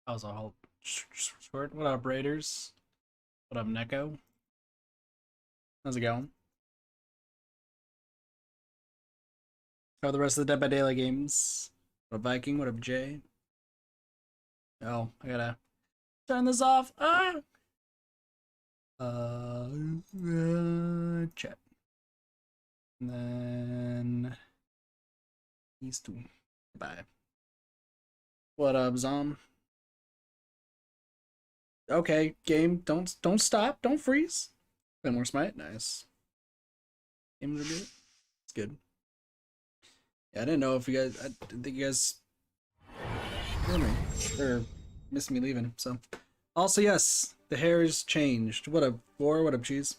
That was a whole short. What up, Raiders? What up, Neko? How's it going? How are the rest of the Dead by Daylight games? What up, Viking? What up, Jay? Oh, I gotta turn this off. Ah! Chat. And then these two. Bye. What up, Zom? Okay, game. Don't stop. Don't freeze. Been more smite. Nice. Games are good. It's good. Yeah, I didn't know if you guys. I didn't think you guys hear me or missed me leaving. So, also yes, the hair has changed. What up, War? What up, Cheese?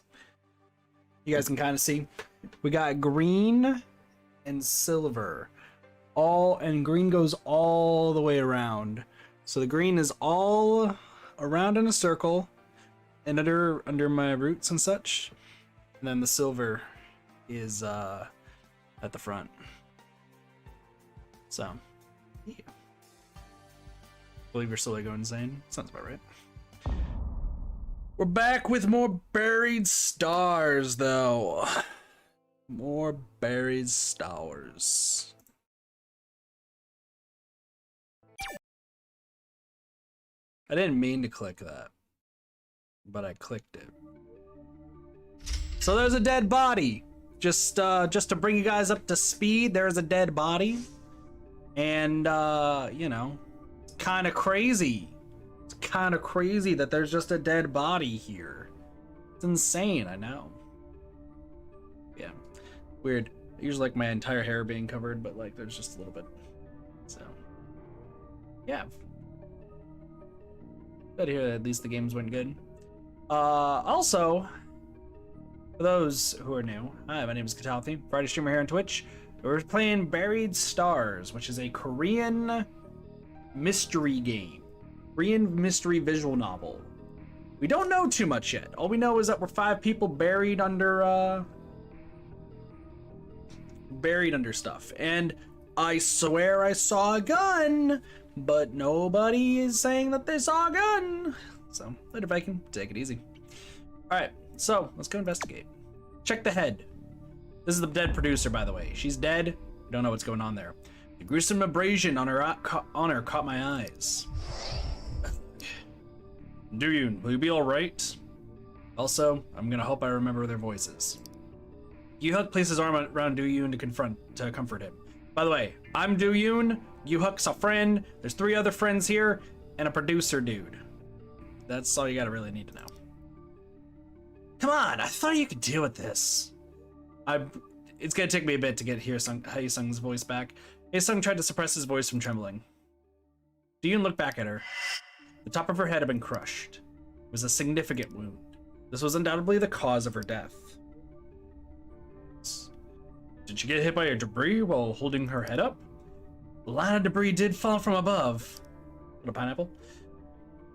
You guys can kind of see. We got green and silver. And green goes all the way around. So the green is all around in a circle and under my roots and such. And then the silver is at the front. So, yeah. Believe you're slowly going insane. Sounds about right. We're back with more buried stars, though. More buried stars. I didn't mean to click that, but I clicked it. So there's a dead body. Just to bring you guys up to speed, there's a dead body. And, you know, it's kind of crazy. It's kind of crazy that there's just a dead body here. It's insane, I know. Yeah, weird. I usually like my entire hair being covered, but like there's just a little bit. So, yeah. But here, at least the games went good. Also, for those who are new, hi, my name is Katalthi, Friday streamer here on Twitch. We're playing Buried Stars, which is a Korean mystery game. Korean mystery visual novel. We don't know too much yet. All we know is that we're 5 people buried under stuff. And I swear I saw a gun, but nobody is saying that they saw a gun. So, later, Viking. Take it easy. Alright, so let's go investigate. Check the head. This is the dead producer, by the way. She's dead. We don't know what's going on there. The gruesome abrasion on her caught my eyes. Do-yoon, will you be alright? Also, I'm gonna hope I remember their voices. Yu-Huk places his arm around Do-yoon to comfort him. By the way, I'm Do-yoon, Yu-Huk's a friend, there's 3 other friends here, and a producer dude. That's all you gotta really need to know. Come on, I thought you could deal with this. It's gonna take me a bit to get Hae-sung's voice back. Hae-sung tried to suppress his voice from trembling. Do-yoon looked back at her. The top of her head had been crushed. It was a significant wound. This was undoubtedly the cause of her death. Did she get hit by a debris while holding her head up? A lot of debris did fall from above. What, a pineapple?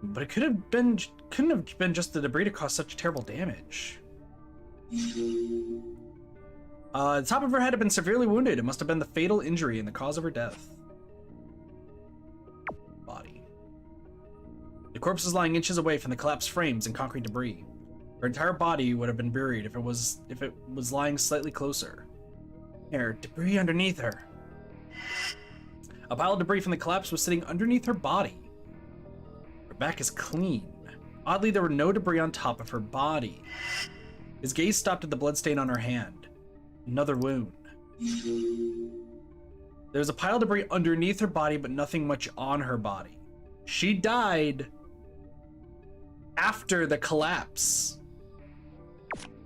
But it couldn't have been just the debris to cause such terrible damage. The top of her head had been severely wounded. It must have been the fatal injury and the cause of her death. Body. The corpse was lying inches away from the collapsed frames and concrete debris. Her entire body would have been buried if it was lying slightly closer. There, debris underneath her. A pile of debris from the collapse was sitting underneath her body. Her back is clean. Oddly, there were no debris on top of her body. His gaze stopped at the bloodstain on her hand. Another wound. There was a pile of debris underneath her body, but nothing much on her body. She died after the collapse.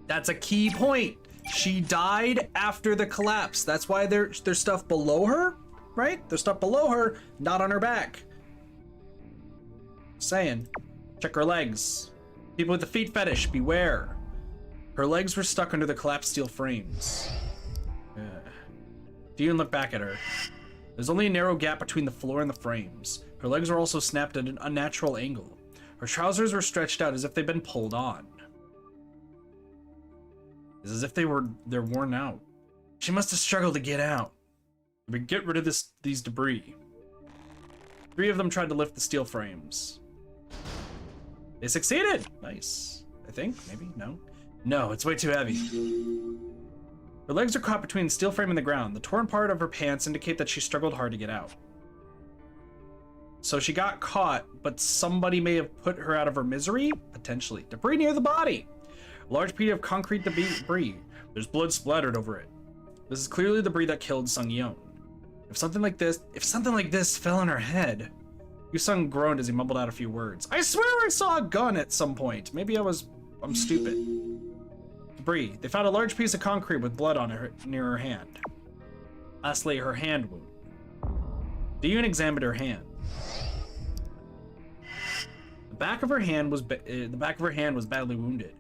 That's a key point. She died after the collapse. That's why there's stuff below her, right? There's stuff below her, not on her back. Saying. Check her legs. People with the feet fetish, beware. Her legs were stuck under the collapsed steel frames. Do-yoon looked back at her. There's only a narrow gap between the floor and the frames. Her legs were also snapped at an unnatural angle. Her trousers were stretched out as if they'd been pulled on. It's as if they're worn out. She must have struggled to get out. But get rid of these debris. 3 of them tried to lift the steel frames. They succeeded! Nice. I think, maybe, no? No, it's way too heavy. Her legs are caught between the steel frame and the ground. The torn part of her pants indicate that she struggled hard to get out. So she got caught, but somebody may have put her out of her misery? Potentially. Debris near the body! A large piece of concrete debris. There's blood splattered over it. This is clearly the debris that killed Sung-yeon. If something like this fell on her head... Yu-sung groaned as he mumbled out a few words. I swear I saw a gun at some point. Maybe I'm stupid. Debris. They found a large piece of concrete with blood on her near her hand. Lastly, her hand wound. Do-yoon examined her hand. The back of her hand was badly wounded.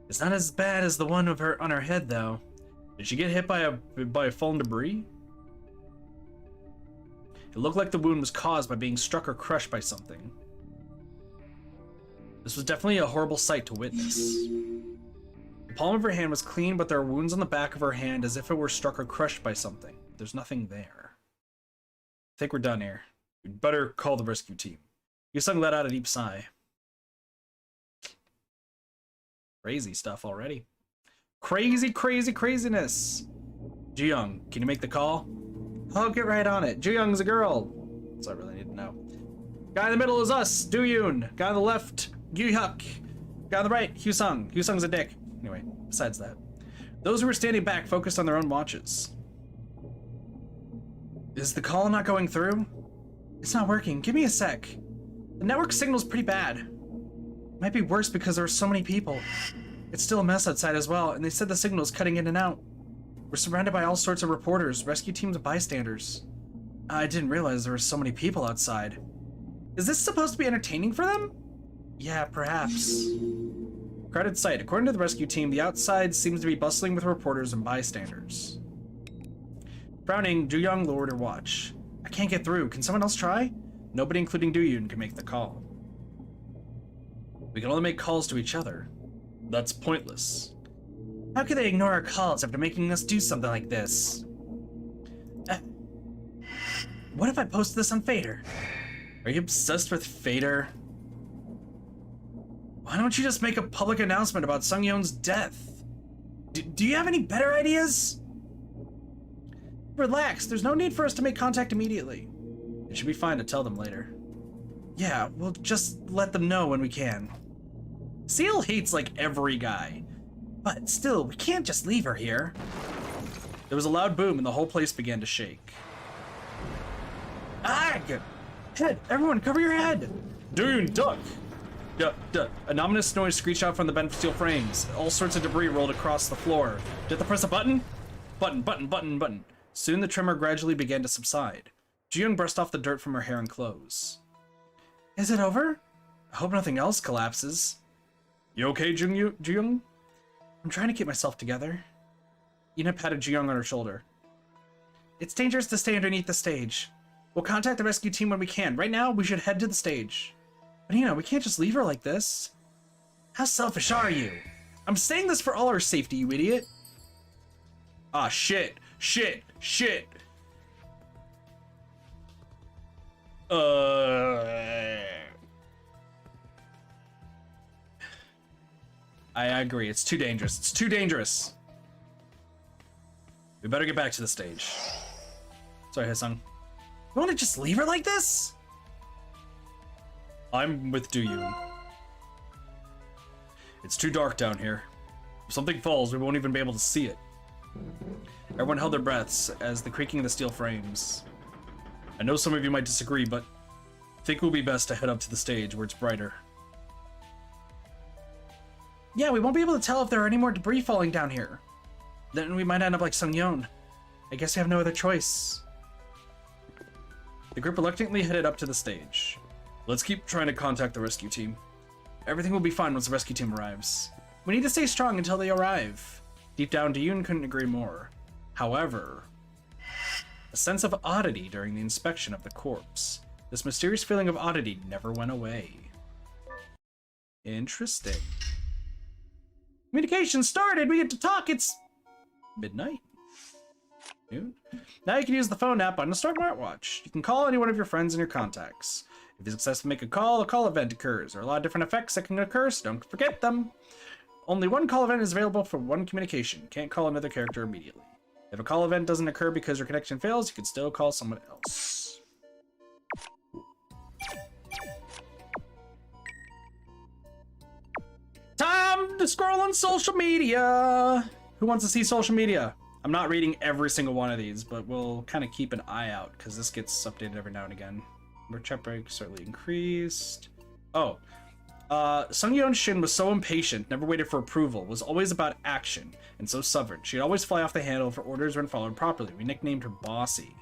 It's not as bad as the one of her on her head, though. Did she get hit by a fallen debris? It looked like the wound was caused by being struck or crushed by something. This was definitely a horrible sight to witness. The palm of her hand was clean, but there were wounds on the back of her hand as if it were struck or crushed by something. There's nothing there. I think we're done here. We'd better call the rescue team. Yu-sung let out a deep sigh. Crazy stuff already. Crazy, crazy, craziness. Ji-young, can you make the call? I'll get right on it. Ji-young's a girl. That's all I really need to know. Guy in the middle is us, Do-yoon. Guy on the left, Yu-hyuk. Guy on the right, Hyu-sung. Hyu-sung's a dick. Anyway, besides that. Those who were standing back focused on their own watches. Is the call not going through? It's not working. Give me a sec. The network signal's pretty bad. Might be worse because there are so many people. It's still a mess outside as well, and they said the signal's cutting in and out. We're surrounded by all sorts of reporters, rescue teams, and bystanders. I didn't realize there were so many people outside. Is this supposed to be entertaining for them? Yeah, perhaps. Crowded sight. According to the rescue team, the outside seems to be bustling with reporters and bystanders. Frowning, Do-young lowered her watch. I can't get through. Can someone else try? Nobody, including Do-yoon, can make the call. We can only make calls to each other. That's pointless. How could they ignore our calls after making us do something like this? What if I post this on Fader? Are you obsessed with Fader? Why don't you just make a public announcement about Sung-yeon's death? Do you have any better ideas? Relax, there's no need for us to make contact immediately. It should be fine to tell them later. Yeah, we'll just let them know when we can. Seal hates like every guy. But still, we can't just leave her here. There was a loud boom and the whole place began to shake. Ag! Head! Everyone, cover your head! Do-yoon, duck! An ominous noise screeched out from the bent steel frames. All sorts of debris rolled across the floor. Did you have to press a button? Button. Soon the tremor gradually began to subside. Ji-young brushed off the dirt from her hair and clothes. Is it over? I hope nothing else collapses. You okay, Ji-young? I'm trying to keep myself together. Ina patted Ji-young on her shoulder. It's dangerous to stay underneath the stage. We'll contact the rescue team when we can. Right now, we should head to the stage. But Ina, we can't just leave her like this. How selfish are you? I'm saying this for all our safety, you idiot. Ah, shit. I agree. It's too dangerous. We better get back to the stage. Sorry, Haesung. You want to just leave her like this? I'm with Do-yoon. It's too dark down here. If something falls, we won't even be able to see it. Everyone held their breaths as the creaking of the steel frames. I know some of you might disagree, but I think it will be best to head up to the stage where it's brighter. Yeah, we won't be able to tell if there are any more debris falling down here. Then we might end up like Sung-yeon. I guess we have no other choice. The group reluctantly headed up to the stage. Let's keep trying to contact the rescue team. Everything will be fine once the rescue team arrives. We need to stay strong until they arrive. Deep down, Do-yoon couldn't agree more. However, a sense of oddity during the inspection of the corpse. This mysterious feeling of oddity never went away. Interesting. Communication started. We get to talk. It's midnight. Noon. Now you can use the phone app on the smartwatch. You can call any one of your friends and your contacts. If you successfully make a call event occurs. There are a lot of different effects that can occur, so don't forget them. Only one call event is available for one communication. Can't call another character immediately. If a call event doesn't occur because your connection fails, you can still call someone else. Time to scroll on social media. Who wants to see social media? I'm not reading every single one of these, but we'll kind of keep an eye out because this gets updated every now and again. Our chat break certainly increased. Oh, Sungyeon Shin was so impatient, never waited for approval, was always about action, and so stubborn. She'd always fly off the handle if her orders weren't followed properly. We nicknamed her Bossy.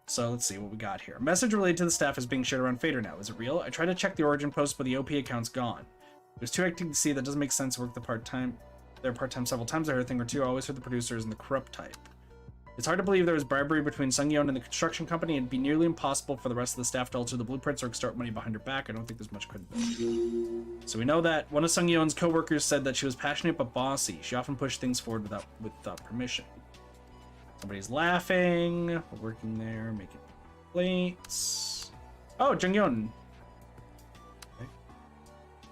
So let's see what we got here. A message related to the staff is being shared around Fader now. Is it real? I tried to check the origin post, but the OP account's gone. It was too hectic to see. That doesn't make sense. Work part-time several times. I heard a thing or two. I always heard the producers and the corrupt type. It's hard to believe there was bribery between Sungyeon and the construction company. It'd be nearly impossible for the rest of the staff to alter the blueprints or extort money behind her back. I don't think there's much credibility. So we know that one of Sungyeon's co-workers said that she was passionate but bossy. She often pushed things forward without permission. Somebody's laughing. We're working there, making complaints. Oh, Jungyeon. Okay.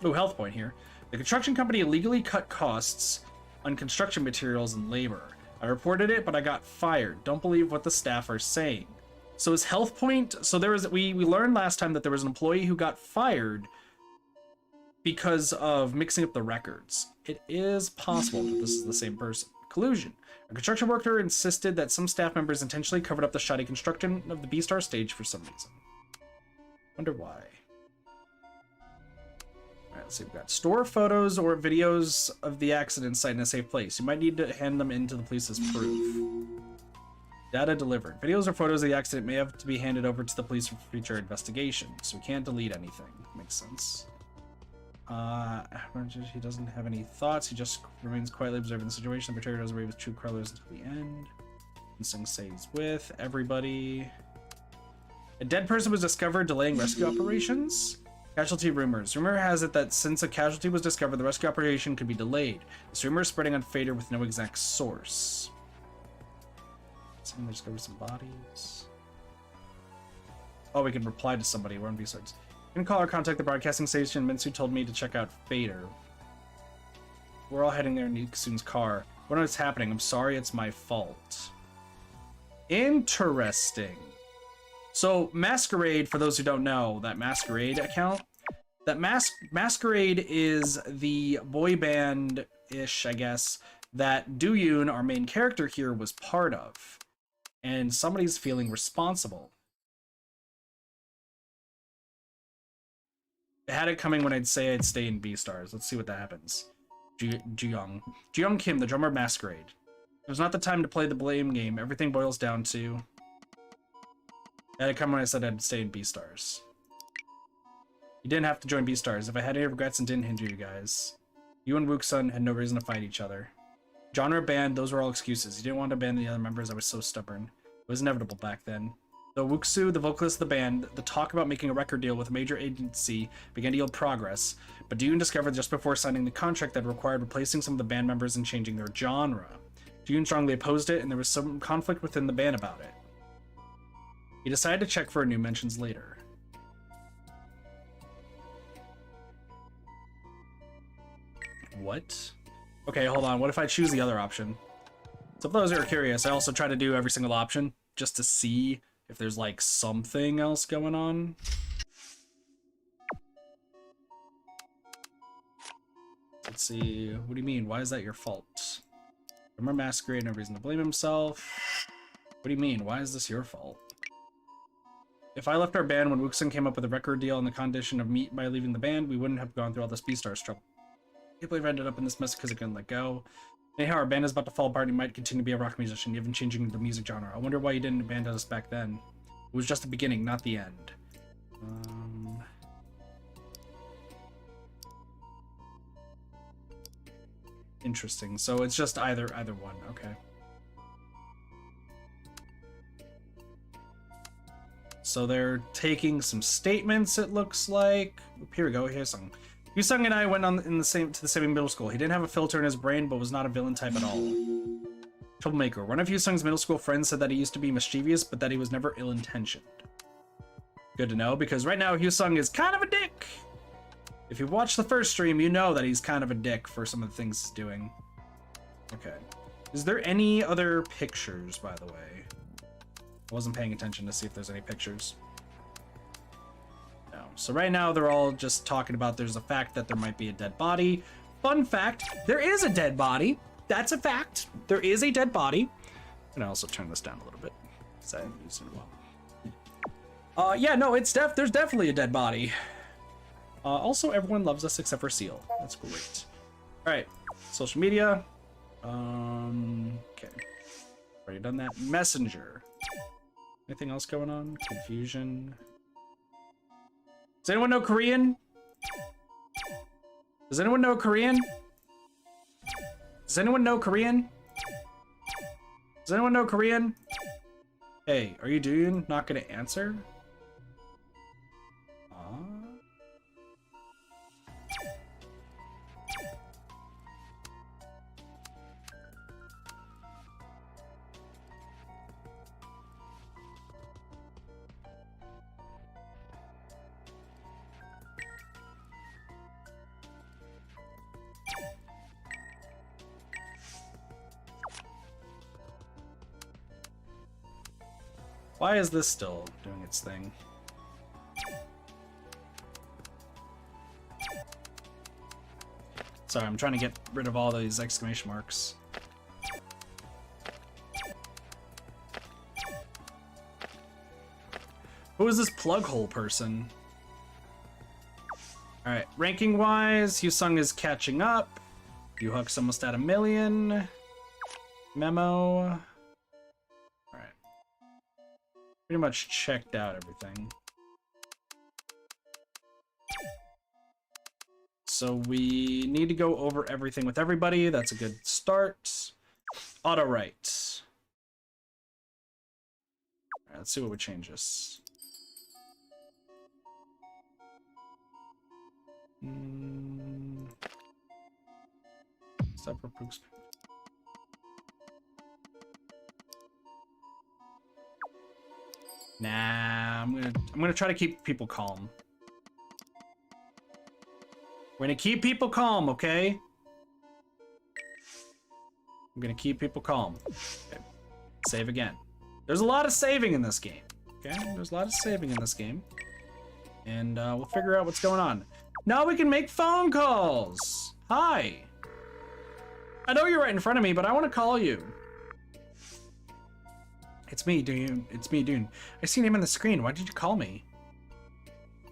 Oh, health point here. The construction company illegally cut costs on construction materials and labor. I reported it, but I got fired. Don't believe what the staff are saying. So his health point. So we learned last time that there was an employee who got fired because of mixing up the records. It is possible that this is the same person. Collusion. A construction worker insisted that some staff members intentionally covered up the shoddy construction of the B-Star stage for some reason. Wonder why. Alright, let's see. We've got store photos or videos of the accident site in a safe place. You might need to hand them in to the police as proof. Data delivered. Videos or photos of the accident may have to be handed over to the police for future investigation, so we can't delete anything. Makes sense. He doesn't have any thoughts. He just remains quietly observing the situation. The betrayer doesn't rave his true colors until the end. Instinct stays with everybody. A dead person was discovered, delaying rescue operations. Casualty rumors. Rumor has it that since a casualty was discovered, the rescue operation could be delayed. This rumor is spreading on Fader with no exact source. Someone discovered some bodies. Oh, we can reply to somebody. We're on B-sides. You can call or contact the broadcasting station. Minsu told me to check out Fader. We're all heading there in Iksun's car. I don't know what's happening. I'm sorry, it's my fault. Interesting. So, Masquerade, for those who don't know, that Masquerade account, that Masquerade is the boy band-ish, I guess, that Doyoon, our main character here, was part of. And somebody's feeling responsible. I had it coming when I'd say I'd stay in B-Stars. Let's see what that happens. Jeong Kim, the drummer of Masquerade. It was not the time to play the blame game. Everything boils down to... I had it come when I said I'd stay in B-Stars. You didn't have to join B-Stars. If I had any regrets and didn't hinder you guys. You and Wook-sun had no reason to fight each other. Genre band, those were all excuses. You didn't want to abandon the other members. I was so stubborn. It was inevitable back then. Though Wook-soo, the vocalist of the band, the talk about making a record deal with a major agency began to yield progress, but Doyoon discovered just before signing the contract that required replacing some of the band members and changing their genre. Doyoon strongly opposed it, and there was some conflict within the band about it. He decided to check for new mentions later. What? Okay, hold on. What if I choose the other option? So for those who are curious, I also try to do every single option just to see if there's like something else going on. Let's see. What do you mean? Why is that your fault? Remember Masquerade, no reason to blame himself. What do you mean? Why is this your fault? If I left our band when Wook-sun came up with a record deal on the condition of me by leaving the band, we wouldn't have gone through all this B-Stars trouble. I believe I ended up in this mess because I couldn't let go. Anyhow, our band is about to fall apart and you might continue to be a rock musician, even changing the music genre. I wonder why you didn't abandon us back then. It was just the beginning, not the end. Interesting. So it's just either one. Okay. So they're taking some statements, it looks like. Here we go. Here's some. Yu-sung and I went to the same middle school. He didn't have a filter in his brain, but was not a villain type at all. Troublemaker. One of Yu-sung's middle school friends said that he used to be mischievous, but that he was never ill-intentioned. Good to know, because right now Hyosung is kind of a dick. If you watch the first stream, you know that he's kind of a dick for some of the things he's doing. Okay. Is there any other pictures, by the way? I wasn't paying attention to see if there's any pictures. No. So right now they're all just talking about there's a fact that there might be a dead body. Fun fact, there is a dead body. That's a fact. There is a dead body. And I also turn this down a little bit, because I haven't used it in a while. Yeah, no, there's definitely a dead body. Also, everyone loves us except for Seal. That's great. All right, social media. Okay. Already done that. Messenger. Anything else going on? Confusion. Does anyone know Korean? Does anyone know Korean? Does anyone know Korean? Does anyone know Korean? Hey, are you doing not gonna answer? Why is this still doing its thing? Sorry, I'm trying to get rid of all these exclamation marks. Who is this plug hole person? Alright, ranking wise, Hyosung is catching up. Yuhuk's almost at 1 million. Memo. Pretty much checked out everything. So we need to go over everything with everybody. That's a good start. Auto write. All right, let's see what would change this. Stop for poops. Nah, I'm gonna try to keep people calm. We're gonna keep people calm, okay? I'm gonna keep people calm. Okay. Save again. There's a lot of saving in this game. Okay, there's a lot of saving in this game. And we'll figure out what's going on. Now we can make phone calls. Hi. I know you're right in front of me, but I want to call you. It's me, Dune. It's me, Dune. I see your name on the screen. Why did you call me?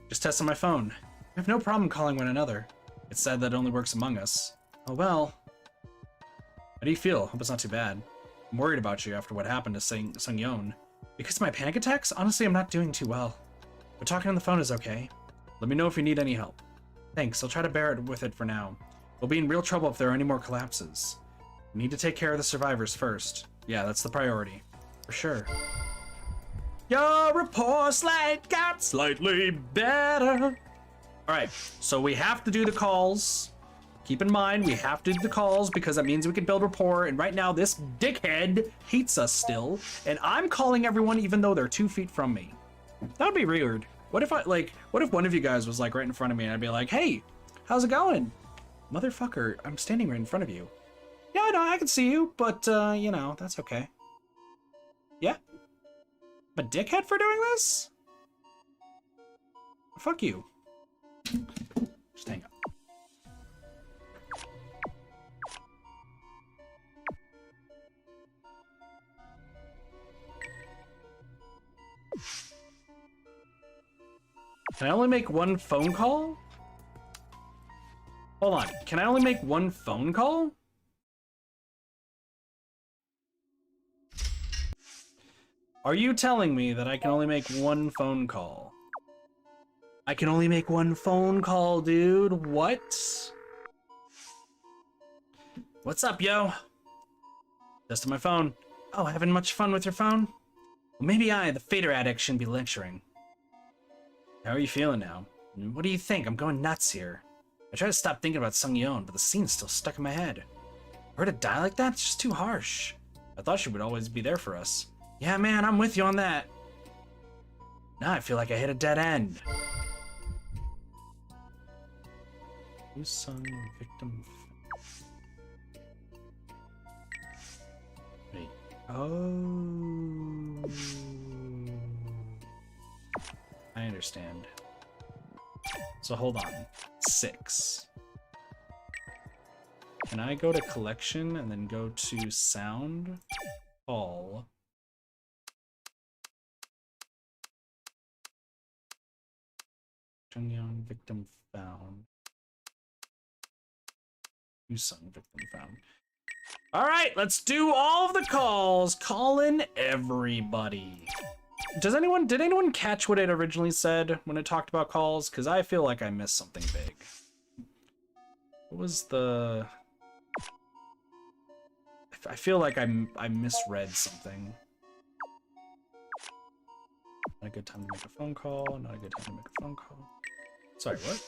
Just testing my phone. We have no problem calling one another. It's sad that it only works among us. Oh well. How do you feel? Hope it's not too bad. I'm worried about you after what happened to Sung-yeon. Because of my panic attacks? Honestly, I'm not doing too well. But talking on the phone is okay. Let me know if you need any help. Thanks, I'll try to bear it with it for now. We'll be in real trouble if there are any more collapses. We need to take care of the survivors first. Yeah, that's the priority. For sure. Your report got slightly better. Alright, so we have to do the calls. Keep in mind, we have to do the calls because that means we can build rapport, and right now this dickhead hates us still, and I'm calling everyone even though they're 2 feet from me. That would be weird. What if what if one of you guys was like right in front of me and I'd be like, hey, how's it going? Motherfucker, I'm standing right in front of you. Yeah, I know, I can see you, but, you know, that's okay. Yeah? I'm a dickhead for doing this? Fuck you. Just hang up. Can I only make one phone call? Hold on. Can I only make one phone call? Are you telling me that I can only make one phone call? I can only make one phone call, dude. What? What's up, yo? Just on my phone. Oh, having much fun with your phone? Well, maybe I, the fader addict, shouldn't be lecturing. How are you feeling now? What do you think? I'm going nuts here. I try to stop thinking about Sung-yeon, but the scene's still stuck in my head. For her to die like that? It's just too harsh. I thought she would always be there for us. Yeah, man, I'm with you on that. Now I feel like I hit a dead end. Who sung victim? Wait. Oh. I understand. So hold on. 6. Can I go to collection and then go to sound? All. Young victim found. You sung victim found. All right, let's do all of the calls. Call in everybody. Did anyone catch what it originally said when it talked about calls? Because I feel like I missed something big. What was the... I feel like I misread something. Not a good time to make a phone call. Not a good time to make a phone call. Sorry, what?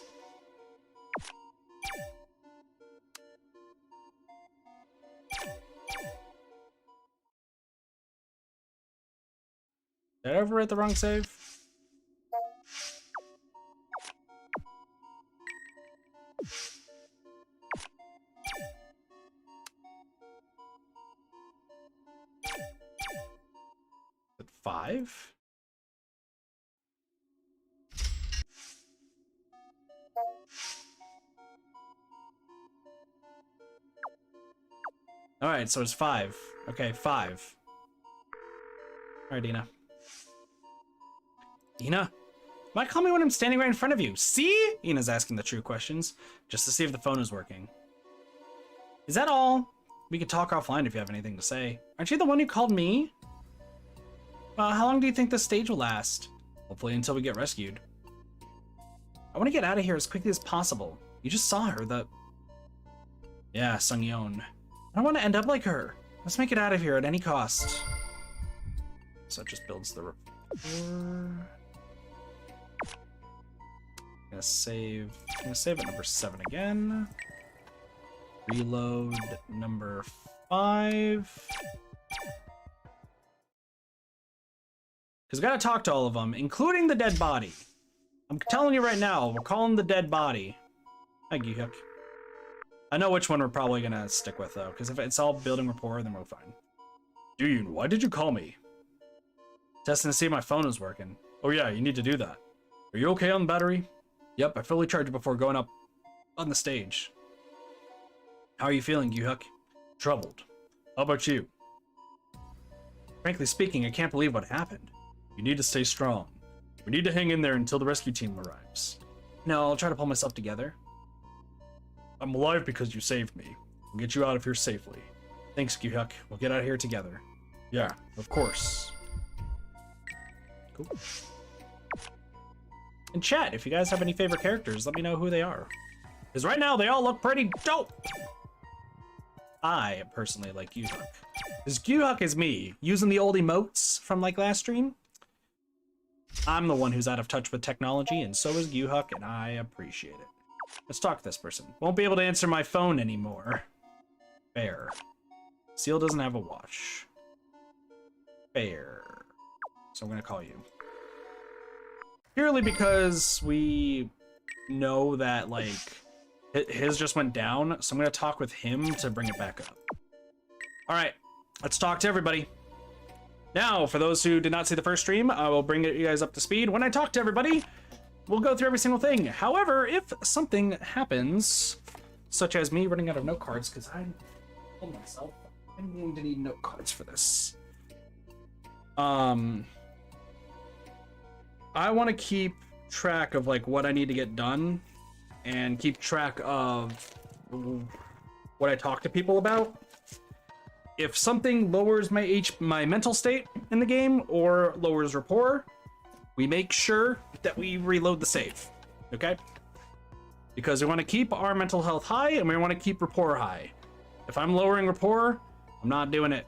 Did I ever write the wrong save? At 5? All right, so it's 5. Okay, 5. All right, Dina. Dina? Why call me when I'm standing right in front of you? See? Ina's asking the true questions, just to see if the phone is working. Is that all? We could talk offline if you have anything to say. Aren't you the one who called me? How long do you think this stage will last? Hopefully until we get rescued. I want to get out of here as quickly as possible. You just saw her, Yeah, Sung-yeon. I don't want to end up like her. Let's make it out of here at any cost. So it just builds the rapport. I'm gonna save at number 7 again. Reload number 5. Because I gotta talk to all of them, including the dead body. I'm telling you right now, we're calling the dead body. Hi, Gi-hook. I know which one we're probably gonna stick with though, because if it's all building rapport, then we're fine. Dude, why did you call me? Testing to see if my phone is working. Oh yeah, you need to do that. Are you okay on the battery? Yep, I fully charged it before going up on the stage. How are you feeling, Gi-hook? Troubled. How about you? Frankly speaking, I can't believe what happened. You need to stay strong. We need to hang in there until the rescue team arrives. No, I'll try to pull myself together. I'm alive because you saved me. We'll get you out of here safely. Thanks, Gi-hook. We'll get out of here together. Yeah, of course. Cool. In chat, if you guys have any favorite characters, let me know who they are. Because right now, they all look pretty dope. I personally like Gi-hook. Because Gi-hook is me, using the old emotes from like last stream. I'm the one who's out of touch with technology, and so is Gi-hook, and I appreciate it. Let's talk to this person. Won't be able to answer my phone anymore. Fair. Seal doesn't have a watch. Fair. So I'm gonna call you. Purely because we know that, like, his just went down, so I'm gonna talk with him to bring it back up. Alright, let's talk to everybody. Now, for those who did not see the first stream, I will bring you guys up to speed. When I talk to everybody, we'll go through every single thing. However, if something happens, such as me running out of note cards, because I told myself I'm going to need note cards for this. I want to keep track of like what I need to get done and keep track of what I talk to people about. If something lowers my mental state in the game or lowers rapport, we make sure that we reload the save, okay? Because we want to keep our mental health high and we want to keep rapport high. If I'm lowering rapport, I'm not doing it.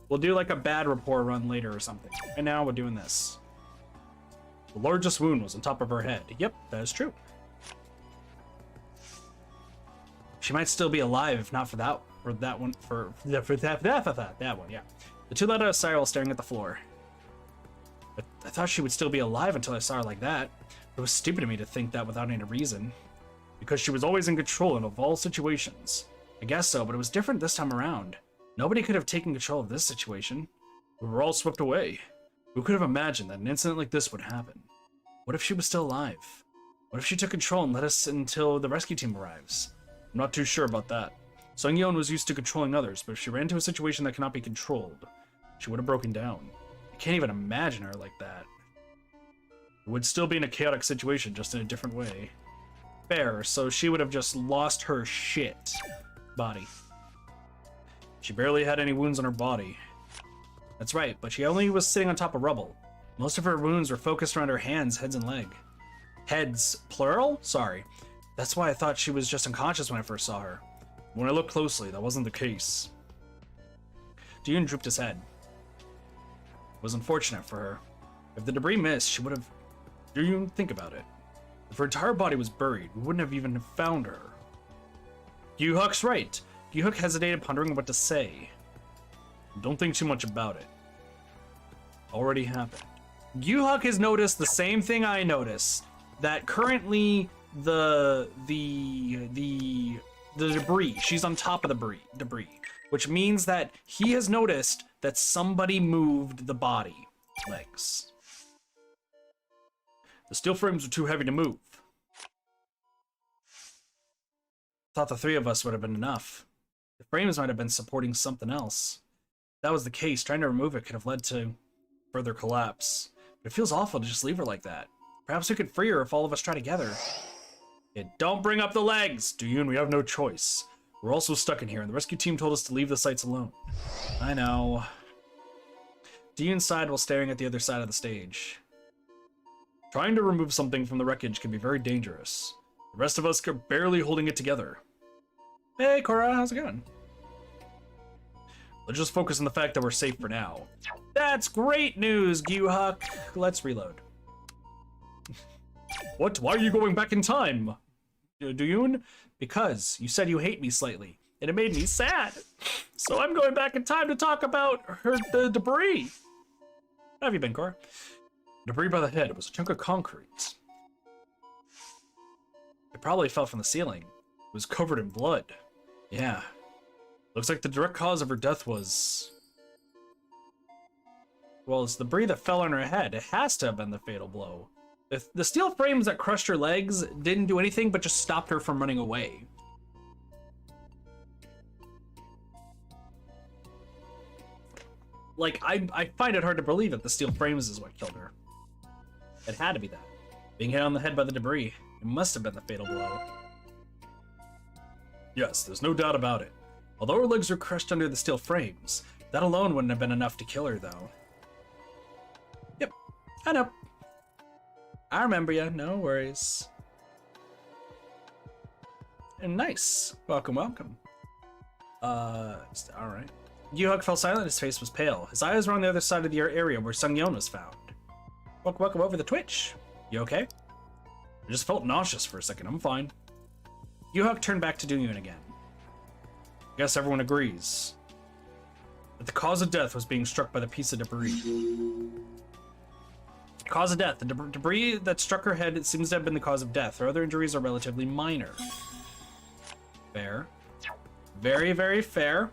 We'll do like a bad rapport run later or something. Right now, we're doing this. The largest wound was on top of her head. Yep, that is true. She might still be alive if not for that, or that one, for that one, yeah. The two let out a sigh while staring at the floor. I thought she would still be alive until I saw her like that. It was stupid of me to think that without any reason. Because she was always in control of all situations. I guess so, but it was different this time around. Nobody could have taken control of this situation. We were all swept away. Who could have imagined that an incident like this would happen? What if she was still alive? What if she took control and led us until the rescue team arrives? I'm not too sure about that. Sung-yeon was used to controlling others, but if she ran into a situation that cannot be controlled, she would have broken down. I can't even imagine her like that. It would still be in a chaotic situation, just in a different way. Fair, so she would have just lost her shit body. She barely had any wounds on her body. That's right, but she only was sitting on top of rubble. Most of her wounds were focused around her hands, heads, and leg. Heads, plural? Sorry. That's why I thought she was just unconscious when I first saw her. When I looked closely, that wasn't the case. Duyun drooped his head. It was unfortunate for her. If the debris missed, she would have... Duyun, think about it. If her entire body was buried, we wouldn't have even found her. Yu-Huk's right. Yu-Huk hesitated, pondering what to say. Don't think too much about it. Already happened. Yu-Huk has noticed the same thing I noticed. That currently the debris, she's on top of the debris, which means that he has noticed that somebody moved the body legs. The steel frames were too heavy to move. Thought the three of us would have been enough. The frames might have been supporting something else. If that was the case, trying to remove it could have led to further collapse. But it feels awful to just leave her like that. Perhaps we could free her if all of us try together. Don't bring up the legs! Duyun, we have no choice. We're also stuck in here, and the rescue team told us to leave the sites alone. I know. Duyun sighed while staring at the other side of the stage. Trying to remove something from the wreckage can be very dangerous. The rest of us are barely holding it together. Hey, Cora, how's it going? Let's just focus on the fact that we're safe for now. That's great news, Yu-Huk. Let's reload. What? Why are you going back in time? Duyun? Because you said you hate me slightly, and it made me sad. So I'm going back in time to talk about the debris. How have you been, Cora? Debris by the head was a chunk of concrete. It probably fell from the ceiling. It was covered in blood. Yeah. Looks like the direct cause of her death was... Well, it's the debris that fell on her head. It has to have been the fatal blow. The steel frames that crushed her legs didn't do anything but just stopped her from running away. Like, I find it hard to believe that the steel frames is what killed her. It had to be that. Being hit on the head by the debris, it must have been the fatal blow. Yes, there's no doubt about it. Although her legs were crushed under the steel frames, that alone wouldn't have been enough to kill her, though. Yep, I know. I remember you, no worries. And nice. Welcome, welcome. Alright. Yu-Huk fell silent, his face was pale. His eyes were on the other side of the area where Sung-Yeon was found. Welcome over the Twitch. You okay? I just felt nauseous for a second, I'm fine. Yu-Huk turned back to Duyun again. Guess everyone agrees that the cause of death was being struck by the piece of debris. Cause of death. The debris that struck her head, it seems to have been the cause of death. Her other injuries are relatively minor. Fair. Very, very fair.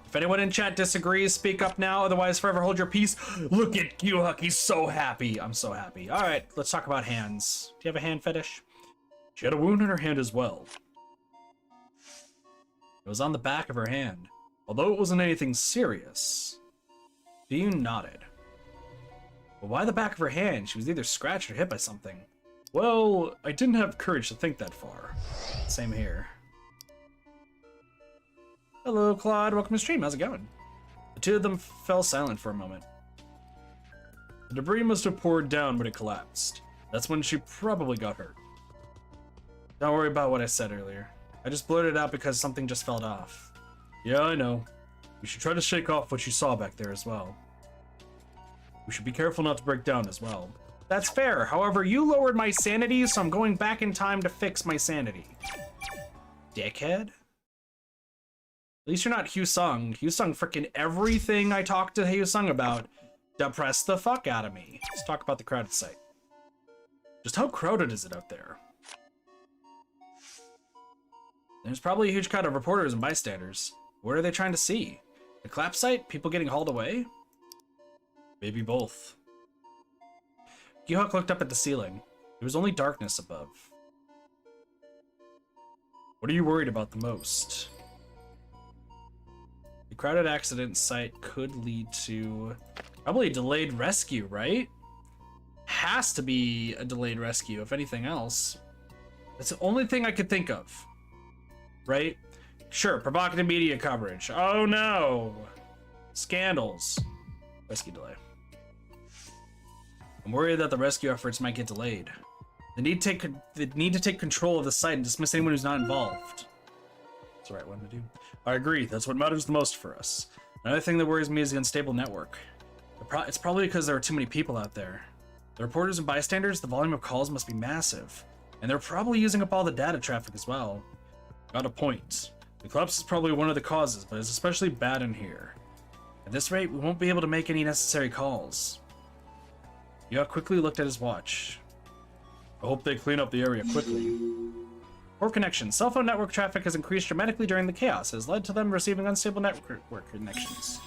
If anyone in chat disagrees, speak up now. Otherwise, forever hold your peace. Look at Yu-Huk. He's so happy. I'm so happy. All right, let's talk about hands. Do you have a hand fetish? She had a wound in her hand as well. It was on the back of her hand. Although it wasn't anything serious. Duyun nodded. But why the back of her hand? She was either scratched or hit by something. Well, I didn't have courage to think that far. Same here. Hello, Claude. Welcome to stream. How's it going? The two of them fell silent for a moment. The debris must have poured down when it collapsed. That's when she probably got hurt. Don't worry about what I said earlier. I just blurted out because something just fell off. Yeah, I know. We should try to shake off what you saw back there as well. We should be careful not to break down as well. That's fair. However, you lowered my sanity, so I'm going back in time to fix my sanity. Dickhead? At least you're not Hyu-Sung. Hyu-Sung frickin' everything I talk to Hyu-Sung about depressed the fuck out of me. Let's talk about the crowded site. Just how crowded is it out there? There's probably a huge crowd of reporters and bystanders. What are they trying to see? The collapse site? People getting hauled away? Maybe both. Gihawk looked up at the ceiling. There was only darkness above. What are you worried about the most? The crowded accident site could lead to probably a delayed rescue, right? Has to be a delayed rescue, if anything else. That's the only thing I could think of. Right? Sure, provocative media coverage. Oh no! Scandals. Rescue delay. I'm worried that the rescue efforts might get delayed. They need to take control of the site and dismiss anyone who's not involved. That's the right one to do. I agree, that's what matters the most for us. Another thing that worries me is the unstable network. It's probably because there are too many people out there. The reporters and bystanders, the volume of calls must be massive. And they're probably using up all the data traffic as well. Got a point. The collapse is probably one of the causes, but it's especially bad in here. At this rate, we won't be able to make any necessary calls. Yuck quickly looked at his watch. I hope they clean up the area quickly. Poor connection. Cell phone network traffic has increased dramatically during the chaos. It has led to them receiving unstable network connections.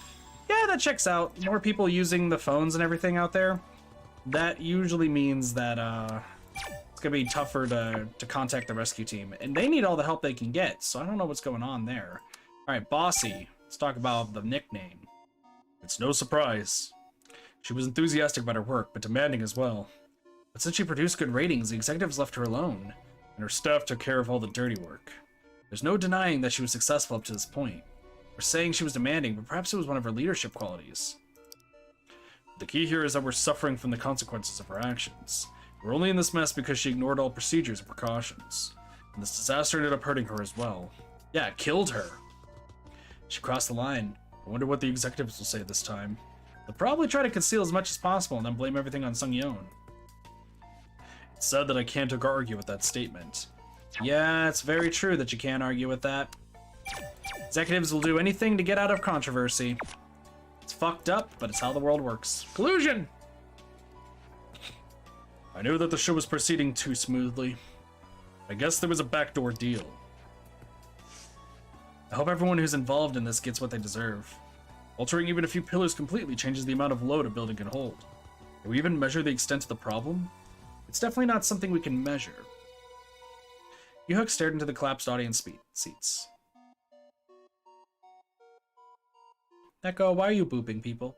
Yeah, that checks out. More people using the phones and everything out there. That usually means that it's gonna be tougher to contact the rescue team, and they need all the help they can get. So I don't know what's going on there. All right, Bossy. Let's talk about the nickname. It's no surprise. She was enthusiastic about her work, but demanding as well. But since she produced good ratings, the executives left her alone, and her staff took care of all the dirty work. There's no denying that she was successful up to this point. We're saying she was demanding, but perhaps it was one of her leadership qualities. The key here is that we're suffering from the consequences of her actions. We're only in this mess because she ignored all procedures and precautions. And this disaster ended up hurting her as well. Yeah, it killed her. She crossed the line. I wonder what the executives will say this time. They'll probably try to conceal as much as possible and then blame everything on Sung Yeon. It's sad that I can't argue with that statement. Yeah, it's very true that you can't argue with that. Executives will do anything to get out of controversy. It's fucked up, but it's how the world works. Collusion! I knew that the show was proceeding too smoothly. I guess there was a backdoor deal. I hope everyone who's involved in this gets what they deserve. Altering even a few pillars completely changes the amount of load a building can hold. Can we even measure the extent of the problem? It's definitely not something we can measure. Yuhuk stared into the collapsed audience seats. Echo, why are you booping people?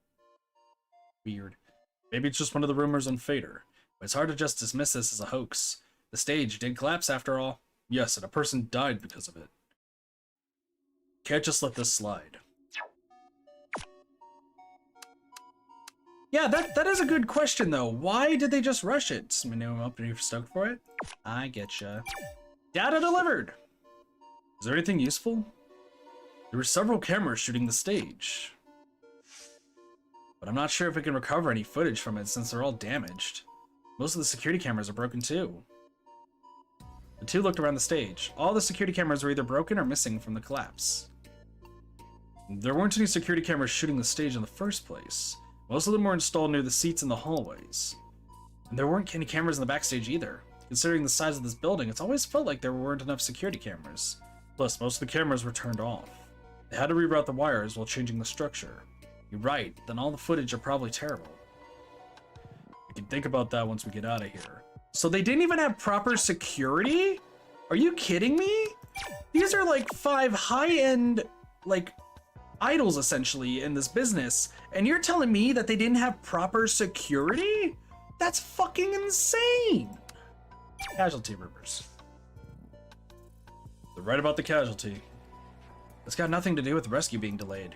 Weird. Maybe it's just one of the rumors on Fader. But it's hard to just dismiss this as a hoax. The stage did collapse after all. Yes, and a person died because of it. Can't just let this slide. Yeah, that is a good question, though. Why did they just rush it? Somebody knew him up and you're stoked for it? I getcha. Data delivered! Is there anything useful? There were several cameras shooting the stage. But I'm not sure if we can recover any footage from it since they're all damaged. Most of the security cameras are broken too. The two looked around the stage. All the security cameras were either broken or missing from the collapse. There weren't any security cameras shooting the stage in the first place. Most of them were installed near the seats in the hallways. And there weren't any cameras in the backstage either. Considering the size of this building, it's always felt like there weren't enough security cameras. Plus, most of the cameras were turned off. They had to reroute the wires while changing the structure. You're right, then all the footage are probably terrible. We can think about that once we get out of here. So they didn't even have proper security? Are you kidding me? These are like 5 high-end, like, idols essentially in this business, and you're telling me that they didn't have proper security? That's fucking insane! Casualty rumors. They're right about the casualty. It's got nothing to do with the rescue being delayed.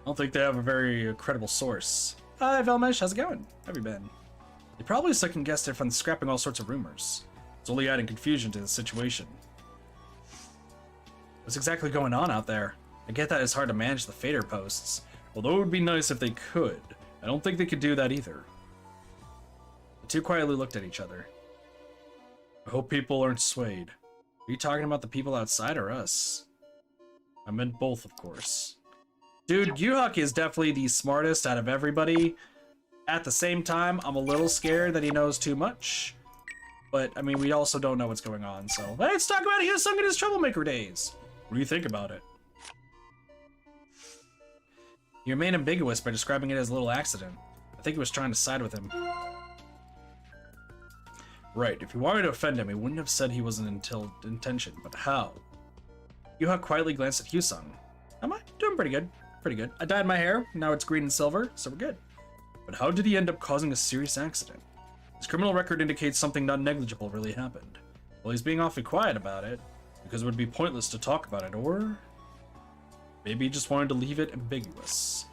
I don't think they have a very credible source. Hi, Velmesh, how's it going? How have you been? They probably second-guessed it from scrapping all sorts of rumors. It's only adding confusion to the situation. What's exactly going on out there? I get that it's hard to manage the fader posts, although it would be nice if they could. I don't think they could do that either. The two quietly looked at each other. I hope people aren't swayed. Are you talking about the people outside or us? I meant both, of course. Dude, Yuhak is definitely the smartest out of everybody. At the same time, I'm a little scared that he knows too much. But, I mean, we also don't know what's going on, so... Let's talk about Hyosung in his troublemaker days. What do you think about it? You remain ambiguous by describing it as a little accident. I think he was trying to side with him. Right, if he wanted to offend him, he wouldn't have said he wasn't intention, but how? Yuhak quietly glanced at Hyosung. Am I? Doing pretty good. Pretty good. I dyed my hair, now it's green and silver, so we're good. But how did he end up causing a serious accident? His criminal record indicates something not negligible really happened. Well, he's being awfully quiet about it, because it would be pointless to talk about it, or... maybe he just wanted to leave it ambiguous.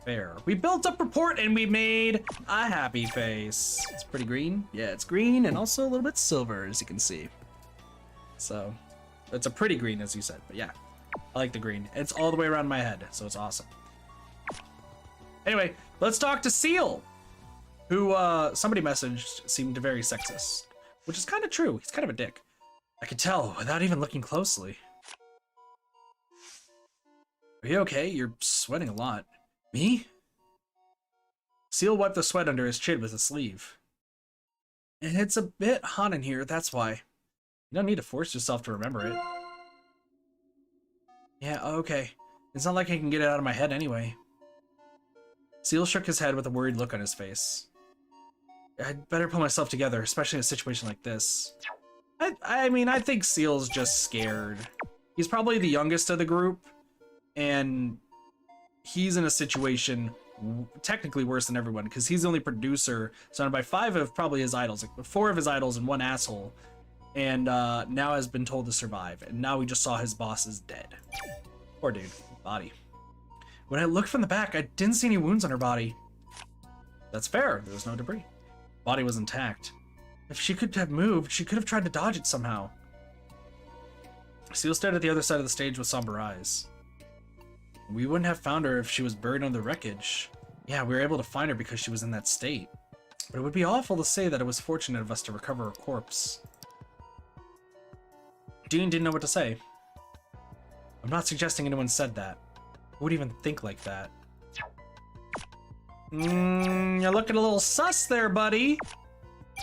Fair. We built up report and we made a happy face. It's pretty green. Yeah, it's green and also a little bit silver, as you can see. So, it's a pretty green, as you said, but yeah. I like the green. It's all the way around my head, so it's awesome. Anyway, let's talk to Seal, who, somebody messaged seemed very sexist, which is kind of true. He's kind of a dick. I could tell without even looking closely. Are you okay? You're sweating a lot. Me? Seal wiped the sweat under his chin with a sleeve. And it's a bit hot in here, that's why. You don't need to force yourself to remember it. Yeah, okay. It's not like I can get it out of my head anyway. Seal shook his head with a worried look on his face. I'd better pull myself together, especially in a situation like this. I mean, I think Seal's just scared. He's probably the youngest of the group, and he's in a situation technically worse than everyone, because he's the only producer surrounded by 5 of probably his idols, like 4 of his idols and 1 asshole, and now has been told to survive, and now we just saw his boss is dead. Poor dude. Body. When I looked from the back, I didn't see any wounds on her body. That's fair. There was no debris. Body was intact. If she could have moved, she could have tried to dodge it somehow. Seal stared at the other side of the stage with somber eyes. We wouldn't have found her if she was buried under the wreckage. Yeah, we were able to find her because she was in that state. But it would be awful to say that it was fortunate of us to recover her corpse. Dean didn't know what to say. I'm not suggesting anyone said that. Who would even think like that? You're looking a little sus there, buddy.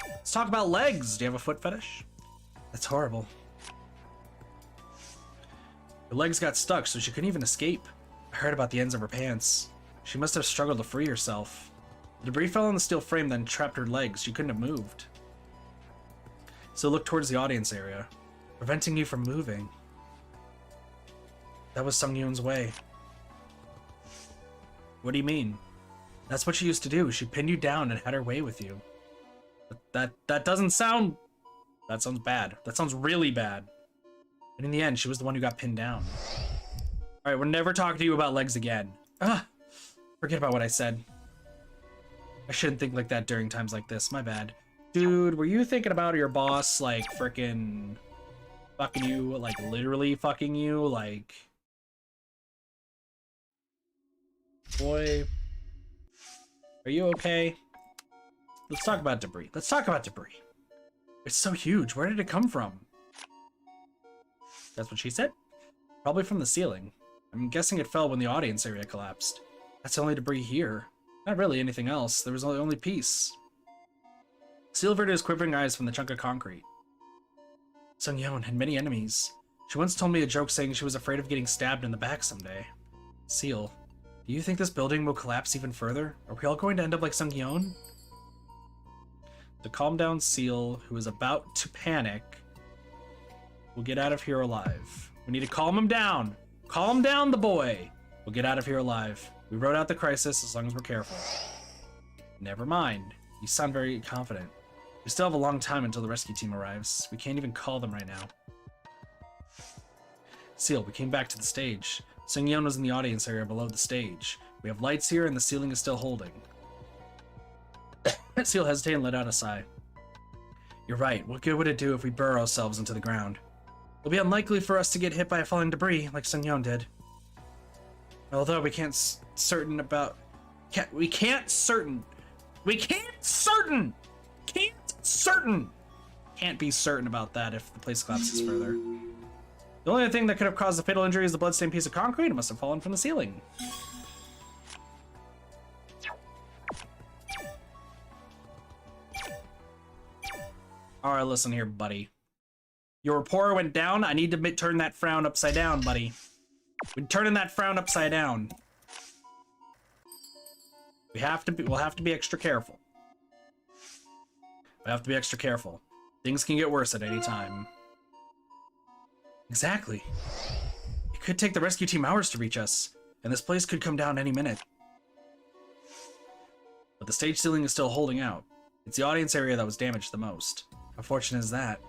Let's talk about legs. Do you have a foot fetish? That's horrible. Her legs got stuck, so she couldn't even escape. I heard about the ends of her pants. She must have struggled to free herself. The debris fell on the steel frame, then trapped her legs. She couldn't have moved. So looked towards the audience area, preventing you from moving. That was Sung-Yoon's way. What do you mean? That's what she used to do. She pinned you down and had her way with you. But that doesn't sound... That sounds bad. That sounds really bad. And in the end, she was the one who got pinned down. Alright, we're never talking to you about legs again. Forget about what I said. I shouldn't think like that during times like this. My bad. Dude, were you thinking about your boss, like, frickin' fucking you? Like, literally fucking you? Like... Boy... Are you okay? Let's talk about debris. Let's talk about debris. It's so huge. Where did it come from? That's what she said? Probably from the ceiling. I'm guessing it fell when the audience area collapsed. That's the only debris here. Not really anything else. There was the only piece. Seal averted his quivering eyes from the chunk of concrete. Sung-Yoon had many enemies. She once told me a joke saying she was afraid of getting stabbed in the back someday. Seal, do you think this building will collapse even further? Are we all going to end up like Sung-Yoon? To calm down Seal, who is about to panic, we'll get out of here alive. We need to calm him down. Calm down the boy. We'll get out of here alive. We rode out the crisis as long as we're careful. Never mind. You sound very confident. We still have a long time until the rescue team arrives. We can't even call them right now. Seal, we came back to the stage. Sung-Yoon was in the audience area below the stage. We have lights here and the ceiling is still holding. Seal hesitated and let out a sigh. You're right. What good would it do if we burrow ourselves into the ground? It'll be unlikely for us to get hit by a falling debris like Sung-Yoon did. Although we can't Can't be certain about that if the place collapses further. The only thing that could have caused the fatal injury is the bloodstained piece of concrete. It must have fallen from the ceiling. Alright, listen here, buddy. Your rapport went down. I need to turn that frown upside down, buddy. We're turning that frown upside down. We'll have to be extra careful. We have to be extra careful. Things can get worse at any time. Exactly. It could take the rescue team hours to reach us, and this place could come down any minute. But the stage ceiling is still holding out. It's the audience area that was damaged the most. How fortunate is that?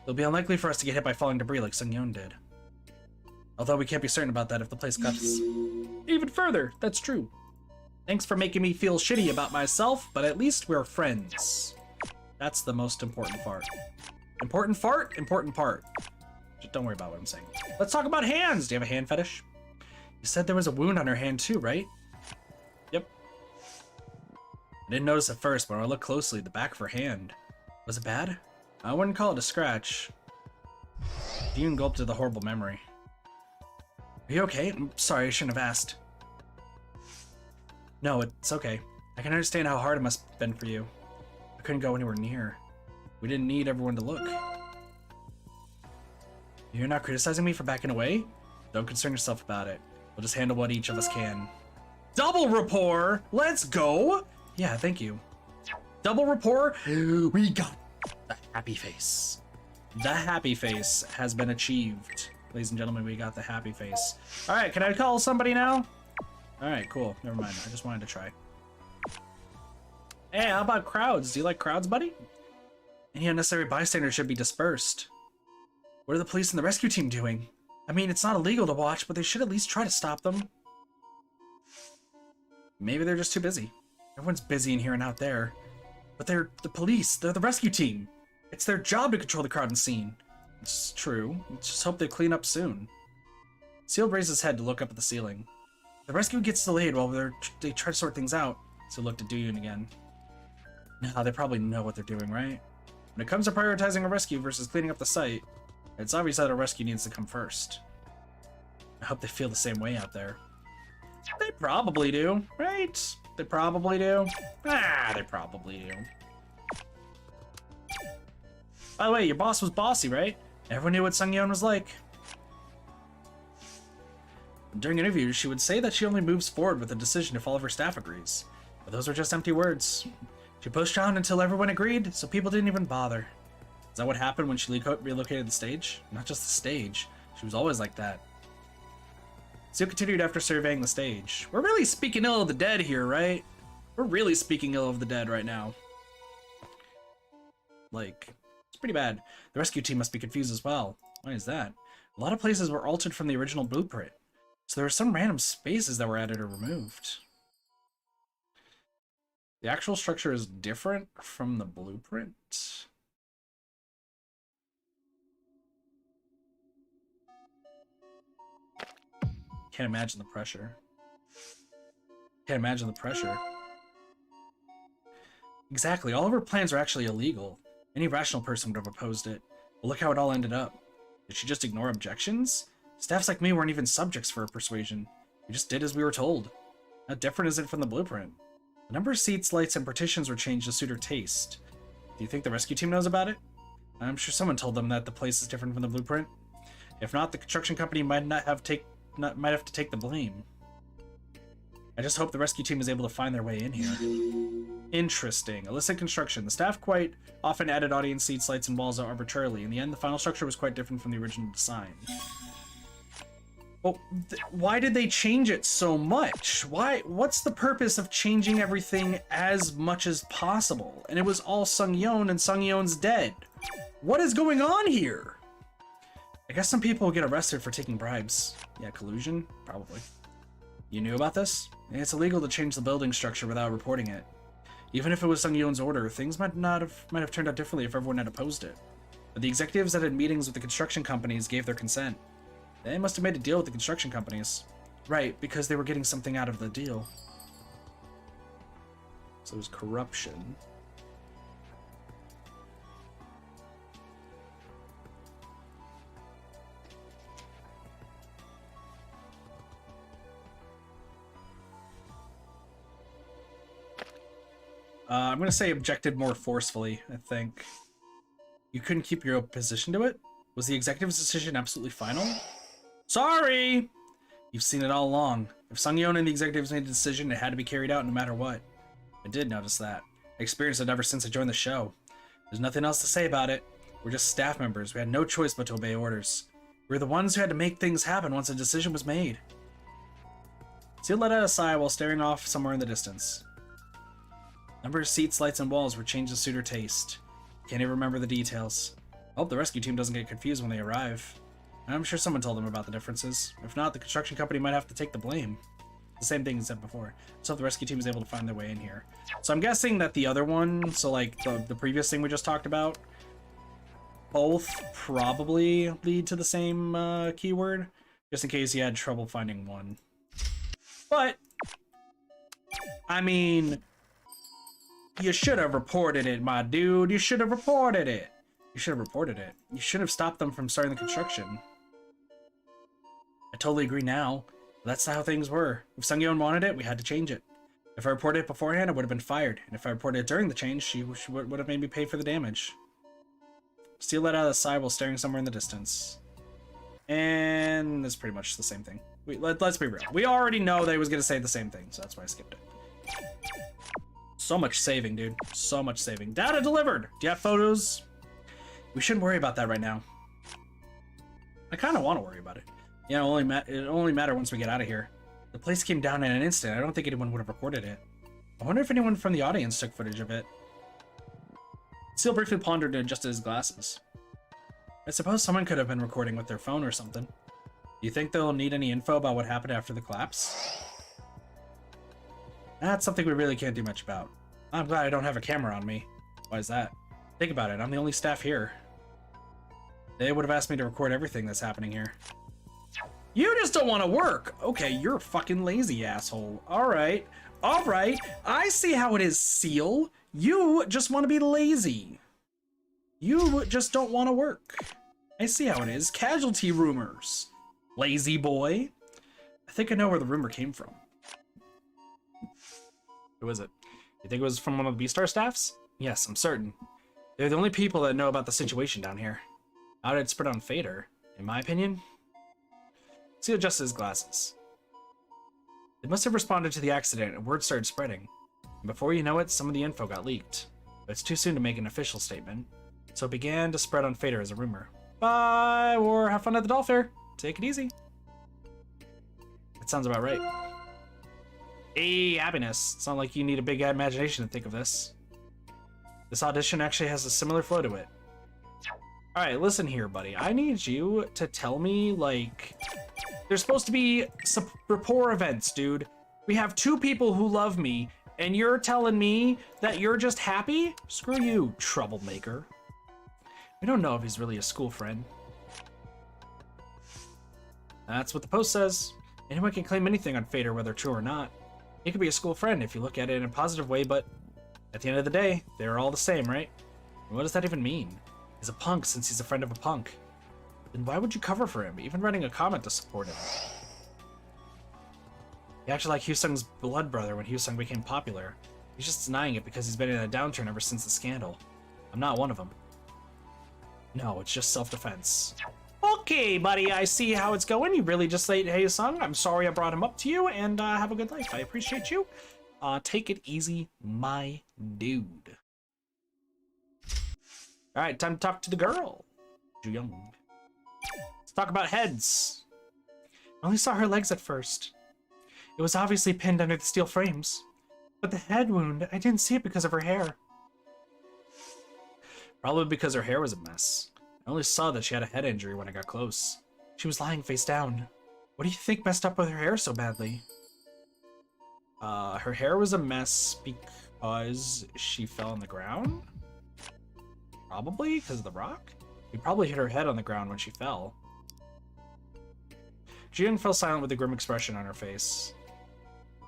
It'll be unlikely for us to get hit by falling debris like Sung-Yeon did. Although we can't be certain about that if the place cuts even further. That's true. Thanks for making me feel shitty about myself, but at least we're friends. That's the most important part. Important fart? Important part. Just don't worry about what I'm saying. Let's talk about hands! Do you have a hand fetish? You said there was a wound on her hand too, right? Yep. I didn't notice at first, but when I looked closely, the back of her hand. Was it bad? I wouldn't call it a scratch. Dean gulped at the horrible memory. Are you okay? I'm sorry, I shouldn't have asked. No, it's okay. I can understand how hard it must have been for you. I couldn't go anywhere near. We didn't need everyone to look. You're not criticizing me for backing away? Don't concern yourself about it. We'll just handle what each of us can. Double rapport! Let's go! Yeah, thank you. Double rapport? We got the happy face. The happy face has been achieved. Ladies and gentlemen, we got the happy face. Alright, can I call somebody now? Alright, cool. Never mind. I just wanted to try. Hey, how about crowds? Do you like crowds, buddy? Any unnecessary bystanders should be dispersed. What are the police and the rescue team doing? I mean, it's not illegal to watch, but they should at least try to stop them. Maybe they're just too busy. Everyone's busy in here and out there. But they're the police. They're the rescue team. It's their job to control the crowd and scene. It's true. Let's just hope they clean up soon. Seal raised his head to look up at the ceiling. The rescue gets delayed while they try to sort things out. So looked at Do-yoon again. Now they probably know what they're doing, right? When it comes to prioritizing a rescue versus cleaning up the site, it's obvious that a rescue needs to come first. I hope they feel the same way out there. They probably do, right? They probably do. Ah, they probably do. By the way, your boss was bossy, right? Everyone knew what Sung-Yeon was like. During interviews, she would say that she only moves forward with a decision if all of her staff agrees. But those were just empty words. She pushed on until everyone agreed, so people didn't even bother. Is that what happened when she relocated the stage? Not just the stage. She was always like that. Seal continued after surveying the stage. We're really speaking ill of the dead here, right? We're really speaking ill of the dead right now. Like, it's pretty bad. The rescue team must be confused as well. Why is that? A lot of places were altered from the original blueprint. So there were some random spaces that were added or removed. The actual structure is different from the blueprint. Can't imagine the pressure. Can't imagine the pressure. Exactly, all of her plans are actually illegal. Any rational person would have opposed it. But look how it all ended up. Did she just ignore objections? Staffs like me weren't even subjects for her persuasion. We just did as we were told. How different is it from the blueprint? The number of seats, lights, and partitions were changed to suit her taste. Do you think the rescue team knows about it? I'm sure someone told them that the place is different from the blueprint. If not, the construction company might have to take the blame. I just hope the rescue team is able to find their way in here. Interesting. Illicit construction. The staff quite often added audience seats, lights, and walls arbitrarily. In the end, the final structure was quite different from the original design. Well, why did they change it so much? What's the purpose of changing everything as much as possible? And it was all Sung-Yeon, and Sung-Yeon's dead. What is going on here? I guess some people will get arrested for taking bribes. Yeah, collusion? Probably. You knew about this? It's illegal to change the building structure without reporting it. Even if it was Sung-Yeon's order, things might have turned out differently if everyone had opposed it. But the executives that had meetings with the construction companies gave their consent. They must have made a deal with the construction companies. Right, because they were getting something out of the deal. So it was corruption. I'm going to say objected more forcefully, I think. You couldn't keep your opposition to it? Was the executive's decision absolutely final? Sorry! You've seen it all along. If Sungyeon and the executives made a decision, it had to be carried out no matter what. I did notice that. I experienced it ever since I joined the show. There's nothing else to say about it. We're just staff members. We had no choice but to obey orders. We were the ones who had to make things happen once a decision was made. Seal let out a sigh while staring off somewhere in the distance. Number of seats, lights, and walls were changed to suit her taste. Can't even remember the details. I hope the rescue team doesn't get confused when they arrive. I'm sure someone told them about the differences. If not, the construction company might have to take the blame. The same thing as said before. So the rescue team is able to find their way in here. So I'm guessing that the other one, so like the previous thing we just talked about, both probably lead to the same keyword, just in case you had trouble finding one. But, I mean, you should have reported it, my dude. You should have reported it. You should have reported it. You should have stopped them from starting the construction. I totally agree now. That's how things were. If Sungyeon wanted it, we had to change it. If I reported it beforehand, I would have been fired. And if I reported it during the change, she would have made me pay for the damage. Steel let out a sigh while staring somewhere in the distance. And that's pretty much the same thing. Let's be real. We already know that he was going to say the same thing, so that's why I skipped it. So much saving, dude. So much saving. Data delivered! Do you have photos? We shouldn't worry about that right now. I kind of want to worry about it. Yeah, it'll only matter once we get out of here. The place came down in an instant. I don't think anyone would have recorded it. I wonder if anyone from the audience took footage of it. Seal briefly pondered and adjusted his glasses. I suppose someone could have been recording with their phone or something. Do you think they'll need any info about what happened after the collapse? That's something we really can't do much about. I'm glad I don't have a camera on me. Why is that? Think about it, I'm the only staff here. They would have asked me to record everything that's happening here. You just don't want to work! Okay, you're a fucking lazy asshole. Alright, I see how it is, Seal. You just want to be lazy. You just don't want to work. I see how it is. Casualty rumors. Lazy boy. I think I know where the rumor came from. Who is it? You think it was from one of the B-Star staffs? Yes, I'm certain. They're the only people that know about the situation down here. How did it spread on Fader? In my opinion? Seal adjusted his glasses. They must have responded to the accident and word started spreading. And before you know it, some of the info got leaked. But it's too soon to make an official statement. So it began to spread on Fader as a rumor. Bye, or have fun at the doll fair. Take it easy. That sounds about right. Hey, happiness. It's not like you need a big imagination to think of this. This audition actually has a similar flow to it. Alright, listen here, buddy. I need you to tell me, like... There's supposed to be some rapport events, dude. We have 2 people who love me, and you're telling me that you're just happy? Screw you, troublemaker. We don't know if he's really a school friend. That's what the post says. Anyone can claim anything on Fader, whether true or not. He could be a school friend if you look at it in a positive way, but at the end of the day, they're all the same, right? And what does that even mean? He's a punk since he's a friend of a punk. Then why would you cover for him, even writing a comment to support him? He acted like Hyosung's blood brother when Hyosung became popular. He's just denying it because he's been in a downturn ever since the scandal. I'm not one of them. No, it's just self-defense. Okay, buddy, I see how it's going. You really just laid Hyosung. I'm sorry I brought him up to you, and have a good life. I appreciate you. Take it easy, my dude. Alright, time to talk to the girl. Ju-young. Let's talk about heads. I only saw her legs at first. It was obviously pinned under the steel frames. But the head wound, I didn't see it because of her hair. Probably because her hair was a mess. I only saw that she had a head injury when I got close. She was lying face down. What do you think messed up with her hair so badly? Her hair was a mess because she fell on the ground? Probably because of the rock? We probably hit her head on the ground when she fell. Ji-young fell silent with a grim expression on her face.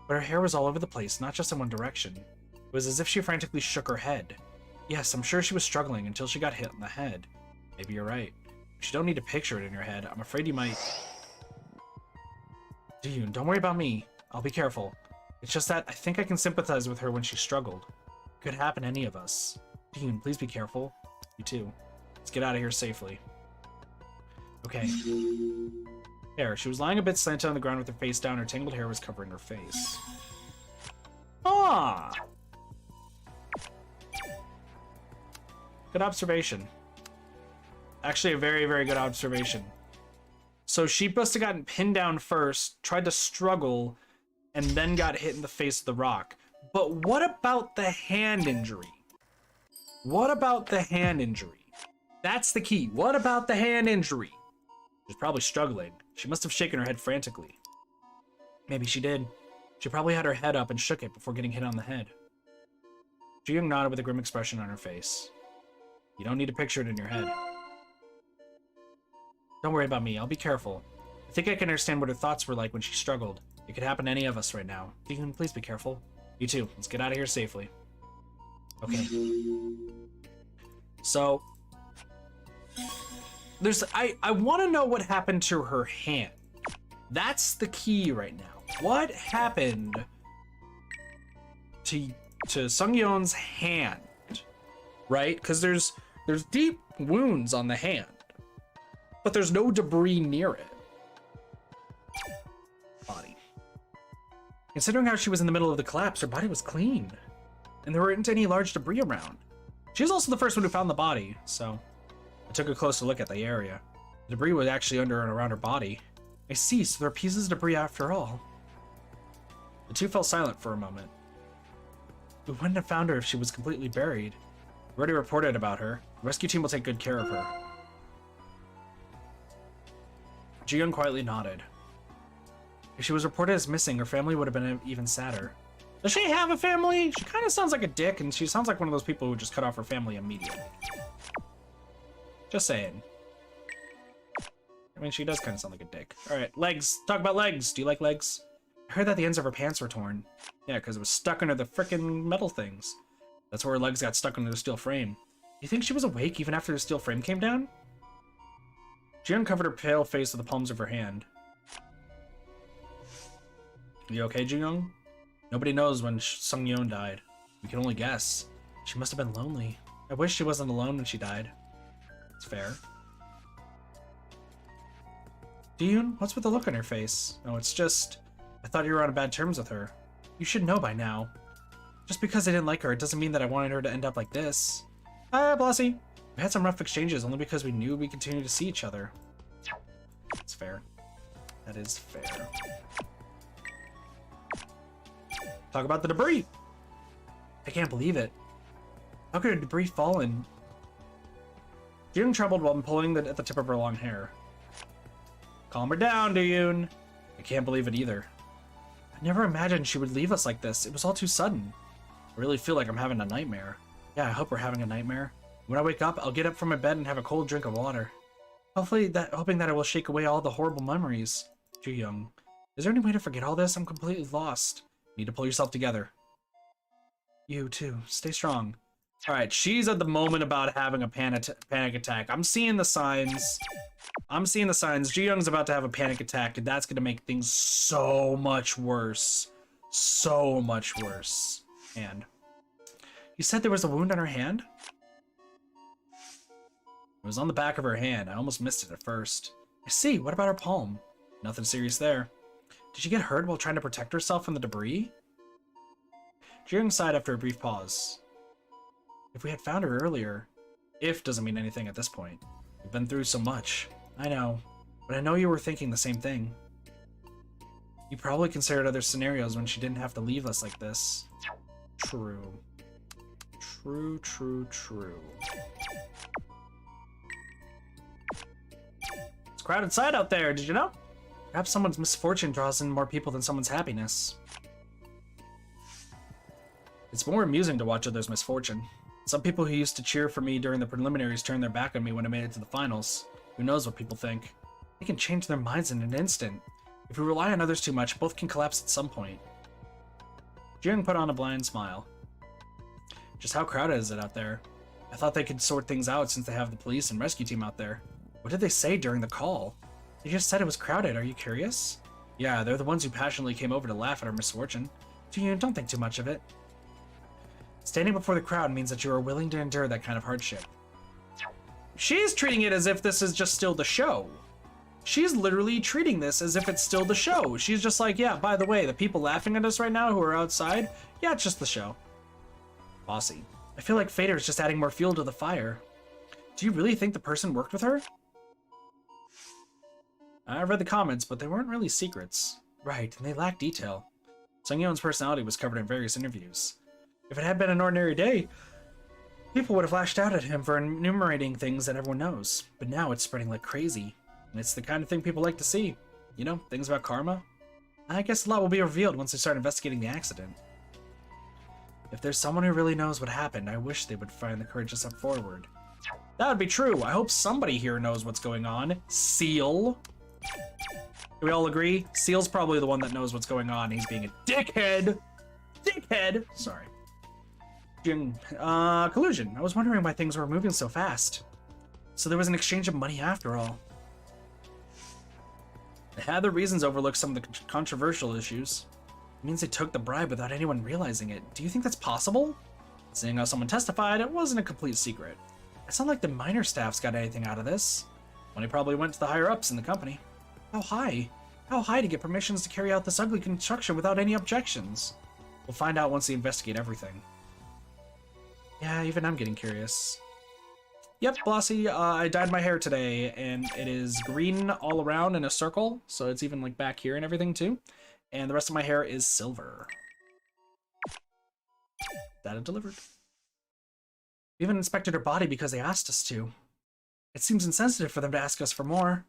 But her hair was all over the place, not just in one direction. It was as if she frantically shook her head. Yes, I'm sure she was struggling until she got hit on the head. Maybe you're right. But you don't need to picture it in your head. I'm afraid you might... Ji-young, don't worry about me. I'll be careful. It's just that I think I can sympathize with her when she struggled. It could happen to any of us. Ji-young, please be careful. You too. Let's get out of here safely. Okay. There, she was lying a bit slanted on the ground with her face down. Her tangled hair was covering her face. Ah! Good observation. Actually, a very, very good observation. So she must have gotten pinned down first, tried to struggle, and then got hit in the face with the rock. But what about the hand injury? What about the hand injury? That's the key. What about the hand injury? She's probably struggling. She must have shaken her head frantically. Maybe she did. She probably had her head up and shook it before getting hit on the head. Ji-young nodded with a grim expression on her face. You don't need to picture it in your head. Don't worry about me. I'll be careful. I think I can understand what her thoughts were like when she struggled. It could happen to any of us right now. Ji-young, please be careful. You too. Let's get out of here safely. Okay. So... I want to know what happened to her hand. That's the key right now. What happened to Sung-yeon's hand, right? Because there's deep wounds on the hand, but there's no debris near it. Body. Considering how she was in the middle of the collapse, her body was clean, and there weren't any large debris around. She was also the first one who found the body, so I took a closer look at the area. The debris was actually under and around her body. I see, so there are pieces of debris after all. The two fell silent for a moment. We wouldn't have found her if she was completely buried. We already reported about her. The rescue team will take good care of her. Ji-young quietly nodded. If she was reported as missing, her family would have been even sadder. Does she have a family? She kind of sounds like a dick, and she sounds like one of those people who just cut off her family immediately. Just saying. I mean, she does kind of sound like a dick. Alright, legs. Talk about legs. Do you like legs? I heard that the ends of her pants were torn. Yeah, because it was stuck under the frickin' metal things. That's where her legs got stuck under the steel frame. You think she was awake even after the steel frame came down? She uncovered her pale face with the palms of her hand. You okay, Ji-young? Nobody knows when Sung-yeon died. We can only guess. She must have been lonely. I wish she wasn't alone when she died. It's fair. Ji-young, what's with the look on her face? Oh, it's just... I thought you were on bad terms with her. You should know by now. Just because I didn't like her, it doesn't mean that I wanted her to end up like this. Blossy. We had some rough exchanges only because we knew we continued to see each other. That's fair. That is fair. Talk about the debris. I can't believe it. How could a debris fall in? Ji-young trembled while pulling at the tip of her long hair. Calm her down, Ji-young. I can't believe it either. I never imagined she would leave us like this. It was all too sudden. I really feel like I'm having a nightmare. Yeah, I hope we're having a nightmare. When I wake up, I'll get up from my bed and have a cold drink of water. Hoping that it will shake away all the horrible memories. Ji-young, is there any way to forget all this? I'm completely lost. You need to pull yourself together. You too. Stay strong. Alright, she's at the moment about having a panic attack. I'm seeing the signs. Ji-young's about to have a panic attack, and that's going to make things so much worse. So much worse. And you said there was a wound on her hand? It was on the back of her hand. I almost missed it at first. I see. What about her palm? Nothing serious there. Did she get hurt while trying to protect herself from the debris? Ji-young sighed after a brief pause. If we had found her earlier... If doesn't mean anything at this point. We've been through so much. I know. But I know you were thinking the same thing. You probably considered other scenarios when she didn't have to leave us like this. True. True, true, true. It's a crowded sight out there, did you know? Perhaps someone's misfortune draws in more people than someone's happiness. It's more amusing to watch others' misfortune. Some people who used to cheer for me during the preliminaries turned their back on me when I made it to the finals. Who knows what people think? They can change their minds in an instant. If we rely on others too much, both can collapse at some point. Ji-young put on a bland smile. Just how crowded is it out there? I thought they could sort things out since they have the police and rescue team out there. What did they say during the call? They just said it was crowded. Are you curious? Yeah, they're the ones who passionately came over to laugh at our misfortune. Ji-young, don't think too much of it. Standing before the crowd means that you are willing to endure that kind of hardship. she's treating it as if this is just still the show. She's literally treating this as if it's still the show. She's just like, yeah, by the way, the people laughing at us right now who are outside, yeah, it's just the show. Bossy. I feel like Fader's just adding more fuel to the fire. Do you really think the person worked with her? I read the comments, but they weren't really secrets. Right, and they lack detail. Sung-Yeon's personality was covered in various interviews. If it had been an ordinary day, people would have lashed out at him for enumerating things that everyone knows. But now it's spreading like crazy. And it's the kind of thing people like to see. You know, things about karma. I guess a lot will be revealed once they start investigating the accident. If there's someone who really knows what happened, I wish they would find the courage to step forward. That would be true. I hope somebody here knows what's going on. Seal. Do we all agree? Seal's probably the one that knows what's going on. He's being a dickhead. Dickhead. Sorry. Collusion. I was wondering why things were moving so fast. So there was an exchange of money after all. They had their reasons overlook some of the controversial issues. It means they took the bribe without anyone realizing it. Do you think that's possible? Seeing how someone testified, it wasn't a complete secret. It's not like the minor staffs got anything out of this. Money probably went to the higher-ups in the company. How high? How high to get permissions to carry out this ugly construction without any objections? We'll find out once they investigate everything. Yeah, even I'm getting curious. Yep, Blossy, I dyed my hair today, and it is green all around in a circle, so it's even like back here and everything too. And the rest of my hair is silver. Data delivered. We even inspected her body because they asked us to. It seems insensitive for them to ask us for more.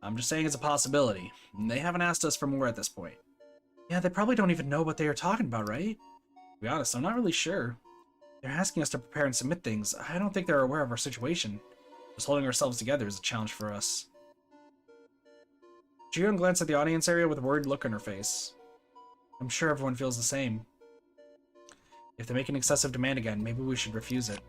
I'm just saying it's a possibility. They haven't asked us for more at this point. Yeah, they probably don't even know what they are talking about, right? To be honest, I'm not really sure. They're asking us to prepare and submit things. I don't think they're aware of our situation. Just holding ourselves together is a challenge for us. Ji-young glanced at the audience area with a worried look on her face. I'm sure everyone feels the same. If they make an excessive demand again, maybe we should refuse it.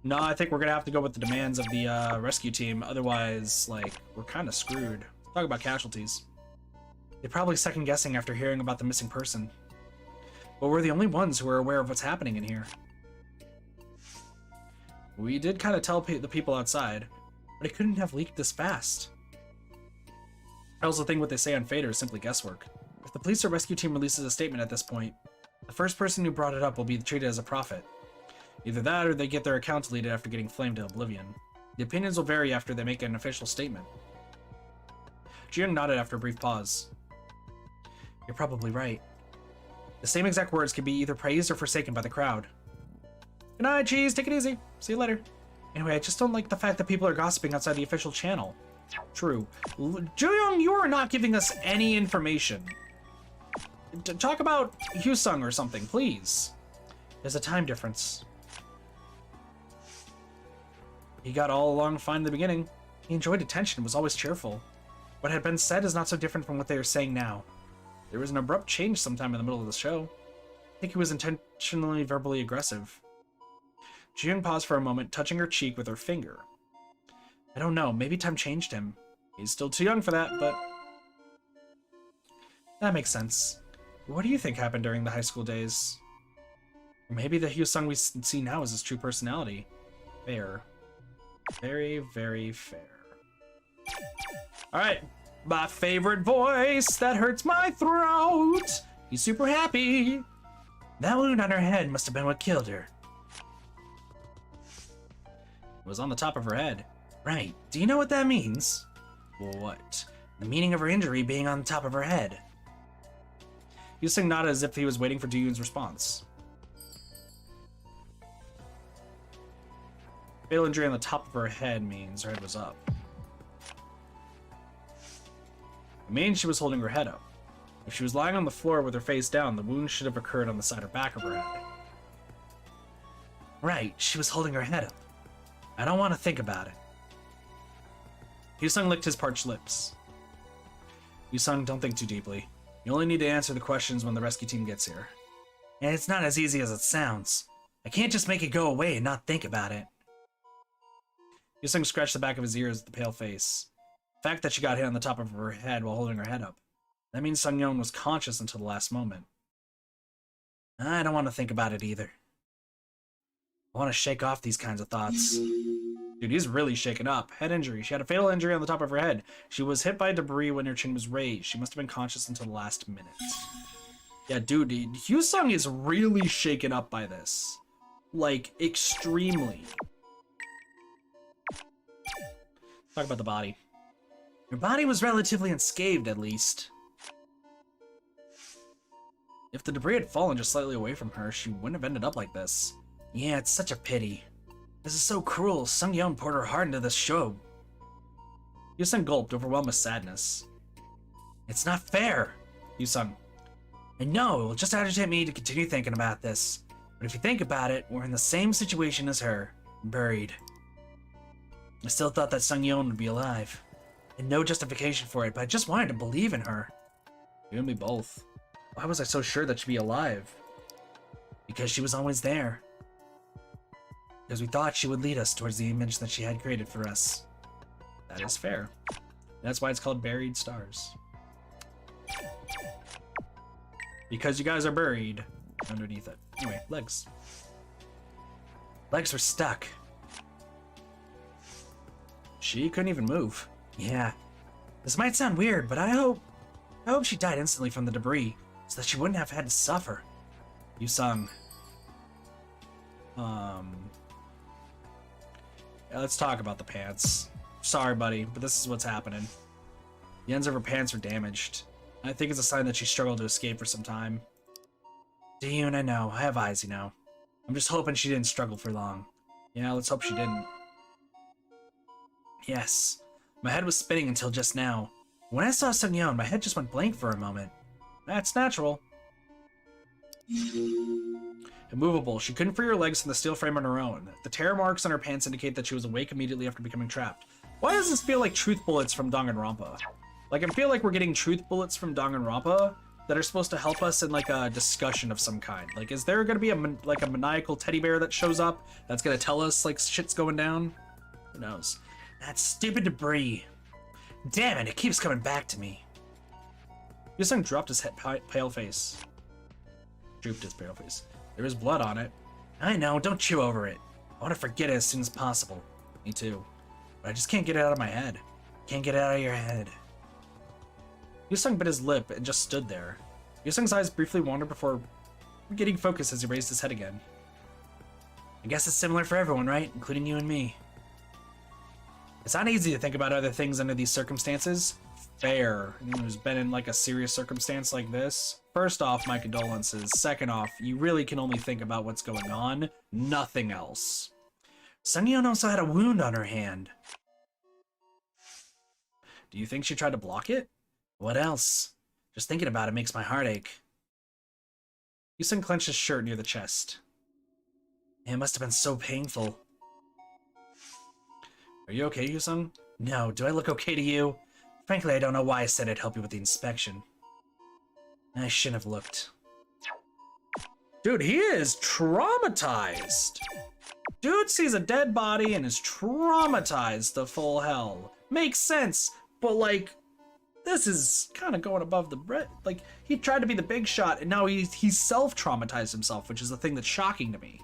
No, I think we're gonna have to go with the demands of the rescue team. Otherwise, like, we're kind of screwed. Talk about casualties. They're probably second-guessing after hearing about the missing person. But we're the only ones who are aware of what's happening in here. We did kind of tell the people outside, but it couldn't have leaked this fast. I also think what they say on Fader is simply guesswork. If the police or rescue team releases a statement at this point, the first person who brought it up will be treated as a prophet. Either that, or they get their account deleted after getting flamed to oblivion. The opinions will vary after they make an official statement. Ji-young nodded after a brief pause. You're probably right. The same exact words can be either praised or forsaken by the crowd. Good night, Cheese. Take it easy. See you later. Anyway, I just don't like the fact that people are gossiping outside the official channel. True. Ji-young, you are not giving us any information. Talk about Hyusung or something, please. There's a time difference. He got all along fine in the beginning. He enjoyed attention and was always cheerful. What had been said is not so different from what they are saying now. There was an abrupt change sometime in the middle of the show. I think he was intentionally verbally aggressive. Ji-young paused for a moment, touching her cheek with her finger. I don't know, maybe time changed him. He's still too young for that, but... That makes sense. What do you think happened during the high school days? Or maybe the Hyusung we see now is his true personality. Fair. Very, very fair. Alright. My favorite voice that hurts my throat. He's super happy. That wound on her head must have been what killed her. It was on the top of her head. Right. Do you know what that means? What? The meaning of her injury being on the top of her head. Hyusung nodded as if he was waiting for Ji-young's response. Fatal injury on the top of her head means her head was up. It means she was holding her head up. If she was lying on the floor with her face down, the wound should have occurred on the side or back of her head. Right, she was holding her head up. I don't want to think about it. Hyusung licked his parched lips. Hyusung, don't think too deeply. You only need to answer the questions when the rescue team gets here. And it's not as easy as it sounds. I can't just make it go away and not think about it. Hyusung scratched the back of his ears with the pale face. The fact that she got hit on the top of her head while holding her head up. That means Sung-Yeon was conscious until the last moment. I don't want to think about it either. I want to shake off these kinds of thoughts. Dude, he's really shaken up. Head injury. She had a fatal injury on the top of her head. She was hit by debris when her chin was raised. She must have been conscious until the last minute. Yeah, dude, Hyusung is really shaken up by this. Like, extremely. Talk about the body. Her body was relatively unscathed, at least. If the debris had fallen just slightly away from her, she wouldn't have ended up like this. Yeah, it's such a pity. This is so cruel. Sung-yeon poured her heart into this show. Hyusung gulped, overwhelmed with sadness. It's not fair, Hyusung. I know, it will just agitate me to continue thinking about this. But if you think about it, we're in the same situation as her. Buried. I still thought that Sung-yeon would be alive. And no justification for it, but I just wanted to believe in her. You and me both. Why was I so sure that she'd be alive? Because she was always there. Because we thought she would lead us towards the image that she had created for us. That is fair. That's why it's called Buried Stars. Because you guys are buried underneath it. Anyway, legs. Legs were stuck. She couldn't even move. Yeah. This might sound weird, but I hope she died instantly from the debris, so that she wouldn't have had to suffer. Hyusung. Yeah, let's talk about the pants. Sorry, buddy, but this is what's happening. The ends of her pants are damaged. I think it's a sign that she struggled to escape for some time. Yoon, I know. I have eyes, you know. I'm just hoping she didn't struggle for long. Yeah, let's hope she didn't. Yes. My head was spinning until just now. When I saw Sung-yeon, my head just went blank for a moment. That's natural. Immovable. She couldn't free her legs from the steel frame on her own. The tear marks on her pants indicate that she was awake immediately after becoming trapped. Why does this feel like truth bullets from Danganronpa? Like, I feel like we're getting truth bullets from Danganronpa that are supposed to help us in, like, a discussion of some kind. Like, is there gonna be a maniacal teddy bear that shows up that's gonna tell us, like, shit's going down? Who knows? That stupid debris. Damn it, it keeps coming back to me. Hyusung dropped his head, pale face. Drooped his pale face. There was blood on it. I know, don't chew over it. I want to forget it as soon as possible. Me too. But I just can't get it out of my head. Can't get it out of your head. Hyusung bit his lip and just stood there. Hyusung's eyes briefly wandered before getting focused as he raised his head again. I guess it's similar for everyone, right? Including you and me. It's not easy to think about other things under these circumstances. Fair. Anyone who's been in like a serious circumstance like this. First off, my condolences. Second off, you really can only think about what's going on. Nothing else. Sung-yeon also had a wound on her hand. Do you think she tried to block it? What else? Just thinking about it makes my heart ache. Hyusung clenched his shirt near the chest. It must have been so painful. Are you okay, Hyusung? No, do I look okay to you? Frankly, I don't know why I said I'd help you with the inspection. I shouldn't have looked. Dude, he is traumatized. Dude sees a dead body and is traumatized to full hell. Makes sense, but like, this is kind of going above the bread. Like, he tried to be the big shot, and now he's self-traumatized himself, which is the thing that's shocking to me.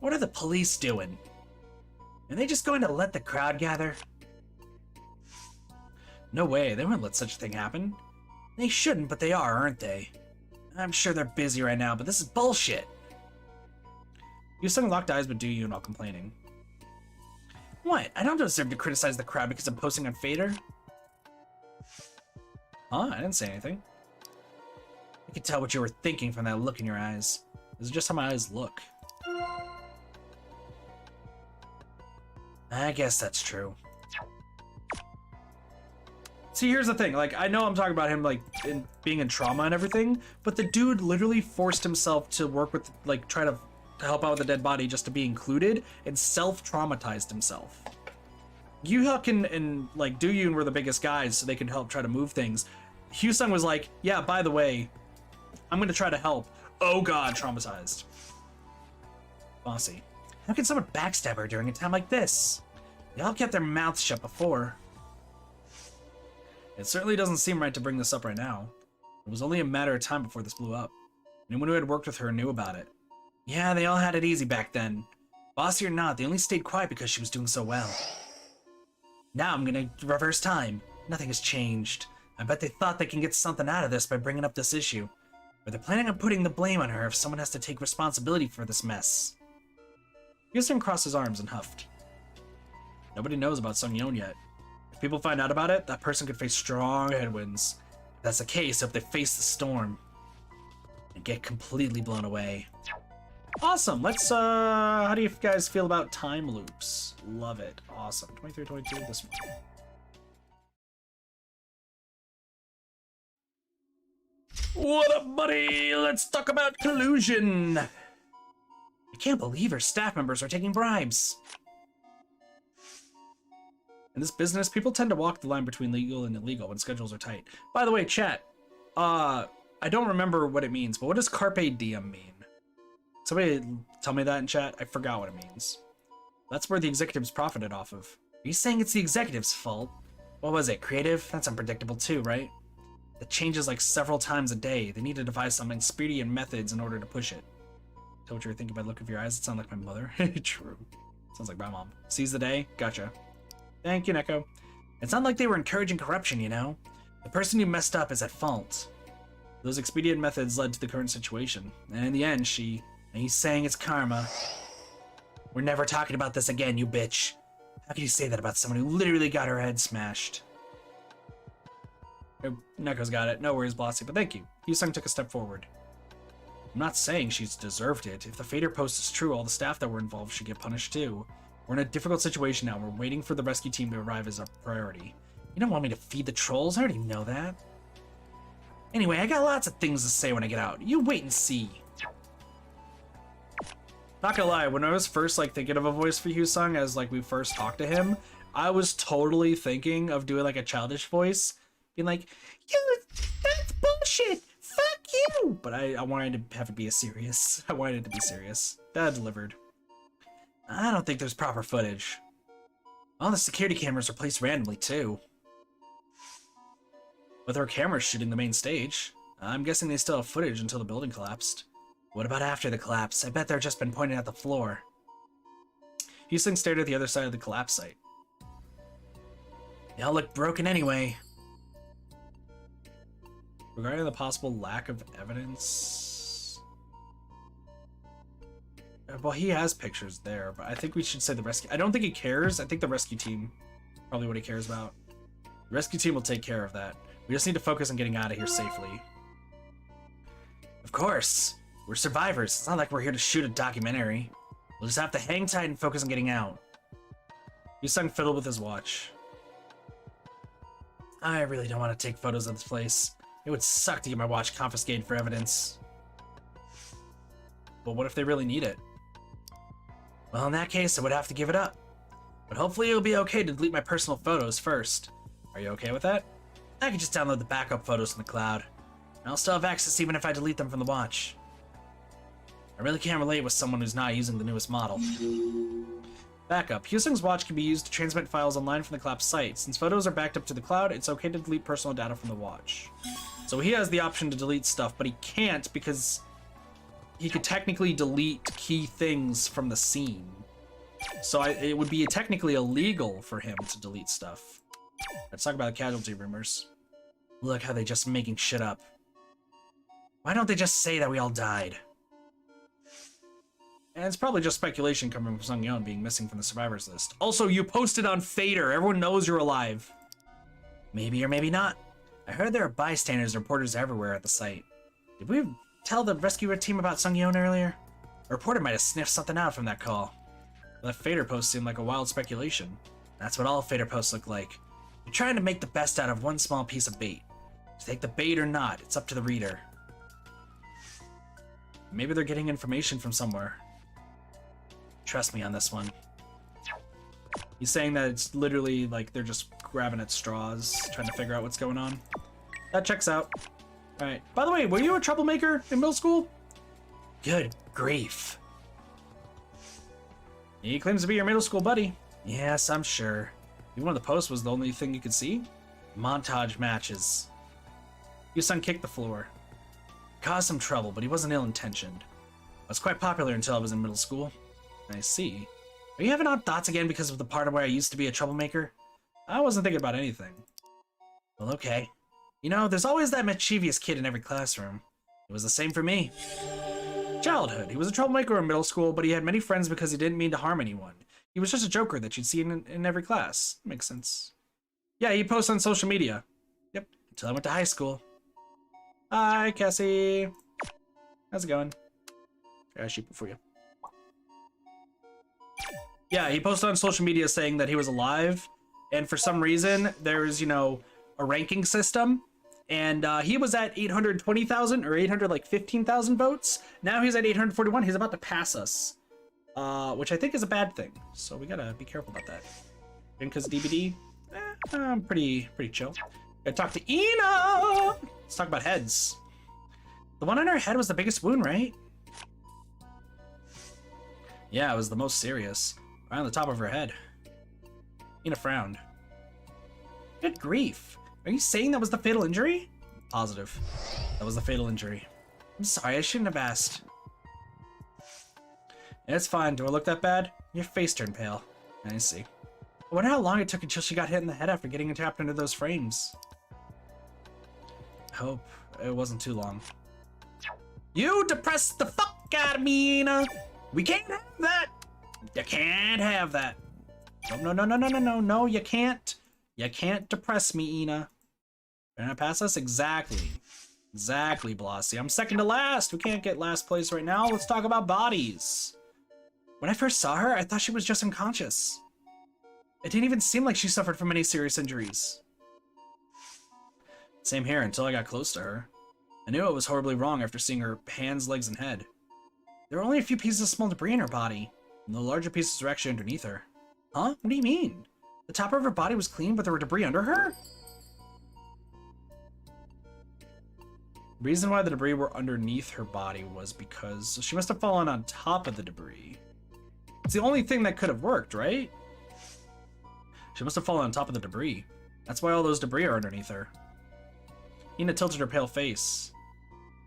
What are the police doing? Are they just going to let the crowd gather? No way, they wouldn't let such a thing happen. They shouldn't, but they are, aren't they? I'm sure they're busy right now, but this is bullshit. Hyusung locked eyes with Do-yoon while complaining. What? I don't deserve to criticize the crowd because I'm posting on Fader? Huh? I didn't say anything. I could tell what you were thinking from that look in your eyes. This is just how my eyes look. I guess that's true. See, here's the thing. Like, I know I'm talking about him, like, being in trauma and everything, but the dude literally forced himself to work with, like, try to help out with the dead body just to be included, and self-traumatized himself. Yu-Hyuk and like, Do-yoon were the biggest guys, so they could help try to move things. Hyusung was like, yeah, by the way, I'm gonna try to help. Oh god, traumatized. Bossy. How can someone backstab her during a time like this? They all kept their mouths shut before. It certainly doesn't seem right to bring this up right now. It was only a matter of time before this blew up. Anyone who had worked with her knew about it. Yeah, they all had it easy back then. Bossy or not, they only stayed quiet because she was doing so well. Now I'm gonna reverse time. Nothing has changed. I bet they thought they can get something out of this by bringing up this issue. But they're planning on putting the blame on her if someone has to take responsibility for this mess. Houston crossed his arms and huffed. Nobody knows about Sung Yeon yet. If people find out about it, that person could face strong headwinds. If that's the case, if they face the storm and get completely blown away. Awesome. Let's, how do you guys feel about time loops? Love it. Awesome. 23, 22, this one. What up, buddy? Let's talk about collusion. I can't believe her staff members are taking bribes. In this business, people tend to walk the line between legal and illegal when schedules are tight. By the way, chat, I don't remember what it means, but what does carpe diem mean? Somebody tell me that in chat. I forgot what it means. That's where the executives profited off of. Are you saying it's the executives' fault? What was it, creative? That's unpredictable too, right? It changes like several times a day. They need to devise some expedient methods in order to push it. Tell what you were thinking by the look of your eyes. It sounds like my mother. True. Sounds like my mom. Seize the day? Gotcha. Thank you, Neko. It's not like they were encouraging corruption, you know? The person who messed up is at fault. Those expedient methods led to the current situation. And in the end, and he's saying it's karma. We're never talking about this again, you bitch. How can you say that about someone who literally got her head smashed? Neko's got it. No worries, Blossy, but thank you. Hyusung took a step forward. I'm not saying she's deserved it. If the Fader post is true, all the staff that were involved should get punished too. We're in a difficult situation now. We're waiting for the rescue team to arrive as a priority. You don't want me to feed the trolls? I already know that. Anyway, I got lots of things to say when I get out. You wait and see. Not gonna lie, when I was first thinking of a voice for Hyusung as we first talked to him, I was totally thinking of doing a childish voice, being like, "You, that's bullshit. Fuck you!" But I wanted to have it be serious. I wanted it to be serious. That delivered. I don't think there's proper footage. All the security cameras are placed randomly too. But there are cameras shooting the main stage. I'm guessing they still have footage until the building collapsed. What about after the collapse? I bet they've just been pointing at the floor. Hyusung stared at the other side of the collapse site. They all look broken anyway. Regarding the possible lack of evidence... Well, he has pictures there, but I think we should say the rescue... I don't think he cares. I think the rescue team probably what he cares about. The rescue team will take care of that. We just need to focus on getting out of here safely. Of course! We're survivors. It's not like we're here to shoot a documentary. We'll just have to hang tight and focus on getting out. Hyusung fiddled with his watch. I really don't want to take photos of this place. It would suck to get my watch confiscated for evidence. But what if they really need it? Well, in that case, I would have to give it up. But hopefully it'll be okay to delete my personal photos first. Are you okay with that? I can just download the backup photos from the cloud. And I'll still have access even if I delete them from the watch. I really can't relate with someone who's not using the newest model. Backup. Hyusung's watch can be used to transmit files online from the collapsed site. Since photos are backed up to the cloud, it's okay to delete personal data from the watch. So he has the option to delete stuff, but he can't because he could technically delete key things from the scene. So it would be technically illegal for him to delete stuff. Let's talk about the casualty rumors. Look how they just making shit up. Why don't they just say that we all died? And it's probably just speculation coming from Sung Yeon being missing from the survivors list. Also, you posted on Fader. Everyone knows you're alive. Maybe or maybe not. I heard there are bystanders and reporters everywhere at the site. Did we tell the rescue team about Sung Yeon earlier? A reporter might have sniffed something out from that call. That Fader post seemed like a wild speculation. That's what all Fader posts look like. You're trying to make the best out of one small piece of bait. To take the bait or not, it's up to the reader. Maybe they're getting information from somewhere. Trust me on this one. He's saying that it's literally they're just grabbing at straws, trying to figure out what's going on. That checks out. Alright. By the way, were you a troublemaker in middle school? Good grief. He claims to be your middle school buddy. Yes, I'm sure. Even when the post was the only thing you could see? Montage matches. Hyusung kicked the floor. Caused some trouble, but he wasn't ill-intentioned. I was quite popular until I was in middle school. I see. Are you having odd thoughts again because of the part where I used to be a troublemaker? I wasn't thinking about anything. Well, okay. You know, there's always that mischievous kid in every classroom. It was the same for me. Childhood. He was a troublemaker in middle school, but he had many friends because he didn't mean to harm anyone. He was just a joker that you'd see in every class. Makes sense. Yeah, he posts on social media. Yep, until I went to high school. Hi, Cassie. How's it going? I gotta shoot it for you. Yeah, he posted on social media saying that he was alive, and for some reason, there's, you know, a ranking system, and he was at 820,000 or 815,000 votes. Now he's at 841. He's about to pass us, which I think is a bad thing. So we gotta be careful about that. And because DBD, I'm pretty chill. Gotta talk to Ina. Let's talk about heads. The one on her head was the biggest wound, right? Yeah, it was the most serious. Right on the top of her head. Ina frowned. Good grief. Are you saying that was the fatal injury? Positive. That was the fatal injury. I'm sorry, I shouldn't have asked. Yeah, it's fine. Do I look that bad? Your face turned pale. I see. I wonder how long it took until she got hit in the head after getting trapped under those frames. I hope it wasn't too long. You depressed the fuck out of me, Ina. We can't have that. You can't have that. No, you can't. You can't depress me, Ina. You're gonna pass us? Exactly. Exactly, Blasi. I'm second to last. We can't get last place right now. Let's talk about bodies. When I first saw her, I thought she was just unconscious. It didn't even seem like she suffered from any serious injuries. Same here until I got close to her. I knew it was horribly wrong after seeing her hands, legs, and head. There were only a few pieces of small debris in her body, and the larger pieces were actually underneath her. Huh? What do you mean? The top of her body was clean, but there were debris under her? The reason why the debris were underneath her body was because she must have fallen on top of the debris. It's the only thing that could have worked, right? She must have fallen on top of the debris. That's why all those debris are underneath her. Ina tilted her pale face.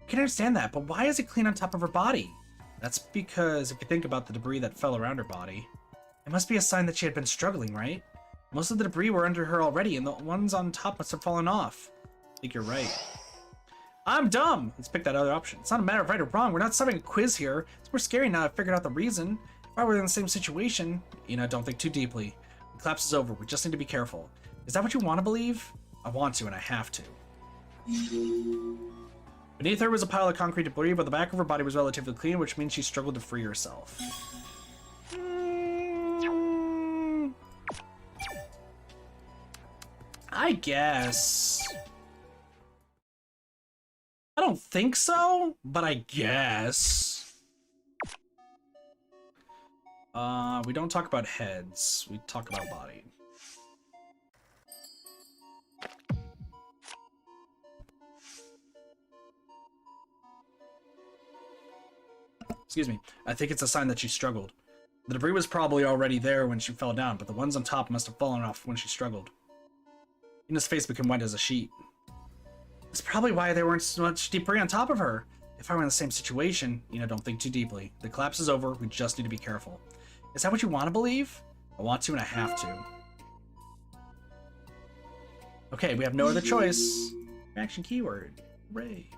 I can understand that, but why is it clean on top of her body? That's because if you think about the debris that fell around her body, it must be a sign that she had been struggling, right? Most of the debris were under her already, and the ones on top must have fallen off. I think you're right. I'm dumb! Let's pick that other option. It's not a matter of right or wrong. We're not solving a quiz here. It's more scary now I've figured out the reason. If I were in the same situation... Ina, don't think too deeply. The collapse is over. We just need to be careful. Is that what you want to believe? I want to, and I have to. Beneath her was a pile of concrete debris, but the back of her body was relatively clean, which means she struggled to free herself. I guess. I don't think so, but I guess. We don't talk about heads. We talk about body. Excuse me. I think it's a sign that she struggled. The debris was probably already there when she fell down, but the ones on top must have fallen off when she struggled. Ina's face became white as a sheet. That's probably why there weren't so much debris on top of her. If I were in the same situation, Ina, don't think too deeply. The collapse is over. We just need to be careful. Is that what you want to believe? I want to and I have to. Okay, we have no other choice. Action keyword. Hooray.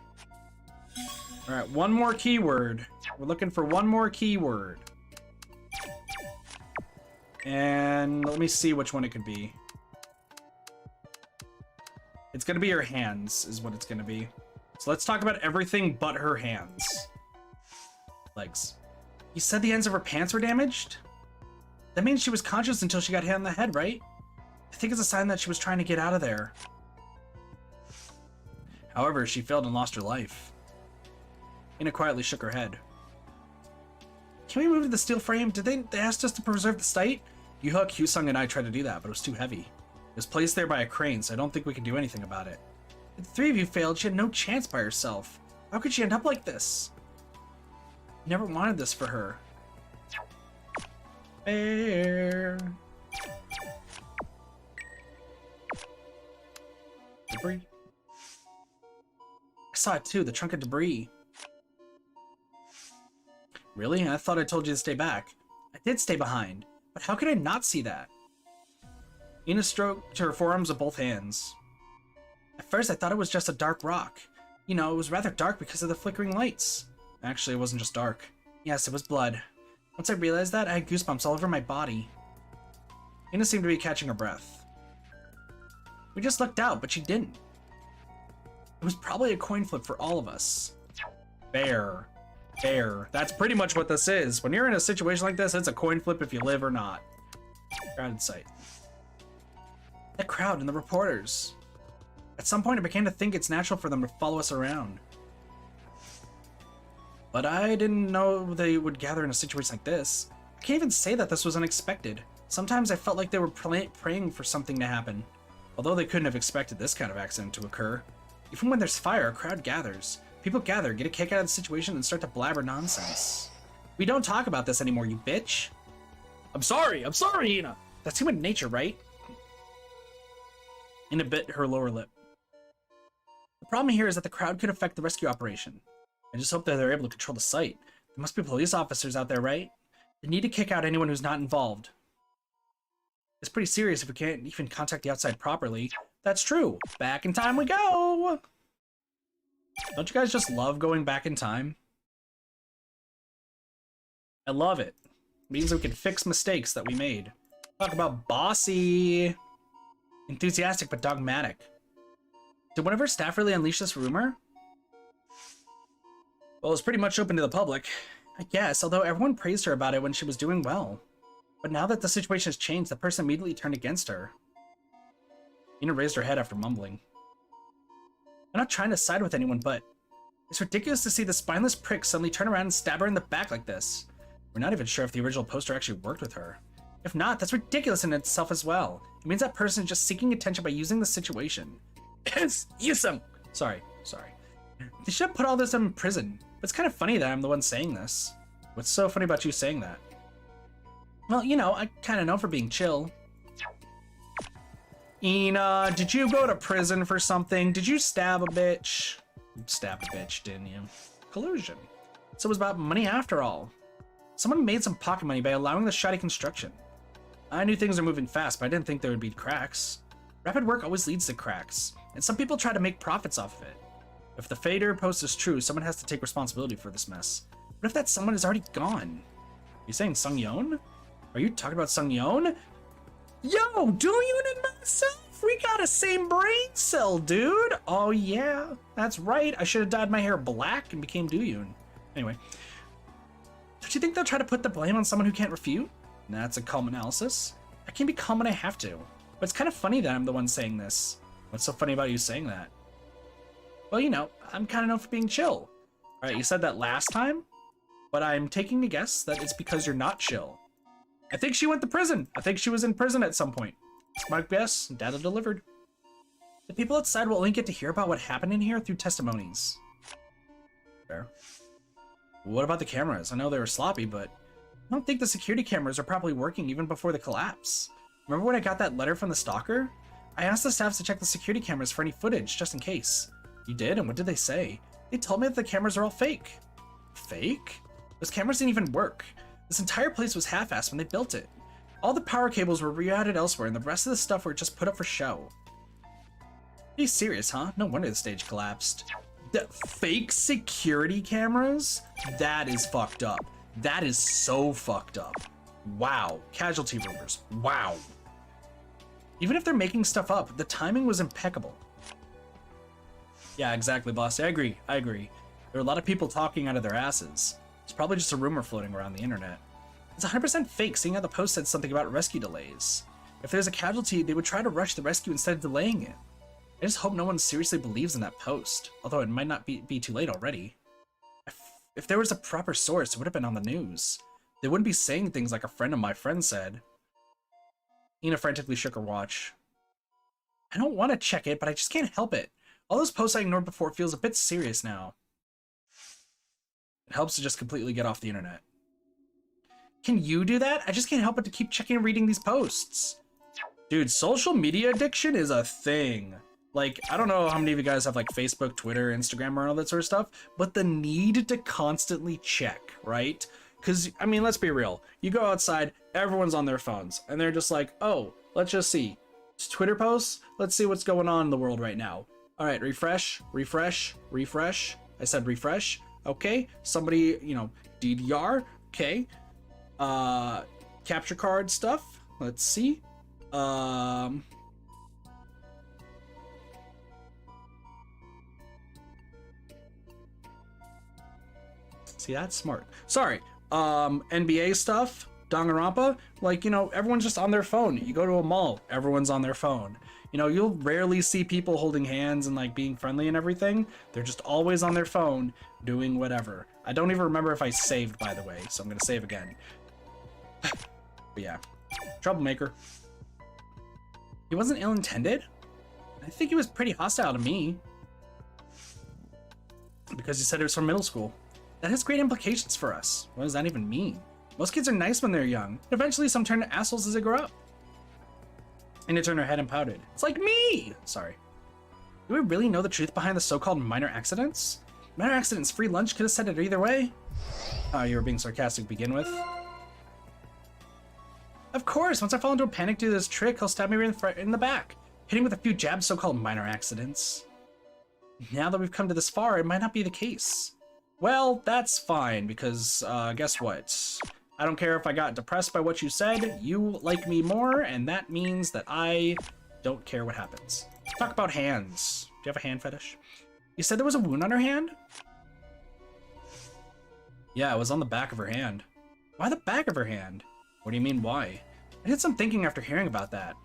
Alright, one more keyword. We're looking for one more keyword. And let me see which one it could be. It's gonna be her hands, is what it's gonna be. So let's talk about everything but her hands. Legs. You said the ends of her pants were damaged? That means she was conscious until she got hit on the head, right? I think it's a sign that she was trying to get out of there. However, she failed and lost her life. Ina quietly shook her head. Can we move to the steel frame? Did they ask us to preserve the site? Yuhuk, Hyusung, and I tried to do that, but it was too heavy. It was placed there by a crane, so I don't think we can do anything about it. If the three of you failed, she had no chance by herself. How could she end up like this? I never wanted this for her. Fair. Debris. I saw it too, the trunk of debris. Really? I thought I told you to stay back. I did stay behind, but how could I not see that? Ina stroked her forearms with both hands. At first, I thought it was just a dark rock. You know, it was rather dark because of the flickering lights. Actually, it wasn't just dark. Yes, it was blood. Once I realized that, I had goosebumps all over my body. Ina seemed to be catching her breath. We just looked out, but she didn't. It was probably a coin flip for all of us. Fair. Fair. That's pretty much what this is. When you're in a situation like this, it's a coin flip if you live or not. Crowded sight. That crowd and the reporters. At some point, I began to think it's natural for them to follow us around. But I didn't know they would gather in a situation like this. I can't even say that this was unexpected. Sometimes I felt like they were praying for something to happen. Although they couldn't have expected this kind of accident to occur. Even when there's fire, a crowd gathers. People gather, get a kick out of the situation, and start to blabber nonsense. We don't talk about this anymore, you bitch. I'm sorry, Ina. That's human nature, right? Ina bit her lower lip. The problem here is that the crowd could affect the rescue operation. I just hope that they're able to control the site. There must be police officers out there, right? They need to kick out anyone who's not involved. It's pretty serious if we can't even contact the outside properly. That's true. Back in time we go! Don't you guys just love going back in time? I love it. It means we can fix mistakes that we made. Talk about bossy. Enthusiastic but dogmatic. Did one of her staff really unleash this rumor? Well, it's pretty much open to the public. I guess, although everyone praised her about it when she was doing well. But now that the situation has changed, the person immediately turned against her. Ina raised her head after mumbling. I'm not trying to side with anyone, but it's ridiculous to see the spineless prick suddenly turn around and stab her in the back like this. We're not even sure if the original poster actually worked with her. If not, that's ridiculous in itself as well. It means that person is just seeking attention by using the situation. Sorry. They should have put all this in prison. But it's kind of funny that I'm the one saying this. What's so funny about you saying that? Well, you know, I kind of know for being chill. Ina, did you go to prison for something? Did you stab a bitch? Stab a bitch, didn't you? Collusion. So it was about money after all. Someone made some pocket money by allowing the shoddy construction. I knew things were moving fast, but I didn't think there would be cracks. Rapid work always leads to cracks, and some people try to make profits off of it. If the Fader post is true, someone has to take responsibility for this mess. What if that someone is already gone? Are you saying Sung-Yeon? Are you talking about Sung-Yeon? Yo, Do-Yoon and myself, we got a same brain cell, dude. Oh yeah, that's right. I should have dyed my hair black and became Do-Yoon. Anyway, don't you think they'll try to put the blame on someone who can't refute? That's a calm analysis. I can be calm when I have to, but it's kind of funny that I'm the one saying this. What's so funny about you saying that? Well, you know, I'm kind of known for being chill. All right, you said that last time, but I'm taking a guess that it's because you're not chill. I think she went to prison. I think she was in prison at some point. It's my guess. Data delivered. The people outside will only get to hear about what happened in here through testimonies. Fair. What about the cameras? I know they were sloppy, but I don't think the security cameras are properly working even before the collapse. Remember when I got that letter from the stalker? I asked the staff to check the security cameras for any footage, just in case. You did? And what did they say? They told me that the cameras are all fake. Fake? Those cameras didn't even work. This entire place was half-assed when they built it. All the power cables were rerouted elsewhere, and the rest of the stuff were just put up for show. Be serious, huh? No wonder the stage collapsed. The fake security cameras? That is fucked up. That is so fucked up. Wow. Casualty rumors. Wow. Even if they're making stuff up, the timing was impeccable. Yeah, exactly, boss. I agree. There are a lot of people talking out of their asses. It's probably just a rumor floating around the internet. It's 100% fake, seeing how the post said something about rescue delays. If there's a casualty, they would try to rush the rescue instead of delaying it. I just hope no one seriously believes in that post, although it might not be too late already. If there was a proper source, it would have been on the news. They wouldn't be saying things like a friend of my friend said. Ina frantically shook her watch. I don't want to check it, but I just can't help it. All those posts I ignored before feels a bit serious now. It helps to just completely get off the internet. Can you do that? I just can't help but to keep checking and reading these posts. Dude, social media addiction is a thing. Like, I don't know how many of you guys have like Facebook, Twitter, Instagram, or all that sort of stuff, but the need to constantly check, right? Because, I mean, let's be real. You go outside, everyone's on their phones, and they're just like, oh, let's just see. It's Twitter posts? Let's see what's going on in the world right now. All right, refresh, refresh, refresh. I said refresh. Okay, somebody, you know, DDR. Okay. Capture card stuff. Let's see. See, that's smart. Sorry. NBA stuff, Danganronpa, like, you know, everyone's just on their phone. You go to a mall, everyone's on their phone. You know, you'll rarely see people holding hands and like being friendly and everything. They're just always on their phone doing whatever. I don't even remember if I saved, by the way, so I'm gonna save again. But yeah, troublemaker. He wasn't ill-intended. I think he was pretty hostile to me because he said it was from middle school. That has great implications for us. What does that even mean? Most kids are nice when they're young. Eventually, some turn to assholes as they grow up. And turned her head and pouted. It's like me! Sorry. Do we really know the truth behind the so-called minor accidents? Minor accidents, free lunch could have said it either way. Oh, you were being sarcastic to begin with. Of course, once I fall into a panic due to this trick, he'll stab me right in the back, hitting with a few jabs, so-called minor accidents. Now that we've come to this far, it might not be the case. Well, that's fine, because guess what? I don't care if I got depressed by what you said, you like me more, and that means that I don't care what happens. Talk about hands. Do you have a hand fetish? You said there was a wound on her hand? Yeah, it was on the back of her hand. Why the back of her hand? What do you mean, why? I did some thinking after hearing about that.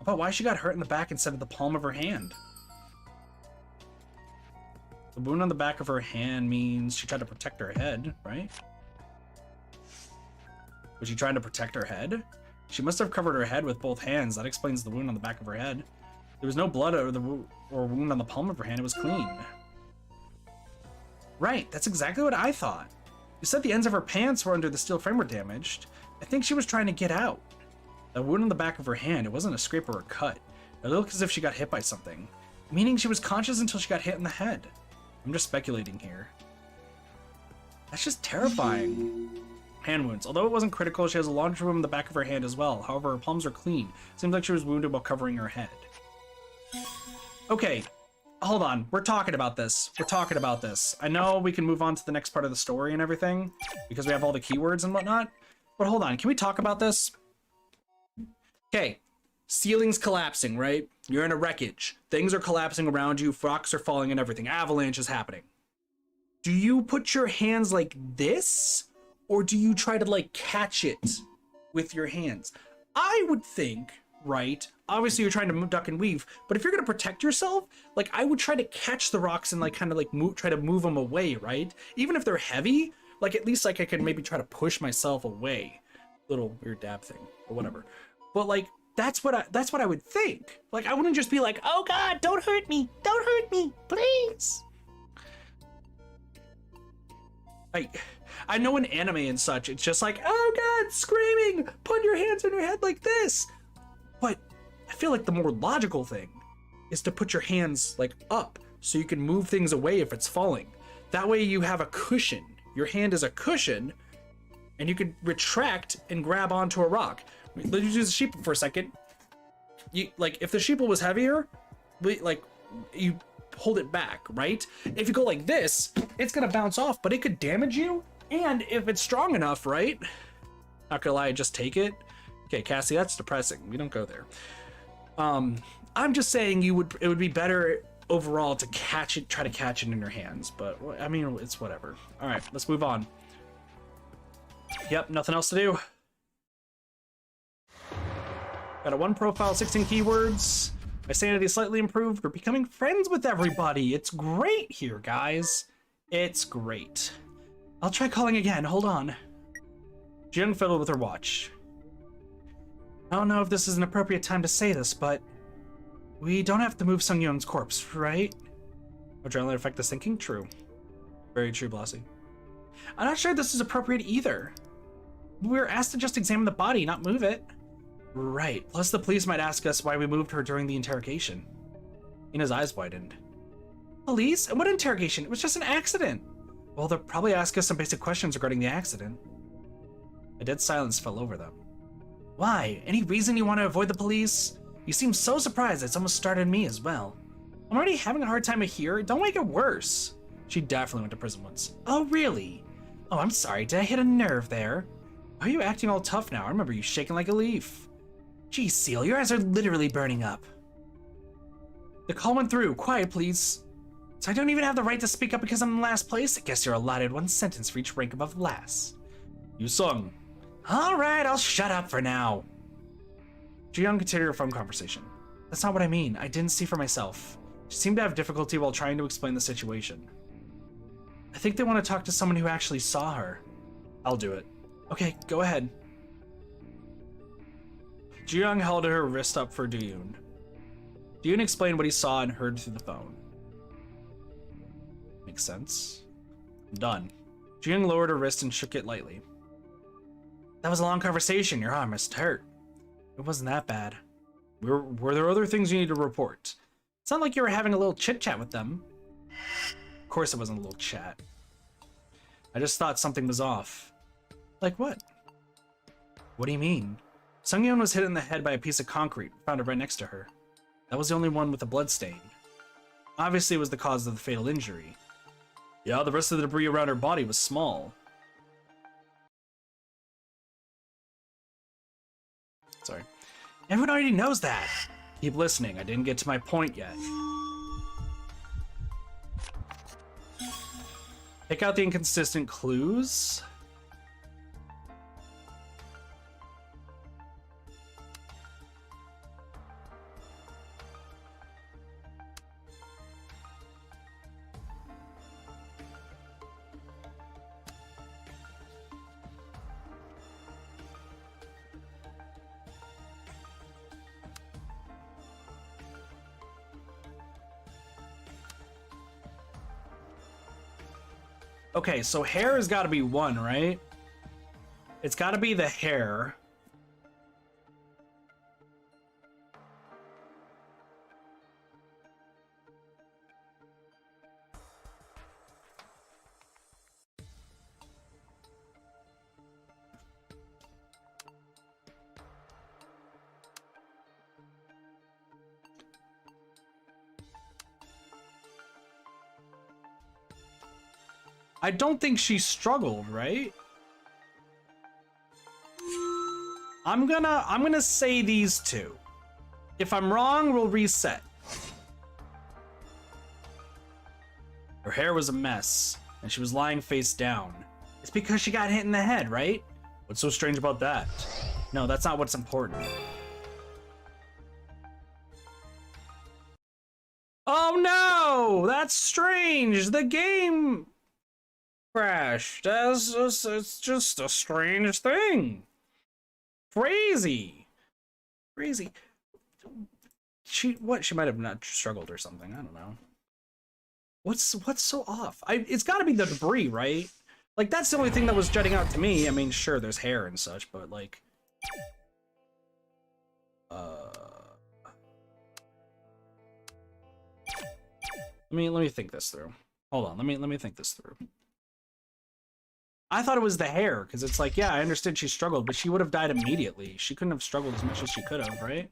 About why she got hurt in the back instead of the palm of her hand. The wound on the back of her hand means she tried to protect her head, right? Was she trying to protect her head? She must have covered her head with both hands. That explains the wound on the back of her head. There was no blood or wound on the palm of her hand. It was clean. Right, that's exactly what I thought. You said the ends of her pants were under the steel frame were damaged. I think she was trying to get out. The wound on the back of her hand, it wasn't a scrape or a cut. It looked as if she got hit by something. Meaning she was conscious until she got hit in the head. I'm just speculating here. That's just terrifying. Hand wounds. Although it wasn't critical, she has a large wound in the back of her hand as well. However, her palms are clean. Seems like she was wounded while covering her head. Okay, hold on. We're talking about this. We're talking about this. I know we can move on to the next part of the story and everything, because we have all the keywords and whatnot. But hold on, can we talk about this? Okay, ceiling's collapsing, right? You're in a wreckage. Things are collapsing around you. Rocks are falling and everything. Avalanche is happening. Do you put your hands like this? Or do you try to like catch it with your hands? I would think, right? Obviously you're trying to duck and weave, but if you're gonna protect yourself, like I would try to catch the rocks and like kind of like try to move them away, right? Even if they're heavy, like at least like I could maybe try to push myself away. Little weird dab thing or whatever. But like that's what I would think. Like I wouldn't just be like, oh God, don't hurt me, please. I know in anime and such, it's just like, oh God, screaming, put your hands on your head like this. But I feel like the more logical thing is to put your hands like up so you can move things away if it's falling. That way you have a cushion. Your hand is a cushion and you can retract and grab onto a rock. Let's use the sheep for a second. Like if the sheeple was heavier, like you hold it back, right? If you go like this, it's gonna bounce off, but it could damage you. And if it's strong enough, right? Not gonna lie, just take it. Okay, Cassie, that's depressing. We don't go there. I'm just saying it would be better overall to catch it, try to catch it in your hands. But I mean, it's whatever. All right, let's move on. Yep, nothing else to do. Got a 1 profile, 16 keywords. My sanity is slightly improved. We're becoming friends with everybody. It's great here, guys. It's great. I'll try calling again. Hold on. She unfiddled with her watch. I don't know if this is an appropriate time to say this, but we don't have to move Sung Young's corpse, right? Adrenaline effect is thinking? True. Very true, Blasi. I'm not sure this is appropriate either. We were asked to just examine the body, not move it. Right. Plus the police might ask us why we moved her during the interrogation. Ina's eyes widened. Police? What interrogation? It was just an accident. Well, they'll probably ask us some basic questions regarding the accident. A dead silence fell over them. Why? Any reason you want to avoid the police? You seem so surprised it's almost started me as well. I'm already having a hard time here. Don't make it worse. She definitely went to prison once. Oh, really? Oh, I'm sorry. Did I hit a nerve there? Why are you acting all tough now? I remember you shaking like a leaf. Geez, Seal, your eyes are literally burning up. The call went through. Quiet, please. So I don't even have the right to speak up because I'm in last place? I guess you're allotted one sentence for each rank above last. You sung. All right, I'll shut up for now. Ji-young continued her phone conversation. That's not what I mean. I didn't see for myself. She seemed to have difficulty while trying to explain the situation. I think they want to talk to someone who actually saw her. I'll do it. Okay, go ahead. Ji-young held her wrist up for Do-yoon. Do-yoon explained what he saw and heard through the phone. Makes sense. I'm done. Ji-young lowered her wrist and shook it lightly. That was a long conversation. Your arm must hurt. It wasn't that bad. Were there other things you need to report? It's not like you were having a little chit-chat with them. Of course it wasn't a little chat. I just thought something was off. Like what? What do you mean? Sung-yeon was hit in the head by a piece of concrete. We found it right next to her. That was the only one with a blood stain. Obviously it was the cause of the fatal injury. Yeah, the rest of the debris around her body was small. Sorry. Everyone already knows that. Keep listening. I didn't get to my point yet. Pick out the inconsistent clues. Okay, so hair has got to be one, right? It's got to be the hair. I don't think she struggled, right? I'm gonna say these two. If I'm wrong, we'll reset. Her hair was a mess, and she was lying face down. It's because she got hit in the head, right? What's so strange about that? No, that's not what's important. Oh no! That's strange! The game crashed. It's just a strange thing. Crazy. Crazy. She might have not struggled or something. I don't know. What's so off? It's got to be the debris, right? Like, that's the only thing that was jutting out to me. I mean, sure, there's hair and such, but like, let me think this through. Hold on, let me think this through. I thought it was the hair, because it's like, yeah, I understand she struggled, but she would have died immediately. She couldn't have struggled as much as she could have, right?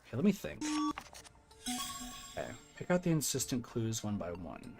Okay, let me think. Okay, pick out the insistent clues one by one.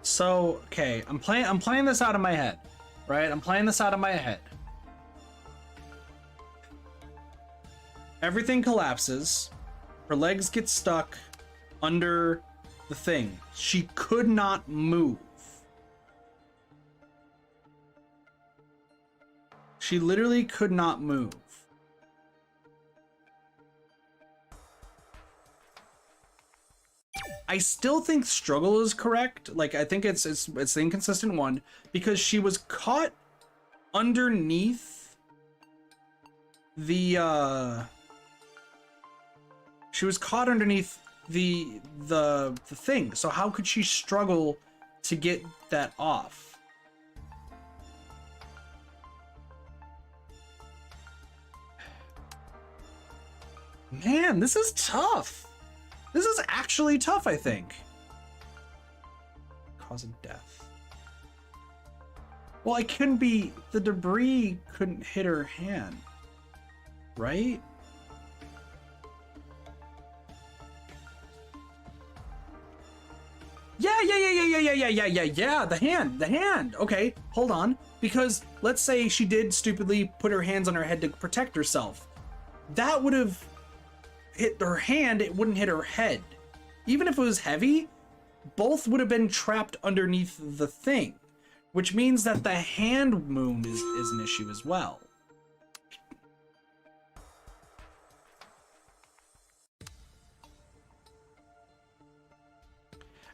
So, okay, I'm playing this out of my head, right? I'm playing this out of my head. Everything collapses. Her legs get stuck under the thing. She could not move. She literally could not move. I still think struggle is correct. Like, I think it's the inconsistent one because she was caught underneath the the thing. So how could she struggle to get that off? Man, this is tough. This is actually tough, I think. Cause of death. Well, it couldn't be... The debris couldn't hit her hand. Right? Yeah. The hand. Okay, hold on. Because let's say she did stupidly put her hands on her head to protect herself. That would have hit her hand, it wouldn't hit her head. Even if it was heavy, both would have been trapped underneath the thing, which means that the hand wound is an issue as well.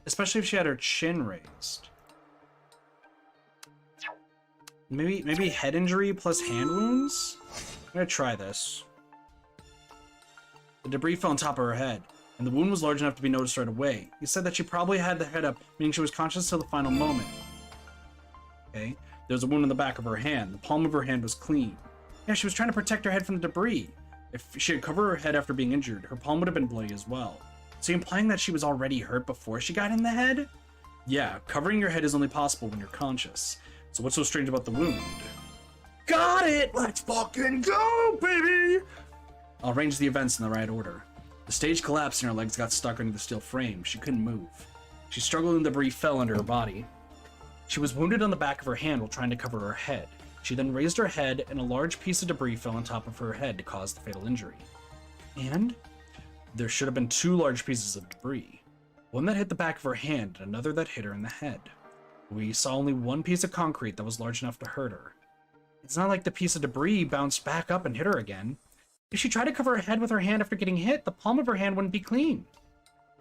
Especially if she had her chin raised. Maybe head injury plus hand wounds? I'm gonna try this. The debris fell on top of her head, and the wound was large enough to be noticed right away. He said that she probably had the head up, meaning she was conscious till the final moment. Okay, there was a wound on the back of her hand. The palm of her hand was clean. Yeah, she was trying to protect her head from the debris. If she had covered her head after being injured, her palm would have been bloody as well. So you're implying that she was already hurt before she got in the head? Yeah, covering your head is only possible when you're conscious. So what's so strange about the wound? Got it! Let's fucking go, baby! I'll arrange the events in the right order. The stage collapsed and her legs got stuck under the steel frame. She couldn't move. She struggled and debris fell under her body. She was wounded on the back of her hand while trying to cover her head. She then raised her head and a large piece of debris fell on top of her head to cause the fatal injury. And there should have been two large pieces of debris. One that hit the back of her hand and another that hit her in the head. We saw only one piece of concrete that was large enough to hurt her. It's not like the piece of debris bounced back up and hit her again. If she tried to cover her head with her hand after getting hit, the palm of her hand wouldn't be clean.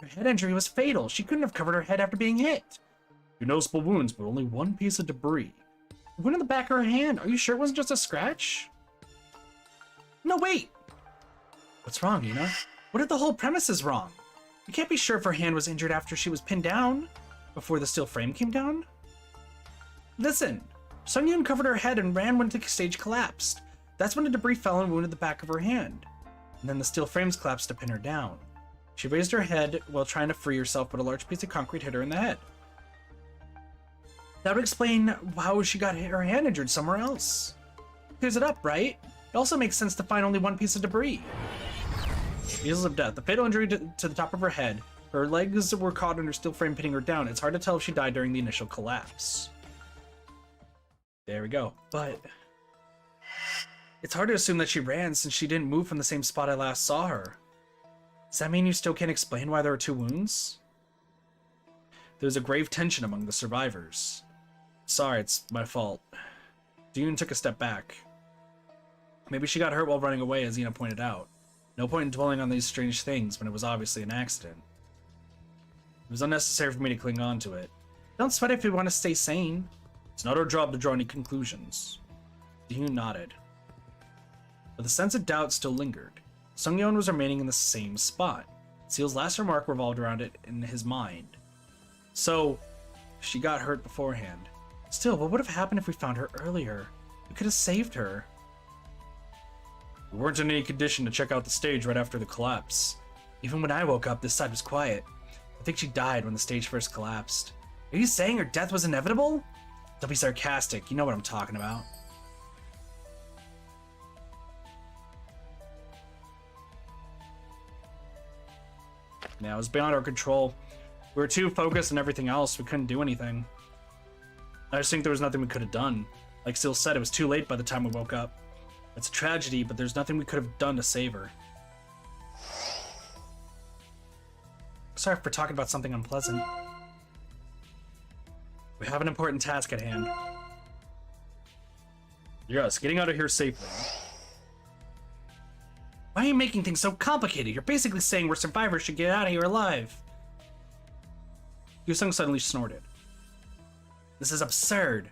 Her head injury was fatal. She couldn't have covered her head after being hit. Two noticeable wounds, but only one piece of debris. The wound in the back of her hand. Are you sure it wasn't just a scratch? No, wait. What's wrong, Ina? What if the whole premise is wrong? You can't be sure if her hand was injured after she was pinned down, before the steel frame came down? Listen, Sungyun covered her head and ran when the stage collapsed. That's when the debris fell and wounded the back of her hand. And then the steel frames collapsed to pin her down. She raised her head while trying to free herself, but a large piece of concrete hit her in the head. That would explain how she got her hand injured somewhere else. Clears it up, right? It also makes sense to find only one piece of debris. Reasons of death. The fatal injury to the top of her head. Her legs were caught under steel frame pinning her down. It's hard to tell if she died during the initial collapse. There we go. But it's hard to assume that she ran since she didn't move from the same spot I last saw her. Does that mean you still can't explain why there were two wounds? There's a grave tension among the survivors. Sorry, it's my fault. Dune took a step back. Maybe she got hurt while running away, as Ina pointed out. No point in dwelling on these strange things when it was obviously an accident. It was unnecessary for me to cling on to it. Don't sweat if you want to stay sane. It's not our job to draw any conclusions. Dune nodded. But the sense of doubt still lingered. Sungyeon was remaining in the same spot. Seal's last remark revolved around it in his mind. So, she got hurt beforehand. Still, what would have happened if we found her earlier? We could have saved her. We weren't in any condition to check out the stage right after the collapse. Even when I woke up, this side was quiet. I think she died when the stage first collapsed. Are you saying her death was inevitable? Don't be sarcastic, you know what I'm talking about. Yeah, it was beyond our control. We were too focused on everything else, we couldn't do anything. I just think there was nothing we could have done. Like Seal said, it was too late by the time we woke up. It's a tragedy, but there's nothing we could have done to save her. Sorry for talking about something unpleasant. We have an important task at hand. Yes, getting out of here safely. Why are you making things so complicated? You're basically saying we're survivors should get out of here alive. Yusung suddenly snorted. This is absurd.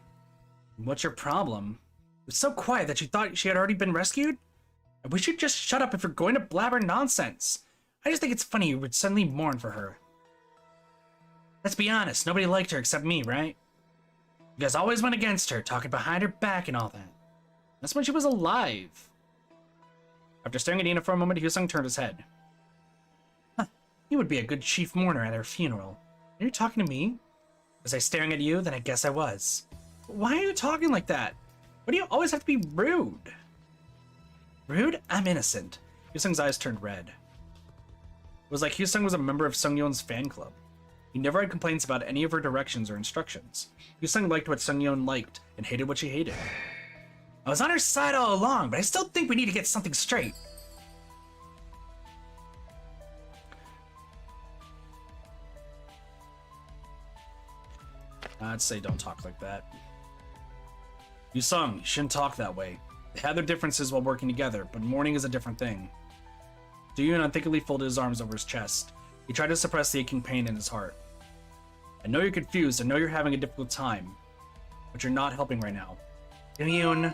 What's your problem? It was so quiet that you thought she had already been rescued? I wish you'd just shut up if you're going to blabber nonsense. I just think it's funny you would suddenly mourn for her. Let's be honest, nobody liked her except me, right? You guys always went against her, talking behind her back and all that. That's when she was alive. After staring at Ina for a moment, Hyosung turned his head. Huh, you would be a good chief mourner at her funeral. Are you talking to me? Was I staring at you? Then I guess I was. Why are you talking like that? Why do you always have to be rude? Rude? I'm innocent. Hyosung's eyes turned red. It was like Hyosung was a member of Sungyeon's fan club. He never had complaints about any of her directions or instructions. Hyosung liked what Sungyeon liked and hated what she hated. I was on her side all along, but I still think we need to get something straight. I'd say don't talk like that. Hyosung, you shouldn't talk that way. They had their differences while working together, but mourning is a different thing. Duyun unthinkingly folded his arms over his chest. He tried to suppress the aching pain in his heart. I know you're confused, I know you're having a difficult time, but you're not helping right now. Duyun...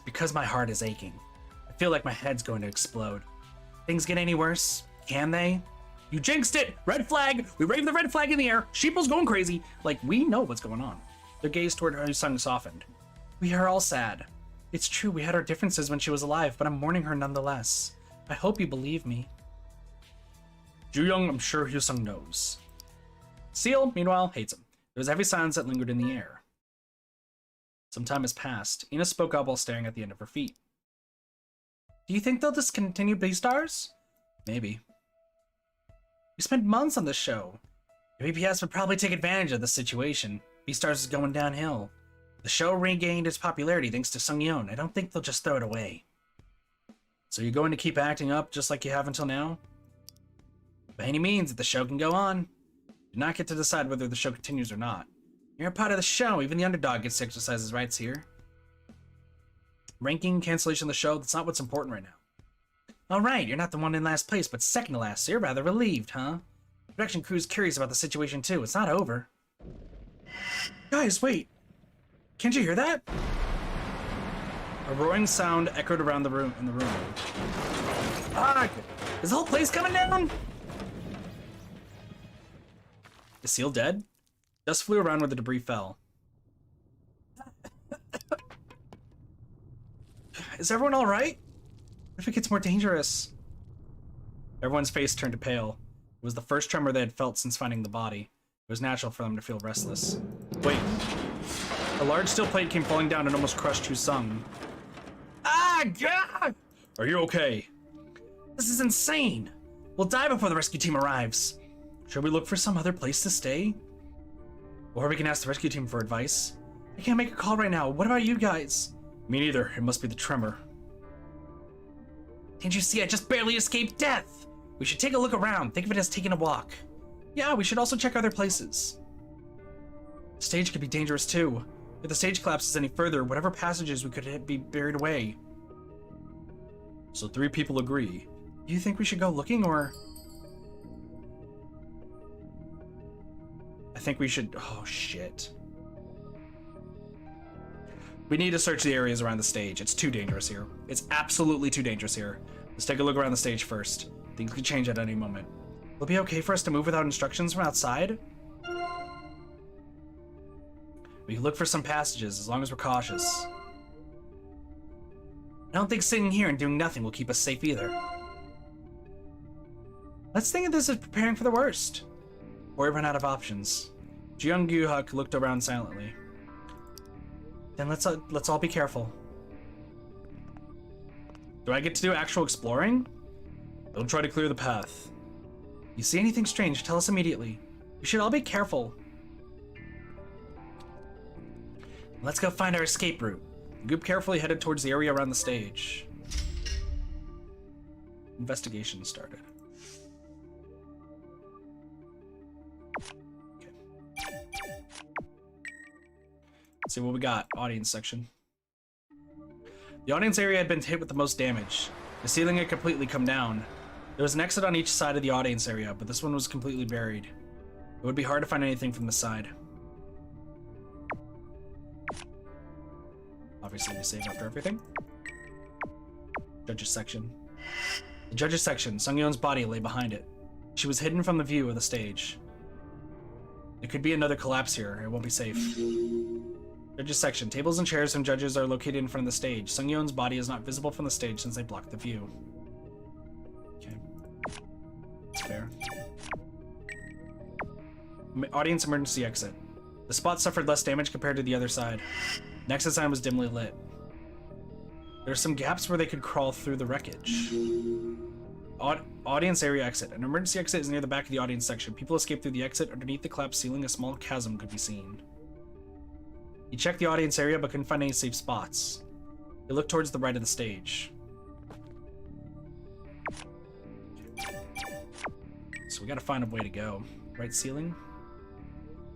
Because my heart is aching. I feel like my head's going to explode. Things get any worse? Can they? You jinxed it! Red flag! We waved the red flag in the air! Sheeple's going crazy! Like, we know what's going on. Their gaze toward Hyosung softened. We are all sad. It's true, we had our differences when she was alive, but I'm mourning her nonetheless. I hope you believe me. Ju-young, I'm sure Hyosung knows. Seal, meanwhile, hates him. There was a heavy silence that lingered in the air. Some time has passed. Ina spoke up while staring at the end of her feet. Do you think they'll discontinue Beastars? Maybe. We spent months on this show. The BPS would probably take advantage of the situation. Beastars is going downhill. The show regained its popularity thanks to Sungyeon. I don't think they'll just throw it away. So you're going to keep acting up just like you have until now? By any means, if the show can go on. You do not get to decide whether the show continues or not. You're a part of the show. Even the underdog gets to exercise his rights here. Ranking, cancellation of the show, that's not what's important right now. Alright, you're not the one in last place, but second to last, so you're rather relieved, huh? The production crew's curious about the situation too. It's not over. Guys, wait. Can't you hear that? A roaring sound echoed around the room. Ah! Is the whole place coming down? Is Seal dead? Dust flew around where the debris fell. Is everyone alright? What if it gets more dangerous? Everyone's face turned to pale. It was the first tremor they had felt since finding the body. It was natural for them to feel restless. Wait. A large steel plate came falling down and almost crushed Hyosung. Ah, God! Are you okay? This is insane! We'll die before the rescue team arrives. Should we look for some other place to stay? Or we can ask the rescue team for advice. I can't make a call right now. What about you guys? Me neither. It must be the tremor. Didn't you see I just barely escaped death? We should take a look around. Think of it as taking a walk. Yeah, we should also check other places. The stage could be dangerous too. If the stage collapses any further, whatever passages we could hit be buried away. So 3 people agree. Do you think we should go looking or... I think we should... Oh, shit. We need to search the areas around the stage. It's too dangerous here. It's absolutely too dangerous here. Let's take a look around the stage first. Things could change at any moment. Will it be okay for us to move without instructions from outside? We can look for some passages as long as we're cautious. I don't think sitting here and doing nothing will keep us safe either. Let's think of this as preparing for the worst. Or we run out of options. Jeong Gu-huk looked around silently. Then let's all be careful. Do I get to do actual exploring? Don't try to clear the path. You see anything strange, tell us immediately. We should all be careful. Let's go find our escape route. The group carefully headed towards the area around the stage. Investigation started. Let's see what we got. Audience section. The audience area had been hit with the most damage. The ceiling had completely come down. There was an exit on each side of the audience area, but this one was completely buried. It would be hard to find anything from the side. Obviously, we save after everything. Judges section. The judges section. Sungyeon's body lay behind it. She was hidden from the view of the stage. It could be another collapse here. It won't be safe. Judges section. Tables and chairs and judges are located in front of the stage. Sungyeon's body is not visible from the stage since they blocked the view. Okay. That's fair. Audience emergency exit. The spot suffered less damage compared to the other side. The exit sign was dimly lit. There are some gaps where they could crawl through the wreckage. Audience area exit. An emergency exit is near the back of the audience section. People escape through the exit. Underneath the collapsed ceiling, a small chasm could be seen. He checked the audience area but couldn't find any safe spots. He looked towards the right of the stage. So we gotta find a way to go. Right ceiling?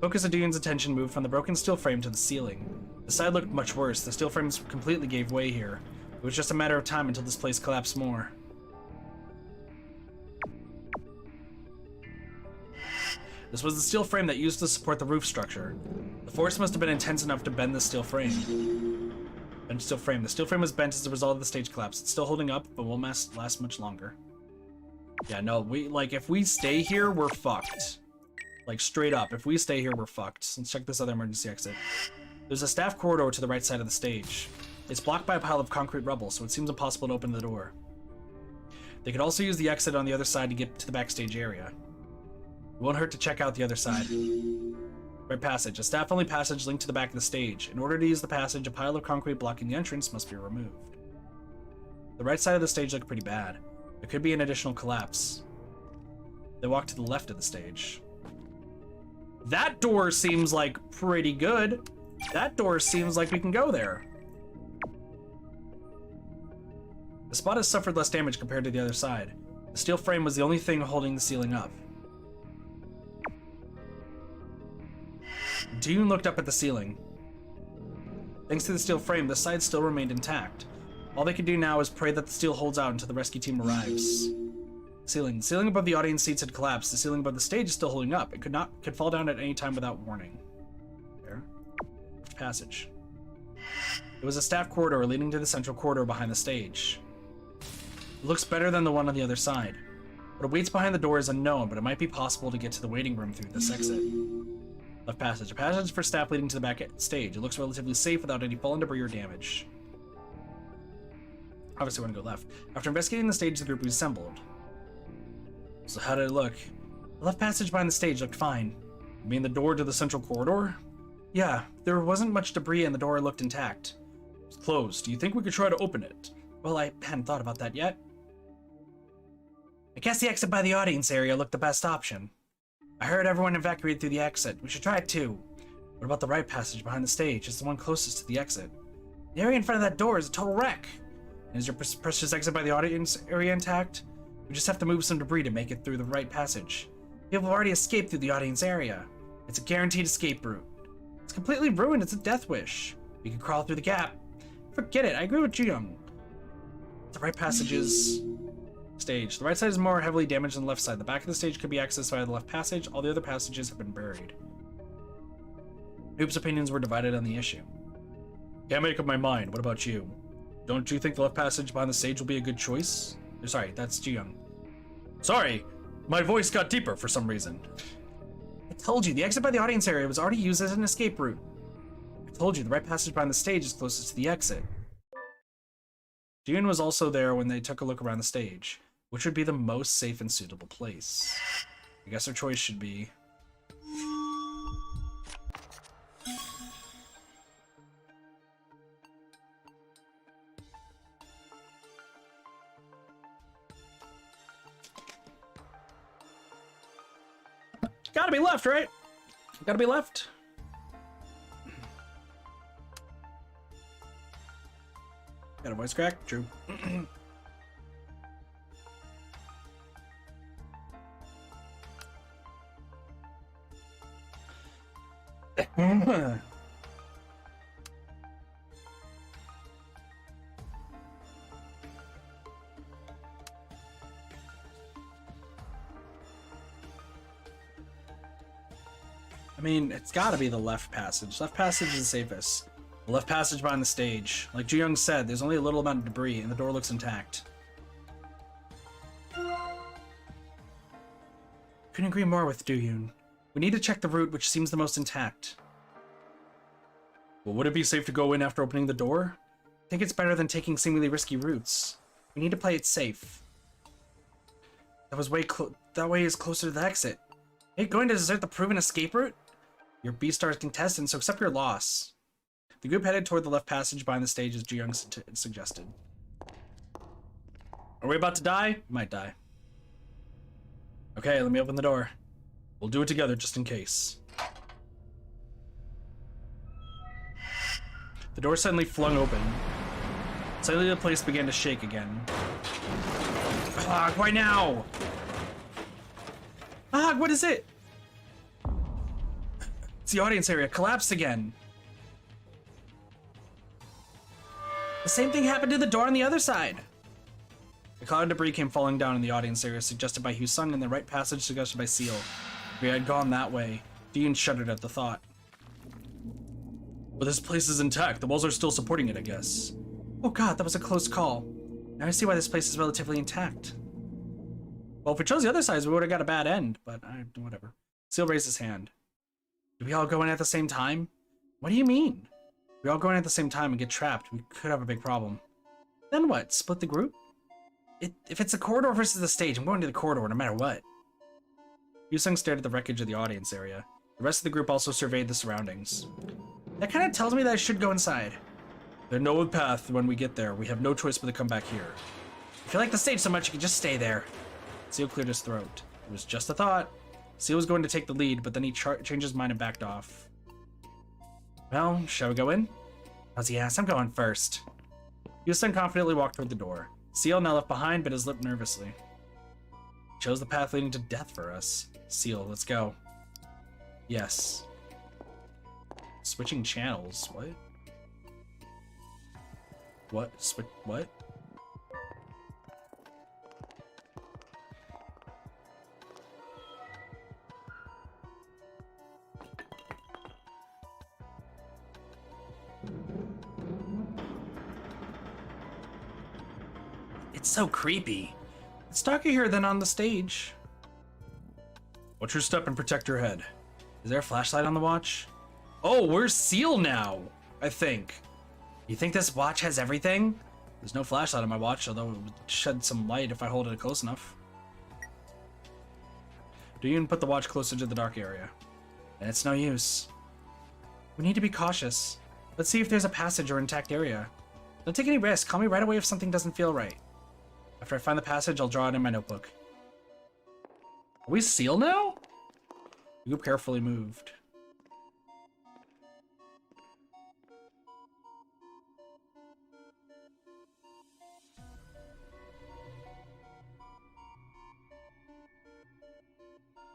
Focus of Do-yoon's attention moved from the broken steel frame to the ceiling. The side looked much worse. The steel frames completely gave way here. It was just a matter of time until this place collapsed more. This was the steel frame that used to support the roof structure. The force must have been intense enough to bend the steel frame. The steel frame was bent as a result of the stage collapse. It's still holding up, but won't last much longer. Yeah, no, if we stay here, we're fucked. Like, straight up, if we stay here, we're fucked. Let's check this other emergency exit. There's a staff corridor to the right side of the stage. It's blocked by a pile of concrete rubble, so it seems impossible to open the door. They could also use the exit on the other side to get to the backstage area. It won't hurt to check out the other side. Right passage. A staff-only passage linked to the back of the stage. In order to use the passage, a pile of concrete blocking the entrance must be removed. The right side of the stage looked pretty bad. There could be an additional collapse. They walked to the left of the stage. That door seems like pretty good. That door seems like we can go there. The spot has suffered less damage compared to the other side. The steel frame was the only thing holding the ceiling up. Do-yoon looked up at the ceiling. Thanks to the steel frame, the side still remained intact. All they could do now is pray that the steel holds out until the rescue team arrives. Ceiling. The ceiling above the audience seats had collapsed. The ceiling above the stage is still holding up. It could fall down at any time without warning. There. Passage. It was a staff corridor leading to the central corridor behind the stage. It looks better than the one on the other side. What awaits behind the door is unknown, but it might be possible to get to the waiting room through this exit. Left passage. A passage for staff leading to the back stage. It looks relatively safe without any fallen debris or damage. Obviously, we want to go left. After investigating the stage, the group reassembled. So how did it look? The left passage behind the stage looked fine. You mean the door to the central corridor? Yeah, there wasn't much debris and the door looked intact. It was closed. Do you think we could try to open it? Well, I hadn't thought about that yet. I guess the exit by the audience area looked the best option. I heard everyone evacuated through the exit. We should try it too. What about the right passage behind the stage? It's the one closest to the exit. The area in front of that door is a total wreck. And is your precious exit by the audience area intact? We just have to move some debris to make it through the right passage. People have already escaped through the audience area. It's a guaranteed escape route. It's completely ruined. It's a death wish. We can crawl through the gap. Forget it. I agree with Jung. The right passage is... Stage. The right side is more heavily damaged than the left side. The back of the stage could be accessed via the left passage. All the other passages have been buried. Noob's opinions were divided on the issue. Can't make up my mind. What about you? Don't you think the left passage behind the stage will be a good choice? Sorry, that's Ji-young. Sorry, my voice got deeper for some reason. I told you, the exit by the audience area was already used as an escape route. I told you, the right passage behind the stage is closest to the exit. Ji-young was also there when they took a look around the stage. Which would be the most safe and suitable place? I guess our choice should be... Gotta be left, right? Gotta be left. Got a voice crack? True. I mean, it's gotta be the left passage. Left passage is the safest. The left passage behind the stage. Like Ju Young said, there's only a little amount of debris and the door looks intact. Couldn't agree more with Do-yoon. We need to check the route which seems the most intact. Well, would it be safe to go in after opening the door? I think it's better than taking seemingly risky routes. We need to play it safe. That way is closer to the exit. Are you going to desert the proven escape route? You're B-Star's contestant, so accept your loss. The group headed toward the left passage behind the stage as Ju Young suggested. Are we about to die? We might die. Okay, let me open the door. We'll do it together just in case. The door suddenly flung open. Suddenly the place began to shake again. Ah, why now? Ah, what is it? It's the audience area collapsed again. The same thing happened to the door on the other side. A cloud of debris came falling down in the audience area, suggested by Hyusung, and the right passage suggested by Seal. We had gone that way. Dean shuddered at the thought. But this place is intact. The walls are still supporting it, I guess. Oh god, that was a close call. Now I see why this place is relatively intact. Well, if we chose the other sides, we would have got a bad end, but whatever. Seal raised his hand. Did we all go in at the same time? What do you mean? If we all go in at the same time and get trapped, we could have a big problem. Then what? Split the group? If it's the corridor versus the stage, I'm going to the corridor no matter what. Hyusung stared at the wreckage of the audience area. The rest of the group also surveyed the surroundings. That kind of tells me that I should go inside. There's no path when we get there. We have no choice but to come back here. If you like the stage so much, you can just stay there. Seal cleared his throat. It was just a thought. Seal was going to take the lead, but then he changed his mind and backed off. Well, shall we go in? Ozzy asked. I'm going first. Hyusung confidently walked toward the door. Seal now left behind, bit his lip nervously. He chose the path leading to death for us. Seal, let's go. Yes. Switching channels. What? What? What? It's so creepy. It's darker here than on the stage. Watch your step and protect your head. Is there a flashlight on the watch? Oh, we're Seal now, I think. You think this watch has everything? There's no flashlight on my watch, although it would shed some light if I hold it close enough. Do-yoon put the watch closer to the dark area. And it's no use. We need to be cautious. Let's see if there's a passage or intact area. Don't take any risk. Call me right away if something doesn't feel right. After I find the passage, I'll draw it in my notebook. Are we Seal now? The group carefully moved.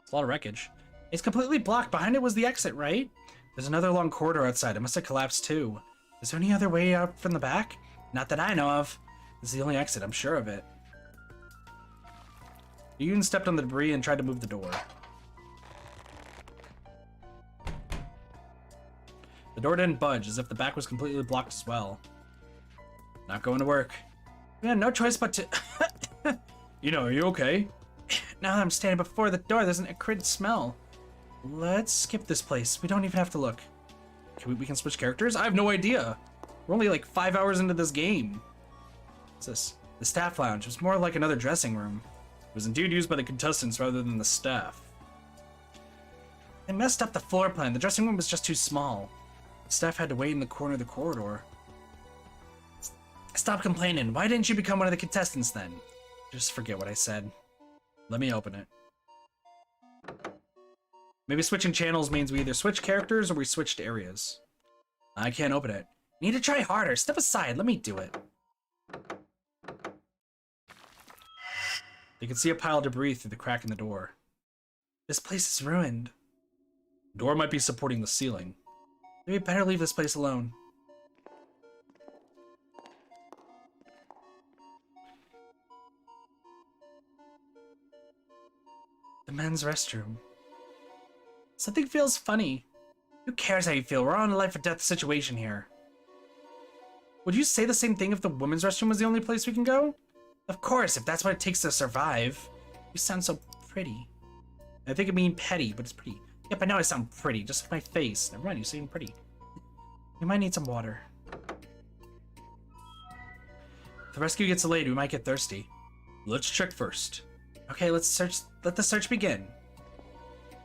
It's a lot of wreckage. It's completely blocked. Behind it was the exit, right? There's another long corridor outside. It must have collapsed too. Is there any other way out from the back? Not that I know of. This is the only exit, I'm sure of it. Yoon stepped on the debris and tried to move the door. The door didn't budge, as if the back was completely blocked as well. Not going to work. We had no choice but to... You know, are you okay? Now that I'm standing before the door, there's an acrid smell. Let's skip this place. We don't even have to look. We can switch characters? I have no idea. We're only like 5 hours into this game. What's this? The staff lounge. It was more like another dressing room. It was indeed used by the contestants rather than the staff. They messed up the floor plan. The dressing room was just too small. The staff had to wait in the corner of the corridor. Stop complaining. Why didn't you become one of the contestants then? Just forget what I said. Let me open it. Maybe switching channels means we either switch characters or we switched areas. I can't open it. Need to try harder. Step aside. Let me do it. They could see a pile of debris through the crack in the door. This place is ruined. The door might be supporting the ceiling. Maybe better leave this place alone. The men's restroom. Something feels funny. Who cares how you feel? We're on a life or death situation here. Would you say the same thing if the women's restroom was the only place we can go? Of course, if that's what it takes to survive. You sound so pretty. I think I mean petty, but it's pretty. Yep, I know I sound pretty, just like my face. Never mind, you seem pretty. We might need some water. If the rescue gets delayed, we might get thirsty. Let's check first. Okay, let's search. Let the search begin.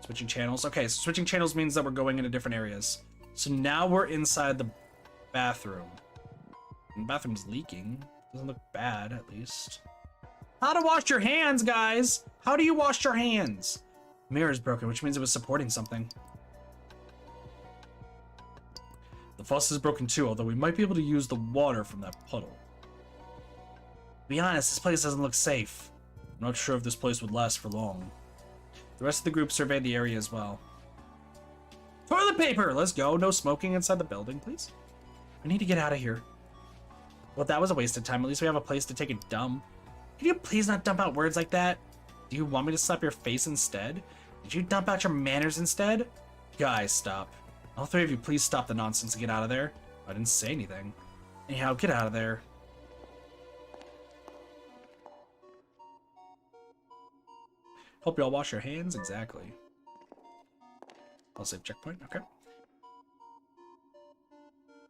Switching channels. Okay, so switching channels means that we're going into different areas. So now we're inside the bathroom. And the bathroom's leaking. Doesn't look bad, at least. How to wash your hands, guys! How do you wash your hands? The mirror is broken, which means it was supporting something. The faucet is broken too, although we might be able to use the water from that puddle. To be honest, this place doesn't look safe. I'm not sure if this place would last for long. The rest of the group surveyed the area as well. Toilet paper! Let's go. No smoking inside the building, please. I need to get out of here. Well, that was a waste of time. At least we have a place to take a dump. Can you please not dump out words like that? Do you want me to slap your face instead? Did you dump out your manners instead? Guys, stop. All three of you, please stop the nonsense and get out of there. I didn't say anything. Anyhow, get out of there. Hope you all wash your hands. Exactly. I'll save checkpoint. Okay.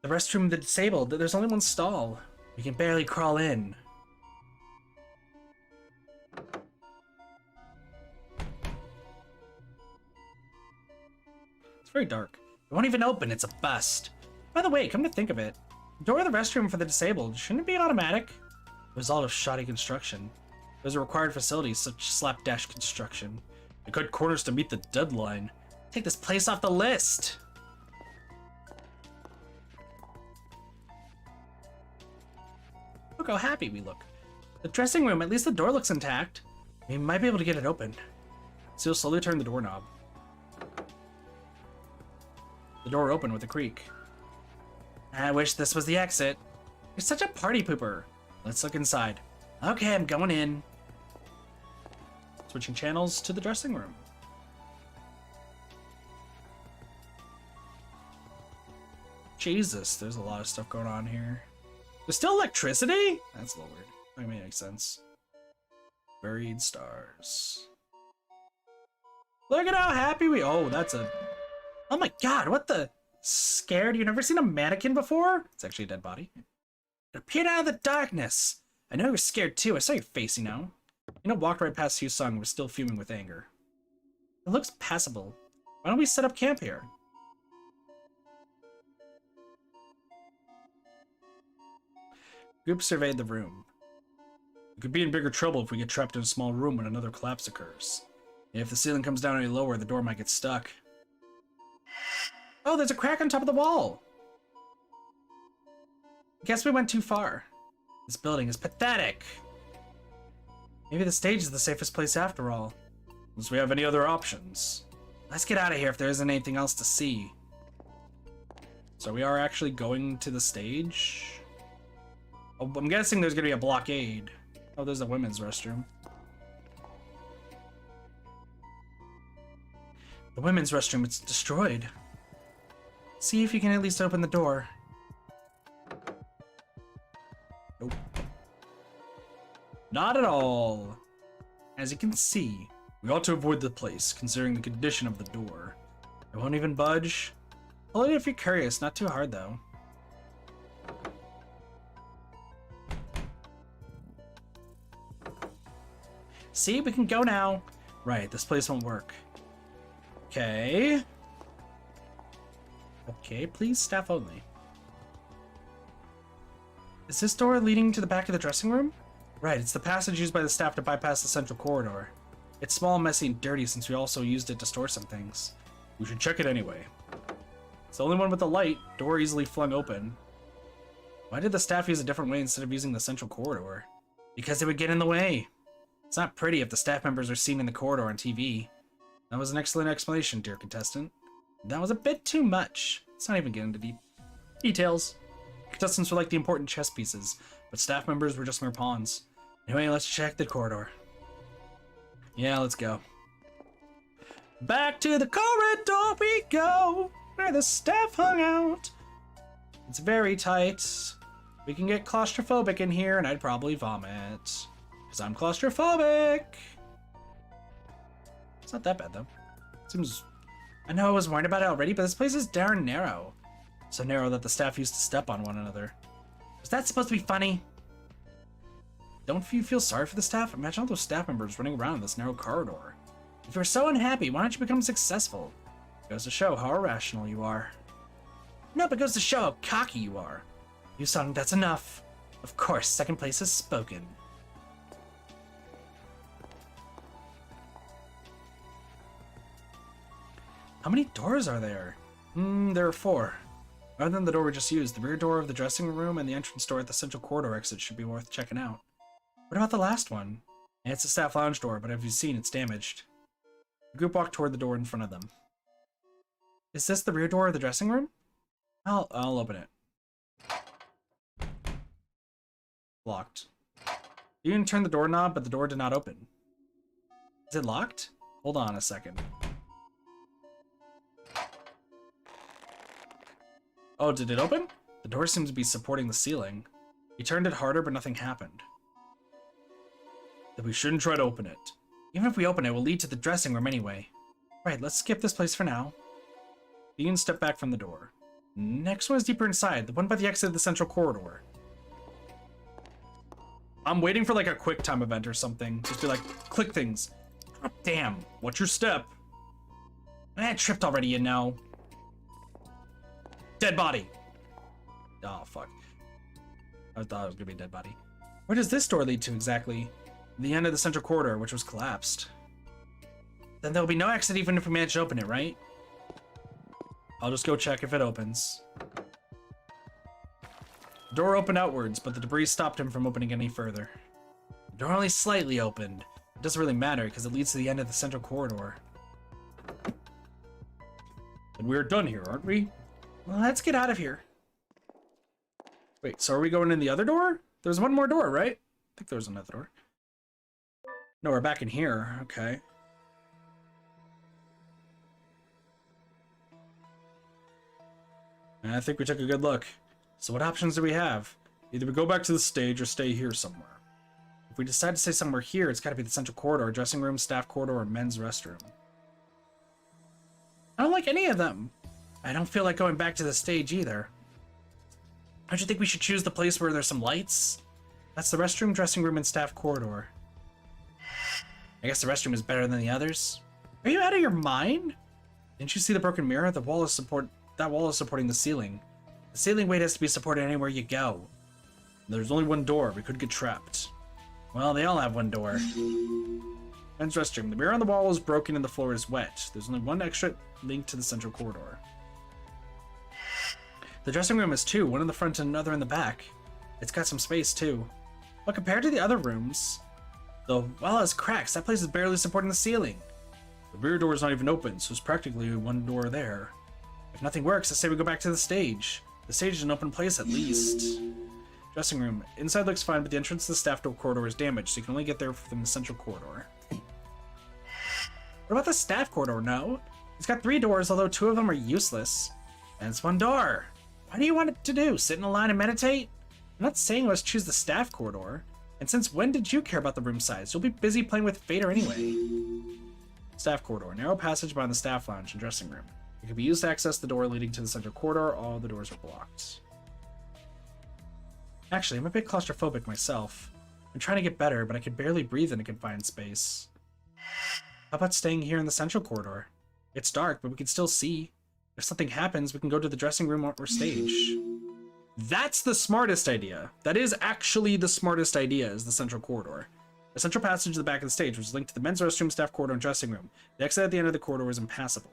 The restroom, the disabled. There's only one stall. We can barely crawl in. It's very dark. It won't even open. It's a bust. By the way, come to think of it, the door of the restroom for the disabled, shouldn't it be automatic? Result of shoddy construction. Those are required facilities, such slapdash construction. They cut corners to meet the deadline. Take this place off the list! Look how happy we look. The dressing room, at least the door looks intact. We might be able to get it open. So you'll slowly turn the doorknob. The door opened with a creak. I wish this was the exit. You're such a party pooper. Let's look inside. Okay, I'm going in. Switching channels to the dressing room. Jesus, there's a lot of stuff going on here. There's still electricity? That's a little weird. That makes sense. Buried stars. Look at how happy we— oh, that's a— oh my god, what the— scared? You never seen a mannequin before? It's actually a dead body. It appeared out of the darkness. I know you were scared too. I saw your face, you know. Walked right past Hugh Sung, was still fuming with anger. It looks passable. Why don't we set up camp here? Group surveyed the room. We could be in bigger trouble if we get trapped in a small room when another collapse occurs. And if the ceiling comes down any lower, the door might get stuck. Oh, there's a crack on top of the wall! Guess we went too far. This building is pathetic! Maybe the stage is the safest place after all. Unless we have any other options. Let's get out of here if there isn't anything else to see. So we are actually going to the stage? Oh, I'm guessing there's gonna be a blockade. Oh, there's a women's restroom. The women's restroom, it's destroyed. See if you can at least open the door. Nope. Not at all. As you can see, we ought to avoid the place, considering the condition of the door. It won't even budge. Pull it if you're curious, not too hard though. See, we can go now. Right, this place won't work. Okay. Okay, please, staff only. Is this door leading to the back of the dressing room? Right, it's the passage used by the staff to bypass the central corridor. It's small, messy, and dirty since we also used it to store some things. We should check it anyway. It's the only one with the light, door easily flung open. Why did the staff use a different way instead of using the central corridor? Because it would get in the way. It's not pretty if the staff members are seen in the corridor on TV. That was an excellent explanation, dear contestant. That was a bit too much. Let's not even get into deep details. Contestants were like the important chess pieces, but staff members were just mere pawns. Anyway, let's check the corridor. Yeah, let's go. Back to the corridor we go, where the staff hung out. It's very tight. We can get claustrophobic in here, and I'd probably vomit. Because I'm claustrophobic. It's not that bad, though. Seems... I know I was worried about it already, but this place is darn narrow. So narrow that the staff used to step on one another. Was that supposed to be funny? Don't you feel sorry for the staff? Imagine all those staff members running around in this narrow corridor. If you're so unhappy, why don't you become successful? It goes to show how irrational you are. No, but it goes to show how cocky you are. You Sung, that's enough. Of course, second place has spoken. How many doors are there? There are 4. Other than the door we just used, the rear door of the dressing room and the entrance door at the central corridor exit should be worth checking out. What about the last one? It's a staff lounge door, but as you've seen, it's damaged. The group walked toward the door in front of them. Is this the rear door of the dressing room? I'll open it. Locked. You can turn the doorknob, but the door did not open. Is it locked? Hold on a second. Oh, did it open? The door seems to be supporting the ceiling. He turned it harder, but nothing happened. Then we shouldn't try to open it. Even if we open it, it will lead to the dressing room anyway. Right, let's skip this place for now. Ian stepped back from the door. Next one is deeper inside, the one by the exit of the central corridor. I'm waiting for like a quick time event or something. Just be like, click things. God damn, what's your step? I tripped already, you know. Dead body. Oh, fuck. I thought it was gonna be a dead body. Where does this door lead to exactly? The end of the central corridor, which was collapsed. Then there'll be no exit even if we manage to open it, right? I'll just go check if it opens. The door opened outwards, but the debris stopped him from opening any further. The door only slightly opened. It doesn't really matter because it leads to the end of the central corridor. And we're done here, aren't we? Well, let's get out of here. Wait, so are we going in the other door? There's one more door, right? I think there's another door. No, we're back in here. Okay. And I think we took a good look. So what options do we have? Either we go back to the stage or stay here somewhere. If we decide to stay somewhere here, it's got to be the central corridor, dressing room, staff corridor, or men's restroom. I don't like any of them. I don't feel like going back to the stage either. Don't you think we should choose the place where there's some lights? That's the restroom, dressing room, and staff corridor. I guess the restroom is better than the others. Are you out of your mind? Didn't you see the broken mirror? That wall is supporting the ceiling. The ceiling weight has to be supported anywhere you go. There's only one door. We could get trapped. Well, they all have one door. Men's restroom. The mirror on the wall is broken and the floor is wet. There's only one exit link to the central corridor. The dressing room has 2, one in the front and another in the back. It's got some space too. But compared to the other rooms, the wall has cracks. That place is barely supporting the ceiling. The rear door is not even open, so there's practically one door there. If nothing works, I say we go back to the stage. The stage is an open place at least. Dressing room. Inside looks fine, but the entrance to the staff door corridor is damaged, so you can only get there from the central corridor. What about the staff corridor? No. It's got 3 doors, although 2 of them are useless. And it's one door. What do you want it to do? Sit in a line and meditate? I'm not saying let's choose the staff corridor. And since when did you care about the room size? You'll be busy playing with Vader anyway. Staff corridor. Narrow passage behind the staff lounge and dressing room. It can be used to access the door leading to the central corridor. All the doors are blocked. Actually, I'm a bit claustrophobic myself. I'm trying to get better, but I can barely breathe in a confined space. How about staying here in the central corridor? It's dark, but we can still see. If something happens, we can go to the dressing room or stage. That's the smartest idea. That is actually the smartest idea, is the central corridor. The central passage to the back of the stage, which is linked to the men's restroom, staff corridor, and dressing room. The exit at the end of the corridor is impassable.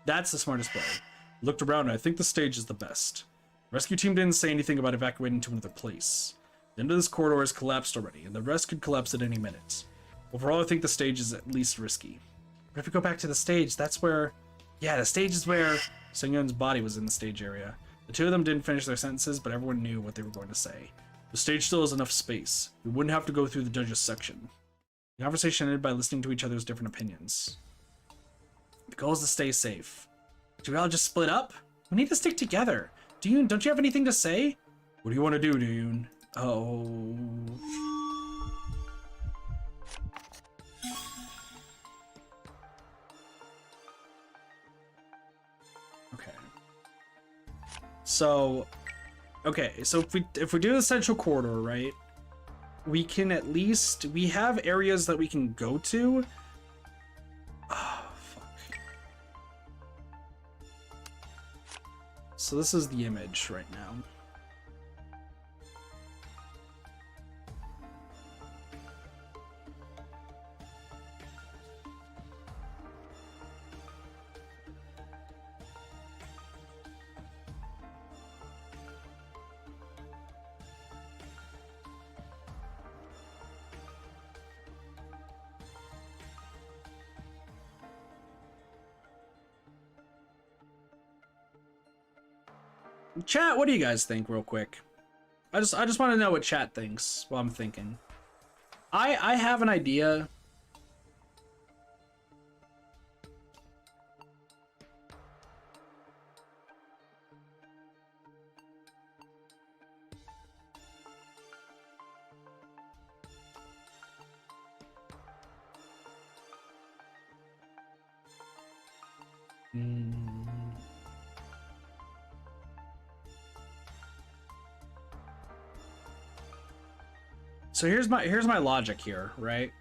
That's the smartest play. I looked around and I think the stage is the best. The rescue team didn't say anything about evacuating to another place. The end of this corridor has collapsed already, and the rest could collapse at any minute. Overall, I think the stage is at least risky. But if we go back to the stage, that's where... Yeah, the stage is where Seung-Yeon's body was in the stage area. The 2 of them didn't finish their sentences, but everyone knew what they were going to say. The stage still has enough space. We wouldn't have to go through the judges section. The conversation ended by listening to each other's different opinions. The goal is to stay safe. Should we all just split up? We need to stick together. Dune, don't you have anything to say? What do you want to do, Dune? Oh. Okay. So, if we do the central corridor, right? We can at least, we have areas that we can go to. Oh, fuck. So this is the image right now. Chat, what do you guys think, real quick? I just want to know what chat thinks while I'm thinking. I have an idea. So here's my logic here, right?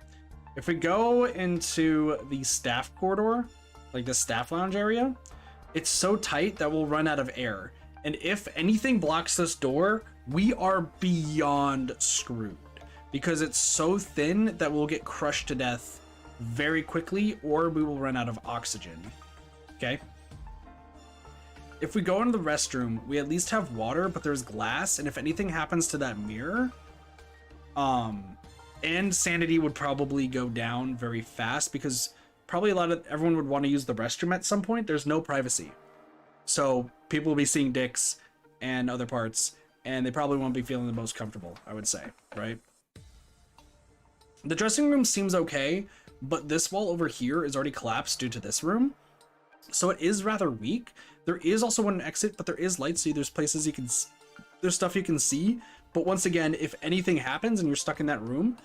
If we go into the staff corridor, like the staff lounge area, it's so tight that we'll run out of air. And if anything blocks this door, we are beyond screwed because it's so thin that we'll get crushed to death very quickly, or we will run out of oxygen. Okay? If we go into the restroom, we at least have water, but there's glass, and if anything happens to that mirror, and sanity would probably go down very fast because probably everyone would want to use the restroom at some point. There's no privacy. So people will be seeing dicks and other parts, and they probably won't be feeling the most comfortable, I would say, right? The dressing room seems okay, but this wall over here is already collapsed due to this room. So it is rather weak. There is also one exit, but there is light, so there's places there's stuff you can see. But once again, if anything happens and you're stuck in that room,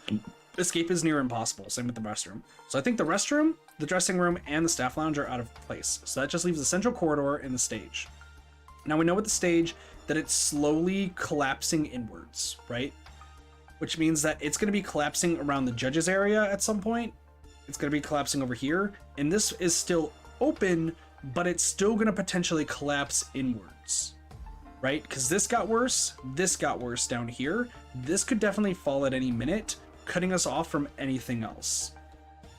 escape is near impossible. Same with the restroom. So I think the restroom, the dressing room, and the staff lounge are out of place. So that just leaves the central corridor and the stage. Now we know with the stage that it's slowly collapsing inwards, right? Which means that it's going to be collapsing around the judges area at some point. It's going to be collapsing over here. And this is still open, but it's still going to potentially collapse inwards. Right? Because this got worse down here. This could definitely fall at any minute, cutting us off from anything else.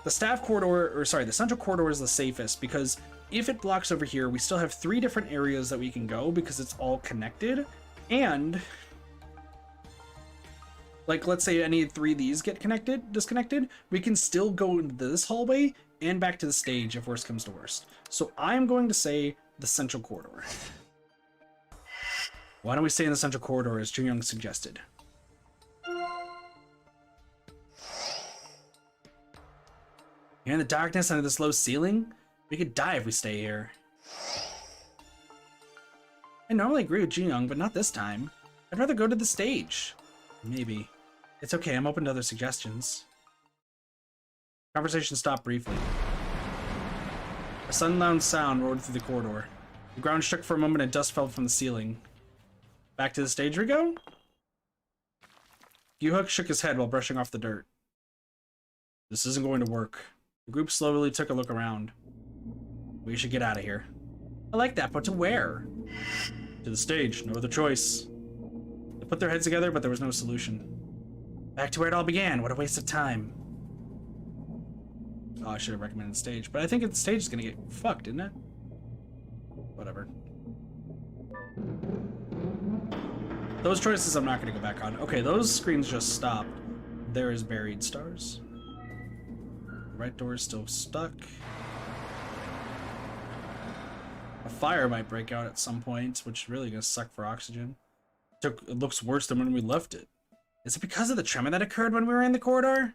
The the central corridor is the safest because if it blocks over here, we still have 3 different areas that we can go because it's all connected. And like, let's say any 3 of these get disconnected, we can still go into this hallway and back to the stage if worst comes to worst. So I'm going to say the central corridor. Why don't we stay in the central corridor as Jun Young suggested? You're in the darkness under this low ceiling? We could die if we stay here. I normally agree with Jun Young, but not this time. I'd rather go to the stage. Maybe. It's okay, I'm open to other suggestions. Conversation stopped briefly. A sudden loud sound roared through the corridor. The ground shook for a moment and dust fell from the ceiling. Back to the stage we go? Yu-Hook shook his head while brushing off the dirt. This isn't going to work. The group slowly took a look around. We should get out of here. I like that, but to where? To the stage, no other choice. They put their heads together, but there was no solution. Back to where it all began, what a waste of time. Oh, I should have recommended the stage, but I think the stage is gonna get fucked, isn't it? Whatever. Those choices I'm not going to go back on. Okay, those screens just stopped. There is buried stars. The right door is still stuck. A fire might break out at some point, which is really going to suck for oxygen. It looks worse than when we left it. Is it because of the tremor that occurred when we were in the corridor?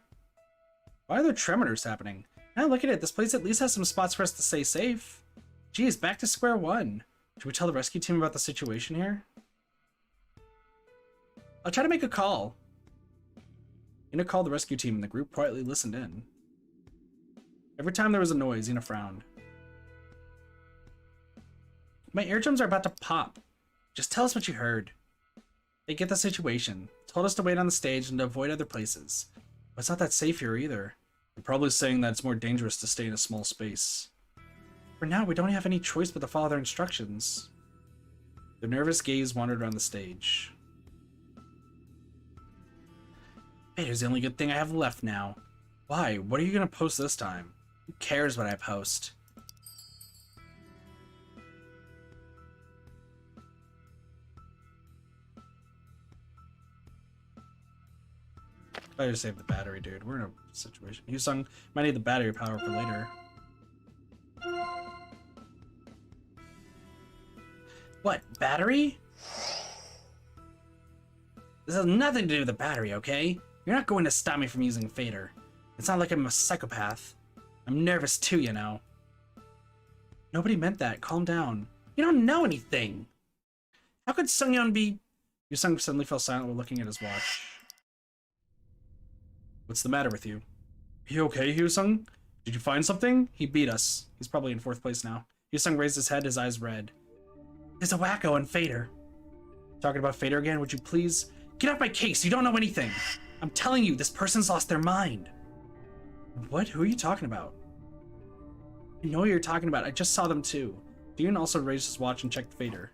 Why are there tremors happening? Now look at it. This place at least has some spots for us to stay safe. Geez, back to square one. Should we tell the rescue team about the situation here? I'll try to make a call. Ina called the rescue team and the group quietly listened in. Every time there was a noise, Ina frowned. My eardrums are about to pop. Just tell us what you heard. They get the situation. Told us to wait on the stage and to avoid other places. But it's not that safe here either. They're probably saying that it's more dangerous to stay in a small space. For now, we don't have any choice but to follow their instructions. Their nervous gaze wandered around the stage. Here's the only good thing I have left now. Why? What are you gonna post this time? Who cares what I post? Better save the battery, dude. We're in a situation. Hyosung might need the battery power for later. What? Battery? This has nothing to do with the battery, okay? You're not going to stop me from using Fader. It's not like I'm a psychopath. I'm nervous too, you know. Nobody meant that. Calm down. You don't know anything. How could Sungyeon be... Hyosung suddenly fell silent while looking at his watch. What's the matter with you? Are you okay, Hyosung? Did you find something? He beat us. He's probably in 4th place now. Hyosung raised his head, his eyes red. There's a wacko and Fader. Talking about Fader again, would you please... Get off my case, you don't know anything! I'm telling you, this person's lost their mind. What? Who are you talking about? I know what you're talking about, I just saw them too. Dean also raised his watch and checked Fader.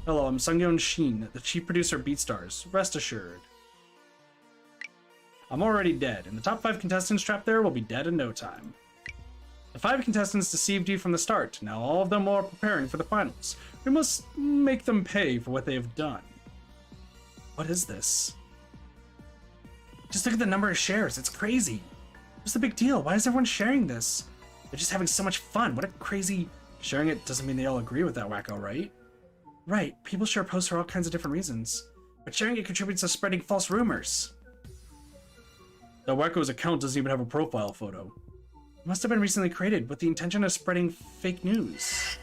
Hello, I'm Sungyeon Shin, the chief producer of BeatStars. Rest assured. I'm already dead, and the top 5 contestants trapped there will be dead in no time. The 5 contestants deceived you from the start. Now all of them are preparing for the finals. We must make them pay for what they have done. What is this? Just look at the number of shares. It's crazy. What's the big deal? Why is everyone sharing this? They're just having so much fun. What a crazy... Sharing it doesn't mean they all agree with that wacko, right? Right. People share posts for all kinds of different reasons. But sharing it contributes to spreading false rumors. That wacko's account doesn't even have a profile photo. It must have been recently created with the intention of spreading fake news.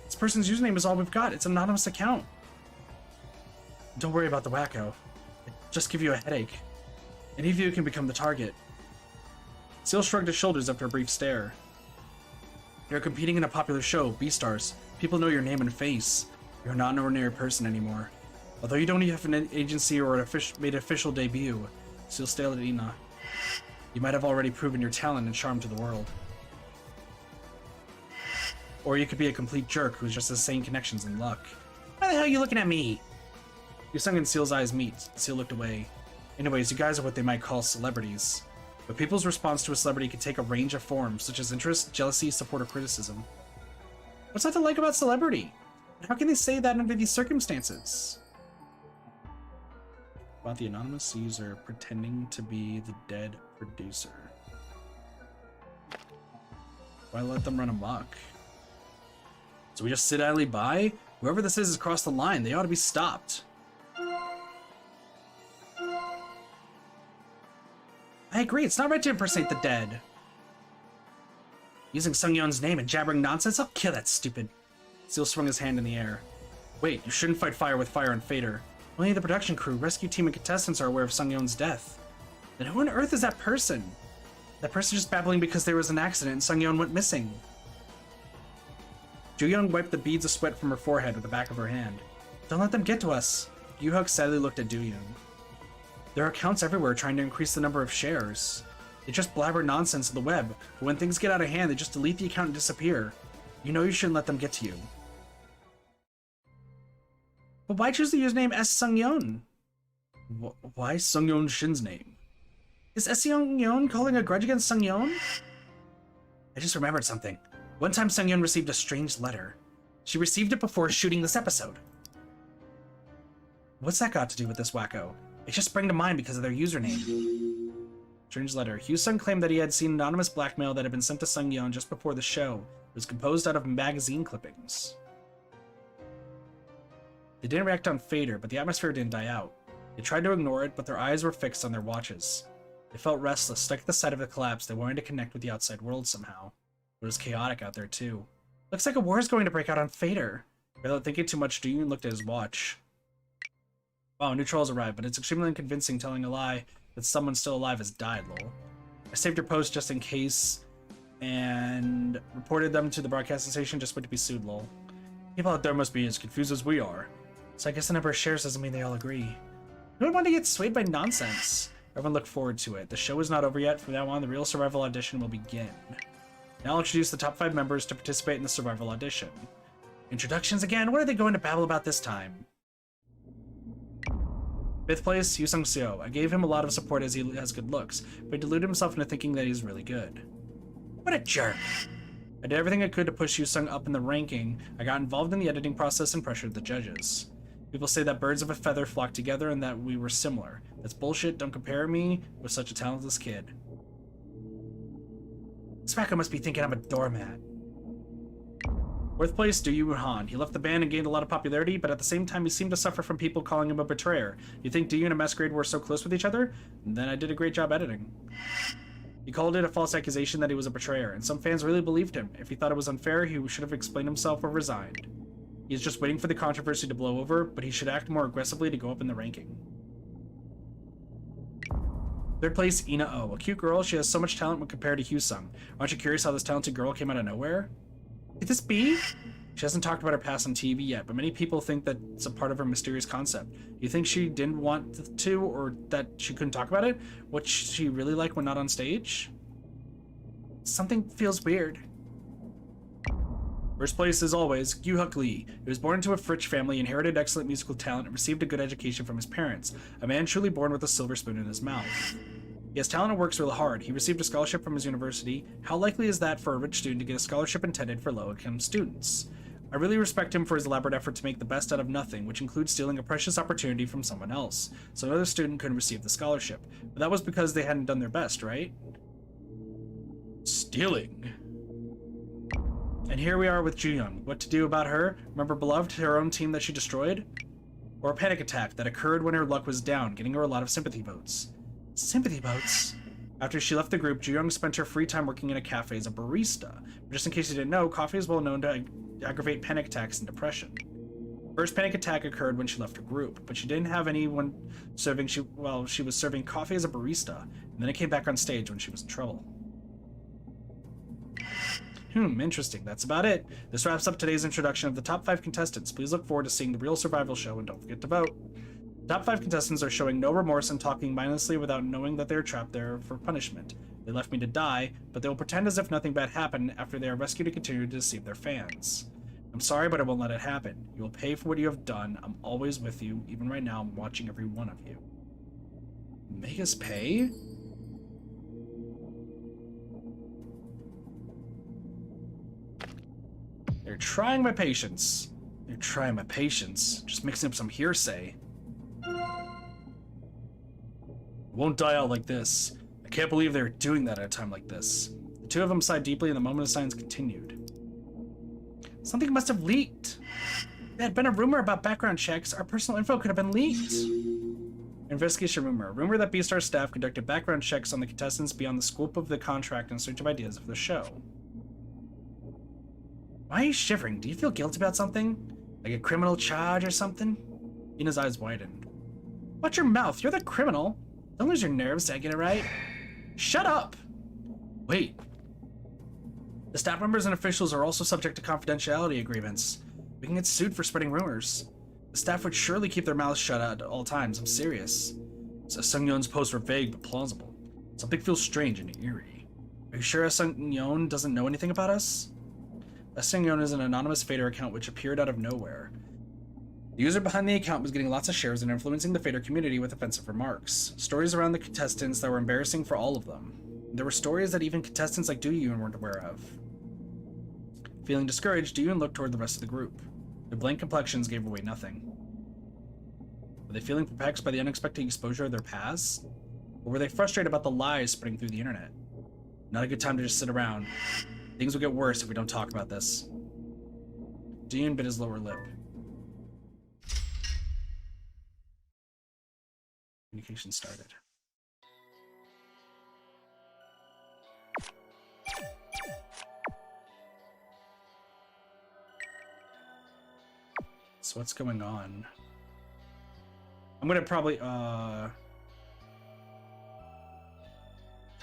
This person's username is all we've got. It's an anonymous account. Don't worry about the wacko. It'll just give you a headache. Any of you can become the target. Seal shrugged his shoulders after a brief stare. You're competing in a popular show, BeatStars. People know your name and face. You're not an ordinary person anymore. Although you don't even have an agency or made an official debut, Seal stared at Ina. You might have already proven your talent and charm to the world. Or you could be a complete jerk who's just has same connections and luck. Why the hell are you looking at me? Hyosung and Seal's eyes meet. Seal looked away. Anyways, you guys are what they might call celebrities. But people's response to a celebrity can take a range of forms, such as interest, jealousy, support, or criticism. What's not to like about celebrity? And how can they say that under these circumstances? About the anonymous user pretending to be the dead producer. Why let them run amok? So we just sit idly by? Whoever this is has crossed the line. They ought to be stopped. I agree, it's not right to impersonate the dead. Using Sungyeon's name and jabbering nonsense? I'll kill that stupid. Seal swung his hand in the air. Wait, you shouldn't fight fire with fire and Fader. Only the production crew, rescue team, and contestants are aware of Sungyeon's death. Then who on earth is that person? That person just babbling because there was an accident and Sungyeon went missing. Ju-young wiped the beads of sweat from her forehead with the back of her hand. Don't let them get to us. Yu-huk sadly looked at Do-young. There are accounts everywhere trying to increase the number of shares. They just blabber nonsense on the web, but when things get out of hand, they just delete the account and disappear. You know you shouldn't let them get to you. But why choose the username S. Sungyeon? Why Sungyeon Shin's name? Is S. Sungyeon calling a grudge against Sungyeon? I just remembered something. One time Sungyeon received a strange letter. She received it before shooting this episode. What's that got to do with this wacko? It just sprang to mind because of their username. Strange letter. Hyosung claimed that he had seen anonymous blackmail that had been sent to Sungyeon just before the show. It was composed out of magazine clippings. They didn't react on Fader, but the atmosphere didn't die out. They tried to ignore it, but their eyes were fixed on their watches. They felt restless, stuck at the site of the collapse. They wanted to connect with the outside world somehow. It was chaotic out there, too. Looks like a war is going to break out on Fader. Without thinking too much, Duyun looked at his watch. Wow, a new troll has arrived, but it's extremely unconvincing telling a lie that someone still alive has died, lol. I saved your post just in case, and reported them to the broadcasting station just wait to be sued, lol. People out there must be as confused as we are. So I guess the number of shares doesn't mean they all agree. No one wanted to get swayed by nonsense. Everyone looked forward to it. The show is not over yet. From now on, the real survival audition will begin. Now I'll introduce the top 5 members to participate in the survival audition. Introductions again? What are they going to babble about this time? 5th place, Yu Sung Seo. I gave him a lot of support as he has good looks, but he deluded himself into thinking that he's really good. What a jerk. I did everything I could to push Yu Sung up in the ranking. I got involved in the editing process and pressured the judges. People say that birds of a feather flock together and that we were similar. That's bullshit. Don't compare me with such a talentless kid. Smacko must be thinking I'm a doormat. 4th place, Du Yu Han. He left the band and gained a lot of popularity, but at the same time he seemed to suffer from people calling him a betrayer. You think Du Yu and Masquerade were so close with each other? Then I did a great job editing. He called it a false accusation that he was a betrayer, and some fans really believed him. If he thought it was unfair, he should have explained himself or resigned. He is just waiting for the controversy to blow over, but he should act more aggressively to go up in the ranking. 3rd place, Ina Oh. A cute girl, she has so much talent when compared to Hyusung. Aren't you curious how this talented girl came out of nowhere? Could this be? She hasn't talked about her past on TV yet, but many people think that it's a part of her mysterious concept. Do you think she didn't want to, or that she couldn't talk about it? What's she really like when not on stage? Something feels weird. 1st place, as always, Gyu-Huk Lee. He was born into a rich family, inherited excellent musical talent, and received a good education from his parents. A man truly born with a silver spoon in his mouth. He has talent and works really hard. He received a scholarship from his university. How likely is that for a rich student to get a scholarship intended for low-income students? I really respect him for his elaborate effort to make the best out of nothing, which includes stealing a precious opportunity from someone else, so another student couldn't receive the scholarship. But that was because they hadn't done their best, right? Stealing. And here we are with Ju-young. What to do about her? Remember Beloved, her own team that she destroyed? Or a panic attack that occurred when her luck was down, getting her a lot of sympathy votes. Sympathy votes? After she left the group, Ju-young spent her free time working in a cafe as a barista. But just in case you didn't know, coffee is well known to aggravate panic attacks and depression. First panic attack occurred when she left her group, but she didn't have anyone serving. She was serving coffee as a barista, and then it came back on stage when she was in trouble. Interesting. That's about it. This wraps up today's introduction of the top 5 contestants. Please look forward to seeing the real survival show, and don't forget to vote. The top 5 contestants are showing no remorse and talking mindlessly without knowing that they are trapped there for punishment. They left me to die, but they will pretend as if nothing bad happened after they are rescued to continue to deceive their fans. I'm sorry, but I won't let it happen. You will pay for what you have done. I'm always with you. Even right now, I'm watching every one of you. Make us pay? They're trying my patience. They're trying my patience. Just mixing up some hearsay. Won't die out like this. I can't believe they're doing that at a time like this. The two of them sighed deeply and the moment of silence continued. Something must have leaked. There had been a rumor about background checks. Our personal info could have been leaked. Investigation rumor. Rumor that Beastar staff conducted background checks on the contestants beyond the scope of the contract in search of ideas for the show. Why are you shivering? Do you feel guilty about something? Like a criminal charge or something? Ina's eyes widened. Watch your mouth. You're the criminal. Don't lose your nerves. Did I get it right? Shut up! Wait. The staff members and officials are also subject to confidentiality agreements. We can get sued for spreading rumors. The staff would surely keep their mouths shut at all times. I'm serious. So Sung-yeon's posts were vague but plausible. Something feels strange and eerie. Are you sure Sung-yeon doesn't know anything about us? Sung-yeon is an anonymous Fader account which appeared out of nowhere. The user behind the account was getting lots of shares and influencing the Fader community with offensive remarks. Stories around the contestants that were embarrassing for all of them. There were stories that even contestants like Do-yoon weren't aware of. Feeling discouraged, Do-yoon looked toward the rest of the group. Their blank complexions gave away nothing. Were they feeling perplexed by the unexpected exposure of their past? Or were they frustrated about the lies spreading through the internet? Not a good time to just sit around. Things will get worse if we don't talk about this. Do-yoon bit his lower lip. Communication started. So what's going on? I'm gonna probably tired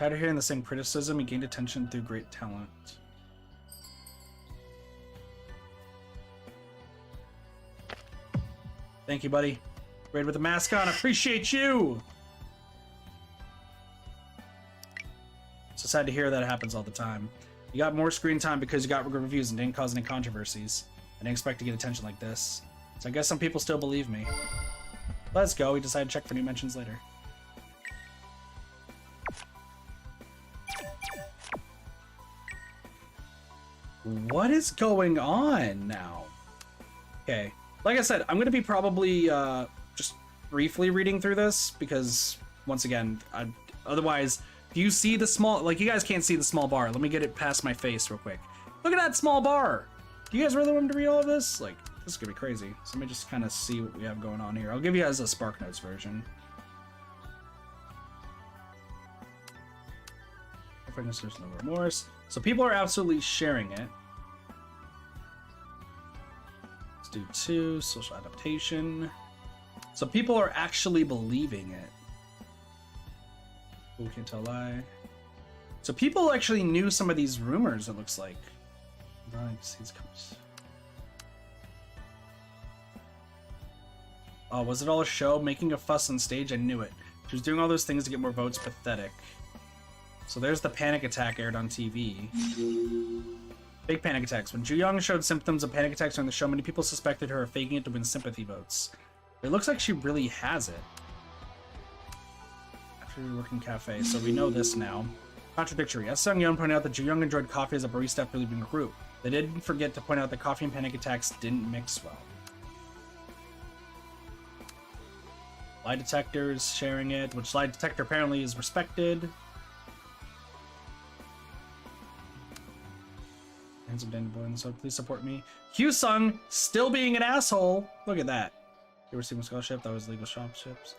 of hearing the same criticism. He gained attention through great talent. Thank you, buddy. Raid with the mask on. Appreciate you. So sad to hear that it happens all the time. You got more screen time because you got good reviews and didn't cause any controversies. I didn't expect to get attention like this. So I guess some people still believe me. Let's go. We decided to check for new mentions later. What is going on now? Okay. Like I said, I'm going to be probably just briefly reading through this because, once again, otherwise, do you see the small... Like, you guys can't see the small bar. Let me get it past my face real quick. Look at that small bar. Do you guys really want me to read all of this? Like, this is going to be crazy. So let me just kind of see what we have going on here. I'll give you guys a SparkNotes version. There's no remorse. So people are absolutely sharing it. Let's do 2, social adaptation. So people are actually believing it. Who can't tell a lie? So people actually knew some of these rumors, it looks like. Oh, was it all a show? Making a fuss on stage? I knew it. She was doing all those things to get more votes. Pathetic. So there's the panic attack aired on TV. Fake panic attacks. When Ju-young showed symptoms of panic attacks during the show, many people suspected her of faking it to win sympathy votes. It looks like she really has it. After working cafe, so we know this now. Contradictory. As Sung-yeon pointed out that Ju-young enjoyed coffee as a barista after leaving the group. They didn't forget to point out that coffee and panic attacks didn't mix well. Lie detectors sharing it, which lie detector apparently is respected. Handsome Danny Boy, so please support me. Hyu-sung still being an asshole. Look at that. You receiving a scholarship? That was legal scholarships.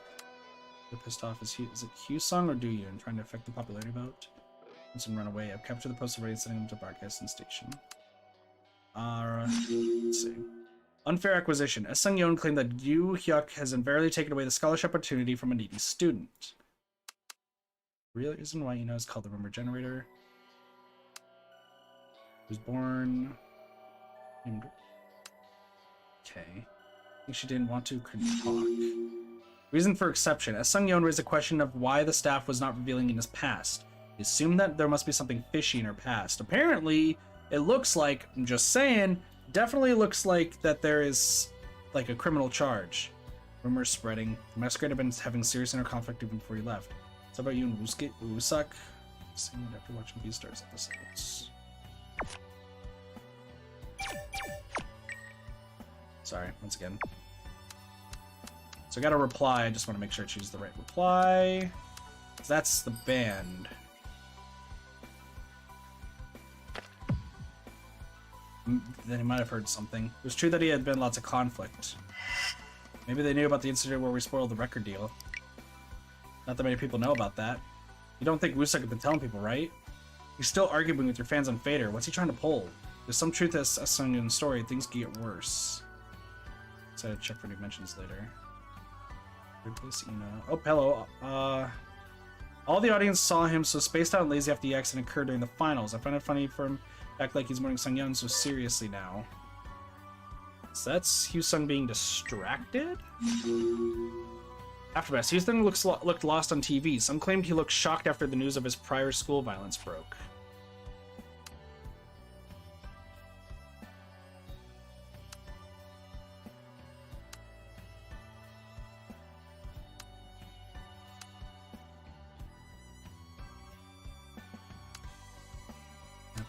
You're pissed off. Is it Hyu-sung or do you? I'm trying to affect the popularity vote. And run away. I've captured the poster ready, sending them to broadcasting station. Let's see. Unfair acquisition. As Sung-yeon claimed that Yoo Hyuk has invariably taken away the scholarship opportunity from a needy student. Real reason why is called the rumor generator. Was born. Okay. I think she didn't want to. Couldn't talk. Reason for exception. As Sung-yeon raised a question of why the staff was not revealing in his past. He assumed that there must be something fishy in her past. Apparently, it looks like, I'm just saying, definitely looks like that there is like a criminal charge. Rumors spreading. The masquerade had been having serious inner conflict even before he left. So about you and Wusak? Seen it after watching V-Stars episodes. Sorry, once again. So I got a reply. I just want to make sure I choose the right reply. That's the band. Then he might have heard something. It was true that he had been lots of conflict. Maybe they knew about the incident where we spoiled the record deal. Not that many people know about that. You don't think Wusak had been telling people, right? You're still arguing with your fans on Fader. What's he trying to pull? There's some truth to Sung in the story. Things can get worse. So I check for new mentions later. Replace Ina. Oh, hello. All the audience saw him so spaced out and lazy after the accident occurred during the finals. I find it funny for him to act like he's mourning Sung-yeon so seriously now. So that's Hyu-sung being distracted? Afterbest. Hyu-sung looked lost on TV. Some claimed he looked shocked after the news of his prior school violence broke.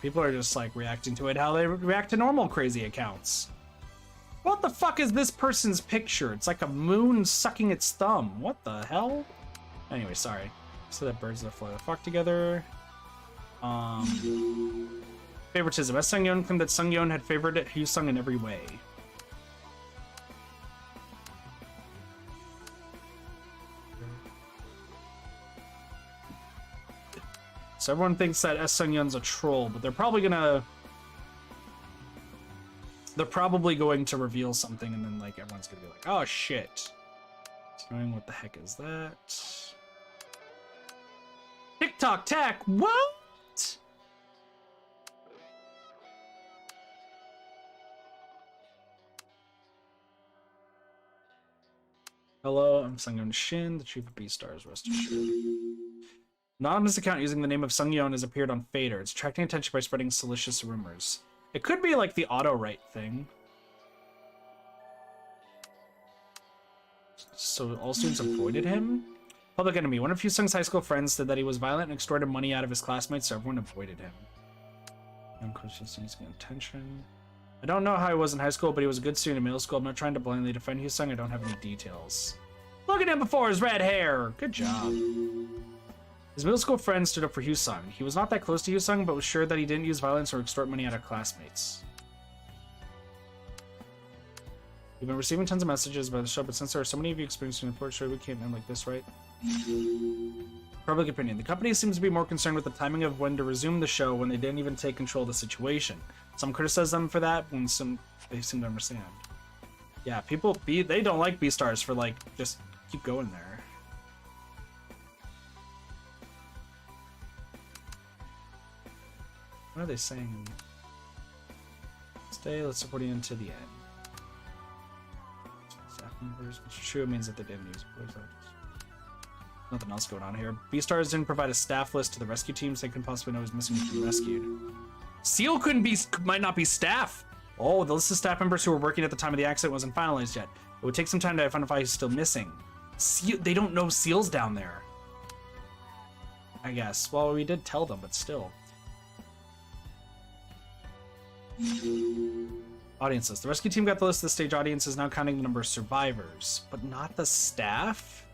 People are just like reacting to it how they react to normal crazy accounts. What the fuck is this person's picture? It's like a moon sucking its thumb. What the hell? Anyway, sorry. So that birds that fly the fuck together. Favoritism. As Sung-yeon claimed that Sung-yeon had favored Hyu-sung in every way. So everyone thinks that Sung-yeon's a troll, but they're probably gonna They're probably going to reveal something, and then like everyone's gonna be like, "Oh shit!" Knowing what the heck is that? TikTok tack. What? Hello, I'm Sungyeon Shin, the chief of Beastars. Rest assured. Anonymous account using the name of Sungyeon has appeared on Fader. It's attracting attention by spreading salacious rumors. It could be like the auto-write thing. So all students avoided him? Public enemy. One of Hyosung's high school friends said that he was violent and extorted money out of his classmates, so everyone avoided him. Young Christian seeking attention. I don't know how he was in high school, but he was a good student in middle school. I'm not trying to blindly defend Hyosung. I don't have any details. Look at him before his red hair. Good job. His middle school friend stood up for Hyosung. He was not that close to Hyosung, but was sure that he didn't use violence or extort money out of classmates. We've been receiving tons of messages about the show, but since there are so many of you experiencing an important show, we can't end like this, right? Public opinion. The company seems to be more concerned with the timing of when to resume the show when they didn't even take control of the situation. Some criticize them for that, when some they seem to understand. Yeah, people they don't like Beastars for like just keep going there. What are they saying? Stay, let's support you into the end. Staff members, which is true, it means that they didn't use it. Nothing else going on here. Beastars didn't provide a staff list to the rescue teams they couldn't possibly know was missing to be rescued. Seal might not be staff. Oh, the list of staff members who were working at the time of the accident wasn't finalized yet. It would take some time to identify who's still missing. They don't know Seal's down there. I guess. Well, we did tell them, but still. Audiences. The rescue team got the list of the stage audiences, now counting the number of survivors, but not the staff?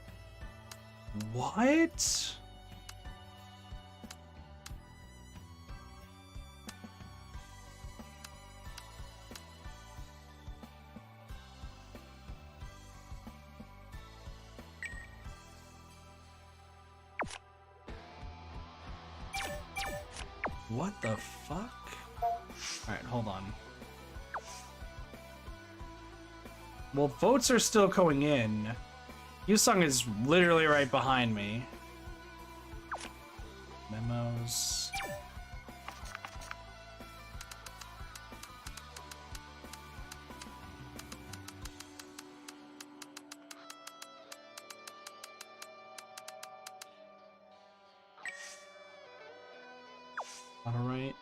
What? What the fuck? Alright, hold on. Well, votes are still going in. Hyosung is literally right behind me. Memos. All right.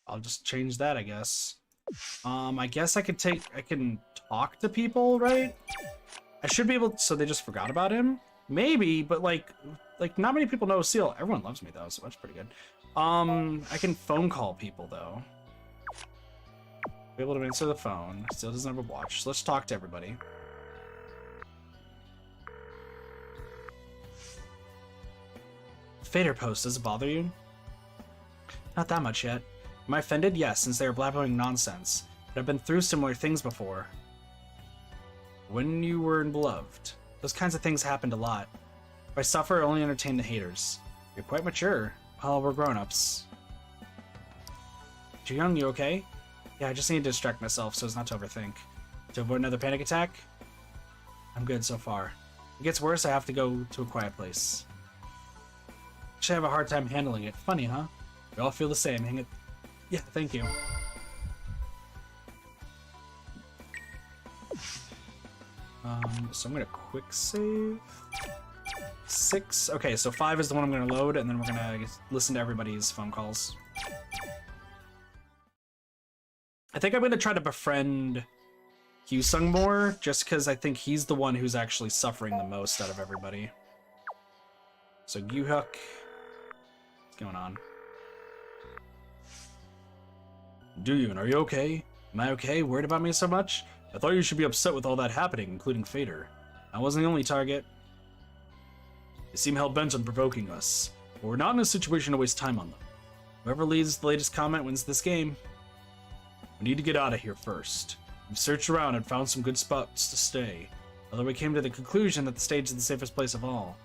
I'll just change that, I guess. I guess I can talk to people, right? I should be able to, so they just forgot about him? Maybe, but like not many people know Seal. Everyone loves me though, so that's pretty good. I can phone call people though. Be able to answer the phone. Still doesn't have a watch. So let's talk to everybody. Fader post, does it bother you? Not that much yet. Am I offended? Yes, since they are blabbering nonsense. But I've been through similar things before. When you were in Beloved, those kinds of things happened a lot. If I suffer, I only entertain the haters. You're quite mature. Well, we're grown-ups. Ji-young, you okay? Yeah, I just need to distract myself so as not to overthink. To avoid another panic attack? I'm good so far. If it gets worse, I have to go to a quiet place. Actually, I have a hard time handling it. Funny, huh? We all feel the same. Hang it. Yeah, thank you. So I'm gonna quick save. 6. Okay, so 5 is the one I'm gonna load, and then we're gonna listen to everybody's phone calls. I think I'm gonna try to befriend Hyosung more, just because I think he's the one who's actually suffering the most out of everybody. So Gyuhyuk, what's going on? Duyun, are you okay? Am I okay? Worried about me so much? I thought you should be upset with all that happening, including Fader. I wasn't the only target. They seem hell-bent on provoking us, but we're not in a situation to waste time on them. Whoever leads the latest comment wins this game. We need to get out of here first. We've searched around and found some good spots to stay, although we came to the conclusion that the stage is the safest place of all.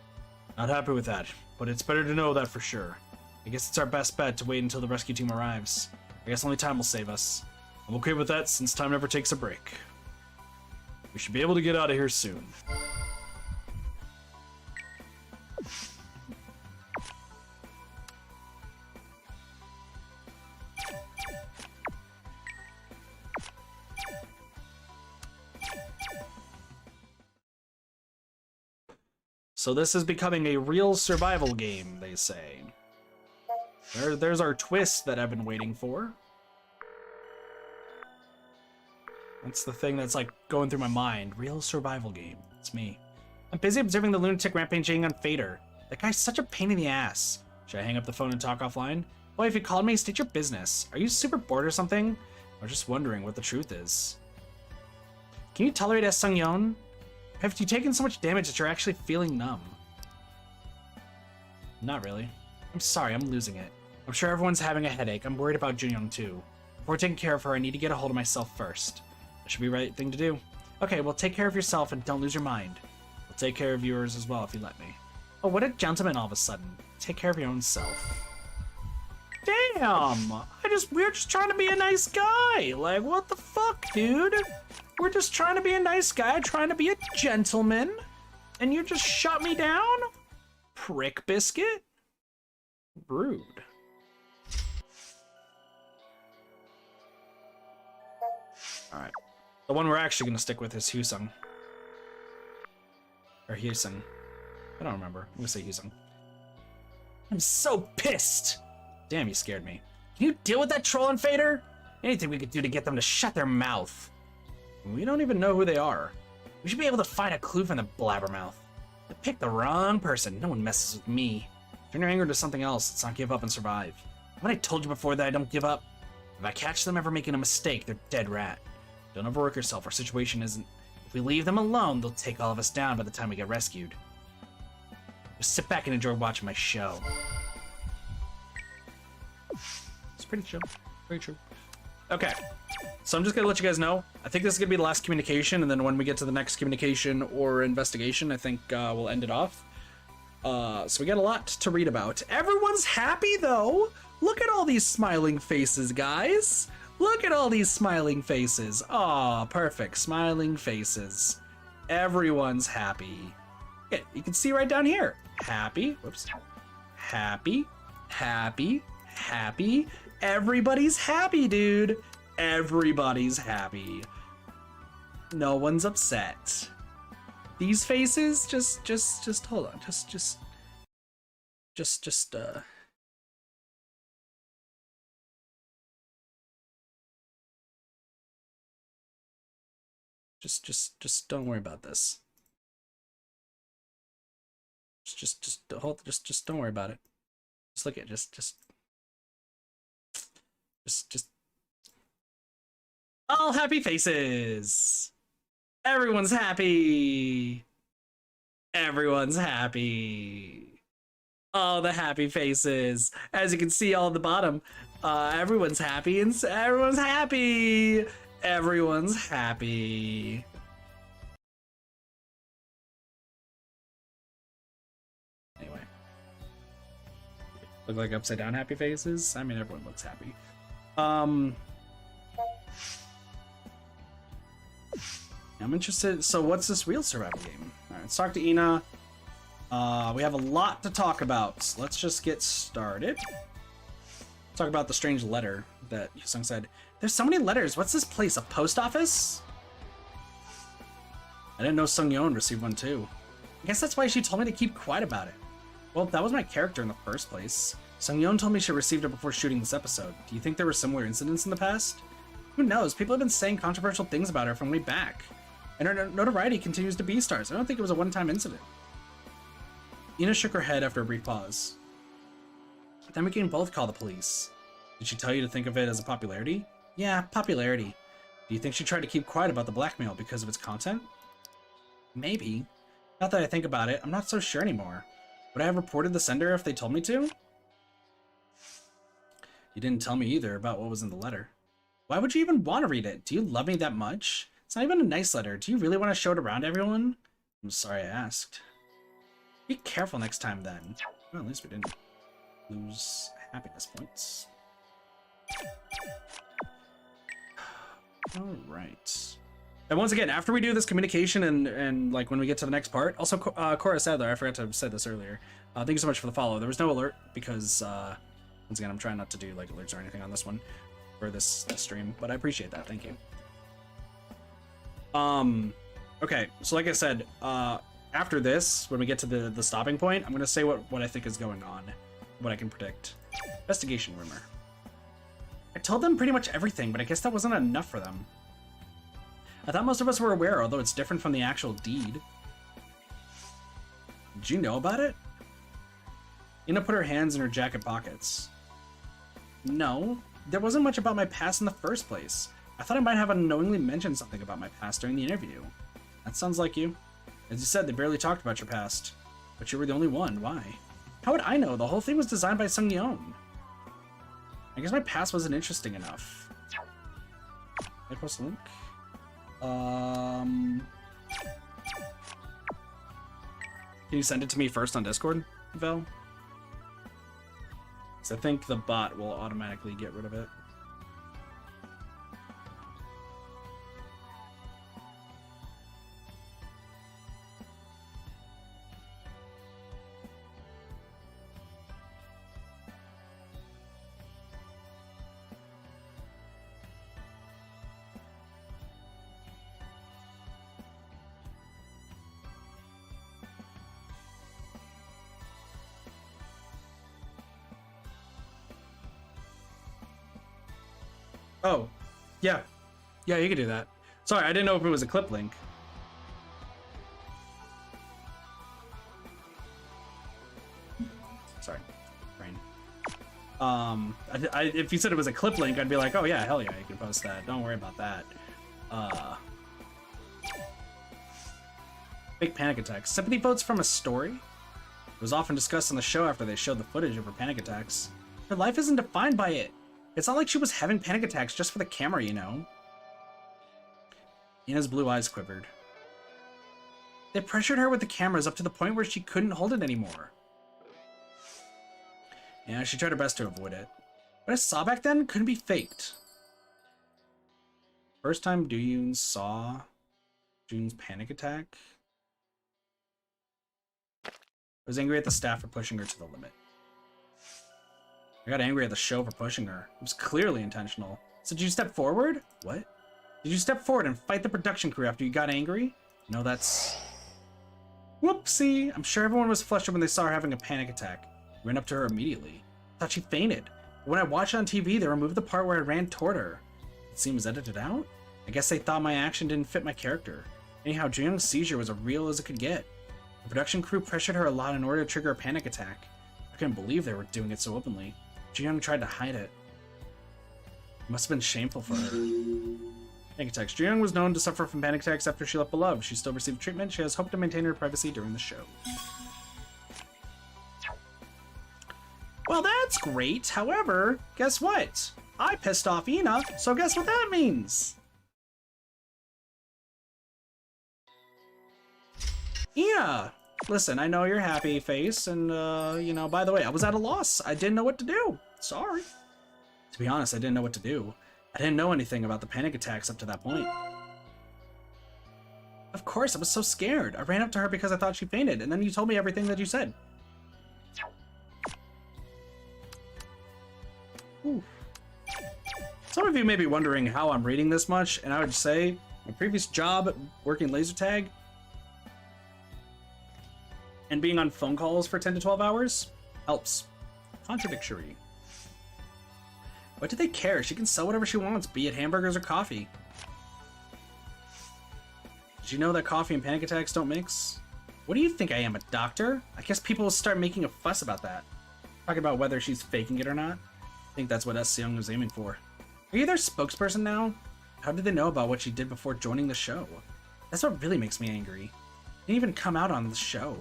Not happy with that, but it's better to know that for sure. I guess it's our best bet to wait until the rescue team arrives. I guess only time will save us. I'm okay with that since time never takes a break. We should be able to get out of here soon. So this is becoming a real survival game, they say. There's our twist that I've been waiting for. That's the thing that's like going through my mind. Real survival game. It's me. I'm busy observing the lunatic rampaging on Fader. That guy's such a pain in the ass. Should I hang up the phone and talk offline? Boy, if you called me, state your business. Are you super bored or something? Or just wondering what the truth is? Can you tolerate S. Sung-yeon? Have you taken so much damage that you're actually feeling numb? Not really. I'm sorry, I'm losing it. I'm sure everyone's having a headache. I'm worried about Junyoung too. Before taking care of her, I need to get a hold of myself first. That should be the right thing to do. Okay, well, take care of yourself and don't lose your mind. We'll take care of yours as well if you let me. Oh, what a gentleman all of a sudden. Take care of your own self. Damn! We're just trying to be a nice guy. Like, what the fuck, dude? We're just trying to be a nice guy, trying to be a gentleman, and you just shut me down? Prick biscuit? Rude. Alright. The one we're actually going to stick with is Hyusung. Or Hyusung. I don't remember. I'm going to say Hyusung. I'm so pissed! Damn, you scared me. Can you deal with that troll and Fader? Anything we could do to get them to shut their mouth. We don't even know who they are. We should be able to find a clue from the blabbermouth. I picked the wrong person. No one messes with me. Turn your anger to something else. Let's not give up and survive. Haven't I told you before that I don't give up? If I catch them ever making a mistake, they're dead rat. Don't overwork yourself. Our situation isn't... If we leave them alone, they'll take all of us down by the time we get rescued. Just sit back and enjoy watching my show. It's pretty chill. Very true. Okay, so I'm just gonna let you guys know. I think this is gonna be the last communication, and then when we get to the next communication or investigation, I think we'll end it off. So we got a lot to read about. Everyone's happy though. Look at all these smiling faces, guys. Look at all these smiling faces. Aw, perfect, smiling faces. Everyone's happy. Okay, you can see right down here. Happy, whoops. Happy, happy, happy. Everybody's happy, dude. Everybody's happy. No one's upset. These faces, just hold on. Just don't worry about this. Just don't worry about it. Just look at just all happy faces. Everyone's happy. Everyone's happy. All the happy faces. As you can see all at the bottom, everyone's happy and everyone's happy. Everyone's happy. Anyway. Look like upside down happy faces? I mean, everyone looks happy. I'm interested. So what's this real survival game? All right, let's talk to Ina. We have a lot to talk about. So let's just get started. Talk about the strange letter that Hyusung said. There's so many letters. What's this place? A post office? I didn't know Sung-yeon received one too. I guess that's why she told me to keep quiet about it. Well, that was my character in the first place. Sung-yeon told me she received it before shooting this episode. Do you think there were similar incidents in the past? Who knows? People have been saying controversial things about her from way back. And her notoriety continues to be stars. I don't think it was a one-time incident. Ina shook her head after a brief pause. Then we can both call the police. Did she tell you to think of it as a popularity? Yeah, popularity. Do you think she tried to keep quiet about the blackmail because of its content? Maybe. Not that I think about it, I'm not so sure anymore. Would I have reported the sender if they told me to? You didn't tell me either about what was in the letter. Why would you even want to read it? Do you love me that much? It's not even a nice letter. Do you really want to show it around to everyone? I'm sorry I asked. Be careful next time then. Well, at least we didn't lose happiness points. All right. And once again, after we do this communication and like when we get to the next part, also Cora Sadler, I forgot to say this earlier. Thank you so much for the follow. There was no alert because once again, I'm trying not to do like alerts or anything on this one for this stream, but I appreciate that. Thank you. Okay, so like I said, after this, when we get to the stopping point, I'm gonna say what I think is going on, what I can predict. Investigation rumor. I told them pretty much everything, but I guess that wasn't enough for them. I thought most of us were aware, although it's different from the actual deed. Did you know about it? Ina put her hands in her jacket pockets. No, there wasn't much about my past in the first place. I thought I might have unknowingly mentioned something about my past during the interview. That sounds like you. As you said, they barely talked about your past. But you were the only one. Why? How would I know? The whole thing was designed by Sung Yeon. I guess my past wasn't interesting enough. Can I post a link? Can you send it to me first on Discord, Vel? Because I think the bot will automatically get rid of it. Oh, yeah. Yeah, you could do that. Sorry, I didn't know if it was a clip link. Sorry, brain. If you said it was a clip link, I'd be like, oh yeah, hell yeah, you can post that. Don't worry about that. Fake panic attacks. Sympathy votes from a story? It was often discussed on the show after they showed the footage of her panic attacks. Her life isn't defined by it. It's not like she was having panic attacks just for the camera, you know? Ina's blue eyes quivered. They pressured her with the cameras up to the point where she couldn't hold it anymore. Yeah, she tried her best to avoid it. What I saw back then couldn't be faked. First time Do-yoon saw Jun's panic attack. I was angry at the staff for pushing her to the limit. I got angry at the show for pushing her. It was clearly intentional. So did you step forward? What? Did you step forward and fight the production crew after you got angry? No, that's... Whoopsie! I'm sure everyone was flustered when they saw her having a panic attack. I ran up to her immediately. I thought she fainted. But when I watched it on TV, they removed the part where I ran toward her. It seems edited out? I guess they thought my action didn't fit my character. Anyhow, Jung's seizure was as real as it could get. The production crew pressured her a lot in order to trigger a panic attack. I couldn't believe they were doing it so openly. Ji-young tried to hide it. It must have been shameful for her. Panic attacks. Ji-young was known to suffer from panic attacks after she left Beloved. She still received treatment. She has hoped to maintain her privacy during the show. Well, that's great. However, guess what? I pissed off Ina, so guess what that means? Ina! Listen, I know you're happy face, and, you know, by the way, I was at a loss. I didn't know what to do. Sorry. To be honest, I didn't know what to do. I didn't know anything about the panic attacks up to that point. Of course, I was so scared. I ran up to her because I thought she fainted, and then you told me everything that you said. Ooh. Some of you may be wondering how I'm reading this much, and I would say my previous job working laser tag and being on phone calls for 10 to 12 hours helps. Contradictory. What do they care? She can sell whatever she wants, be it hamburgers or coffee. Did you know that coffee and panic attacks don't mix? What do you think I am, a doctor? I guess people will start making a fuss about that. Talking about whether she's faking it or not. I think that's what S. Young was aiming for. Are you their spokesperson now? How did they know about what she did before joining the show? That's what really makes me angry. It didn't even come out on the show.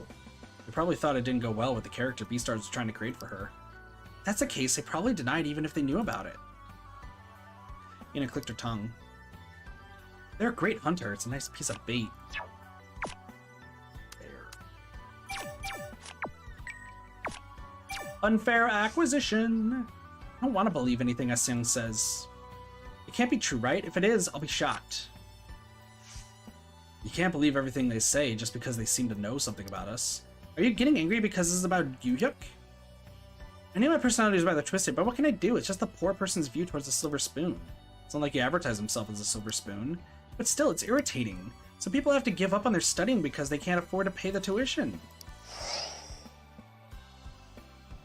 They probably thought it didn't go well with the character Beastars was trying to create for her. If that's the case, they probably denied even if they knew about it. Ina clicked her tongue. They're a great hunter. It's a nice piece of bait. There. Unfair acquisition. I don't want to believe anything Asung says. It can't be true, right? If it is, I'll be shocked. You can't believe everything they say just because they seem to know something about us. Are you getting angry because this is about Yu-Hyuk? I knew my personality was rather twisted, but what can I do? It's just the poor person's view towards the silver spoon. It's not like he advertised himself as a silver spoon. But still, it's irritating. So people have to give up on their studying because they can't afford to pay the tuition.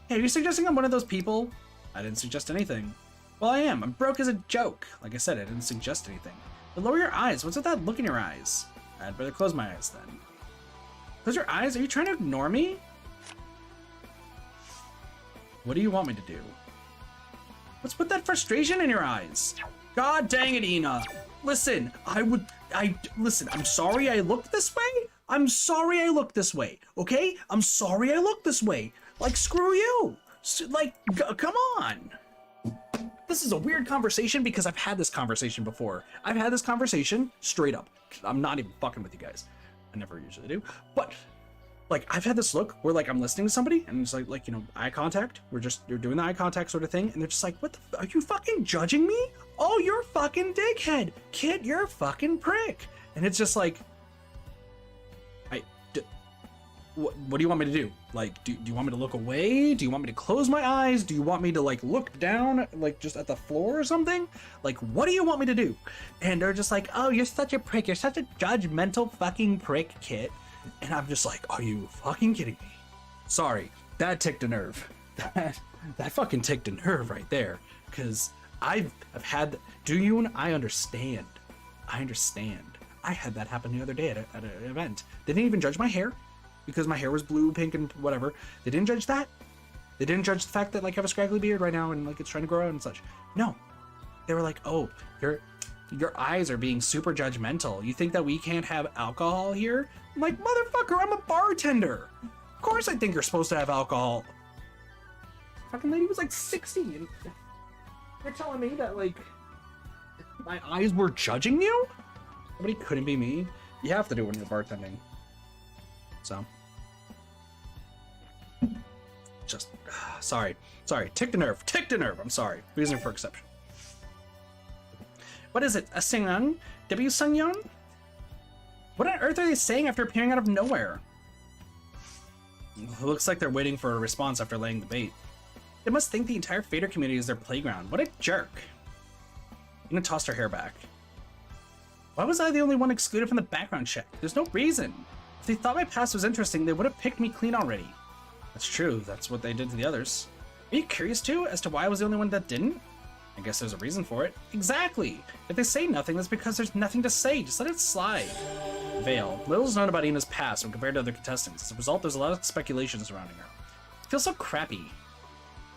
Hey, are you suggesting I'm one of those people? I didn't suggest anything. Well, I am. I'm broke as a joke. Like I said, I didn't suggest anything. But lower your eyes. What's with that look in your eyes? I'd better close my eyes then. Close your eyes? Are you trying to ignore me? What do you want me to do? What's with that frustration in your eyes? God dang it, Ina. Listen, listen, I'm sorry I looked this way. I'm sorry I looked this way, okay? I'm sorry I looked this way. Like, screw you. Come on. This is a weird conversation because I've had this conversation before. I've had this conversation straight up. I'm not even fucking with you guys. I never usually do. But, like, I've had this look where, like, I'm listening to somebody and it's like, you know, eye contact. You're doing the eye contact sort of thing. And they're just like, what the, are you fucking judging me? Oh, you're a fucking dickhead. Kid, you're a fucking prick. And it's just like, what do you want me to do? Like, do you want me to look away? Do you want me to close my eyes? Do you want me to, like, look down, like, just at the floor or something? Like, what do you want me to do? And they're just like, oh, you're such a prick. You're such a judgmental fucking prick, Kit. And I'm just like, are you fucking kidding me? Sorry, that ticked a nerve. That fucking ticked a nerve right there. Because I've had, I understand. I understand. I had that happen the other day at an event. They didn't even judge my hair. Because my hair was blue, pink, and whatever. They didn't judge that. They didn't judge the fact that, like, I have a scraggly beard right now and, like, it's trying to grow out and such. No. They were like, oh, your eyes are being super judgmental. You think that we can't have alcohol here? I'm like, motherfucker, I'm a bartender. Of course I think you're supposed to have alcohol. Fucking lady was, like, 60, and they're telling me that, like, my eyes were judging you? Somebody couldn't be me. You have to do it when you're bartending. So. Just, sorry, ticked a nerve, I'm sorry, reason for exception. What is it, a Singyang? W Sungyang? What on earth are they saying after appearing out of nowhere? It looks like they're waiting for a response after laying the bait. They must think the entire Fader community is their playground. What a jerk. Ina tossed her hair back. Why was I the only one excluded from the background check? There's no reason. If they thought my past was interesting, they would have picked me clean already. That's true, that's what they did to the others. Are you curious too, as to why I was the only one that didn't? I guess there's a reason for it. Exactly! If they say nothing, that's because there's nothing to say, just let it slide. Vale. Little is known about Ina's past when compared to other contestants. As a result, there's a lot of speculation surrounding her. It feels so crappy.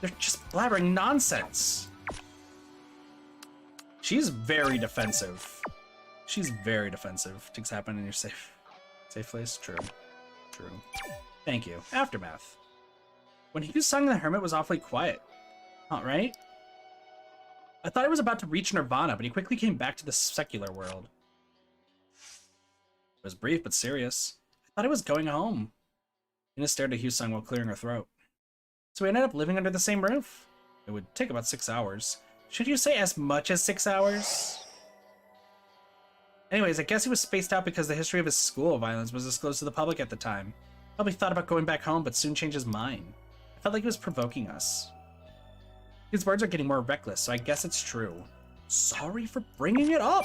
They're just blabbering nonsense. She's very defensive. She's very defensive. Things happen in your safe place? True. Thank you. Aftermath. When he sung, the hermit was awfully quiet. Not right? I thought he was about to reach nirvana, but he quickly came back to the secular world. It was brief but serious. I thought he was going home. Ina stared at Hyusung while clearing her throat. So we ended up living under the same roof. It would take about 6 hours. Should you say as much as 6 hours? Anyways, I guess he was spaced out because the history of his school violence was disclosed to the public at the time. Probably thought about going back home, but soon changed his mind. I felt like he was provoking us. His words are getting more reckless, so I guess it's true. Sorry for bringing it up!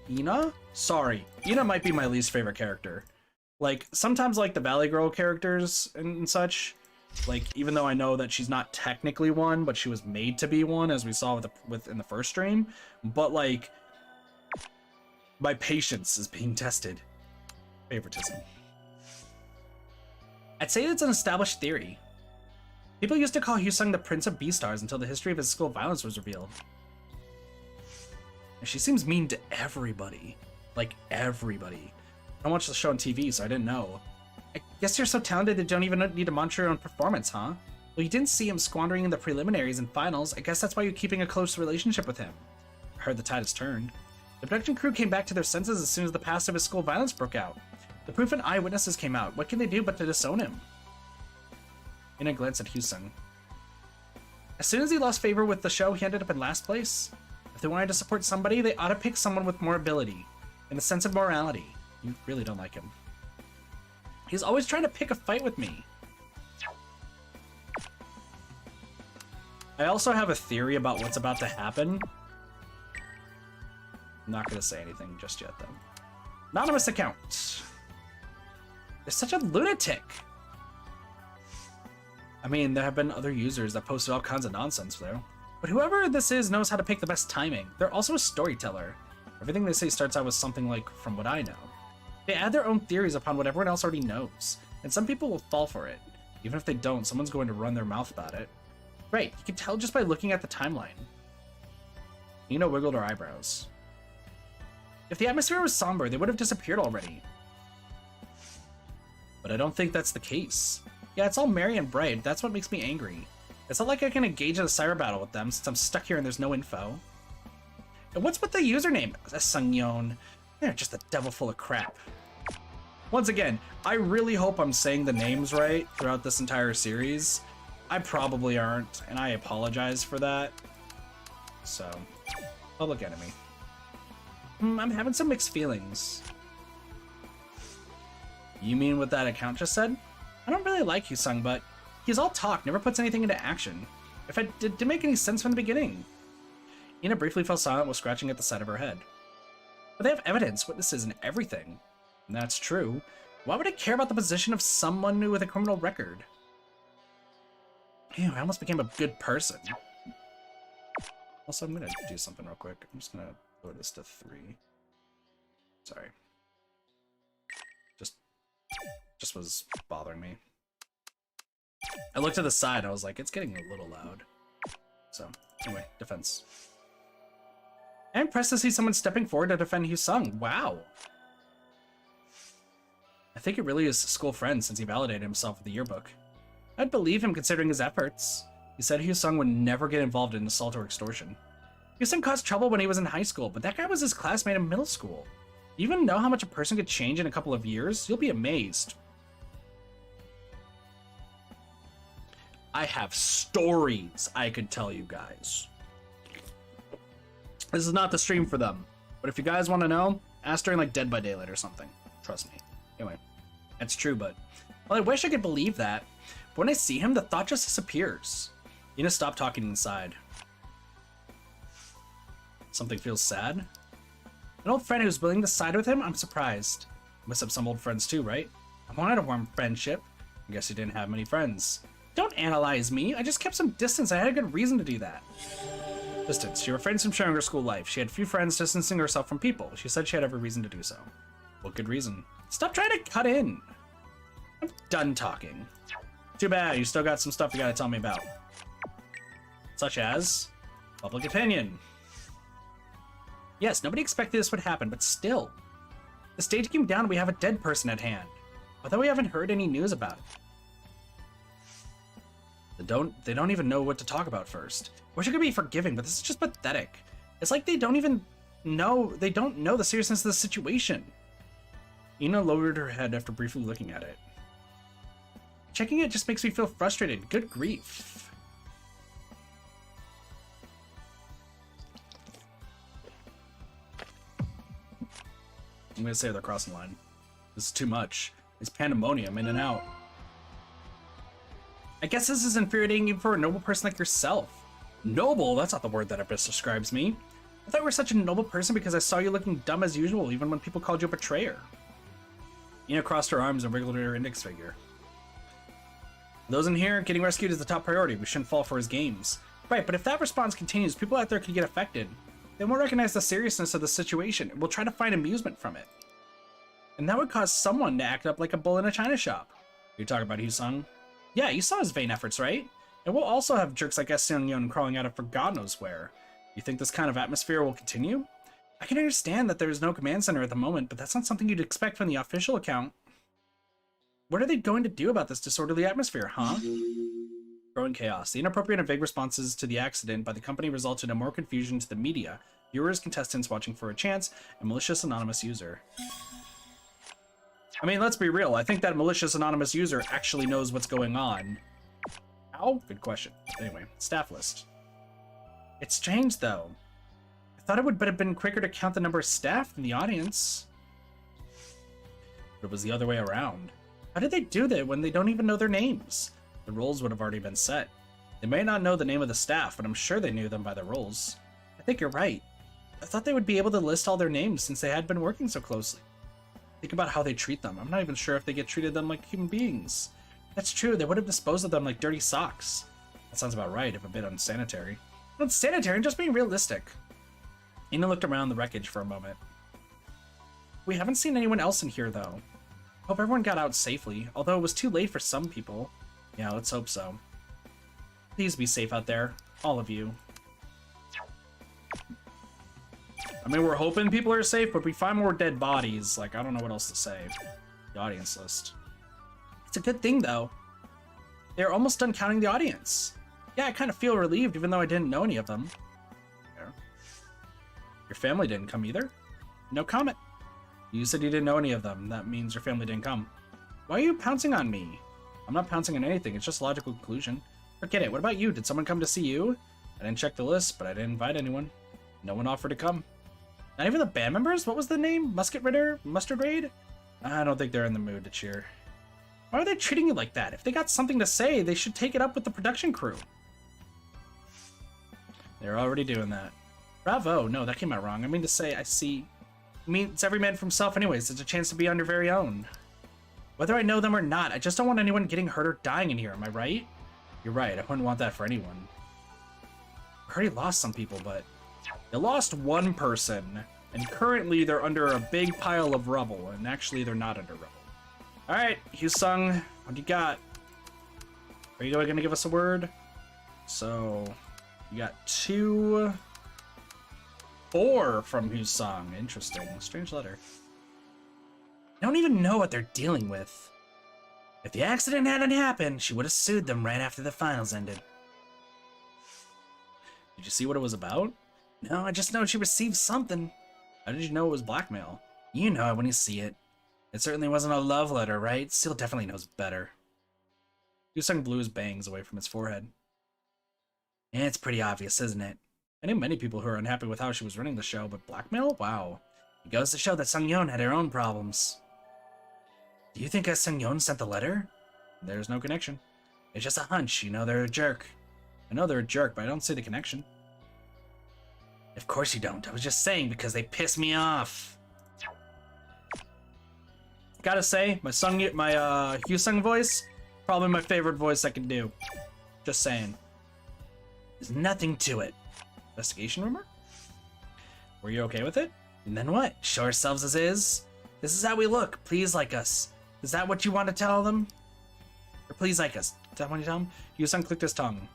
Ina? Sorry. Ina might be my least favorite character. Like, sometimes, like, the Valley Girl characters and such, like, even though I know that she's not technically one, but she was made to be one, as we saw in the first stream, but, like, my patience is being tested. Favoritism. I'd say it's an established theory. People used to call Hyusung the Prince of Beastars until the history of his school violence was revealed. And she seems mean to everybody. Like, everybody. I don't watch the show on TV, so I didn't know. I guess you're so talented that you don't even need to monitor your own performance, huh? Well, you didn't see him squandering in the preliminaries and finals. I guess that's why you're keeping a close relationship with him. heard the tide has turned. The production crew came back to their senses as soon as the past of his school violence broke out. The proof and eyewitnesses came out. What can they do but to disown him? Ina glanced at Hyusung. As soon as he lost favor with the show, he ended up in last place. If they wanted to support somebody, they ought to pick someone with more ability and a sense of morality. You really don't like him. He's always trying to pick a fight with me. I also have a theory about what's about to happen. I'm not going to say anything just yet, though. Anonymous account. They're such a lunatic. I mean, there have been other users that posted all kinds of nonsense there. But whoever this is knows how to pick the best timing. They're also a storyteller. Everything they say starts out with something like, from what I know. They add their own theories upon what everyone else already knows. And some people will fall for it. Even if they don't, someone's going to run their mouth about it. Right, you can tell just by looking at the timeline. Nina wiggled her eyebrows. If the atmosphere was somber, they would have disappeared already. But I don't think that's the case. Yeah, it's all merry and bright. That's what makes me angry. It's not like I can engage in a cyber battle with them since I'm stuck here and there's no info. And what's with the username? Sungyeon. They're just a devil full of crap. Once again, I really hope I'm saying the names right throughout this entire series. I probably aren't, and I apologize for that. So, public enemy. I'm having some mixed feelings. You mean what that account just said? I don't really like Hyusung, but he's all talk, never puts anything into action. If it didn't make any sense from the beginning. Ina briefly fell silent while scratching at the side of her head. But they have evidence, witnesses, and everything. And that's true. Why would I care about the position of someone with a criminal record? Ew, I almost became a good person. Also, I'm gonna do something real quick. I'm just gonna lower this to 3. Sorry. Just was bothering me. I looked to the side, I was like, it's getting a little loud. So, anyway, defense. I'm impressed to see someone stepping forward to defend Hyusung. Wow. I think it really is a school friend since he validated himself with the yearbook. I'd believe him considering his efforts. He said Hyusung would never get involved in assault or extortion. Hyusung caused trouble when he was in high school, but that guy was his classmate in middle school. You even know how much a person could change in a couple of years? You'll be amazed. I have stories I could tell you guys. This is not the stream for them. But if you guys want to know, ask during like Dead by Daylight or something. Trust me. Anyway, that's true, but... Well, I wish I could believe that. But when I see him, the thought just disappears. Ina stopped talking inside. Something feels sad? An old friend who's willing to side with him? I'm surprised. You must have some old friends too, right? I wanted a warm friendship. I guess you didn't have many friends. Don't analyze me. I just kept some distance. I had a good reason to do that. Distance. She refrained from sharing her school life. She had few friends, distancing herself from people. She said she had every reason to do so. What good reason? Stop trying to cut in. I'm done talking. Too bad. You still got some stuff you gotta tell me about. Such as public opinion. Yes, nobody expected this would happen, but still. The stage came down and we have a dead person at hand. Although we haven't heard any news about it. They don't even know what to talk about first. Wish I could be forgiving, but this is just pathetic. It's like they don't know the seriousness of the situation. Ina lowered her head after briefly looking at it. Checking it just makes me feel frustrated. Good grief. I'm gonna say they're crossing the line. This is too much. It's pandemonium in and out. I guess this is infuriating even for a noble person like yourself. Noble? That's not the word that best describes me. I thought you were such a noble person because I saw you looking dumb as usual, even when people called you a betrayer. Ina crossed her arms and wriggled her index finger. Those in here, getting rescued is the top priority. We shouldn't fall for his games. Right, but if that response continues, people out there could get affected. They won't recognize the seriousness of the situation and will try to find amusement from it. And that would cause someone to act up like a bull in a china shop. You're talking about Hyusung? Yeah, you saw his vain efforts, right? And we'll also have jerks like Sungyeon crawling out of for God knows where. You think this kind of atmosphere will continue? I can understand that there is no command center at the moment, but that's not something you'd expect from the official account. What are they going to do about this disorderly atmosphere, huh? Growing chaos. The inappropriate and vague responses to the accident by the company resulted in more confusion to the media viewers, contestants watching for a chance, and malicious anonymous user. I mean, let's be real. I think that malicious anonymous user actually knows what's going on. How? Good question. Anyway, staff list. It's strange, though. I thought it would have been quicker to count the number of staff than the audience. But it was the other way around. How did they do that when they don't even know their names? The roles would have already been set. They may not know the name of the staff, but I'm sure they knew them by the roles. I think you're right. I thought they would be able to list all their names since they had been working so closely. Think about how they treat them. I'm not even sure if they get treated them like human beings. That's true, they would have disposed of them like dirty socks. That sounds about right, if a bit unsanitary. Not sanitary, just being realistic. Ina looked around the wreckage for a moment. We haven't seen anyone else in here, though. Hope everyone got out safely, although it was too late for some people. Yeah, let's hope so. Please be safe out there, all of you. I mean, we're hoping people are safe, but we find more dead bodies. Like, I don't know what else to say. The audience list. It's a good thing, though. They're almost done counting the audience. Yeah, I kind of feel relieved, even though I didn't know any of them. There. Your family didn't come either? No comment. You said you didn't know any of them. That means your family didn't come. Why are you pouncing on me? I'm not pouncing on anything. It's just a logical conclusion. Forget it. What about you? Did someone come to see you? I didn't check the list, but I didn't invite anyone. No one offered to come. Not even the band members? What was the name? Musket Ritter? Mustard Raid? I don't think they're in the mood to cheer. Why are they treating you like that? If they got something to say, they should take it up with the production crew. They're already doing that. Bravo. No, that came out wrong. I mean to say, I see. I mean, it's every man for himself anyways. It's a chance to be on your very own. Whether I know them or not, I just don't want anyone getting hurt or dying in here, am I right? You're right, I wouldn't want that for anyone. I already lost some people, but... They lost one person, and currently they're under a big pile of rubble, and actually they're not under rubble. Alright, Hyusung, what do you got? Are you going to give us a word? So, you got 4 from Hyusung. Interesting. Strange letter. I don't even know what they're dealing with. If the accident hadn't happened, she would have sued them right after the finals ended. Did you see what it was about? No, I just know she received something. How did you know it was blackmail? You know it when you see it. It certainly wasn't a love letter, right? Seal definitely knows better. Hyusung blew his bangs away from his forehead. Yeah, it's pretty obvious, isn't it? I knew many people who were unhappy with how she was running the show, but blackmail? Wow. It goes to show that Sungyeon had her own problems. Do you think Sungyeon sent the letter? There's no connection. It's just a hunch, you know they're a jerk. I know they're a jerk, but I don't see the connection. Of course you don't. I was just saying because they piss me off. Gotta say, my Hyusung voice, probably my favorite voice I can do. Just saying. There's nothing to it. Investigation rumor? Were you okay with it? And then what? Show ourselves as is? This is how we look. Please like us. Is that what you want to tell them? Or please like us. Is that what you tell them? Hyusung clicked his tongue.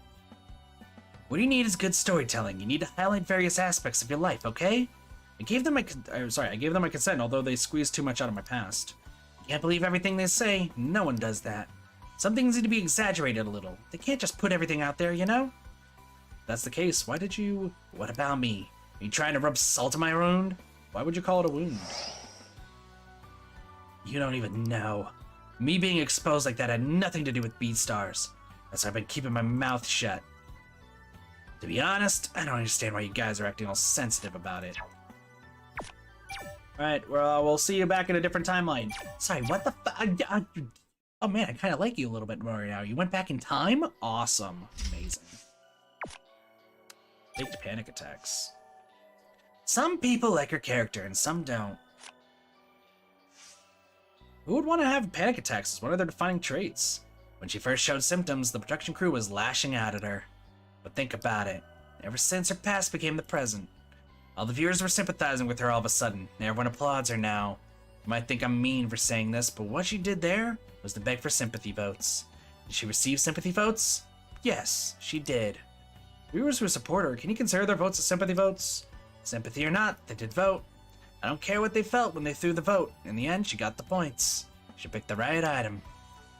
What you need is good storytelling. You need to highlight various aspects of your life, okay? I gave them my consent, although they squeezed too much out of my past. Can't believe everything they say. No one does that. Some things need to be exaggerated a little. They can't just put everything out there, you know? If that's the case, why did you... What about me? Are you trying to rub salt in my wound? Why would you call it a wound? You don't even know. Me being exposed like that had nothing to do with Beastars. That's why I've been keeping my mouth shut. To be honest, I don't understand why you guys are acting all sensitive about it. Alright, well, we'll see you back in a different timeline. Sorry, what the fuck? Oh man, I kind of like you a little bit more now. You went back in time? Awesome. Amazing. Faked panic attacks. Some people like her character and some don't. Who would want to have panic attacks as one of their defining traits? When she first showed symptoms, the production crew was lashing out at her. But think about it. Ever since her past became the present, all the viewers were sympathizing with her all of a sudden. Everyone applauds her now. You might think I'm mean for saying this, but what she did there was to beg for sympathy votes. Did she receive sympathy votes? Yes, she did. Viewers who support her, can you consider their votes as sympathy votes? Sympathy or not, they did vote. I don't care what they felt when they threw the vote. In the end, she got the points. She picked the right item.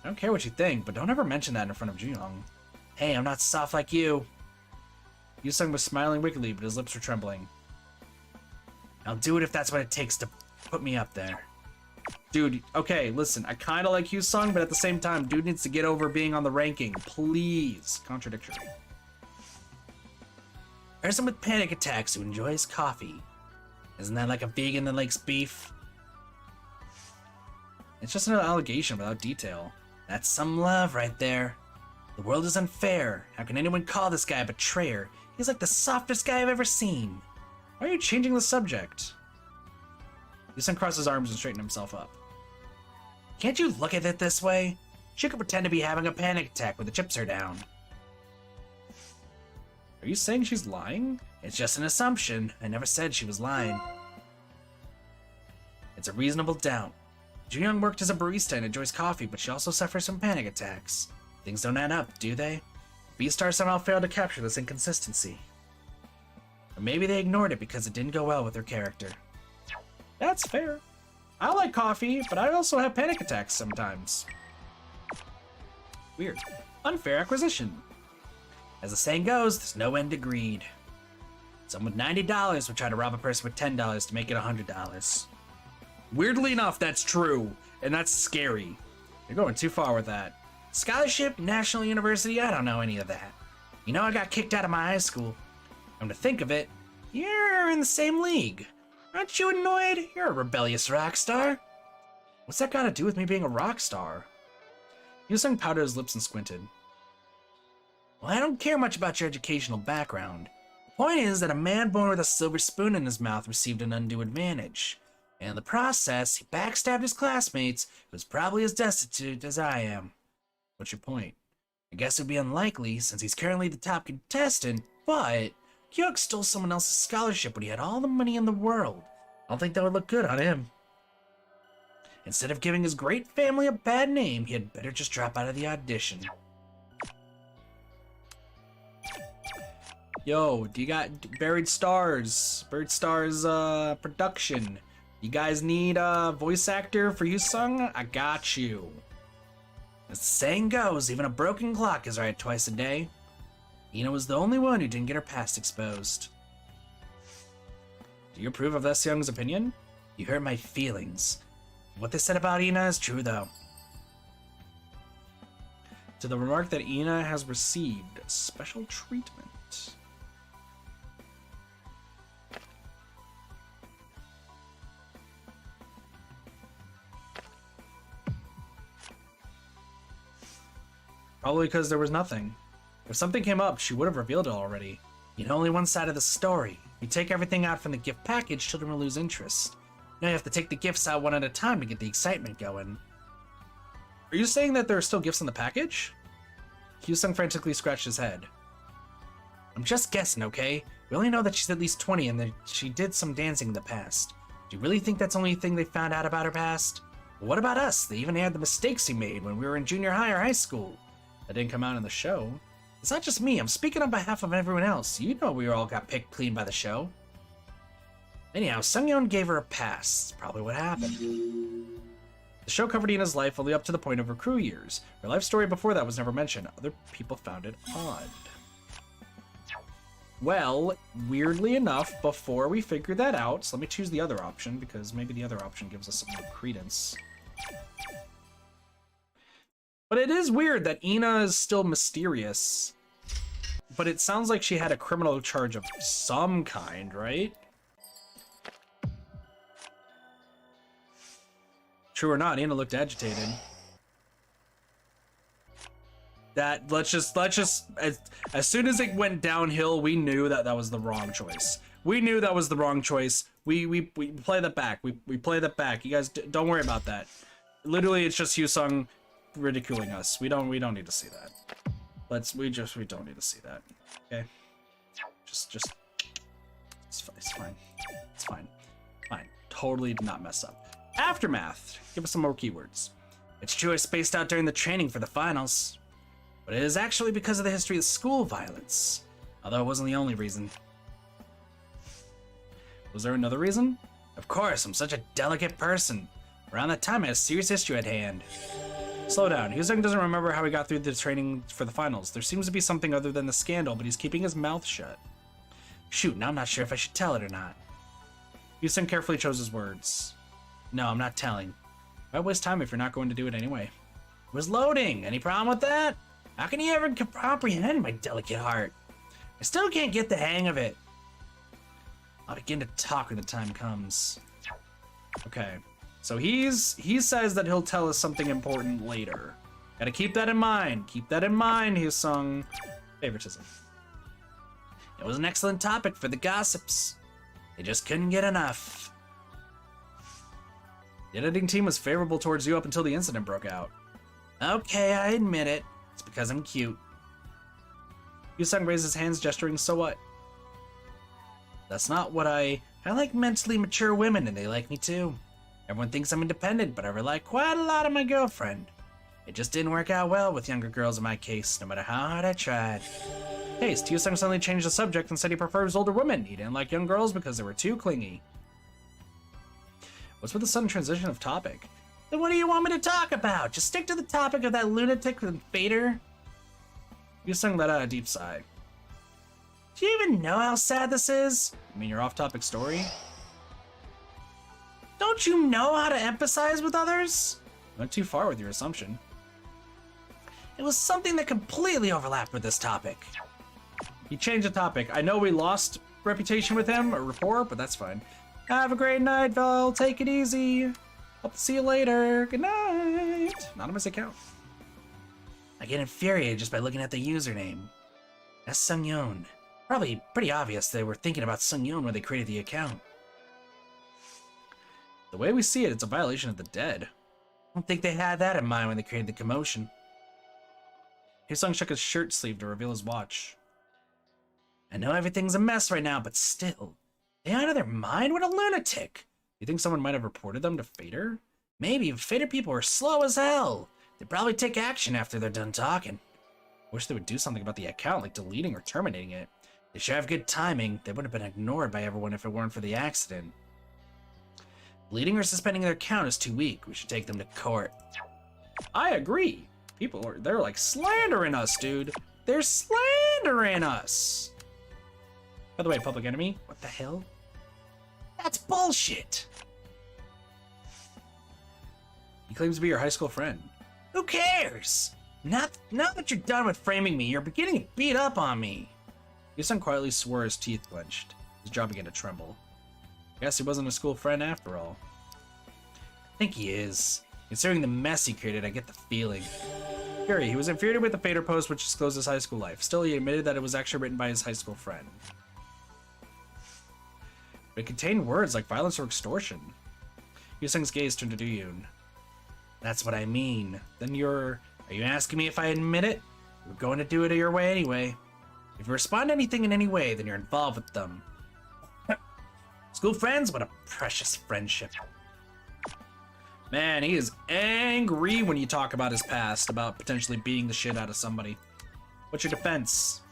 I don't care what you think, but don't ever mention that in front of Ji-young. Hey, I'm not soft like you. Hyusung was smiling wickedly, but his lips were trembling. I'll do it if that's what it takes to put me up there. Dude, okay, listen, I kind of like Hyosung, but at the same time, dude needs to get over being on the ranking. Please. Contradictory. Person with panic attacks who enjoys coffee. Isn't that like a vegan that likes beef? It's just an allegation without detail. That's some love right there. The world is unfair. How can anyone call this guy a betrayer? He's like the softest guy I've ever seen. Why are you changing the subject? Hyosung crosses his arms and straightened himself up. Can't you look at it this way? She could pretend to be having a panic attack when the chips are down. Are you saying she's lying? It's just an assumption. I never said she was lying. It's a reasonable doubt. Junyoung worked as a barista and enjoys coffee, but she also suffers from panic attacks. Things don't add up, do they? B-Star somehow failed to capture this inconsistency. Or maybe they ignored it because it didn't go well with her character. That's fair. I like coffee, but I also have panic attacks sometimes. Weird. Unfair acquisition. As the saying goes, there's no end to greed. Someone with $90 would try to rob a person with $10 to make it $100. Weirdly enough, that's true, and that's scary. You're going too far with that. Scholarship, National University, I don't know any of that. You know, I got kicked out of my high school. Come to think of it, you're in the same league. Aren't you annoyed? You're a rebellious rock star. What's that got to do with me being a rock star? Hyosung powdered his lips and squinted. Well, I don't care much about your educational background. The point is that a man born with a silver spoon in his mouth received an undue advantage. And in the process, he backstabbed his classmates, who was probably as destitute as I am. What's your point? I guess it would be unlikely, since he's currently the top contestant, but Kyuk stole someone else's scholarship when he had all the money in the world. I don't think that would look good on him. Instead of giving his great family a bad name, he had better just drop out of the audition. Yo, do you got Buried Stars? Buried Stars production. You guys need a voice actor for Hyosung? I got you. As the saying goes, even a broken clock is right twice a day. Ina was the only one who didn't get her past exposed. Do you approve of Young's opinion? You hurt my feelings. What they said about Ina is true, though. To the remark that Ina has received special treatment. Probably because there was nothing. If something came up, she would have revealed it already. You know only one side of the story. If you take everything out from the gift package, children will lose interest. Now you have to take the gifts out one at a time to get the excitement going. Are you saying that there are still gifts in the package? Hyosung frantically scratched his head. I'm just guessing, okay? We only know that she's at least 20 and that she did some dancing in the past. Do you really think that's the only thing they found out about her past? Well, what about us? They even had the mistakes he made when we were in junior high or high school. That didn't come out in the show. It's not just me, I'm speaking on behalf of everyone else. You know we all got picked clean by the show. Anyhow, Sungyeon gave her a pass. That's probably what happened. The show covered Ina's life only up to the point of her crew years. Her life story before that was never mentioned. Other people found it odd. Well, weirdly enough, before we figure that out, so let me choose the other option, because maybe the other option gives us some more credence. But it is weird that Ina is still mysterious. But it sounds like she had a criminal charge of some kind, right? True or not, Ina looked agitated. Let's just as soon as it went downhill, we knew that that was the wrong choice. We knew that was the wrong choice. We play that back. We play that back. You guys don't worry about that. Literally, it's just Hyosung ridiculing us. We don't need to see that. We don't need to see that. Okay? It's fine. It's fine. Fine. Totally did not mess up. Aftermath. Give us some more keywords. It's true I spaced out during the training for the finals, but it is actually because of the history of school violence. Although it wasn't the only reason. Was there another reason? Of course, I'm such a delicate person. Around that time, I had a serious issue at hand. Slow down. Hyosung doesn't remember how he got through the training for the finals. There seems to be something other than the scandal, but he's keeping his mouth shut. Shoot, now I'm not sure if I should tell it or not. Houston carefully chose his words. No, I'm not telling. Why waste time if you're not going to do it anyway? It was loading. Any problem with that? How can you ever comprehend my delicate heart? I still can't get the hang of it. I'll begin to talk when the time comes. Okay. So he says that he'll tell us something important later. Gotta keep that in mind. Keep that in mind, Hyosung. Favoritism. It was an excellent topic for the gossips. They just couldn't get enough. The editing team was favorable towards you up until the incident broke out. Okay, I admit it. It's because I'm cute. Hyosung raised his hands, gesturing, so what? That's not what I like mentally mature women, and they like me too. Everyone thinks I'm independent, but I rely quite a lot on my girlfriend. It just didn't work out well with younger girls in my case, no matter how hard I tried. Taste, Hyosung suddenly changed the subject and said he prefers older women. He didn't like young girls because they were too clingy. What's with the sudden transition of topic? Then what do you want me to talk about? Just stick to the topic of that lunatic and Fader. Hyosung let out a deep sigh. Do you even know how sad this is? You mean your off-topic story? Don't you know how to emphasize with others? You went too far with your assumption. It was something that completely overlapped with this topic. He changed the topic. I know we lost reputation with him, or rapport, but that's fine. Have a great night, Val. Take it easy. Hope to see you later. Good night. Anonymous account. I get infuriated just by looking at the username. That's Sungyeon. Probably pretty obvious they were thinking about Sungyeon when they created the account. The way we see it, it's a violation of the dead. I don't think they had that in mind when they created the commotion. Hyosung shook his shirt sleeve to reveal his watch. I know everything's a mess right now, but still. They out of their mind? What a lunatic! You think someone might have reported them to Fader? Maybe, but Fader people are slow as hell. They'd probably take action after they're done talking. Wish they would do something about the account, like deleting or terminating it. They should have good timing. They would have been ignored by everyone if it weren't for the accident. Deleting or suspending their account is too weak. We should take them to court. I agree. They're like slandering us, dude. They're slandering us. By the way, Public Enemy, what the hell? That's bullshit. He claims to be your high school friend. Who cares? Now that you're done with framing me, you're beginning to beat up on me. Hyosung quietly swore, his teeth clenched. His jaw began to tremble. Guess he wasn't a school friend after all. I think he is. Considering the mess he created, I get the feeling. Fury, he was infuriated with the Fader post which disclosed his high school life. Still, he admitted that it was actually written by his high school friend. But it contained words like violence or extortion. Hyosung's gaze turned to Do-yoon. That's what I mean. Then are you asking me if I admit it? We're going to do it your way anyway. If you respond to anything in any way, then you're involved with them. School friends? What a precious friendship. Man, he is angry when you talk about his past, about potentially beating the shit out of somebody. What's your defense?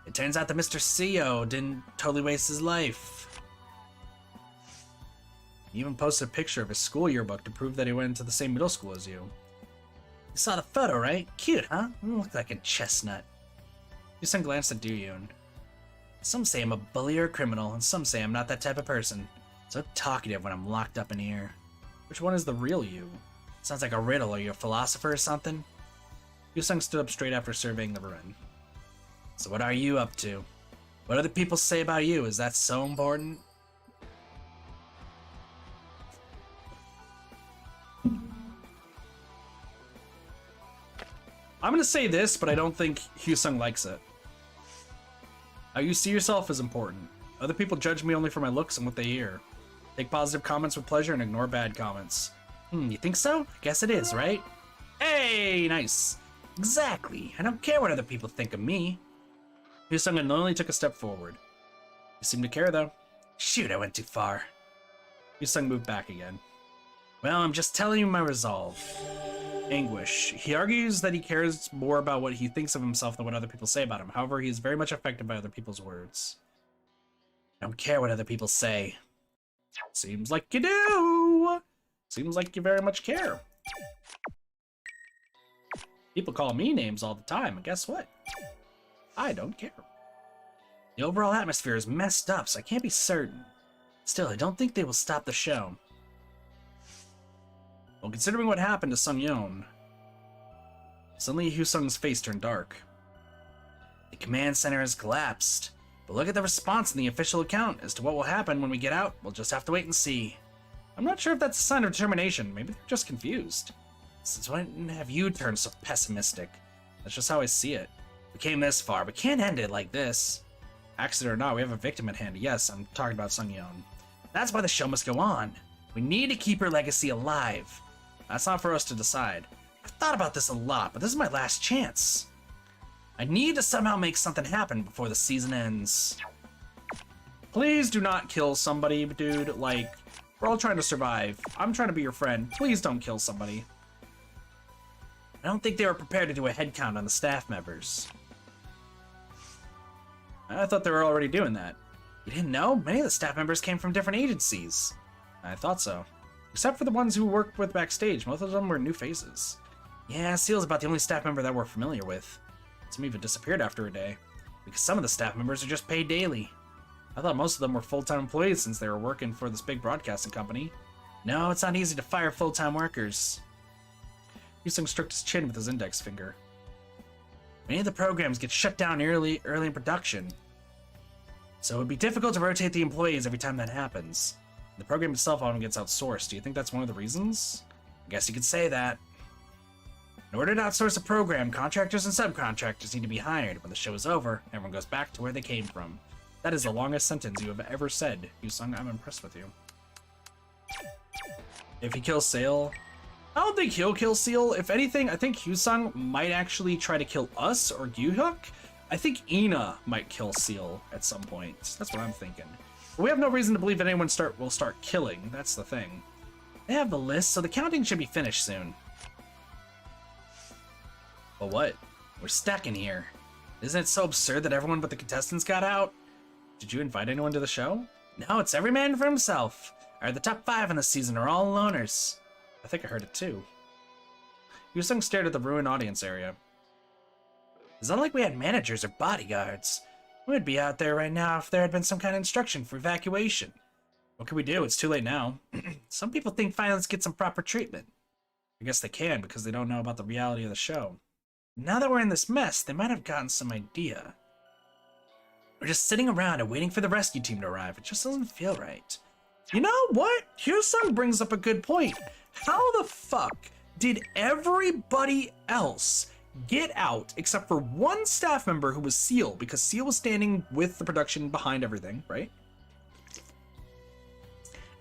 It turns out that Mr. CEO didn't totally waste his life. He even posted a picture of his school yearbook to prove that he went to the same middle school as you. You saw the photo, right? Cute, huh? You look like a chestnut. Hyosung glanced at Do-yoon. Some say I'm a bully or a criminal, and some say I'm not that type of person. So talkative when I'm locked up in here. Which one is the real you? Sounds like a riddle. Are you a philosopher or something? Hyosung stood up straight after surveying the ruin. So what are you up to? What other people say about you? Is that so important? I'm gonna say this, but I don't think Hyosung likes it. How you see yourself is important. Other people judge me only for my looks and what they hear. Take positive comments with pleasure and ignore bad comments. You think so? I guess it is, right? Hey, nice. Exactly. I don't care what other people think of me. Hyosung unknowingly took a step forward. You seem to care, though. Shoot, I went too far. Hyosung moved back again. Well, I'm just telling you my resolve. Anguish. He argues that he cares more about what he thinks of himself than what other people say about him. However, he is very much affected by other people's words. I don't care what other people say. Seems like you do. Seems like you very much care. People call me names all the time, and guess what? I don't care. The overall atmosphere is messed up, so I can't be certain. Still, I don't think they will stop the show. Well, considering what happened to Sung Yeon, suddenly Hyosung's face turned dark. The command center has collapsed, but look at the response in the official account. As to what will happen when we get out, we'll just have to wait and see. I'm not sure if that's a sign of determination. Maybe they're just confused. Since when have you turned so pessimistic? That's just how I see it. We came this far, but can't end it like this. Accident or not, we have a victim at hand. Yes, I'm talking about Sung Yeon. That's why the show must go on. We need to keep her legacy alive. That's not for us to decide. I've thought about this a lot, but this is my last chance. I need to somehow make something happen before the season ends. Please do not kill somebody, dude. Like, we're all trying to survive. I'm trying to be your friend. Please don't kill somebody. I don't think they were prepared to do a head count on the staff members. I thought they were already doing that. You didn't know? Many of the staff members came from different agencies. I thought so. Except for the ones who worked with backstage. Most of them were new faces. Yeah, Seal's about the only staff member that we're familiar with. Some even disappeared after a day. Because some of the staff members are just paid daily. I thought most of them were full-time employees since they were working for this big broadcasting company. No, it's not easy to fire full-time workers. Hyosung stroked his chin with his index finger. Many of the programs get shut down early in production. So it would be difficult to rotate the employees every time that happens. The program itself often gets outsourced. Do you think that's one of the reasons? I guess you could say that. In order to outsource a program, contractors and subcontractors need to be hired. When the show is over, everyone goes back to where they came from. That is the longest sentence you have ever said, Hyosung. I'm impressed with you. If he kills Sale, I don't think he'll kill Seal. If anything, I think Hyosung might actually try to kill us or Gyuhyuk. I think Ina might kill Seal at some point. That's what I'm thinking. But we have no reason to believe that anyone will start killing. That's the thing. They have the list, so the counting should be finished soon. But what? We're stuck in here. Isn't it so absurd that everyone but the contestants got out? Did you invite anyone to the show? No, it's every man for himself. The top 5 in the season are all loners. I think I heard it too. Hyosung stared at the ruined audience area. It's not like we had managers or bodyguards. We'd be out there right now if there had been some kind of instruction for evacuation. What can we do? It's too late now. Some people think violence gets some proper treatment. I guess they can because they don't know about the reality of the show. Now that we're in this mess, they might have gotten some idea. We're just sitting around and waiting for the rescue team to arrive. It just doesn't feel right. You know what? Hyosung brings up a good point. How the fuck did everybody else get out except for one staff member who was Seal, because Seal was standing with the production behind everything, right?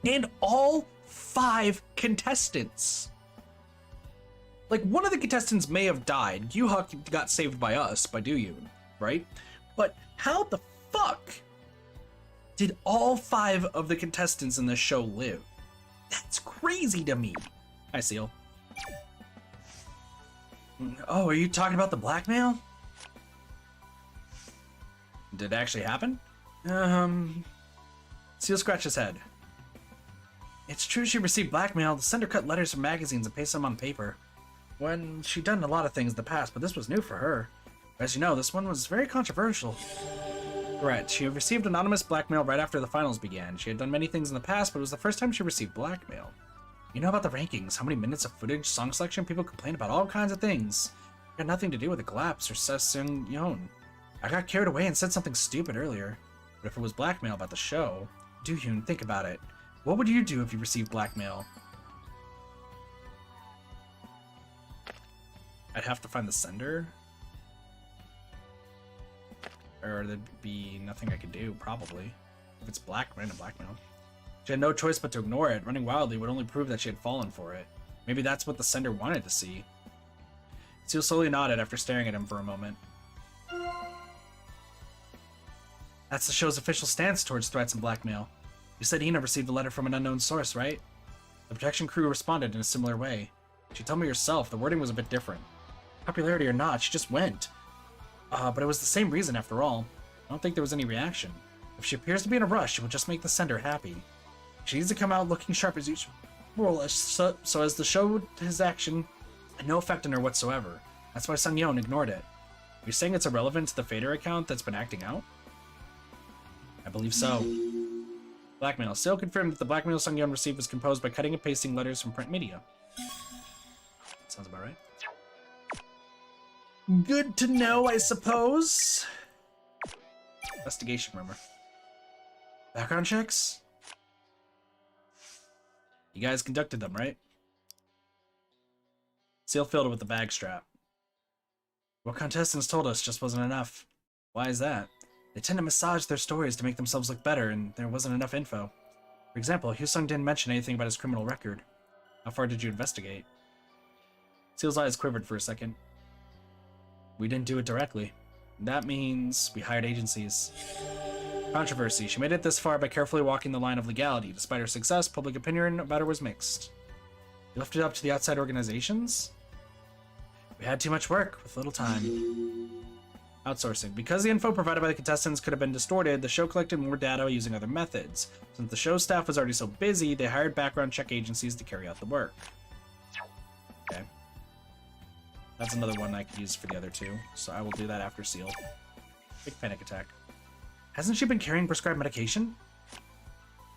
And all 5 contestants. Like, one of the contestants may have died. Gyuhyuk got saved by us, by Do-yoon, right? But how the fuck did all 5 of the contestants in this show live? That's crazy to me. Hi, Seal. Oh, are you talking about the blackmail? Did it actually happen? Seal scratched his head. It's true she received blackmail. The sender cut letters from magazines and pasted them on paper. When she'd done a lot of things in the past, but this was new for her. As you know, this one was very controversial. Correct. She received anonymous blackmail right after the finals began. She had done many things in the past, but it was the first time she received blackmail. You know about the rankings, how many minutes of footage, song selection, people complain about all kinds of things. It had nothing to do with the collapse or Sung Yeon. I got carried away and said something stupid earlier. But if it was blackmail about the show, Do-yoon, think about it. What would you do if you received blackmail? I'd have to find the sender. Or there'd be nothing I could do, probably. If it's random blackmail. She had no choice but to ignore it. Running wildly would only prove that she had fallen for it. Maybe that's what the sender wanted to see. Seal slowly nodded after staring at him for a moment. That's the show's official stance towards threats and blackmail. You said Ina received a letter from an unknown source, right? The protection crew responded in a similar way. She told me herself, the wording was a bit different. Popularity or not, she just went. But it was the same reason after all. I don't think there was any reaction. If she appears to be in a rush, it will just make the sender happy. She needs to come out looking sharp as usual, so as to show his action had no effect on her whatsoever. That's why Sung Yeon ignored it. Are you saying it's irrelevant to the Fader account that's been acting out? I believe so. Blackmail. Seal confirmed that the blackmail Sung Yeon received was composed by cutting and pasting letters from print media. Sounds about right. Good to know, I suppose. Investigation rumor. Background checks? You guys conducted them, right? Seal filled it with the bag strap. What contestants told us just wasn't enough. Why is that? They tend to massage their stories to make themselves look better, and there wasn't enough info. For example, Hyosung didn't mention anything about his criminal record. How far did you investigate? Seal's eyes quivered for a second. We didn't do it directly. That means we hired agencies. Controversy. She made it this far by carefully walking the line of legality. Despite her success, public opinion about her was mixed. You left it up to the outside organizations? We had too much work with little time. Outsourcing. Because the info provided by the contestants could have been distorted, the show collected more data using other methods. Since the show staff was already so busy, they hired background check agencies to carry out the work. Okay. That's another one I could use for the other two, so I will do that after Seal. Big panic attack. Hasn't she been carrying prescribed medication?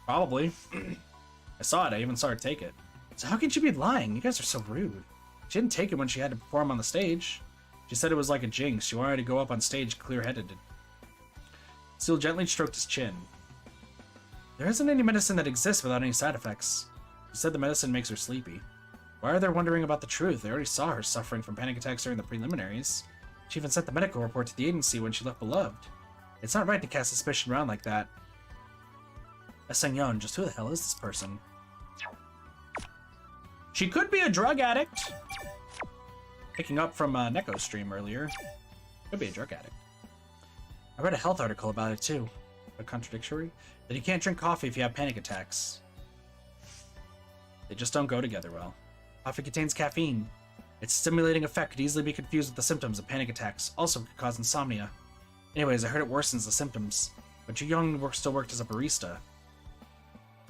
Probably. I saw it. I even saw her take it. So how can she be lying? You guys are so rude. She didn't take it when she had to perform on the stage. She said it was like a jinx. She wanted to go up on stage clear-headed. Seal gently stroked his chin. There isn't any medicine that exists without any side effects. She said the medicine makes her sleepy. Why are they wondering about the truth? They already saw her suffering from panic attacks during the preliminaries. She even sent the medical report to the agency when she left Beloved. It's not right to cast suspicion around like that. Sung-yeon, just who the hell is this person? She could be a drug addict. Picking up from Neko's stream earlier. Could be a drug addict. I read a health article about it too. A contradictory? That you can't drink coffee if you have panic attacks. They just don't go together well. Coffee contains caffeine. Its stimulating effect could easily be confused with the symptoms of panic attacks. Also could cause insomnia. Anyways, I heard it worsens the symptoms. But Ji-young still worked as a barista.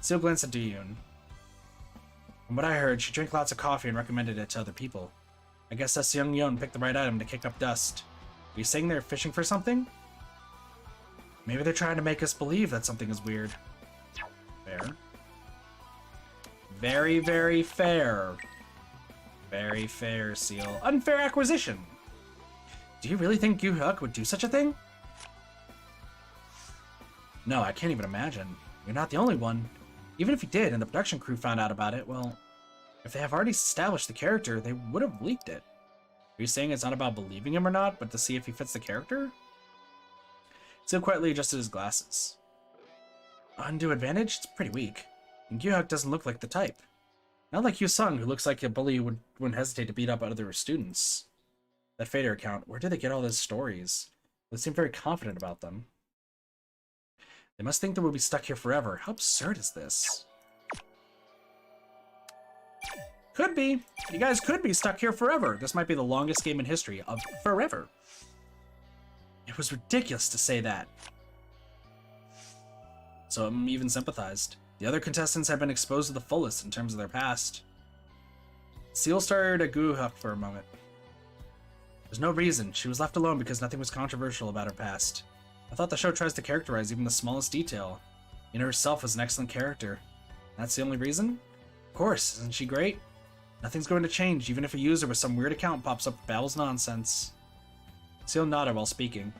Seal glanced at Do-yoon. From what I heard, she drank lots of coffee and recommended it to other people. I guess Sung-yeon picked the right item to kick up dust. Are you saying they're fishing for something? Maybe they're trying to make us believe that something is weird. Fair. Very, very fair. Very fair, Seal. Unfair acquisition. Do you really think Gu-hyuk would do such a thing? No, I can't even imagine. You're not the only one. Even if he did and the production crew found out about it, well, if they have already established the character, they would have leaked it. Are you saying it's not about believing him or not, but to see if he fits the character? Seal quietly adjusted his glasses. Undue advantage? It's pretty weak. And Gu-hyuk doesn't look like the type. Not like Hyosung, who looks like a bully who wouldn't hesitate to beat up other students. That Fader account, where did they get all those stories? They seem very confident about them. They must think that we'll be stuck here forever. How absurd is this? Could be. You guys could be stuck here forever. This might be the longest game in history of forever. It was ridiculous to say that. So I'm even sympathized. The other contestants have been exposed to the fullest in terms of their past. Seal stared at Gu-hyuk for a moment. There's no reason. She was left alone because nothing was controversial about her past. I thought the show tries to characterize even the smallest detail. Ina herself was an excellent character. That's the only reason? Of course, isn't she great? Nothing's going to change, even if a user with some weird account pops up and babbles nonsense. Seal nodded while speaking.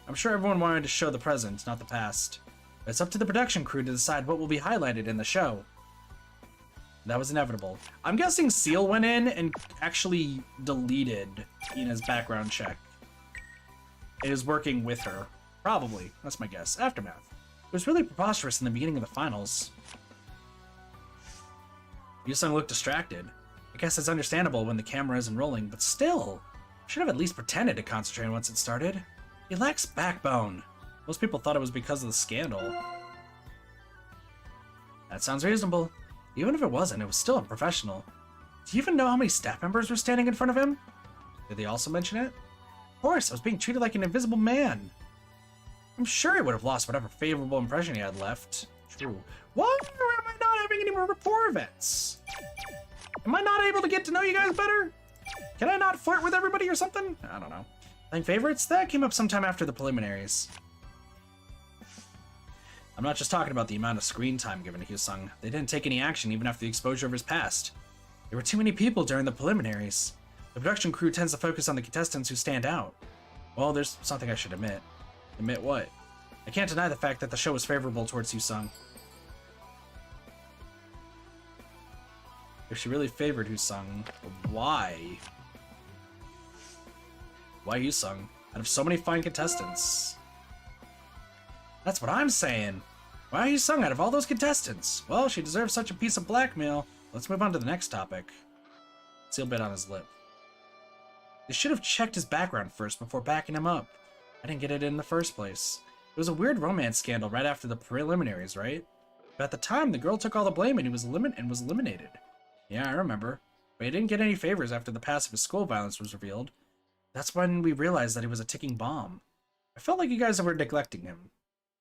I'm sure everyone wanted to show the present, not the past. But it's up to the production crew to decide what will be highlighted in the show. That was inevitable. I'm guessing Seal went in and actually deleted Ina's background check. It is working with her. Probably. That's my guess. Aftermath. It was really preposterous in the beginning of the finals. Hyosung looked distracted. I guess it's understandable when the camera isn't rolling, but still. Should have at least pretended to concentrate once it started. He lacks backbone. Most people thought it was because of the scandal. That sounds reasonable. Even if it wasn't, it was still unprofessional. Do you even know how many staff members were standing in front of him? Did they also mention it? Of course, I was being treated like an invisible man. I'm sure he would have lost whatever favorable impression he had left. True. Why am I not having any more rapport events? Am I not able to get to know you guys better? Can I not flirt with everybody or something? I don't know. Playing favorites? That came up sometime after the preliminaries. I'm not just talking about the amount of screen time given to Hyosung. They didn't take any action even after the exposure of his past. There were too many people during the preliminaries. The production crew tends to focus on the contestants who stand out. Well, there's something I should admit. Admit what? I can't deny the fact that the show was favorable towards Hyosung. If she really favored Hyosung, why? Why Hyosung? Out of so many fine contestants. That's what I'm saying. Why Hyosung out of all those contestants? Well, she deserves such a piece of blackmail. Let's move on to the next topic. Seal bit on his lip. They should have checked his background first before backing him up. I didn't get it in the first place. It was a weird romance scandal right after the preliminaries, right? But at the time, the girl took all the blame and he was eliminated. Yeah, I remember. But he didn't get any favors after the past of his school violence was revealed. That's when we realized that he was a ticking bomb. I felt like you guys were neglecting him.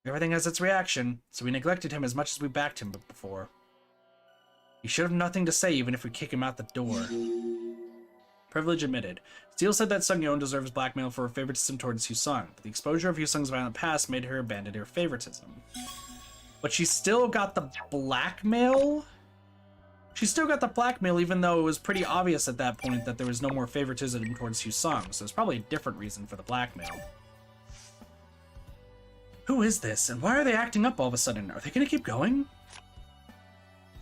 Everything has its reaction, so we neglected him as much as we backed him before. He should have nothing to say even if we kick him out the door. Privilege admitted. Steele said that Sung-yeon deserves blackmail for her favoritism towards Hyosung, but the exposure of Hyosung's violent past made her abandon her favoritism. But she still got the blackmail? She still got the blackmail even though it was pretty obvious at that point that there was no more favoritism towards Hyosung, so there's probably a different reason for the blackmail. Who is this, and why are they acting up all of a sudden? Are they gonna keep going?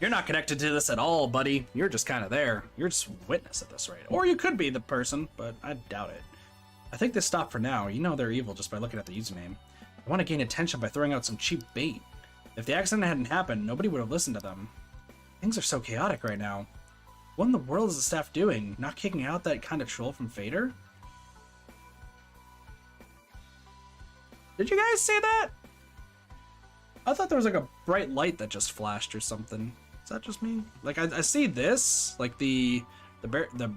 You're not connected to this at all, buddy. You're just kind of there. You're just a witness at this rate. Or you could be the person, but I doubt it. I think they stopped for now. You know they're evil just by looking at the username. I want to gain attention by throwing out some cheap bait. If the accident hadn't happened, nobody would have listened to them. Things are so chaotic right now. What in the world is the staff doing? Not kicking out that kind of troll from Fader? Did you guys see that? I thought there was like a bright light that just flashed or something. Is that just me? Like I see this, like the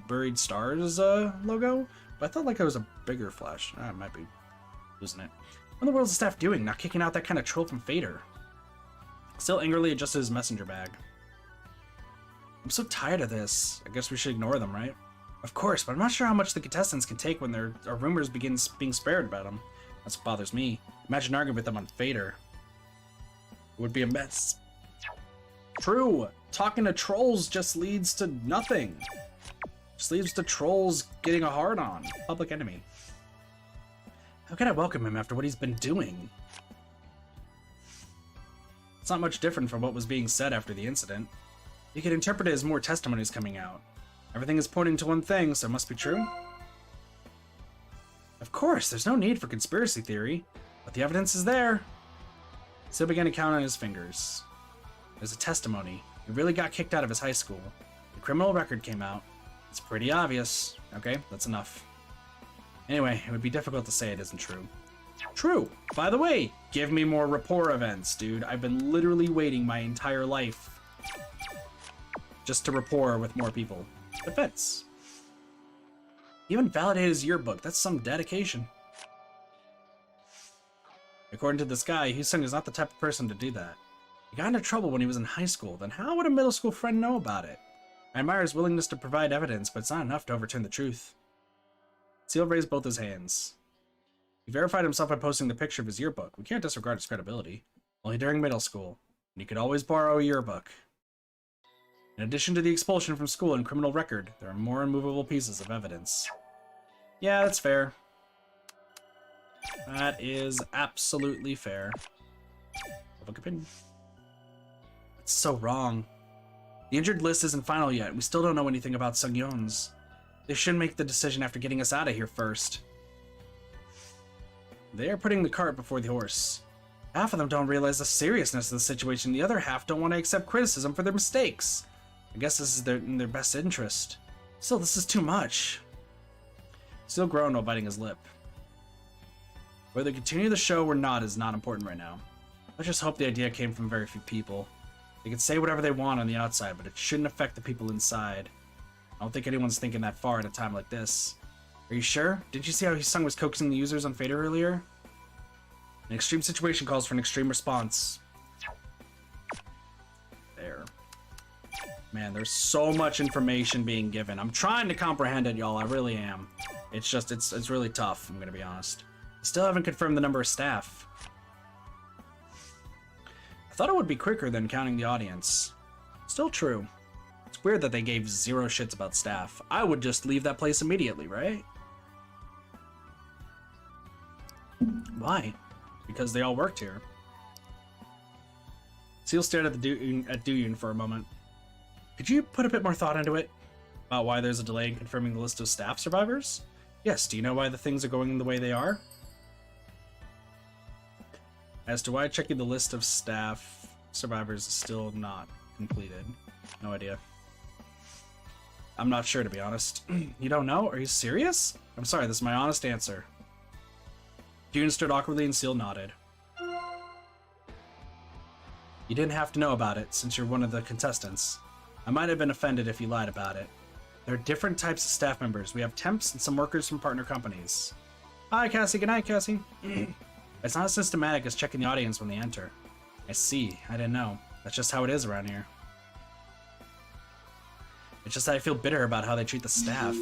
buried stars logo, but I thought like it was a bigger flash. I might be losing it. What in the world is the staff doing? Not kicking out that kind of troll from Fader. Still angrily adjusted his messenger bag. I'm so tired of this. I guess we should ignore them, right? Of course, but I'm not sure how much the contestants can take when there are rumors begin being spared about them. That's what bothers me. Imagine arguing with them on Fader. It would be a mess. True. Talking to trolls just leads to nothing. Just leads to trolls getting a hard-on. Public enemy. How can I welcome him after what he's been doing? It's not much different from what was being said after the incident. You could interpret it as more testimonies coming out. Everything is pointing to one thing, so it must be true. Of course, there's no need for conspiracy theory, but the evidence is there. Sil began to count on his fingers. There's a testimony. He really got kicked out of his high school. The criminal record came out. It's pretty obvious. Okay, that's enough. Anyway, it would be difficult to say it isn't true. True! By the way, give me more rapport events, dude. I've been literally waiting my entire life just to rapport with more people. Events. He even validated his yearbook. That's some dedication. According to this guy, Hyosung is not the type of person to do that. He got into trouble when he was in high school, then how would a middle school friend know about it? I admire his willingness to provide evidence, but it's not enough to overturn the truth. Seal raised both his hands. He verified himself by posting the picture of his yearbook. We can't disregard his credibility. Only during middle school, and he could always borrow a yearbook. In addition to the expulsion from school and criminal record, there are more immovable pieces of evidence. Yeah, that's fair. That is absolutely fair. Public opinion. It's so wrong. The injured list isn't final yet. We still don't know anything about Sung-yeon's. They should make the decision after getting us out of here first. They are putting the cart before the horse. Half of them don't realize the seriousness of the situation. The other half don't want to accept criticism for their mistakes. I guess this is in their best interest. Still, this is too much. Still groaned while biting his lip. Whether they continue the show or not is not important right now. Let's just hope the idea came from very few people. They can say whatever they want on the outside, but it shouldn't affect the people inside. I don't think anyone's thinking that far at a time like this. Are you sure? Didn't you see how Hyosung was coaxing the users on Fader earlier? An extreme situation calls for an extreme response. There. Man, there's so much information being given. I'm trying to comprehend it, y'all. I really am. It's just, it's really tough, I'm gonna be honest. Still haven't confirmed the number of staff. thought it would be quicker than counting the audience. Still true. It's weird that they gave 0 shits about staff. I would just leave that place immediately, right? Why? Because they all worked here. Seal stared at Duyun for a moment. Could you put a bit more thought into it? About why there's a delay in confirming the list of staff survivors? Yes, do you know why the things are going the way they are? As to why checking the list of staff survivors is still not completed. No idea. I'm not sure, to be honest. You don't know? Are you serious? I'm sorry, this is my honest answer. Duyun stood awkwardly and Seal nodded. You didn't have to know about it, since you're one of the contestants. I might have been offended if you lied about it. There are different types of staff members. We have temps and some workers from partner companies. Hi, Cassie. Good night, Cassie. It's not as systematic as checking the audience when they enter. I see. I didn't know. That's just how it is around here. It's just that I feel bitter about how they treat the staff.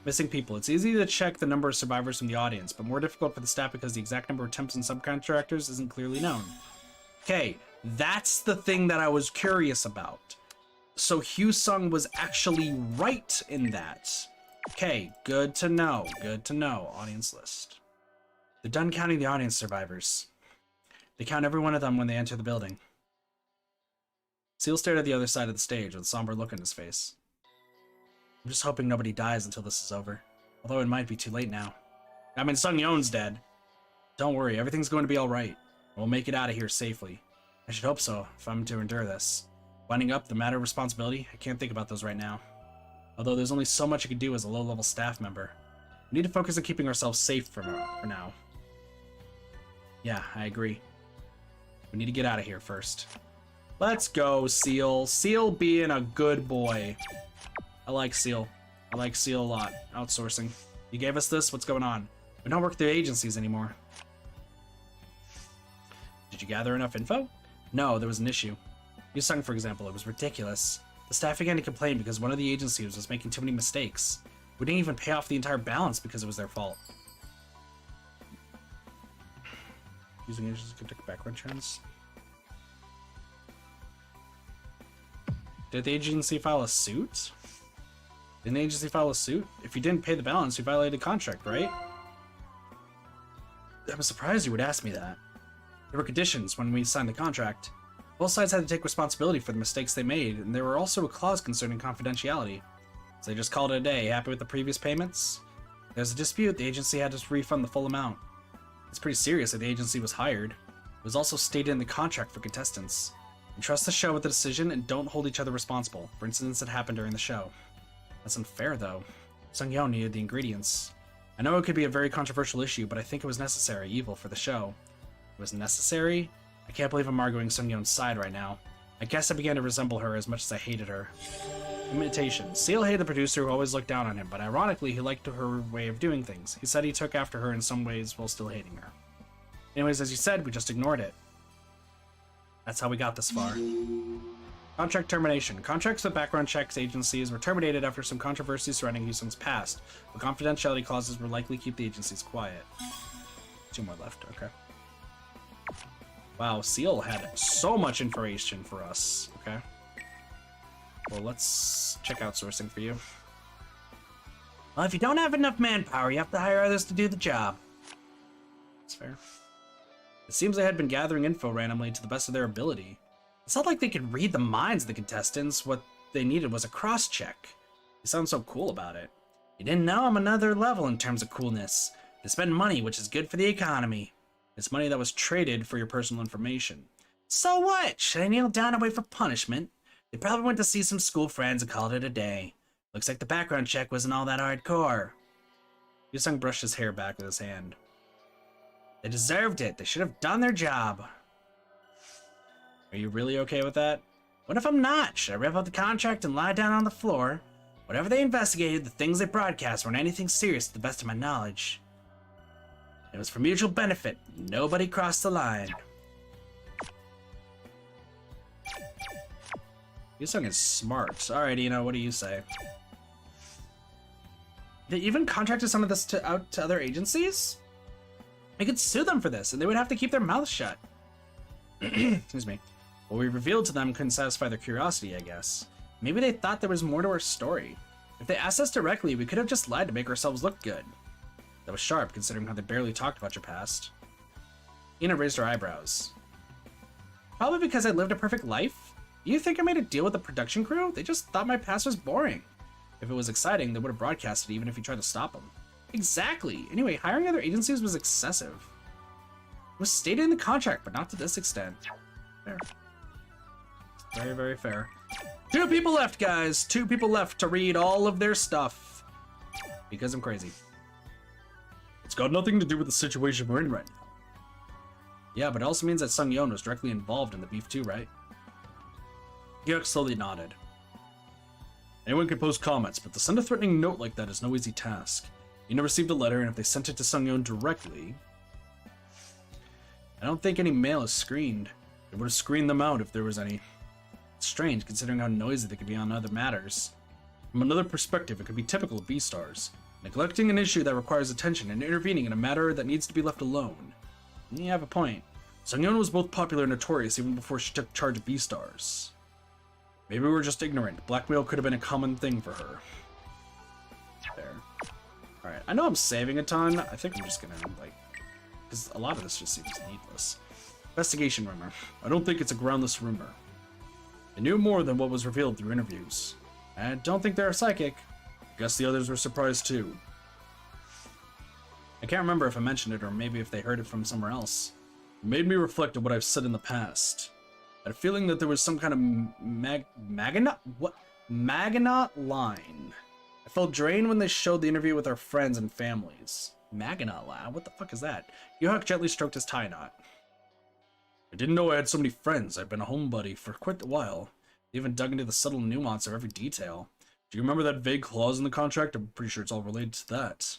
Missing people. It's easy to check the number of survivors from the audience, but more difficult for the staff because the exact number of temps and subcontractors isn't clearly known. Okay, that's the thing that I was curious about. So Hyu-sung was actually right in that. Okay, good to know. Good to know. Audience list. They're done counting the audience survivors. They count every one of them when they enter the building. Seal stared at the other side of the stage with a somber look on his face. I'm just hoping nobody dies until this is over. Although it might be too late now. I mean, Sung-yeon's dead. Don't worry, everything's going to be alright. We'll make it out of here safely. I should hope so, if I'm to endure this. Winding up the matter of responsibility, I can't think about those right now. Although there's only so much you can do as a low-level staff member. We need to focus on keeping ourselves safe for now. Yeah, I agree. We need to get out of here first. Let's go, Seal. Seal being a good boy. I like Seal. I like Seal a lot. Outsourcing. You gave us this? What's going on? We don't work through agencies anymore. Did you gather enough info? No, there was an issue. Hyu-sung, for example, it was ridiculous. The staff began to complain because one of the agencies was making too many mistakes. We didn't even pay off the entire balance because it was their fault. Using agencies to conduct background checks. Did the agency file a suit? Didn't the agency file a suit? If you didn't pay the balance, you violated contract, right? I'm surprised you would ask me that. There were conditions when we signed the contract. Both sides had to take responsibility for the mistakes they made, and there were also a clause concerning confidentiality. So they just called it a day. Happy with the previous payments? If there's a dispute, the agency had to refund the full amount. It's pretty serious that the agency was hired. It was also stated in the contract for contestants. Entrust the show with the decision and don't hold each other responsible for incidents that happened during the show. That's unfair, though. Sung-yeon needed the ingredients. I know it could be a very controversial issue, but I think it was necessary evil for the show. It was necessary? I can't believe I'm arguing Sung-yeon's side right now. I guess I began to resemble her as much as I hated her. Imitation. Seal hated the producer who always looked down on him, but ironically he liked her way of doing things. He said he took after her in some ways while still hating her. Anyways, as you said, we just ignored it. That's how we got this far. Contract termination. Contracts with background checks agencies were terminated after some controversy surrounding Hyu-sung's past, but confidentiality clauses will likely keep the agencies quiet. 2 more left, okay. Wow, Seal had so much information for us, okay. Well, let's check outsourcing for you. Well, if you don't have enough manpower, you have to hire others to do the job. That's fair. It seems they had been gathering info randomly to the best of their ability. It's not like they could read the minds of the contestants. What they needed was a cross-check. You sound so cool about it. You didn't know I'm another level in terms of coolness. They spend money, which is good for the economy. It's money that was traded for your personal information. So what? Should I kneel down and wait for punishment? They probably went to see some school friends and called it a day. Looks like the background check wasn't all that hardcore. Hyu-sung brushed his hair back with his hand. They deserved it. They should have done their job. Are you really okay with that? What if I'm not? Should I rip out the contract and lie down on the floor? Whatever they investigated, the things they broadcast weren't anything serious to the best of my knowledge. It was for mutual benefit. Nobody crossed the line. Hyu-sung is smart. Alrighty, you know, what do you say? They even contracted some of this out to other agencies? We could sue them for this, and they would have to keep their mouths shut. Excuse me. What we revealed to them couldn't satisfy their curiosity, I guess. Maybe they thought there was more to our story. If they asked us directly, we could have just lied to make ourselves look good. That was sharp, considering how they barely talked about your past. Ina raised her eyebrows. Probably because I lived a perfect life? You think I made a deal with the production crew? They just thought my past was boring. If it was exciting, they would have broadcast it even if you tried to stop them. Exactly. Anyway, hiring other agencies was excessive. It was stated in the contract, but not to this extent. Fair. Very, very fair. 2 people left, guys. 2 people left to read all of their stuff. Because I'm crazy. It's got nothing to do with the situation we're in right now. Yeah, but it also means that Sung-yeon was directly involved in the beef too, right? Hyuk slowly nodded. Anyone can post comments, but to send a threatening note like that is no easy task. Ina received a letter, and if they sent it to Sung-yeon directly... I don't think any mail is screened. It would have screened them out if there was any. It's strange, considering how noisy they could be on other matters. From another perspective, it could be typical of B-stars. Neglecting an issue that requires attention and intervening in a matter that needs to be left alone. You have a point. Sung-yeon was both popular and notorious even before she took charge of B-stars. Maybe we were just ignorant. Blackmail could have been a common thing for her. There. Alright, I know I'm saving a ton. I think I'm just gonna, like... because a lot of this just seems needless. Investigation rumor. I don't think it's a groundless rumor. I knew more than what was revealed through interviews. I don't think they're psychic. Guess the others were surprised too. I can't remember if I mentioned it or maybe if they heard it from somewhere else. It made me reflect on what I've said in the past. I had a feeling that there was some kind of Magonaut line. I felt drained when they showed the interview with our friends and families. Magonaut line? What the fuck is that? Yohuk gently stroked his tie knot. I didn't know I had so many friends. I've been a homebody for quite a while. They even dug into the subtle nuance of every detail. Do you remember that vague clause in the contract? I'm pretty sure it's all related to that.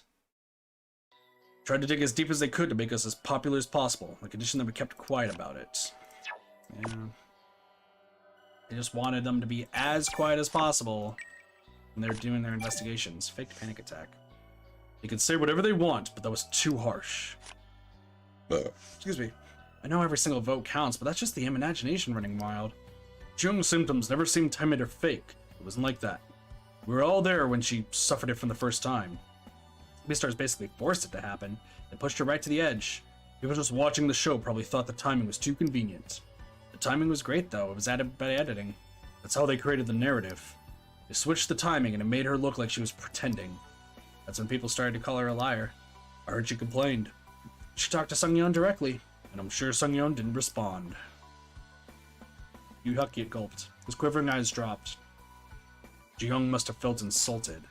Tried to dig as deep as they could to make us as popular as possible, the condition that we kept quiet about it. Yeah. They just wanted them to be as quiet as possible when they're doing their investigations. Faked panic attack. They can say whatever they want, but that was too harsh. Excuse me. I know every single vote counts, but that's just the imagination running wild. Jung's symptoms never seemed timid or fake. It wasn't like that. We were all there when she suffered it from the first time. B-stars basically forced it to happen. They pushed her right to the edge. People just watching the show probably thought the timing was too convenient. The timing was great, though. It was added by editing. That's how they created the narrative. They switched the timing, and it made her look like she was pretending. That's when people started to call her a liar. I heard she complained. She talked to Sung-yeon directly, and I'm sure Sung-yeon didn't respond. Yohuk gulped. His quivering eyes dropped. Ji-young must have felt insulted.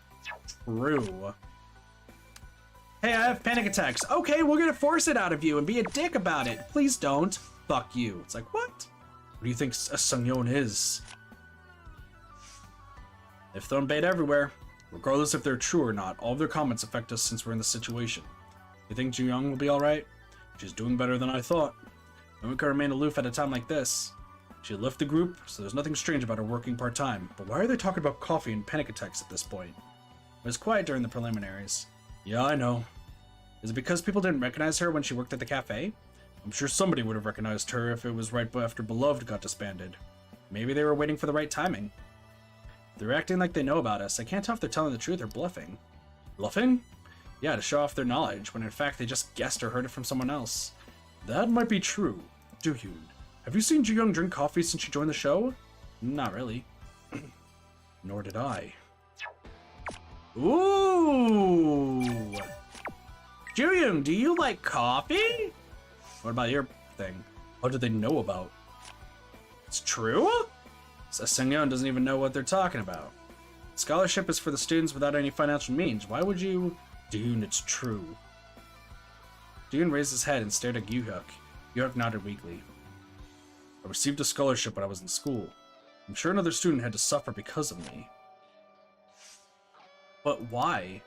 True. Hey, I have panic attacks. Okay, we're gonna force it out of you and be a dick about it. Please don't. Fuck you. It's like, what? What do you think Sung-yeon is? They've thrown bait everywhere. Regardless if they're true or not, all of their comments affect us since we're in this situation. You think Ji-young will be alright? She's doing better than I thought. No one can remain aloof at a time like this. She left the group, so there's nothing strange about her working part-time. But why are they talking about coffee and panic attacks at this point? It was quiet during the preliminaries. Yeah, I know. Is it because people didn't recognize her when she worked at the cafe? I'm sure somebody would have recognized her if it was right after Beloved got disbanded. Maybe they were waiting for the right timing. They're acting like they know about us. I can't tell if they're telling the truth or bluffing. Bluffing? Yeah, to show off their knowledge, when in fact they just guessed or heard it from someone else. That might be true. Do-hyun, have you seen Ji-young drink coffee since she joined the show? Not really. Nor did I. Ooh! Ji-young, do you like coffee? What about your thing? How did they know about? It's true? Sung-yeon doesn't even know what they're talking about. Scholarship is for the students without any financial means. Why would you... Ji-young, it's true. Ji-young raised his head and stared at Yohuk. Yohuk nodded weakly. I received a scholarship when I was in school. I'm sure another student had to suffer because of me. But why?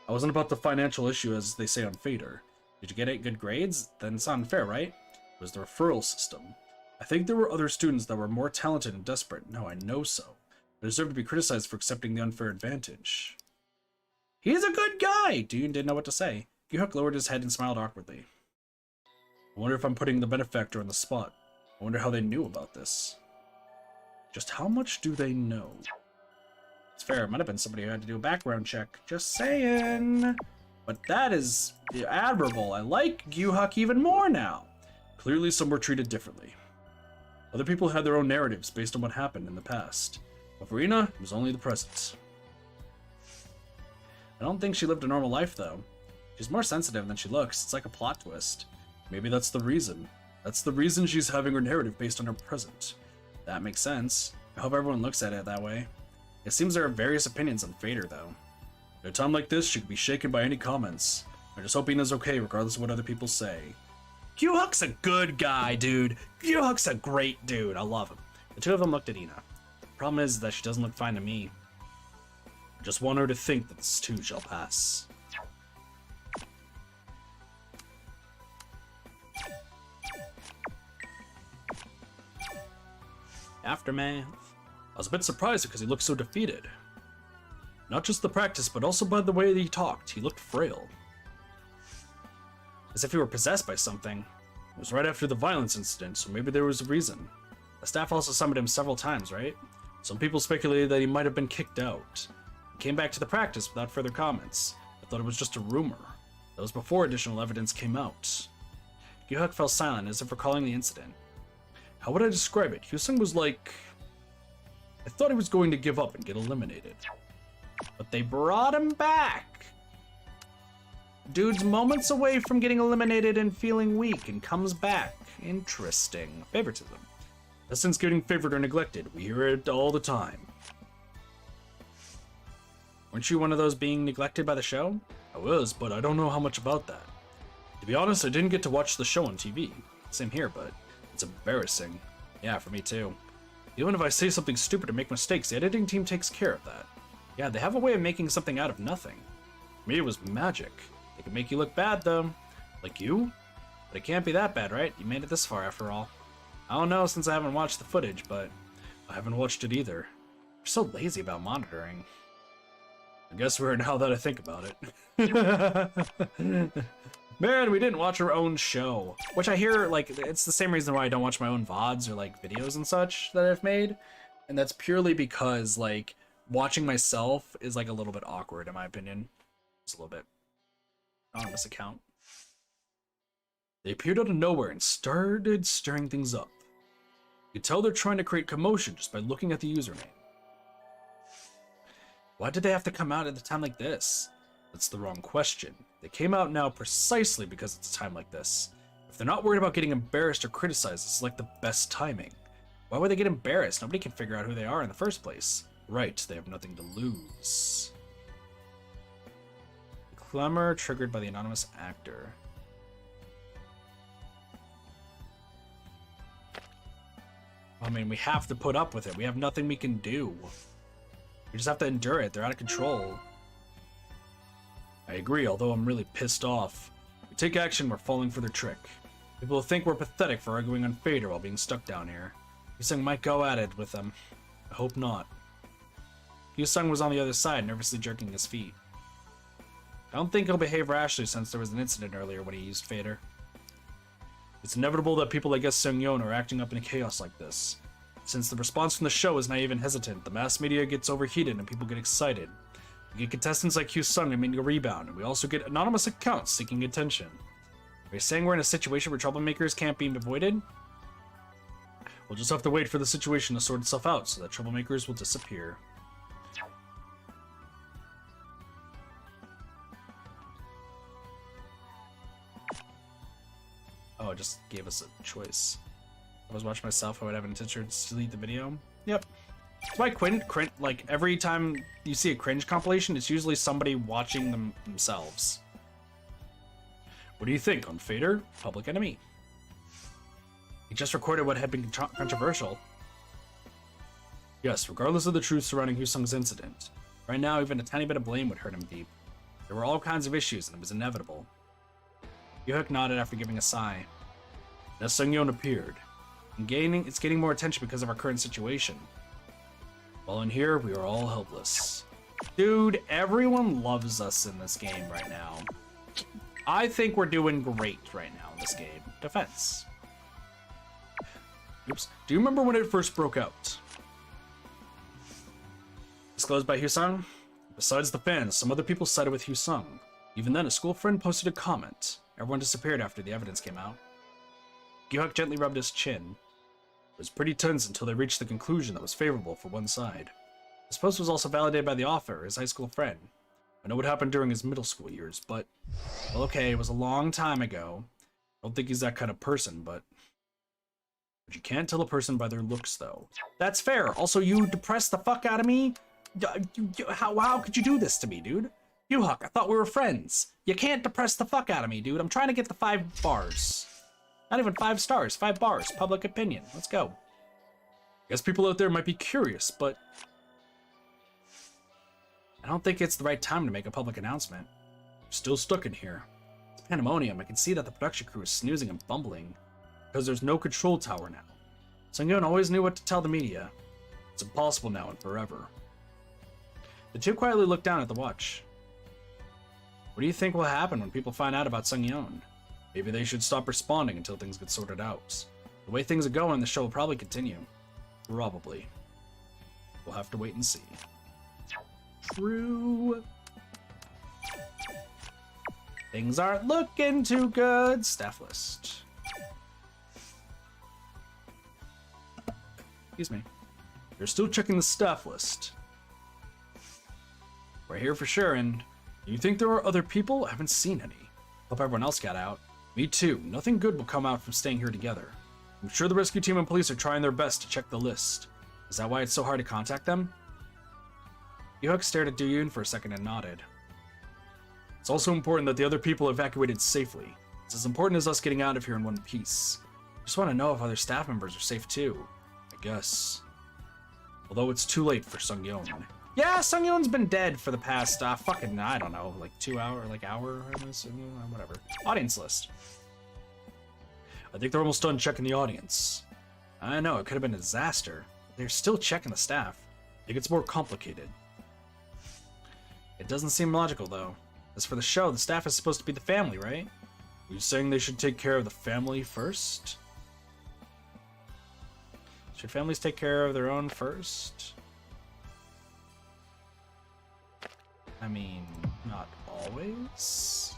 I wasn't about the financial issue as they say on Fader. Did you get 8 good grades? Then it's not unfair, right? It was the referral system. I think there were other students that were more talented and desperate. No, I know so. They deserve to be criticized for accepting the unfair advantage. He's a good guy! Ji-young didn't know what to say. Yohuk lowered his head and smiled awkwardly. I wonder if I'm putting the benefactor on the spot. I wonder how they knew about this. Just how much do they know? It's fair, it might have been somebody who had to do a background check. Just saying. But that is admirable. I like Gyuhuk even more now. Clearly some were treated differently. Other people had their own narratives based on what happened in the past. But for Ina, it was only the present. I don't think she lived a normal life, though. She's more sensitive than she looks. It's like a plot twist. Maybe that's the reason. That's the reason she's having her narrative based on her present. That makes sense. I hope everyone looks at it that way. It seems there are various opinions on Fader, though. At a time like this, she could be shaken by any comments. I just hope Ina's okay, regardless of what other people say. Gyuhuk's a good guy, dude. Gyuhuk's a great dude. I love him. The two of them looked at Ina. The problem is that she doesn't look fine to me. I just want her to think that this too shall pass. Aftermath. I was a bit surprised because he looked so defeated. Not just the practice, but also by the way that he talked. He looked frail. As if he were possessed by something. It was right after the violence incident, so maybe there was a reason. The staff also summoned him several times, right? Some people speculated that he might have been kicked out. He came back to the practice without further comments. I thought it was just a rumor. That was before additional evidence came out. Gyuhuk fell silent, as if recalling the incident. How would I describe it? Hyusung was like... I thought he was going to give up and get eliminated. But they brought him back! Dude's moments away from getting eliminated and feeling weak and comes back. Interesting. Favoritism. Since getting favored or neglected, we hear it all the time. Weren't you one of those being neglected by the show? I was, but I don't know how much about that. To be honest, I didn't get to watch the show on TV. Same here, but it's embarrassing. Yeah, for me too. Even if I say something stupid or make mistakes, the editing team takes care of that. Yeah, they have a way of making something out of nothing. For me, it was magic. They can make you look bad, though. Like you? But it can't be that bad, right? You made it this far, after all. I don't know since I haven't watched the footage, but I haven't watched it either. We're so lazy about monitoring. I guess we're now that I think about it. Man, we didn't watch our own show. Which I hear, like, it's the same reason why I don't watch my own VODs or, like, videos and such that I've made. And that's purely because, like, watching myself is, like, a little bit awkward, in my opinion. It's a little bit. Anonymous account. They appeared out of nowhere and started stirring things up. You could tell they're trying to create commotion just by looking at the username. Why did they have to come out at a time like this? That's the wrong question. They came out now precisely because it's a time like this. If they're not worried about getting embarrassed or criticized, it's like the best timing. Why would they get embarrassed? Nobody can figure out who they are in the first place. Right, they have nothing to lose. The clamor triggered by the anonymous actor. I mean, we have to put up with it. We have nothing we can do. We just have to endure it. They're out of control. I agree, although I'm really pissed off. We take action, we're falling for their trick. People will think we're pathetic for arguing on Fader while being stuck down here. Hyusung might go at it with them. I hope not. Hyusung was on the other side, nervously jerking his feet. I don't think he'll behave rashly since there was an incident earlier when he used Fader. It's inevitable that people like Seungyeon are acting up in chaos like this. Since the response from the show is naive and hesitant, the mass media gets overheated and people get excited. We get contestants like Hyusung aiming a rebound, and we also get anonymous accounts seeking attention. Are you saying we're in a situation where troublemakers can't be avoided? We'll just have to wait for the situation to sort itself out so that troublemakers will disappear. Oh, it just gave us a choice. If I was watching myself, I would have an intention to delete the video. Yep. That's why like, every time you see a cringe compilation, it's usually somebody watching themselves. What do you think on Fader? Public Enemy. He just recorded what had been controversial. Yes, regardless of the truth surrounding Hyusung's incident. Right now, even a tiny bit of blame would hurt him deep. There were all kinds of issues, and it was inevitable. Gyuhuk nodded after giving a sigh. Now Seungyeon appeared. It's gaining more attention because of our current situation. While in here, we are all helpless. Dude, everyone loves us in this game right now. I think we're doing great right now in this game. Defense. Oops. Do you remember when it first broke out? Disclosed by Hyusung? Besides the fans, some other people sided with Hyusung. Even then, a school friend posted a comment. Everyone disappeared after the evidence came out. Gyuhak gently rubbed his chin. It was pretty tense until they reached the conclusion that was favorable for one side. This post was also validated by the author, his high school friend. I know what happened during his middle school years, but... Well, okay, it was a long time ago. I don't think he's that kind of person, but you can't tell a person by their looks, though. That's fair. Also, you depressed the fuck out of me? How could you do this to me, dude? Gyuhak, I thought we were friends. You can't depress the fuck out of me, dude. I'm trying to get the 5 bars. Not even 5 stars, 5 bars. Public opinion. Let's go. Guess people out there might be curious, but I don't think it's the right time to make a public announcement. I'm still stuck in here. It's pandemonium. I can see that the production crew is snoozing and bumbling because there's no control tower now. Sung-yeon always knew what to tell the media. It's impossible now and forever. The two quietly looked down at the watch. What do you think will happen when people find out about Sung-yeon? Maybe they should stop responding until things get sorted out. The way things are going, the show will probably continue. Probably. We'll have to wait and see. True. Things aren't looking too good. Staff list. Excuse me. You're still checking the staff list. We're here for sure, and you think there are other people? I haven't seen any. Hope everyone else got out. Me too. Nothing good will come out from staying here together. I'm sure the rescue team and police are trying their best to check the list. Is that why it's so hard to contact them? Gyuhak stared at Do-yoon for a second and nodded. It's also important that the other people evacuated safely. It's as important as us getting out of here in one piece. I just want to know if other staff members are safe too. I guess. Although it's too late for Sung-yeon. Yeah, Sung-yeon's been dead for the past, fucking, I don't know, like 2 hour, whatever. Audience list. I think they're almost done checking the audience. I know, it could have been a disaster. They're still checking the staff. It gets more complicated. It doesn't seem logical, though. As for the show, the staff is supposed to be the family, right? Are you saying they should take care of the family first? Should families take care of their own first? I mean, not always?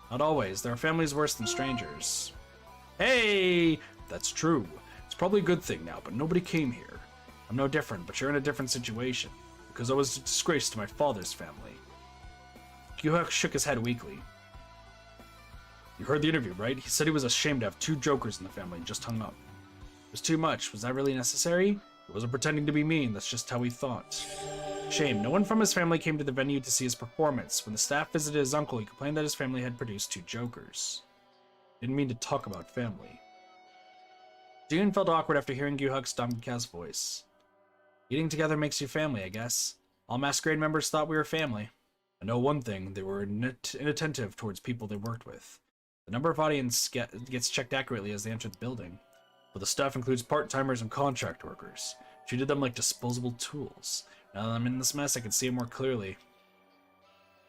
Not always. There are families worse than strangers. Hey! That's true. It's probably a good thing now, but nobody came here. I'm no different, but you're in a different situation. Because I was a disgrace to my father's family. Gyuhak shook his head weakly. You heard the interview, right? He said he was ashamed to have 2 jokers in the family and just hung up. It was too much. Was that really necessary? He wasn't pretending to be mean. That's just how he thought. Shame. No one from his family came to the venue to see his performance. When the staff visited his uncle, he complained that his family had produced 2 jokers. Didn't mean to talk about family. Jun felt awkward after hearing Gyuhak's downcast voice. Eating together makes you family, I guess. All masquerade members thought we were family. I know one thing, they were inattentive towards people they worked with. The number of audience gets checked accurately as they enter the building. But the staff includes part-timers and contract workers. Treated them like disposable tools. Now that I'm in this mess, I can see it more clearly.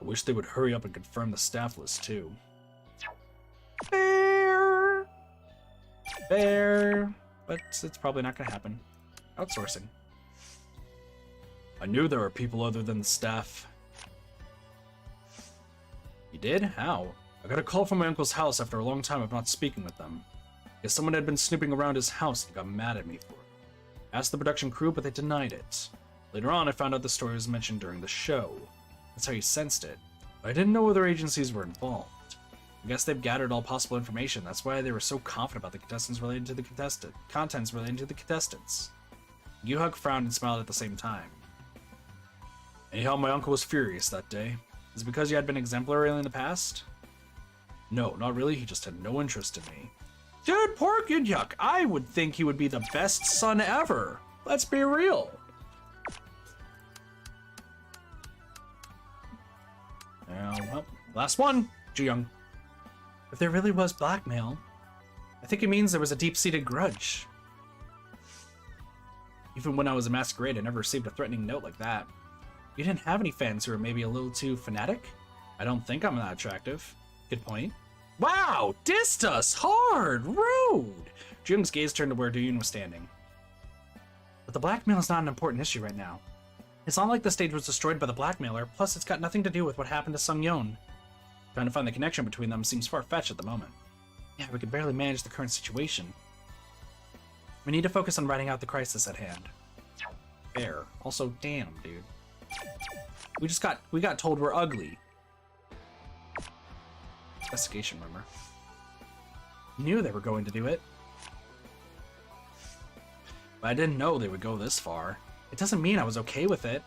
I wish they would hurry up and confirm the staff list, too. Fair. Fair. But it's probably not gonna happen. Outsourcing. I knew there were people other than the staff. You did? How? I got a call from my uncle's house after a long time of not speaking with them. Guess someone had been snooping around his house and got mad at me for it. I asked the production crew, but they denied it. Later on, I found out the story was mentioned during the show. That's how you sensed it. But I didn't know other agencies were involved. I guess they've gathered all possible information. That's why they were so confident about the contestants related to the contents related to the contestants. Gyuhak frowned and smiled at the same time. Anyhow, my uncle was furious that day. Is it because you had been exemplary in the past? No, not really. He just had no interest in me. Dude, poor Gyuhak. I would think he would be the best son ever. Let's be real. Well, last one. Ji-young. If there really was blackmail, I think it means there was a deep-seated grudge. Even when I was a masquerade, I never received a threatening note like that. You didn't have any fans who were maybe a little too fanatic? I don't think I'm that attractive. Good point. Wow, dissed us hard, rude. Jung's gaze turned to where Duyun was standing. But the blackmail is not an important issue right now. It's not like the stage was destroyed by the blackmailer, plus it's got nothing to do with what happened to Sung Yeon. Trying to find the connection between them seems far-fetched at the moment. Yeah, we can barely manage the current situation. We need to focus on writing out the crisis at hand. Fair. Also, damn, dude. We got told we're ugly. Investigation rumor. Knew they were going to do it. But I didn't know they would go this far. It doesn't mean I was okay with it.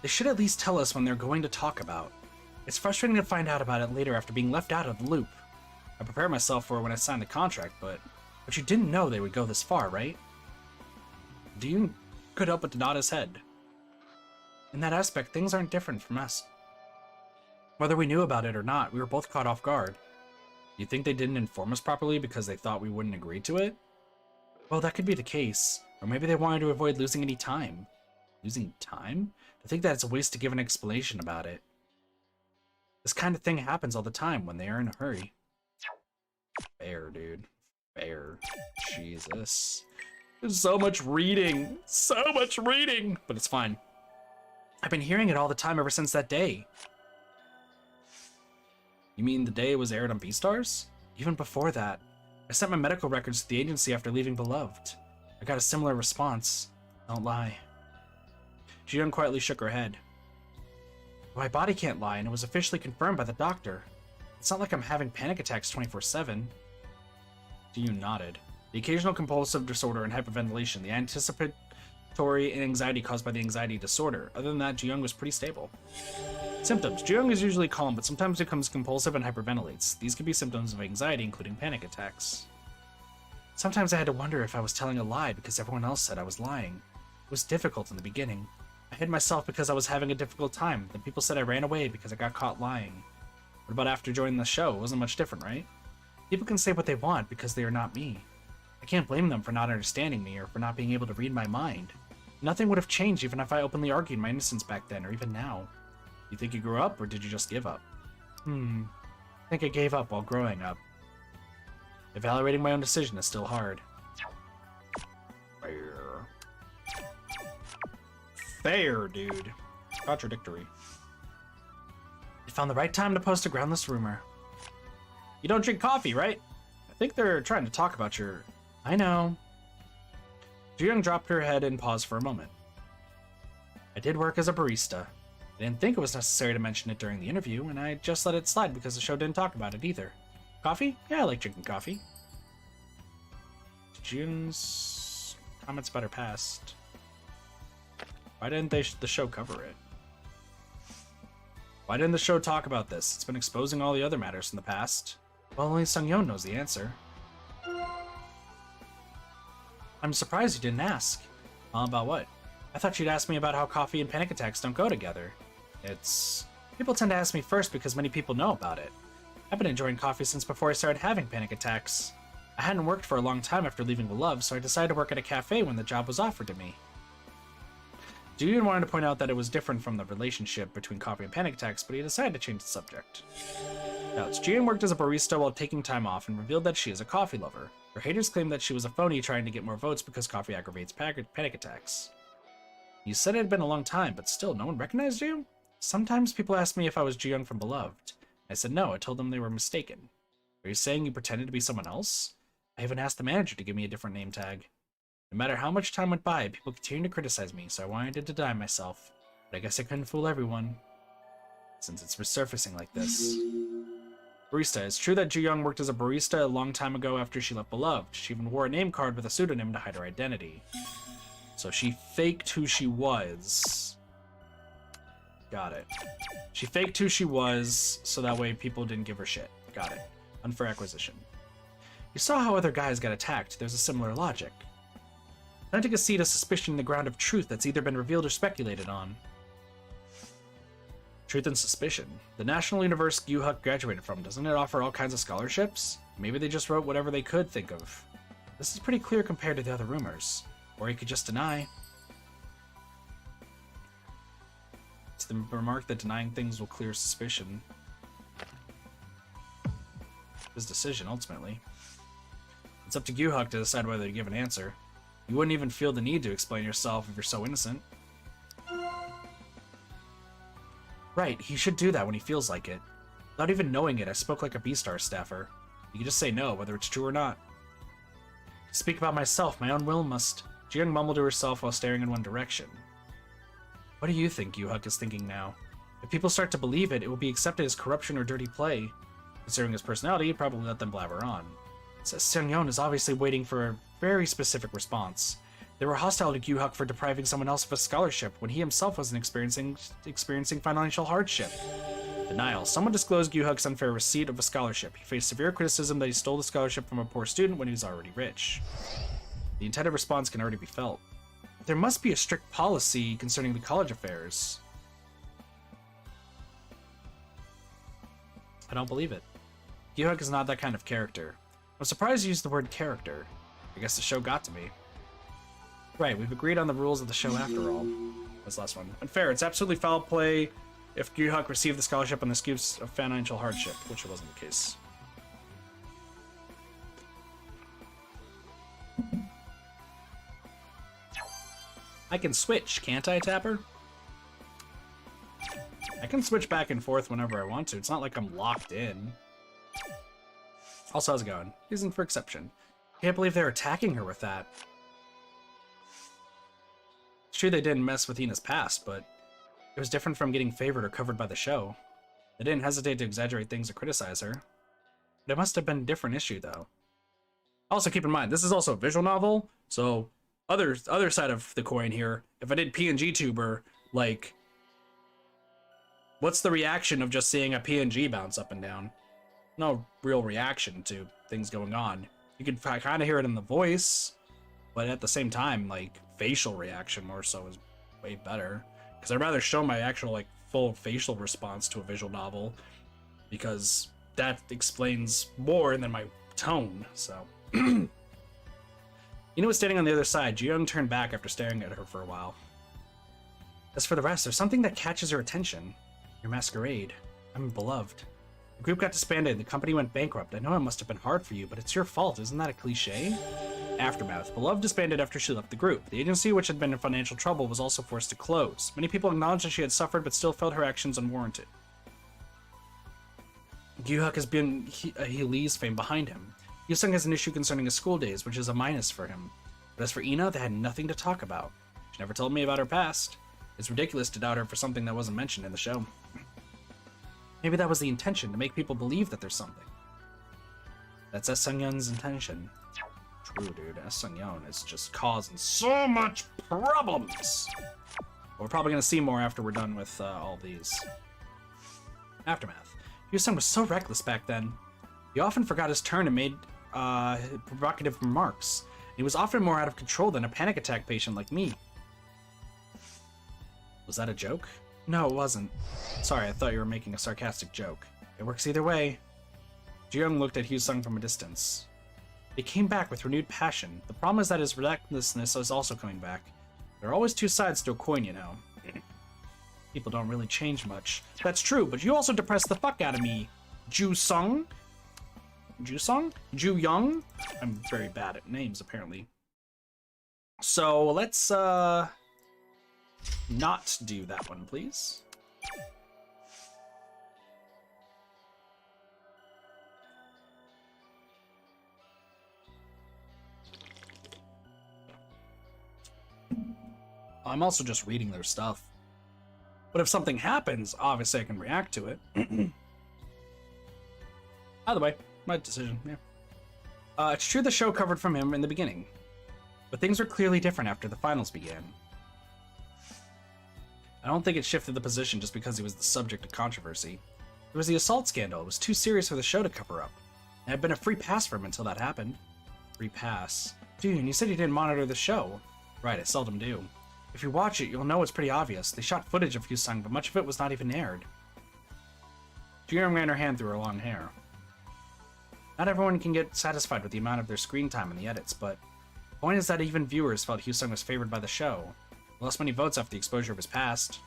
They should at least tell us when they're going to talk about. It's frustrating to find out about it later after being left out of the loop. I prepared myself for it when I signed the contract, but you didn't know they would go this far, right? Duyun could help but to nod his head. In that aspect, things aren't different from us. Whether we knew about it or not, we were both caught off guard. You think they didn't inform us properly because they thought we wouldn't agree to it? Well, that could be the case. Or maybe they wanted to avoid losing any time. Losing time? I think that it's a waste to give an explanation about it. This kind of thing happens all the time when they are in a hurry. Fair, dude. Fair. Jesus. There's so much reading. So much reading! But it's fine. I've been hearing it all the time ever since that day. You mean the day it was aired on Beastars? Even before that. I sent my medical records to the agency after leaving Beloved. I got a similar response. Don't lie. Ji-young quietly shook her head. My body can't lie, and it was officially confirmed by the doctor. It's not like I'm having panic attacks 24/7. Ji-young nodded. The occasional compulsive disorder and hyperventilation, the anticipatory and anxiety caused by the anxiety disorder. Other than that, Ji-young was pretty stable. Symptoms. Ji-young is usually calm, but sometimes becomes compulsive and hyperventilates. These can be symptoms of anxiety, including panic attacks. Sometimes I had to wonder if I was telling a lie because everyone else said I was lying. It was difficult in the beginning. I hid myself because I was having a difficult time. Then people said I ran away because I got caught lying. What about after joining the show? It wasn't much different, right? People can say what they want because they are not me. I can't blame them for not understanding me or for not being able to read my mind. Nothing would have changed even if I openly argued my innocence back then or even now. You think you grew up, or did you just give up? I think I gave up while growing up. Evaluating my own decision is still hard. Fair. Fair, dude. Contradictory. You found the right time to post a groundless rumor. You don't drink coffee, right? I think they're trying to talk about your... I know. Ji-young dropped her head and paused for a moment. I did work as a barista. I didn't think it was necessary to mention it during the interview, and I just let it slide because the show didn't talk about it either. Coffee? Yeah, I like drinking coffee. June's comments about her past. Why didn't the show cover it? Why didn't the show talk about this? It's been exposing all the other matters in the past. Well, only Sung Yeon knows the answer. I'm surprised you didn't ask. About what? I thought you'd ask me about how coffee and panic attacks don't go together. People tend to ask me first because many people know about it. I've been enjoying coffee since before I started having panic attacks. I hadn't worked for a long time after leaving Beloved, so I decided to work at a cafe when the job was offered to me. Ji-yoon wanted to point out that it was different from the relationship between coffee and panic attacks, but he decided to change the subject. Doubts. Ji-yoon worked as a barista while taking time off and revealed that she is a coffee lover. Her haters claimed that she was a phony trying to get more votes because coffee aggravates panic attacks. You said it had been a long time, but still, no one recognized you? Sometimes people ask me if I was Ji-young from Beloved. I said no, I told them they were mistaken. Are you saying you pretended to be someone else? I even asked the manager to give me a different name tag. No matter how much time went by, people continued to criticize me, so I wanted to deny myself. But I guess I couldn't fool everyone. Since it's resurfacing like this. Barista. It's true that Ji-young worked as a barista a long time ago after she left Beloved. She even wore a name card with a pseudonym to hide her identity. So she faked who she was. Got it. She faked who she was, so that way people didn't give her shit. Got it. Unfair acquisition. You saw how other guys got attacked. There's a similar logic. Planting a seed of suspicion in the ground of truth that's either been revealed or speculated on. Truth and suspicion. The National University Yu-Huk graduated from, doesn't it offer all kinds of scholarships? Maybe they just wrote whatever they could think of. This is pretty clear compared to the other rumors. Or you could just deny. It's the remark that denying things will clear— his decision, ultimately. It's up to Gyuhuk to decide whether to give an answer. You wouldn't even feel the need to explain yourself if you're so innocent. Right, he should do that when he feels like it. Without even knowing it, I spoke like a B-Star staffer. You can just say no, whether it's true or not. To speak about myself, my own will must... Ji-young mumbled to herself while staring in one direction. What do you think Gyuhuk is thinking now? If people start to believe it, it will be accepted as corruption or dirty play. Considering his personality, he'd probably let them blabber on. So Seung-yeon is obviously waiting for a very specific response. They were hostile to Gyuhuk for depriving someone else of a scholarship when he himself wasn't experiencing financial hardship. Denial. Someone disclosed Gyuhuk's unfair receipt of a scholarship. He faced severe criticism that he stole the scholarship from a poor student when he was already rich. The intended response can already be felt. There must be a strict policy concerning the college affairs. I don't believe it. Gyuhuk is not that kind of character. I'm surprised you used the word character. I guess the show got to me. Right, we've agreed on the rules of the show after all. This last one. Unfair. It's absolutely foul play if Gyuhuk received the scholarship on the excuse of financial hardship, which wasn't the case. I can switch, can't I, Tapper? I can switch back and forth whenever I want to. It's not like I'm locked in. Also, how's it going? Reason for exception. Can't believe they're attacking her with that. It's true they didn't mess with Ina's past, but it was different from getting favored or covered by the show. They didn't hesitate to exaggerate things or criticize her. But it must have been a different issue, though. Also, keep in mind, this is also a visual novel, so other side of the coin here, if I did PNG tuber, like, what's the reaction of just seeing a PNG bounce up and down? No real reaction to things going on. You can kind of hear it in the voice, but at the same time, like, facial reaction more so is way better. Because I'd rather show my actual, like, full facial response to a visual novel, because that explains more than my tone, so. Ina was standing on the other side. Ji-young turned back after staring at her for a while. As for the rest, there's something that catches her attention. Your masquerade. I'm beloved. The group got disbanded, the company went bankrupt. I know it must have been hard for you, but it's your fault, isn't that a cliche? Aftermath. Beloved disbanded after she left the group. The agency, which had been in financial trouble, was also forced to close. Many people acknowledged that she had suffered, but still felt her actions unwarranted. Gyuhuk has been Heelys fame behind him. Yusung has an issue concerning his school days, which is a minus for him. But as for Ina, they had nothing to talk about. She never told me about her past. It's ridiculous to doubt her for something that wasn't mentioned in the show. Maybe that was the intention, to make people believe that there's something. That's Seung-yeon's intention. True, dude. Seung-yeon is just causing so much problems. We're probably going to see more after we're done with all these. Aftermath. Yusung was so reckless back then. He often forgot his turn and made provocative remarks. He was often more out of control than a panic attack patient like me. Was that a joke? No, it wasn't. Sorry, I thought you were making a sarcastic joke. It works either way. Ji-young looked at Hyusung from a distance. He came back with renewed passion. The problem is that his recklessness is also coming back. There are always two sides to a coin, you know. People don't really change much. That's true, but you also depressed the fuck out of me. Ju-young? Ju-young? I'm very bad at names, apparently. So, let's, not do that one, please. I'm also just reading their stuff. But if something happens, obviously I can react to it. Either way, my decision, yeah. It's true the show covered from him in the beginning, but things were clearly different after the finals began. I don't think it shifted the position just because he was the subject of controversy. There was the assault scandal. It was too serious for the show to cover up. It had been a free pass for him until that happened. Free pass? Dude, you said you didn't monitor the show. Right, I seldom do. If you watch it, you'll know it's pretty obvious. They shot footage of Hyusung, but much of it was not even aired. Ji-young ran her hand through her long hair. Not everyone can get satisfied with the amount of their screen time in the edits, but the point is that even viewers felt Hyusung was favored by the show. He lost many votes after the exposure of his past.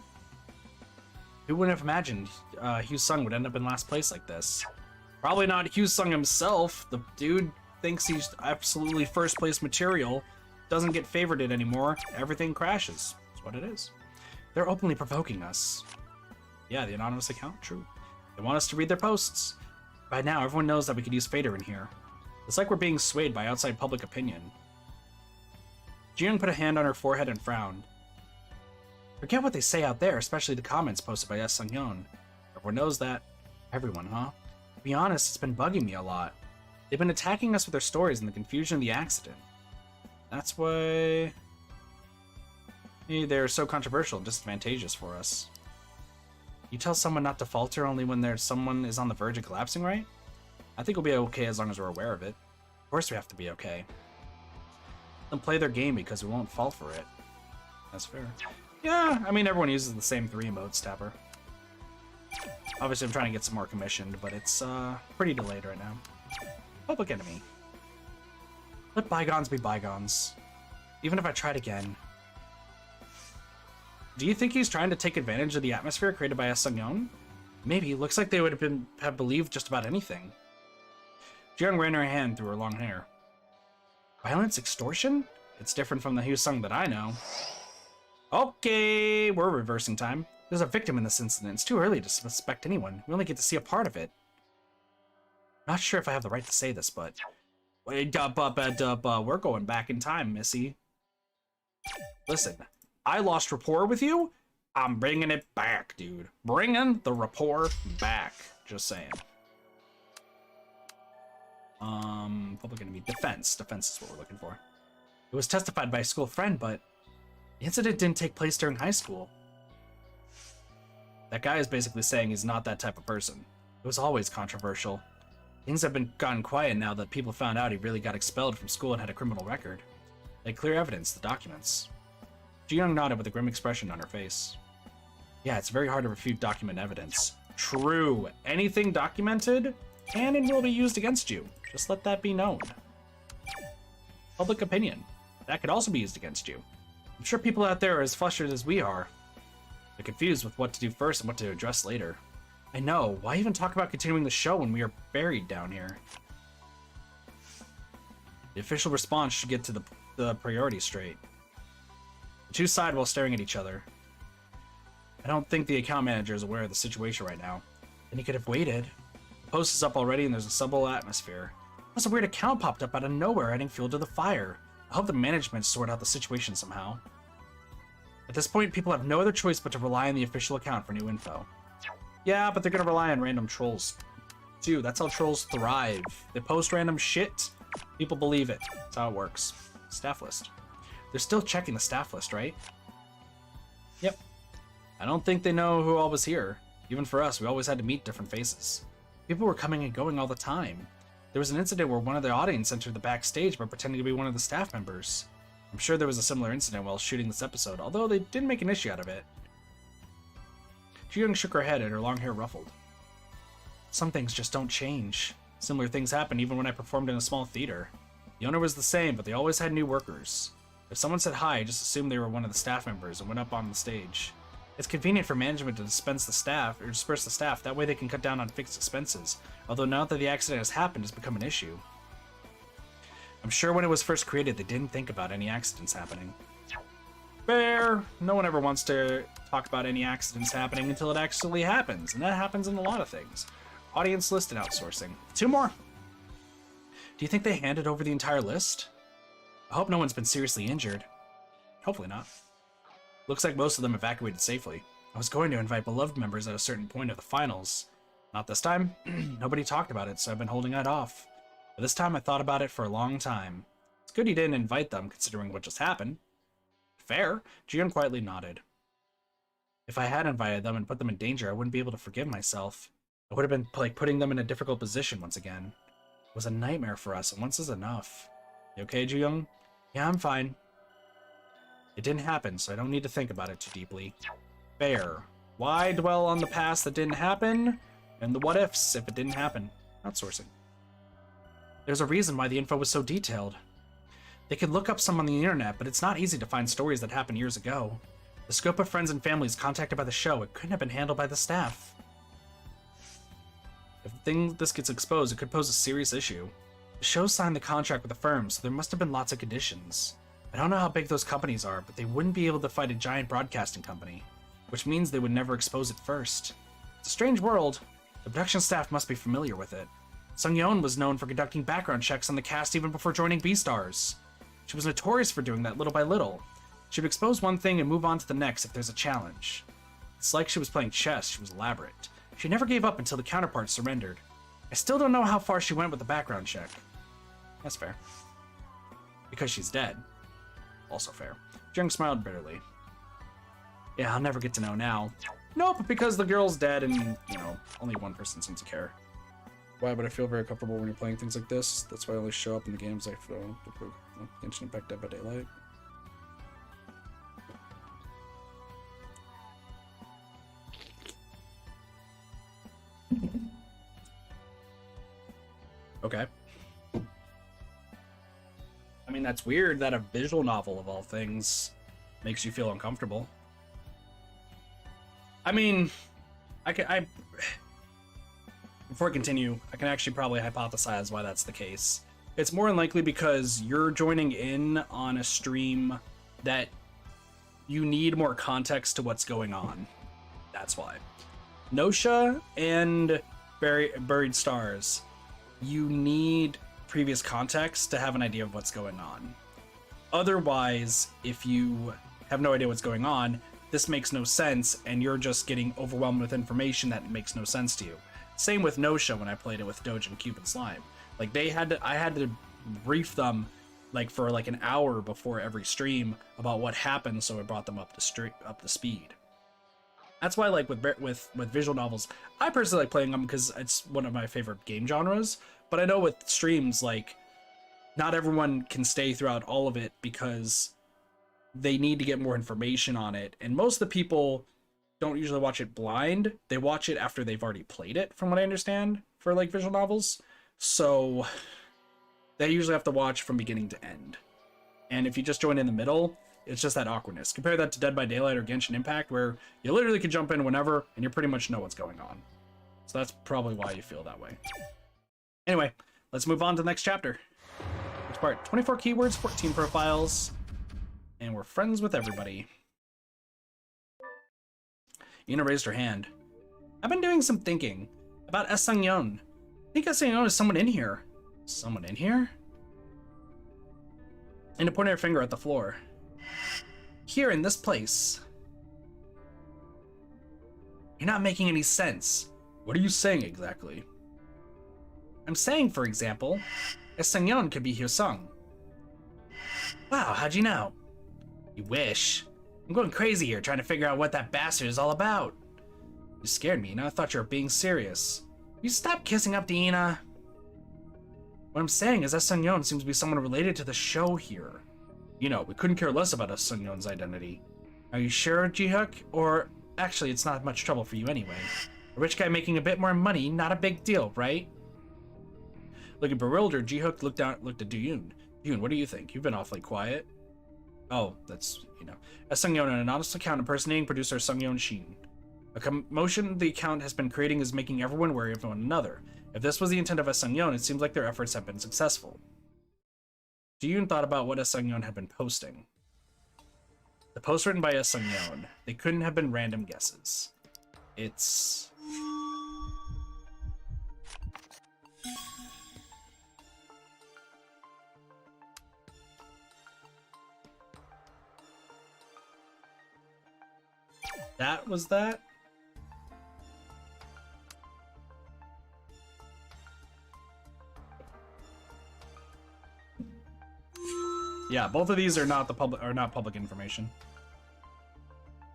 Who wouldn't have imagined Hyusung would end up in last place like this? Probably not Hyusung himself. The dude thinks he's absolutely first place material, doesn't get favorited anymore, everything crashes. That's what it is. They're openly provoking us. Yeah, the anonymous account, true. They want us to read their posts. By now, everyone knows that we could use Fader in here. It's like we're being swayed by outside public opinion. Jiyoung put a hand on her forehead and frowned. Forget what they say out there, especially the comments posted by S. Sung-yeon. Everyone knows that. Everyone, huh? To be honest, it's been bugging me a lot. They've been attacking us with their stories and the confusion of the accident. That's why they're so controversial and disadvantageous for us. You tell someone not to falter only when someone is on the verge of collapsing, right? I think we'll be okay as long as we're aware of it. Of course we have to be okay. Let them play their game because we won't fall for it. That's fair. Yeah, I mean, everyone uses the same 3 emotes, Tapper. Obviously, I'm trying to get some more commissioned, but it's pretty delayed right now. Public enemy. Let bygones be bygones. Even if I tried again. Do you think he's trying to take advantage of the atmosphere created by S. Sung-yeon? Maybe. Looks like they would have believed just about anything. Jiyoung ran her hand through her long hair. Violence? Extortion? It's different from the Hyosung that I know. Okay, we're reversing time. There's a victim in this incident. It's too early to suspect anyone. We only get to see a part of it. Not sure if I have the right to say this, but... Wait up, we're going back in time, Missy. Listen, I lost rapport with you. I'm bringing it back, dude. Bringing the rapport back. Just saying. Public enemy. Defense. Defense is what we're looking for. It was testified by a school friend, but... The incident didn't take place during high school. That guy is basically saying he's not that type of person. It was always controversial. Things have gotten quiet now that people found out he really got expelled from school and had a criminal record. They had clear evidence, the documents. Jiyoung nodded with a grim expression on her face. Yeah, it's very hard to refute document evidence. True. Anything documented can and will be used against you. Just let that be known. Public opinion. That could also be used against you. I'm sure people out there are as frustrated as we are. They're confused with what to do first and what to address later. I know. Why even talk about continuing the show when we are buried down here? The official response should get to the priorities straight. The two sighed while staring at each other. I don't think the account manager is aware of the situation right now. Then he could have waited. The post is up already and there's a subtle atmosphere. Plus a weird account popped up out of nowhere adding fuel to the fire. I hope the management sort out the situation somehow. At this point, people have no other choice but to rely on the official account for new info. Yeah, but they're gonna rely on random trolls. Dude, that's how trolls thrive. They post random shit, people believe it. That's how it works. Staff list. They're still checking the staff list, right? Yep. I don't think they know who all was here. Even for us, we always had to meet different faces. People were coming and going all the time. There was an incident where one of the audience entered the backstage by pretending to be one of the staff members. I'm sure there was a similar incident while shooting this episode, although they didn't make an issue out of it. Jiyoung shook her head and her long hair ruffled. Some things just don't change. Similar things happened even when I performed in a small theater. The owner was the same, but they always had new workers. If someone said hi, just assume they were one of the staff members and went up on the stage. It's convenient for management to disperse the staff, that way they can cut down on fixed expenses, although now that the accident has happened, it's become an issue. I'm sure when it was first created, they didn't think about any accidents happening. Fair. No one ever wants to talk about any accidents happening until it actually happens, and that happens in a lot of things. Audience list and outsourcing. 2 more. Do you think they handed over the entire list? I hope no one's been seriously injured. Hopefully not. Looks like most of them evacuated safely. I was going to invite beloved members at a certain point of the finals. Not this time. Nobody talked about it, so I've been holding that off. But this time I thought about it for a long time. It's good you didn't invite them, considering what just happened. Fair. Jiyoung quietly nodded. If I had invited them and put them in danger, I wouldn't be able to forgive myself. It would have been like putting them in a difficult position once again. It was a nightmare for us, and once is enough. You okay, Jiyoung? Yeah, I'm fine. It didn't happen, so I don't need to think about it too deeply. Fair. Why dwell on the past that didn't happen? And the what-ifs if it didn't happen? Outsourcing. There's a reason why the info was so detailed. They could look up some on the internet, but it's not easy to find stories that happened years ago. The scope of friends and families contacted by the show, it couldn't have been handled by the staff. If this gets exposed, it could pose a serious issue. The show signed the contract with the firm, so there must have been lots of conditions. I don't know how big those companies are, but they wouldn't be able to fight a giant broadcasting company, which means they would never expose it first. It's a strange world. The production staff must be familiar with it. Sung-yeon was known for conducting background checks on the cast even before joining Beastars. She was notorious for doing that little by little. She'd expose one thing and move on to the next if there's a challenge. It's like she was playing chess. She was elaborate. She never gave up until the counterpart surrendered. I still don't know how far she went with the background check. That's fair. Because she's dead. Also fair. Jung smiled bitterly. Yeah, I'll never get to know now. Nope, because the girl's dead and, you know, only one person seems to care. Why would I feel very comfortable when you're playing things like this? That's why I only show up in the games like Genshin Impact Dead by Daylight. Okay. I mean, that's weird that a visual novel of all things makes you feel uncomfortable. I mean, before I continue, I can actually probably hypothesize why that's the case. It's more than likely because you're joining in on a stream that you need more context to what's going on. That's why. Nosha and Buried Stars, you need previous context to have an idea of what's going on. Otherwise, if you have no idea what's going on, this makes no sense, and you're just getting overwhelmed with information that makes no sense to you. Same with Nosha when I played it with Doge and Cupid Slime. Like I had to brief them like for like an hour before every stream about what happened, so it brought them up to speed. That's why, like with visual novels, I personally like playing them because it's one of my favorite game genres. But I know with streams, like, not everyone can stay throughout all of it because they need to get more information on it. And most of the people don't usually watch it blind. They watch it after they've already played it, from what I understand, for like visual novels. So they usually have to watch from beginning to end. And if you just join in the middle, it's just that awkwardness. Compare that to Dead by Daylight or Genshin Impact, where you literally can jump in whenever and you pretty much know what's going on. So that's probably why you feel that way. Anyway, let's move on to the next chapter. Next part, 24 keywords, 14 profiles, and we're friends with everybody. Yuna raised her hand. I've been doing some thinking about S. Sung-yeon. I think S. Sung-yeon is someone in here. Someone in here? And to point her finger at the floor. Here in this place. You're not making any sense. What are you saying exactly? I'm saying, for example, S. Sung-yeon could be Hyosung. Wow, how'd you know? You wish. I'm going crazy here trying to figure out what that bastard is all about. You scared me, and I thought you were being serious. You stop kissing up to Ina. What I'm saying is S. Sung-yeon seems to be someone related to the show here. You know, we couldn't care less about S. Sung-yeon's identity. Are you sure, Ji-hook? Or, actually, it's not much trouble for you anyway. A rich guy making a bit more money, not a big deal, right? Looking bewildered, Ji-hook looked at Do-yoon. Do-yoon, what do you think? You've been awfully quiet. Oh, that's, you know. S. Sung-yeon, an anonymous account impersonating producer Sung-yeon Shin. A commotion the account has been creating is making everyone wary of one another. If this was the intent of S. Sung-yeon, it seems like their efforts have been successful. Do-yoon thought about what S. Sung-yeon had been posting. The post written by S. Sung-yeon. They couldn't have been random guesses. It's... That was that? Yeah, both of these are not public information.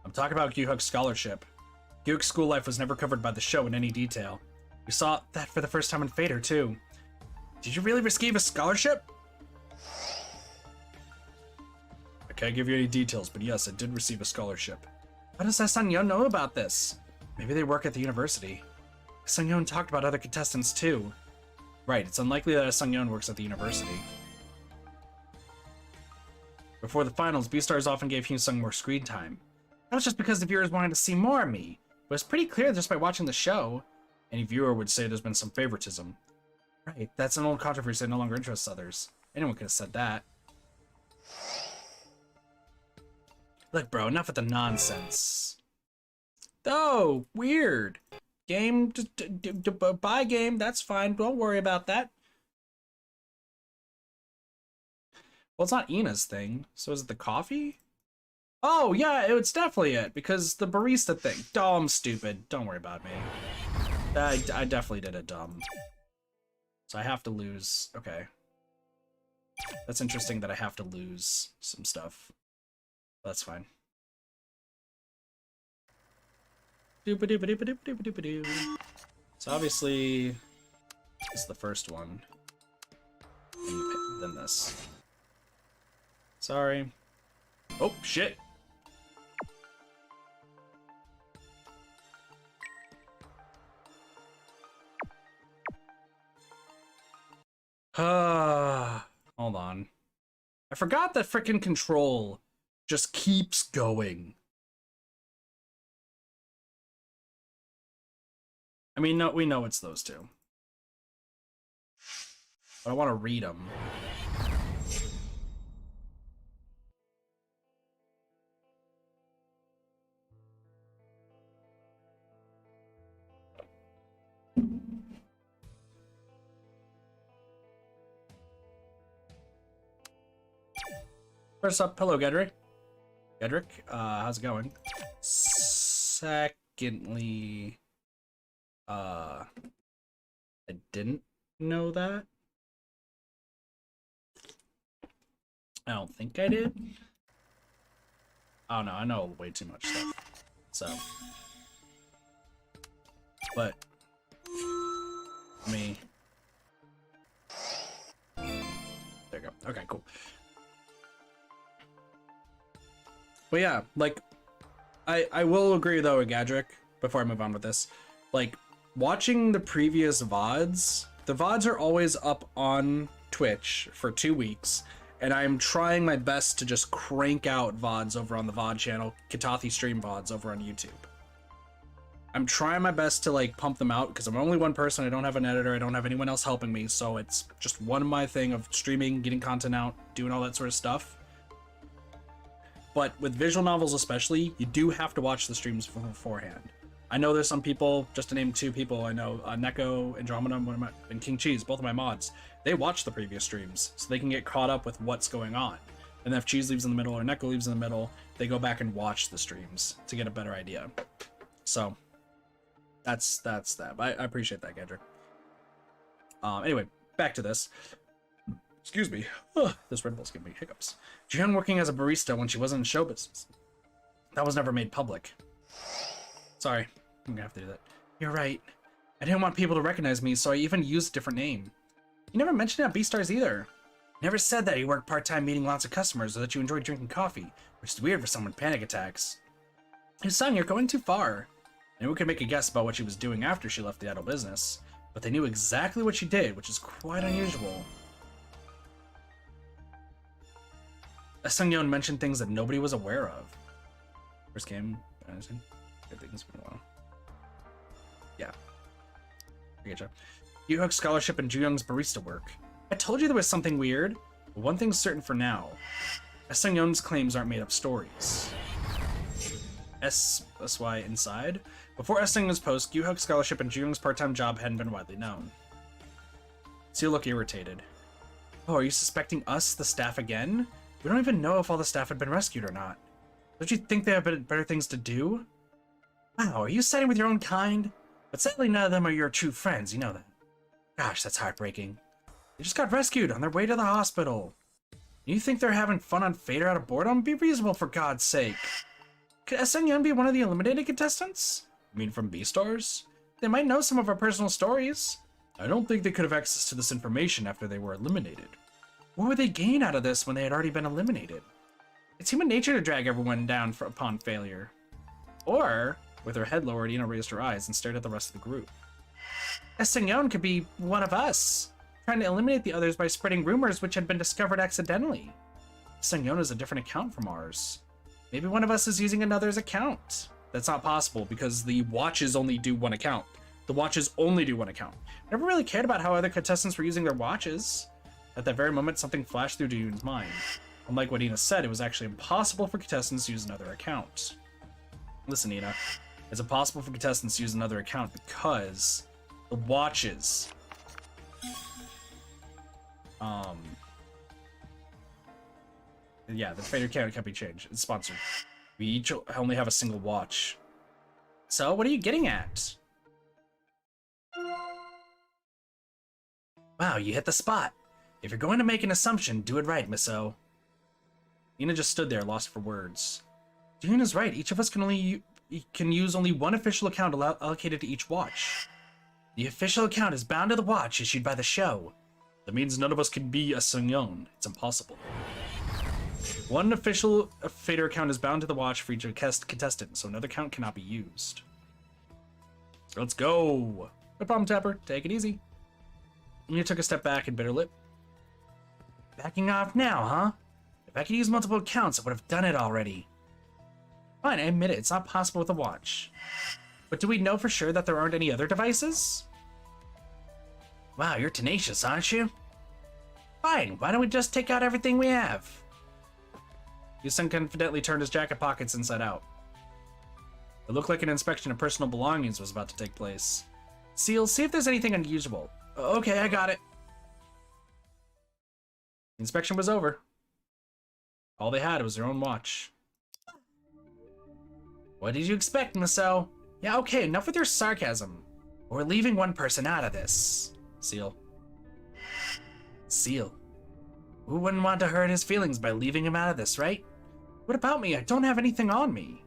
I'm talking about Gi-hook's scholarship. Gi-hook's school life was never covered by the show in any detail. We saw that for the first time in Fader too. Did you really receive a scholarship? I can't give you any details, but yes, I did receive a scholarship. How does Sung-yeon know about this? Maybe they work at the university. Sung-yeon talked about other contestants too. Right, it's unlikely that Sung-yeon works at the university. Before the finals, Beastars often gave Hyun-sung more screen time. That was just because the viewers wanted to see more of me. But it's pretty clear just by watching the show. Any viewer would say there's been some favoritism. Right, that's an old controversy that no longer interests others. Anyone could have said that. Look, bro, enough with the nonsense. Oh, weird. Game, buy game, that's fine. Don't worry about that. Well, it's not Ina's thing. So is it the coffee? Oh, yeah, it's definitely it. Because the barista thing. Oh, I'm stupid. Don't worry about me. I definitely did it dumb. So I have to lose. Okay. That's interesting that I have to lose some stuff. That's fine. So obviously, this is the first one. And then this. Sorry. Oh, shit. Hold on. I forgot that frickin' control just keeps going. I mean, no, we know it's those two. But I want to read them. First up, hello, Gedrick. Gedrick, how's it going? Secondly, I didn't know that. I don't think I did. I don't know, I know way too much stuff. So. But, me. There you go. Okay, cool. But yeah, like, I will agree though with Gadrick, before I move on with this. Like, watching the previous VODs, the VODs are always up on Twitch for 2 weeks, and I'm trying my best to just crank out VODs over on the VOD channel, Katathi Stream VODs over on YouTube. I'm trying my best to like pump them out because I'm only one person, I don't have an editor, I don't have anyone else helping me, so it's just one of my thing of streaming, getting content out, doing all that sort of stuff. But with visual novels especially, you do have to watch the streams beforehand. I know there's some people, just to name 2 people, I know Neko, Andromeda, and King Cheese, both of my mods, they watch the previous streams, so they can get caught up with what's going on. And then if Cheese leaves in the middle or Neko leaves in the middle, they go back and watch the streams to get a better idea. So, that's that. I appreciate that, Gedrick. Anyway, back to this. Excuse me. Ugh, this Red Bull's giving me hiccups. Jihyung working as a barista when she wasn't in show business. That was never made public. Sorry, I'm gonna have to do that. You're right. I didn't want people to recognize me, so I even used a different name. You never mentioned it at B-Stars either. You never said that you worked part-time meeting lots of customers or that you enjoyed drinking coffee, which is weird for someone with panic attacks. Hey, son, you're going too far. Anyone could make a guess about what she was doing after she left the idol business, but they knew exactly what she did, which is quite unusual. Sungyeon mentioned things that nobody was aware of. First game, good things been a while. Yeah. I get you. Yuhuk's scholarship and Juyoung's barista work. I told you there was something weird, but one thing's certain for now. Sungyeon's claims aren't made up stories. SY inside. Before Sungyeon's post, Yuhuk's scholarship and Juyoung's part-time job hadn't been widely known. So you look irritated. Oh, are you suspecting us, the staff, again? We don't even know if all the staff had been rescued or not. Don't you think they have better things to do? Wow, are you siding with your own kind? But sadly none of them are your true friends, you know that. Gosh, that's heartbreaking. They just got rescued on their way to the hospital. You think they're having fun on Fader out of boredom? Be reasonable for God's sake. Could SNYun be one of the eliminated contestants? I mean from B-Stars? They might know some of our personal stories. I don't think they could have access to this information after they were eliminated. What would they gain out of this when they had already been eliminated? It's human nature to drag everyone down upon failure. Or, with her head lowered, Ina raised her eyes and stared at the rest of the group. Sungyeon could be one of us, trying to eliminate the others by spreading rumors which had been discovered accidentally. Sungyeon is a different account from ours. Maybe one of us is using another's account. That's not possible because the watches only do one account. The watches only do one account. I never really cared about how other contestants were using their watches. At that very moment, something flashed through Yoon's mind. Unlike what Ina said, it was actually impossible for contestants to use another account. Listen, Ina. It's impossible for contestants to use another account because the watches... Yeah, the fader account can't be changed. It's sponsored. We each only have a single watch. So, what are you getting at? Wow, you hit the spot. If you're going to make an assumption, do it right, Miss O. Ina just stood there, lost for words. Yuna's right. Each of us can use only one official account allocated to each watch. The official account is bound to the watch issued by the show. That means none of us can be a Sungyeon. It's impossible. One official fader account is bound to the watch for each contestant, so another account cannot be used. Let's go. No problem, Tapper. Take it easy. Ina took a step back and bit her lip. Backing off now, huh? If I could use multiple accounts, I would have done it already. Fine, I admit it. It's not possible with a watch. But do we know for sure that there aren't any other devices? Wow, you're tenacious, aren't you? Fine, why don't we just take out everything we have? Yusung confidently turned his jacket pockets inside out. It looked like an inspection of personal belongings was about to take place. Seal, see if there's anything unusual. Okay, I got it. The inspection was over. All they had was their own watch. What did you expect, Miso? Yeah, okay, enough with your sarcasm. We're leaving one person out of this. Seal. Seal. Who wouldn't want to hurt his feelings by leaving him out of this, right? What about me? I don't have anything on me.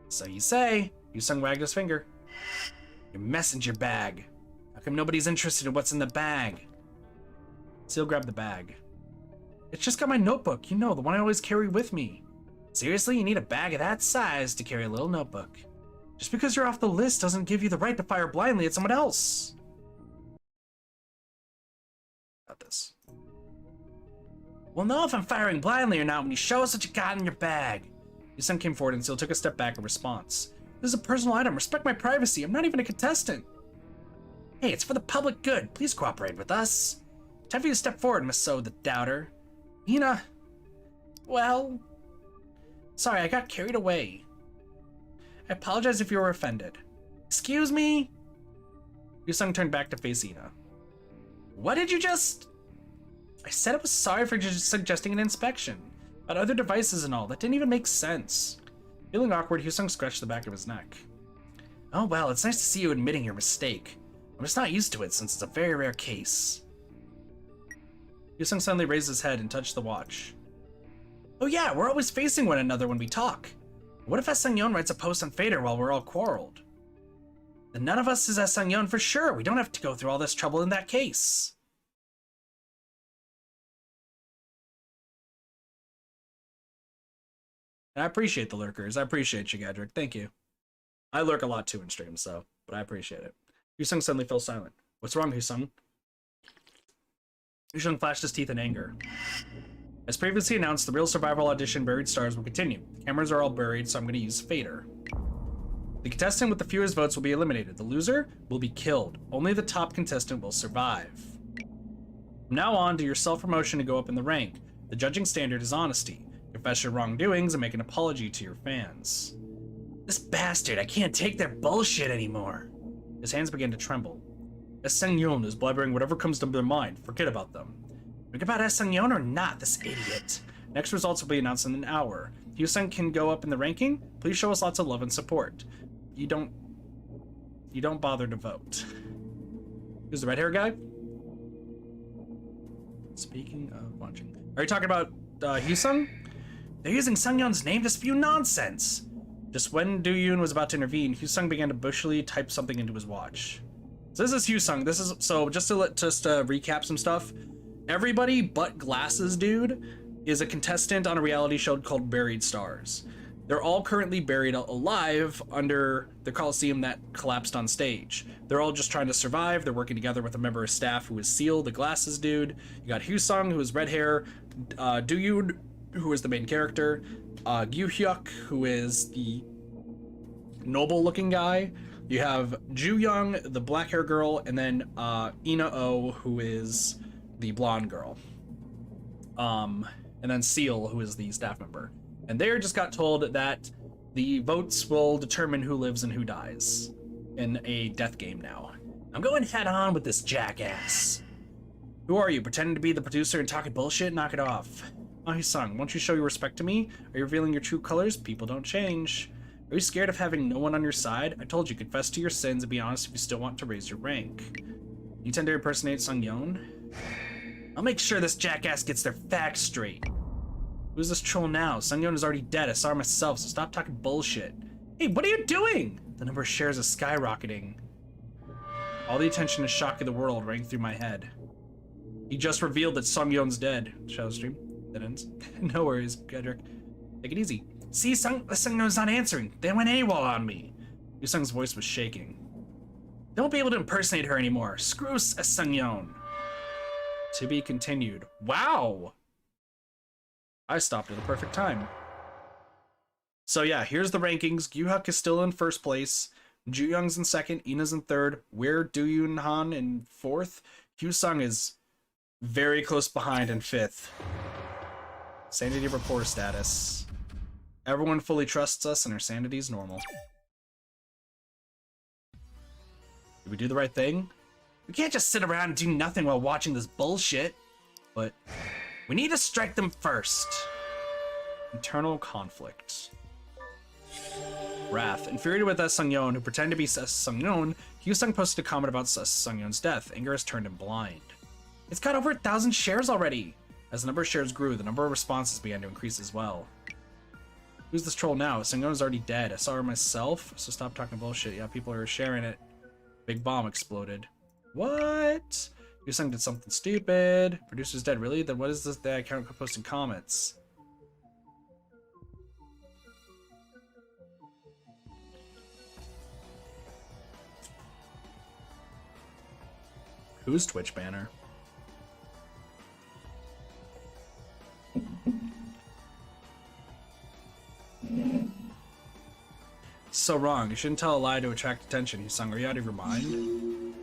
So you say. Yusung wagged his finger. Your messenger bag. How come nobody's interested in what's in the bag? Seal grabbed the bag. It's just got my notebook, you know, the one I always carry with me. Seriously, you need a bag of that size to carry a little notebook. Just because you're off the list doesn't give you the right to fire blindly at someone else. Got this. We'll know if I'm firing blindly or not when you show us what you got in your bag. Yusung came forward and Seal took a step back in response. This is a personal item. Respect my privacy. I'm not even a contestant. Hey, it's for the public good. Please cooperate with us. Time for you to step forward, Miss So the Doubter. Ina. Well... Sorry, I got carried away. I apologize if you were offended. Excuse me? Yusung turned back to face Ina. What did you just... I said I was sorry for just suggesting an inspection. About other devices and all. That didn't even make sense. Feeling awkward, Yusung scratched the back of his neck. Oh well, it's nice to see you admitting your mistake. I'm just not used to it since it's a very rare case. Yusung suddenly raised his head and touched the watch. Oh yeah, we're always facing one another when we talk. What if Sungyeon writes a post on Fader while we're all quarreled? Then none of us is Sungyeon for sure. We don't have to go through all this trouble in that case. And I appreciate the lurkers. I appreciate you, Gadrick. Thank you. I lurk a lot too in streams, so, but I appreciate it. Yusung suddenly fell silent. What's wrong, Yusung? Yusung flashed his teeth in anger. As previously announced, the real survival audition Buried Stars will continue. The cameras are all buried, so I'm going to use Fader. The contestant with the fewest votes will be eliminated. The loser will be killed. Only the top contestant will survive. From now on, do your self-promotion to go up in the rank. The judging standard is honesty. Confess your wrongdoings and make an apology to your fans. This bastard, I can't take their bullshit anymore. His hands began to tremble. Sungyeon is blabbering whatever comes to their mind. Forget about them. Think about Sungyeon or not, this idiot. Next results will be announced in an hour. If Yusung can go up in the ranking, please show us lots of love and support. You don't bother to vote. Who's the red hair guy? Speaking of watching. Are you talking about Yusung? They're using Sungyeon's name to spew nonsense. Just when Do-yoon was about to intervene, Yusung began to bushily type something into his watch. So this is Yusung. This is so just to recap some stuff. Everybody but Glasses Dude is a contestant on a reality show called Buried Stars. They're all currently buried alive under the Coliseum that collapsed on stage. They're all just trying to survive. They're working together with a member of staff who is Seal, the Glasses Dude. You got Hyusung, who is red hair, Do-yoon, who is the main character, Gyu-hyuk, who is the noble-looking guy, You have Ju Young, the black hair girl, and then Ina Oh, who is the blonde girl. And then Seal, who is the staff member. And they just got told that the votes will determine who lives and who dies in a death game now. I'm going head on with this jackass. Who are you, pretending to be the producer and talking bullshit? Knock it off. Ahi-sung, won't you show your respect to me? Are you revealing your true colors? People don't change. Are you scared of having no one on your side? I told you, confess to your sins and be honest if you still want to raise your rank. You tend to impersonate Sung-yeon? I'll make sure this jackass gets their facts straight. Who's this troll now? Sung-yeon is already dead. I saw her myself, so stop talking bullshit. Hey, what are you doing? The number of shares is skyrocketing. All the attention and shock of the world rang through my head. He just revealed that Sung-yeon's dead. Shadow stream. That ends. No worries, Kedrick. Take it easy. See, Sung-yeon's not answering. They went AWOL on me. Yu-sung's voice was shaking. They won't be able to impersonate her anymore. Screw Sung-yeon. To be continued. Wow! I stopped at the perfect time. So yeah, here's the rankings. Gyuhuk is still in first place. Ju Young's in second. Ina's in third. We're Do Yoon Han in fourth. Hyu-sung is very close behind in fifth. Sanity rapport status. Everyone fully trusts us and our sanity is normal. Did we do the right thing? We can't just sit around and do nothing while watching this bullshit. But we need to strike them first. Internal conflict. Wrath. Infuriated with Sung-yeon, who pretended to be Sung-yeon, Hyu-sung posted a comment about Sung-yeon's death. Anger has turned him blind. It's got over 1,000 shares already. As the number of shares grew, the number of responses began to increase as well. Who's this troll now? Sung-yeon is already dead. I saw her myself, so stop talking bullshit. Yeah, people are sharing it. Big bomb exploded. What? Hyu-sung did something stupid. Producer's dead. Really? Then what is this that account posting comments? Whose Twitch banner? So wrong. You shouldn't tell a lie to attract attention. Hyu-sung, are you out of your mind?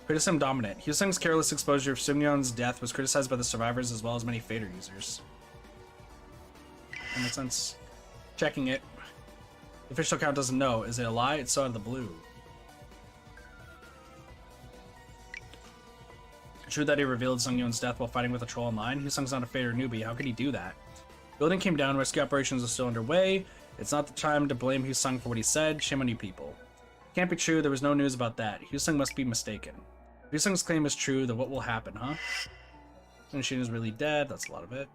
Criticism dominant. Hyu-sung's careless exposure of Sung-yeon's death was criticized by the survivors as well as many Fader users. That makes sense. Checking it. The official account doesn't know. Is it a lie? It's so out of the blue. True that he revealed Sung-yeon's death while fighting with a troll online. Hyu-sung's not a Fader newbie. How could he do that? Building came down. Rescue operations are still underway. It's not the time to blame Hyu-sung for what he said. Shame on you people. Can't be true. There was no news about that. Hyu-sung must be mistaken. If Hyu-sung's claim is true, then what will happen, huh? Machine is really dead. That's a lot of it.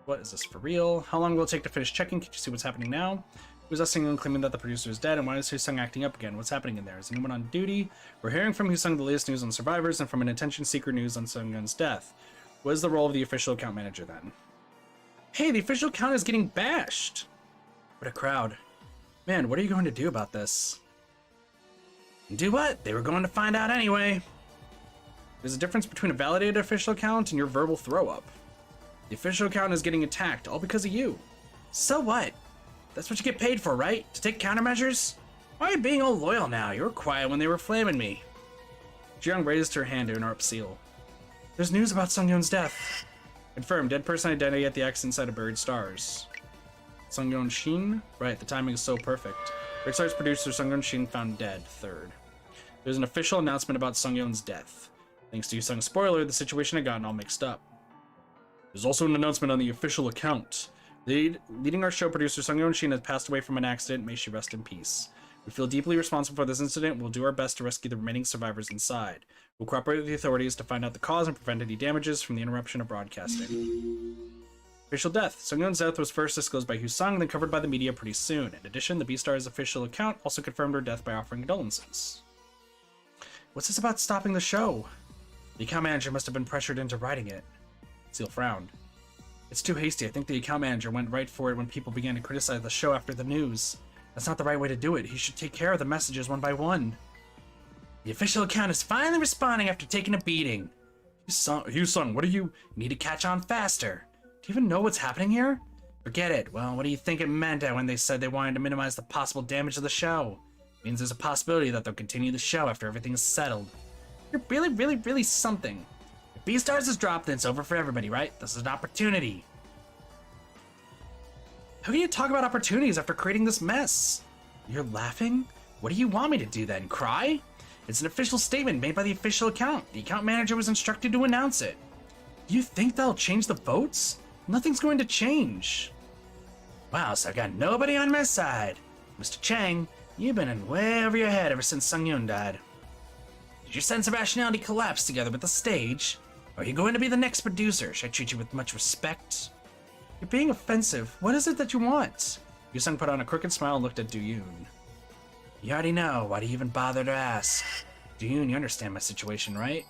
What is this for real? How long will it take to finish checking? Can you see what's happening now? Who's us singing claiming that the producer is dead? And why is Hyu-sung acting up again? What's happening in there? Is anyone on duty? We're hearing from Hyu-sung the latest news on survivors and from an attention seeker news on Sung-yeon's death. What is the role of the official account manager then? Hey, the official account is getting bashed! What a crowd. Man, what are you going to do about this? Do what? They were going to find out anyway. There's a difference between a validated official account and your verbal throw-up. The official account is getting attacked, all because of you. So what? That's what you get paid for, right? To take countermeasures? Why are you being all loyal now? You were quiet when they were flaming me. Ji-young raised her hand to interrupt Seal. There's news about Sung-yeon's death. Confirmed, dead person identity at the X inside of Buried Stars. Sung-yeon Shin? Right, the timing is so perfect. Buried Stars producer Sung-yeon Shin found dead, third. There's an official announcement about Sung-yeon's death. Thanks to Hyu-sung's spoiler, the situation had gotten all mixed up. There's also an announcement on the official account. Leading our show producer Sung-yeon Shin has passed away from an accident. May she rest in peace. We feel deeply responsible for this incident. We'll do our best to rescue the remaining survivors inside. We'll cooperate with the authorities to find out the cause and prevent any damages from the interruption of broadcasting. Official death. Sung-yeon's death was first disclosed by Hyu-sung, then covered by the media pretty soon. In addition, the Beastar's official account also confirmed her death by offering condolences. What's this about stopping the show? The account manager must have been pressured into writing it. Seal frowned. It's too hasty. I think the account manager went right for it when people began to criticize the show after the news. That's not the right way to do it. He should take care of the messages one by one. The official account is finally responding after taking a beating. Hyu-sung, what are you? You need to catch on faster. Do you even know what's happening here? Forget it. Well, what do you think it meant when they said they wanted to minimize the possible damage to the show? Means there's a possibility that they'll continue the show after everything is settled. You're really, really, really something. If Beastars is dropped, then it's over for everybody, right? This is an opportunity. How can you talk about opportunities after creating this mess? You're laughing? What do you want me to do then? Cry? It's an official statement made by the official account. The account manager was instructed to announce it. Do you think that'll change the votes? Nothing's going to change. Wow, so I've got nobody on my side. Mr. Chang, you've been in way over your head ever since Sung Yun died. Did your sense of rationality collapse together with the stage? Or are you going to be the next producer? Should I treat you with much respect? You're being offensive. What is it that you want? Yusung put on a crooked smile and looked at Du-Yoon. You already know. Why do you even bother to ask? Du-Yoon, you understand my situation, right?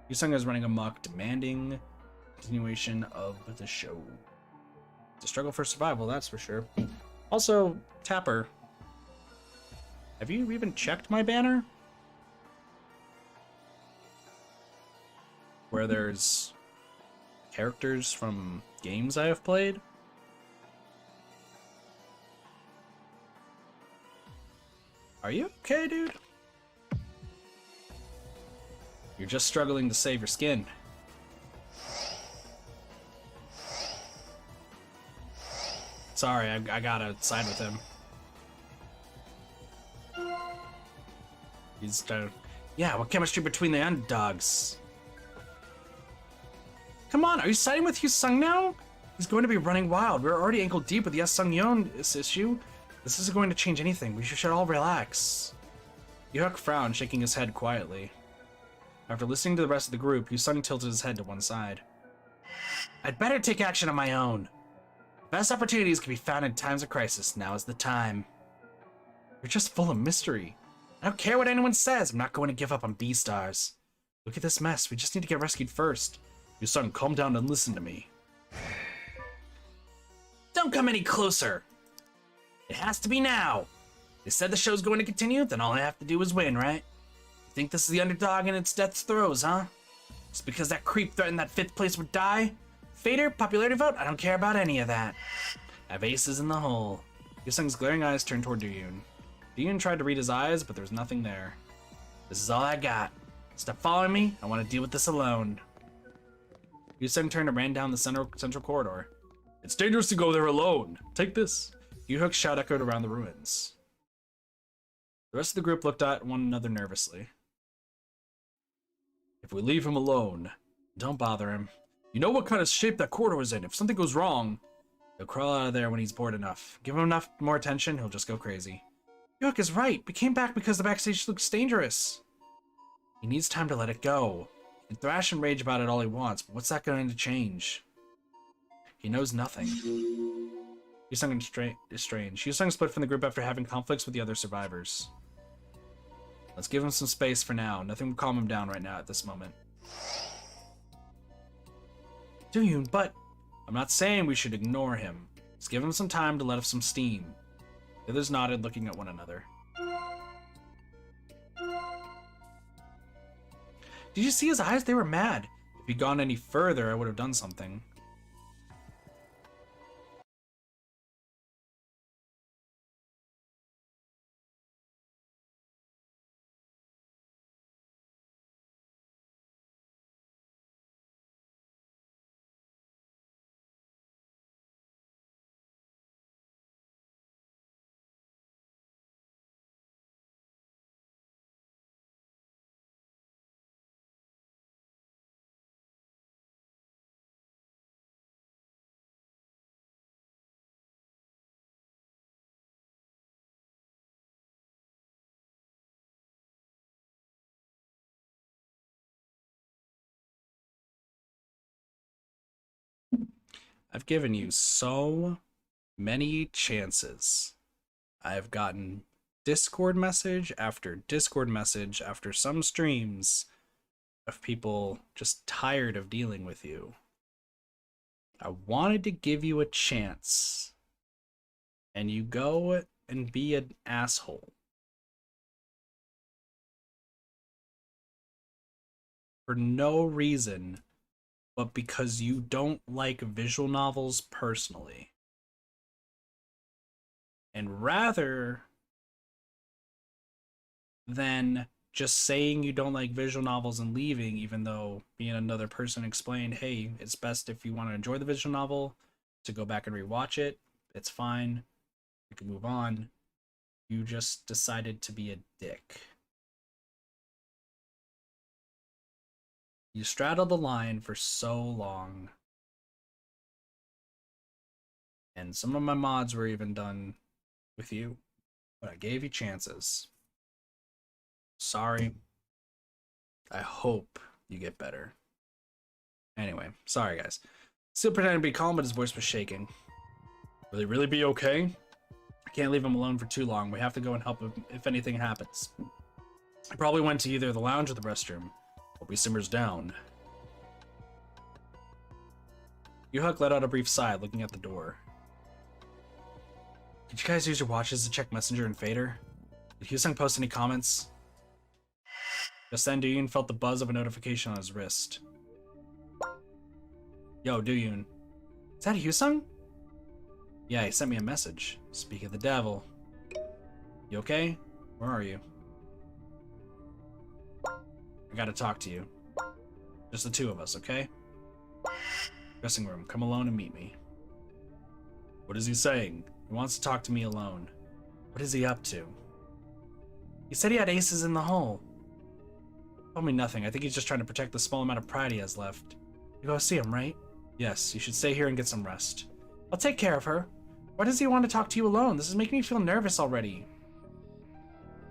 Yusung is running amok, demanding continuation of the show. It's a struggle for survival, that's for sure. Also, Tapper, have you even checked my banner? Where there's characters from games I have played? Are you okay, dude? You're just struggling to save your skin. Sorry, I gotta side with him. He's trying to... Yeah, what chemistry between the underdogs? Come on, are you siding with Hyosung now? He's going to be running wild. We're already ankle deep with the Sung-Yeon issue. This isn't going to change anything. We should all relax. Yuhuk frowned, shaking his head quietly. After listening to the rest of the group, Hyosung tilted his head to one side. I'd better take action on my own. Best opportunities can be found in times of crisis. Now is the time. You're just full of mystery. I don't care what anyone says. I'm not going to give up on Beastars. Look at this mess. We just need to get rescued first. Hyosung, calm down and listen to me. Don't come any closer. It has to be now. They said the show's going to continue, then all I have to do is win, right? You think this is the underdog in its death's throes, huh? Just because that creep threatened that 5th place would die? Fader, popularity vote? I don't care about any of that. I have aces in the hole. Hyosung's glaring eyes turned toward Du-Yoon. Du-Yoon tried to read his eyes, but there was nothing there. This is all I got. Stop following me. I want to deal with this alone. Hyosung turned and ran down the central corridor. It's dangerous to go there alone. Take this. Yuhuk's shout echoed around the ruins. The rest of the group looked at one another nervously. If we leave him alone, don't bother him. You know what kind of shape that corridor is in. If something goes wrong, he'll crawl out of there when he's bored enough. Give him enough more attention, he'll just go crazy. Yuhuk is right. We came back because the backstage looks dangerous. He needs time to let it go. He can thrash and rage about it all he wants, but what's that going to change? He knows nothing. Hyosung is strange. Hyosung split from the group after having conflicts with the other survivors. Let's give him some space for now. Nothing will calm him down right now at this moment. Du-Yoon, but... I'm not saying we should ignore him. Let's give him some time to let off some steam. The others nodded, looking at one another. Did you see his eyes? They were mad. If he'd gone any further, I would have done something. I've given you so many chances. I've gotten Discord message after Discord message after some streams of people just tired of dealing with you. I wanted to give you a chance, and you go and be an asshole. For no reason but because you don't like visual novels personally. And rather than just saying you don't like visual novels and leaving, even though me and another person explained, hey, it's best if you want to enjoy the visual novel to go back and rewatch it. It's fine. You can move on. You just decided to be a dick. You straddled the line for so long. And some of my mods were even done with you, but I gave you chances. Sorry. I hope you get better. Anyway, sorry guys. Still pretending to be calm, but his voice was shaking. Will he really be okay? I can't leave him alone for too long. We have to go and help him if anything happens. He probably went to either the lounge or the restroom. Hope he simmers down. Yuhuk let out a brief sigh, looking at the door. Did you guys use your watches to check Messenger and Fader? Did Hyusung post any comments? Just then, Dooyun felt the buzz of a notification on his wrist. Yo, Dooyun. Is that Hyusung? Yeah, he sent me a message. Speak of the devil. You okay? Where are you? I gotta talk to you. Just the two of us, okay? Dressing room, come alone and meet me. What is he saying? He wants to talk to me alone. What is he up to? He said he had aces in the hole. Told me nothing. I think he's just trying to protect the small amount of pride he has left. You go see him, right? Yes, you should stay here and get some rest. I'll take care of her. Why does he want to talk to you alone? This is making me feel nervous already.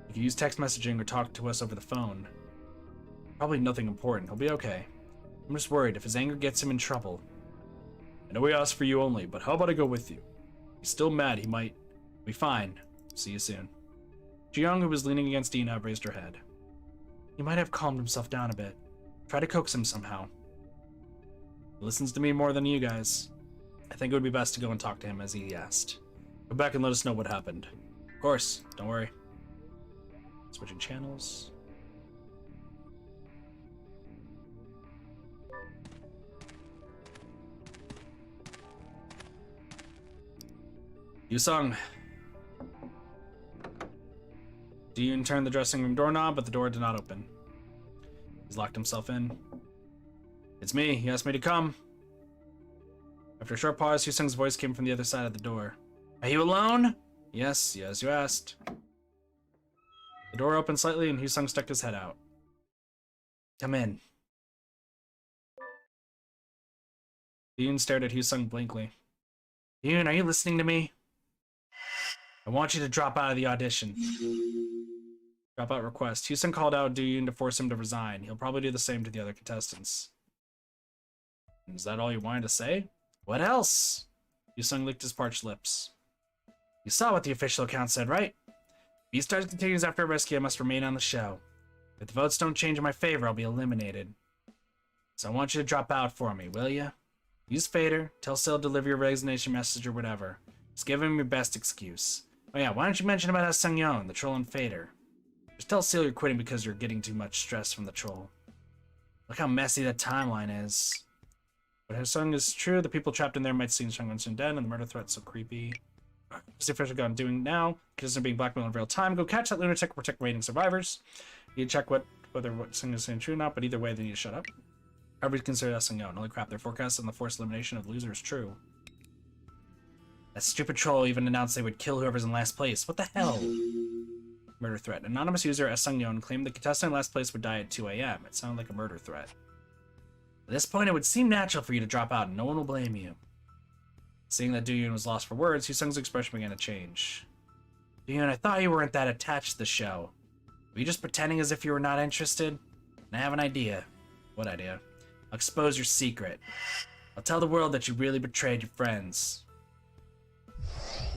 You can use text messaging or talk to us over the phone. Probably nothing important. He'll be okay. I'm just worried if his anger gets him in trouble. I know he asked for you only, but how about I go with you? He's still mad. He might be fine. See you soon. Jiyoung, who was leaning against Dina, raised her head. He might have calmed himself down a bit. Try to coax him somehow. He listens to me more than you guys. I think it would be best to go and talk to him as he asked. Come back and let us know what happened. Of course, don't worry. Switching channels. Yusung. Dooyun turned the dressing room doorknob, but the door did not open. He's locked himself in. It's me. He asked me to come. After a short pause, Hyusung's voice came from the other side of the door. Are you alone? Yes, yes, you asked. The door opened slightly and Hyusung stuck his head out. Come in. Dooyun stared at Hyusung blankly. Dooyun, are you listening to me? I want you to drop out of the audition. Drop out request. Hyusung called out Dooyun to force him to resign. He'll probably do the same to the other contestants. Is that all you wanted to say? What else? Hyusung licked his parched lips. You saw what the official account said, right? If Beastars continues after a rescue, I must remain on the show. If the votes don't change in my favor, I'll be eliminated. So I want you to drop out for me, will you? Use Fader, tell Sil to deliver your resignation message or whatever. Just give him your best excuse. Oh yeah, why don't you mention about Sungyeon, the troll and Fader? Just tell Sil you're quitting because you're getting too much stress from the troll. Look how messy that timeline is. But Hyusung is true, the people trapped in there might see Sungyeon soon dead, and the murder threat's so creepy. What's the official gun doing now? Because they're being blackmailed in real time. Go catch that lunatic and protect remaining survivors. You check whether what Sungyeon is saying true or not, but either way, they need to shut up. Everybody's considered Sungyeon. Holy crap, their forecast and the forced elimination of losers is true. That stupid troll even announced they would kill whoever's in last place. What the hell? Murder threat. Anonymous user as Sungyeon claimed the contestant in last place would die at 2 a.m. It sounded like a murder threat. At this point, it would seem natural for you to drop out and no one will blame you. Seeing that Dooyun was lost for words, Hyusung's expression began to change. Dooyun, I thought you weren't that attached to the show. Were you just pretending as if you were not interested? And I have an idea. What idea? I'll expose your secret. I'll tell the world that you really betrayed your friends.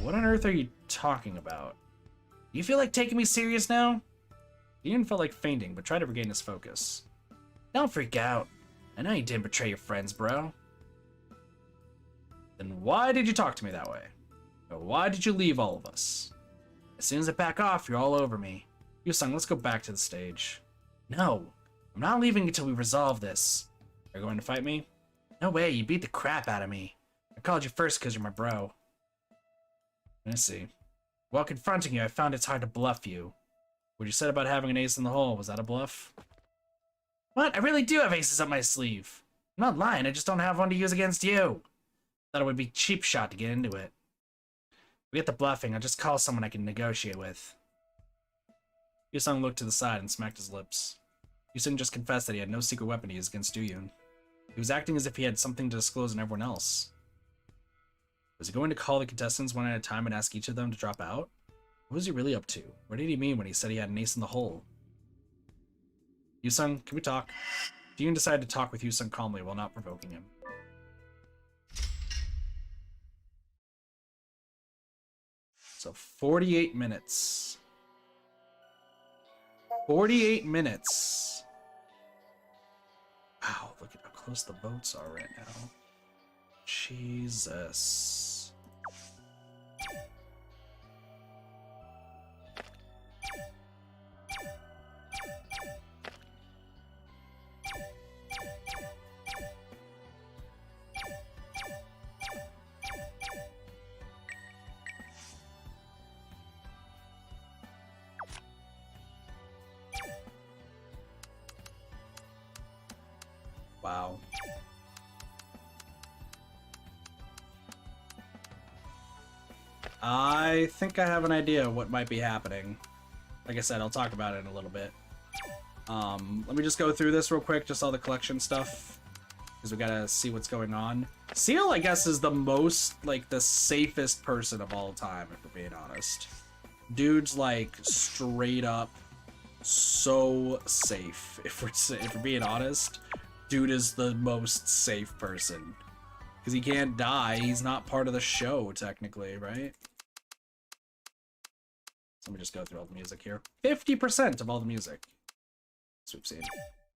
What on earth are you talking about? Do you feel like taking me serious now? Dooyun felt like fainting, but tried to regain his focus. Don't freak out. I know you didn't betray your friends, bro. Then why did you talk to me that way? Or why did you leave all of us? As soon as I back off, you're all over me. Hyusung, let's go back to the stage. No, I'm not leaving until we resolve this. Are you going to fight me? No way, you beat the crap out of me. I called you first because you're my bro. Let's see. While confronting you, I found it's hard to bluff you. What you said about having an ace in the hole, was that a bluff? What? I really do have aces up my sleeve. I'm not lying, I just don't have one to use against you. Thought it would be cheap shot to get into it. Forget the bluffing, I'll just call someone I can negotiate with. Yusung looked to the side and smacked his lips. Yusung just confessed that he had no secret weapon to use against Duyun. He was acting as if he had something to disclose in everyone else. Was he going to call the contestants one at a time and ask each of them to drop out? What was he really up to? What did he mean when he said he had an ace in the hole? Yusung, can we talk? Duyun decided to talk with Yusung calmly while not provoking him. So 48 minutes. 48 minutes. Wow, look at how close the boats are right now. Jesus. Wow. I think I have an idea of what might be happening. Like I said, I'll talk about it in a little bit. Let me just go through this real quick, just all the collection stuff, because we gotta see what's going on. Seal, I guess, is the most, like, the safest person of all time, if we're being honest. Dude's, like, straight up so safe, if we're being honest. Dude is the most safe person. Because he can't die, he's not part of the show, technically, right? So let me just go through all the music here. 50% of all the music. So we've seen.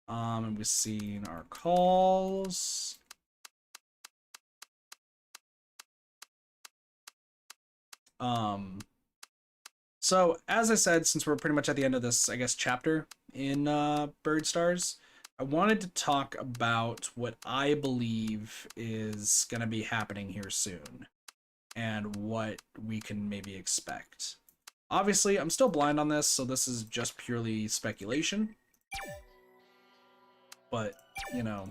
And we've seen our calls. So, as I said, since we're pretty much at the end of this, I guess, chapter in Bird Stars, I wanted to talk about what I believe is going to be happening here soon, and what we can maybe expect. Obviously, I'm still blind on this, so this is just purely speculation. But, you know,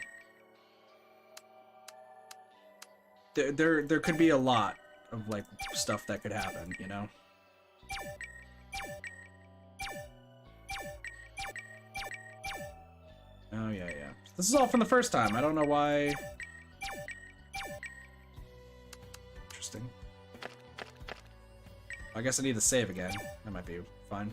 there could be a lot of, like, stuff that could happen, you know? Oh, yeah, yeah. This is all from the first time. I don't know why. Interesting. I guess I need to save again. That might be fine.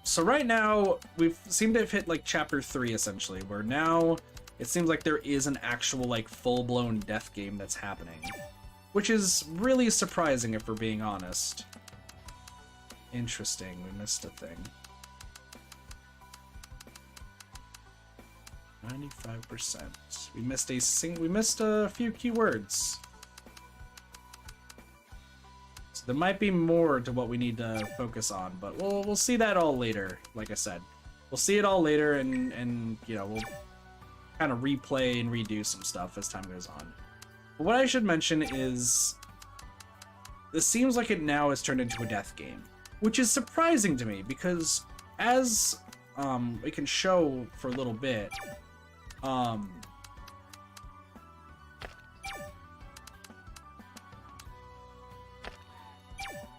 So right now, we've seemed to have hit, like, Chapter 3, essentially, where now it seems like there is an actual, like, full-blown death game that's happening. Which is really surprising, if we're being honest. Interesting. We missed a thing. 95%. We missed a few keywords. So there might be more to what we need to focus on, but we'll see that all later. Like I said, we'll see it all later, and you know, we'll kind of replay and redo some stuff as time goes on. But what I should mention is this seems like it now has turned into a death game, which is surprising to me because as we can show for a little bit.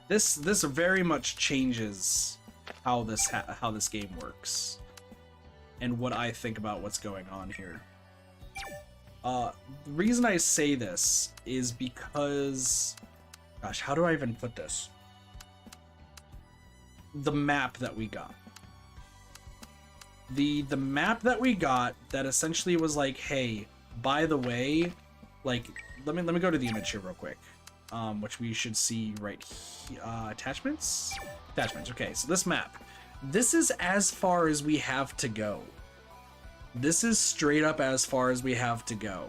This very much changes how this game works, and what I think about what's going on here. The reason I say this is because, gosh, how do I even put this? The map that we got. The map that we got that essentially was like, hey, by the way, like, let me go to the image here real quick, which we should see right here. Attachments. Okay, so this map, this is as far as we have to go. This is straight up as far as we have to go,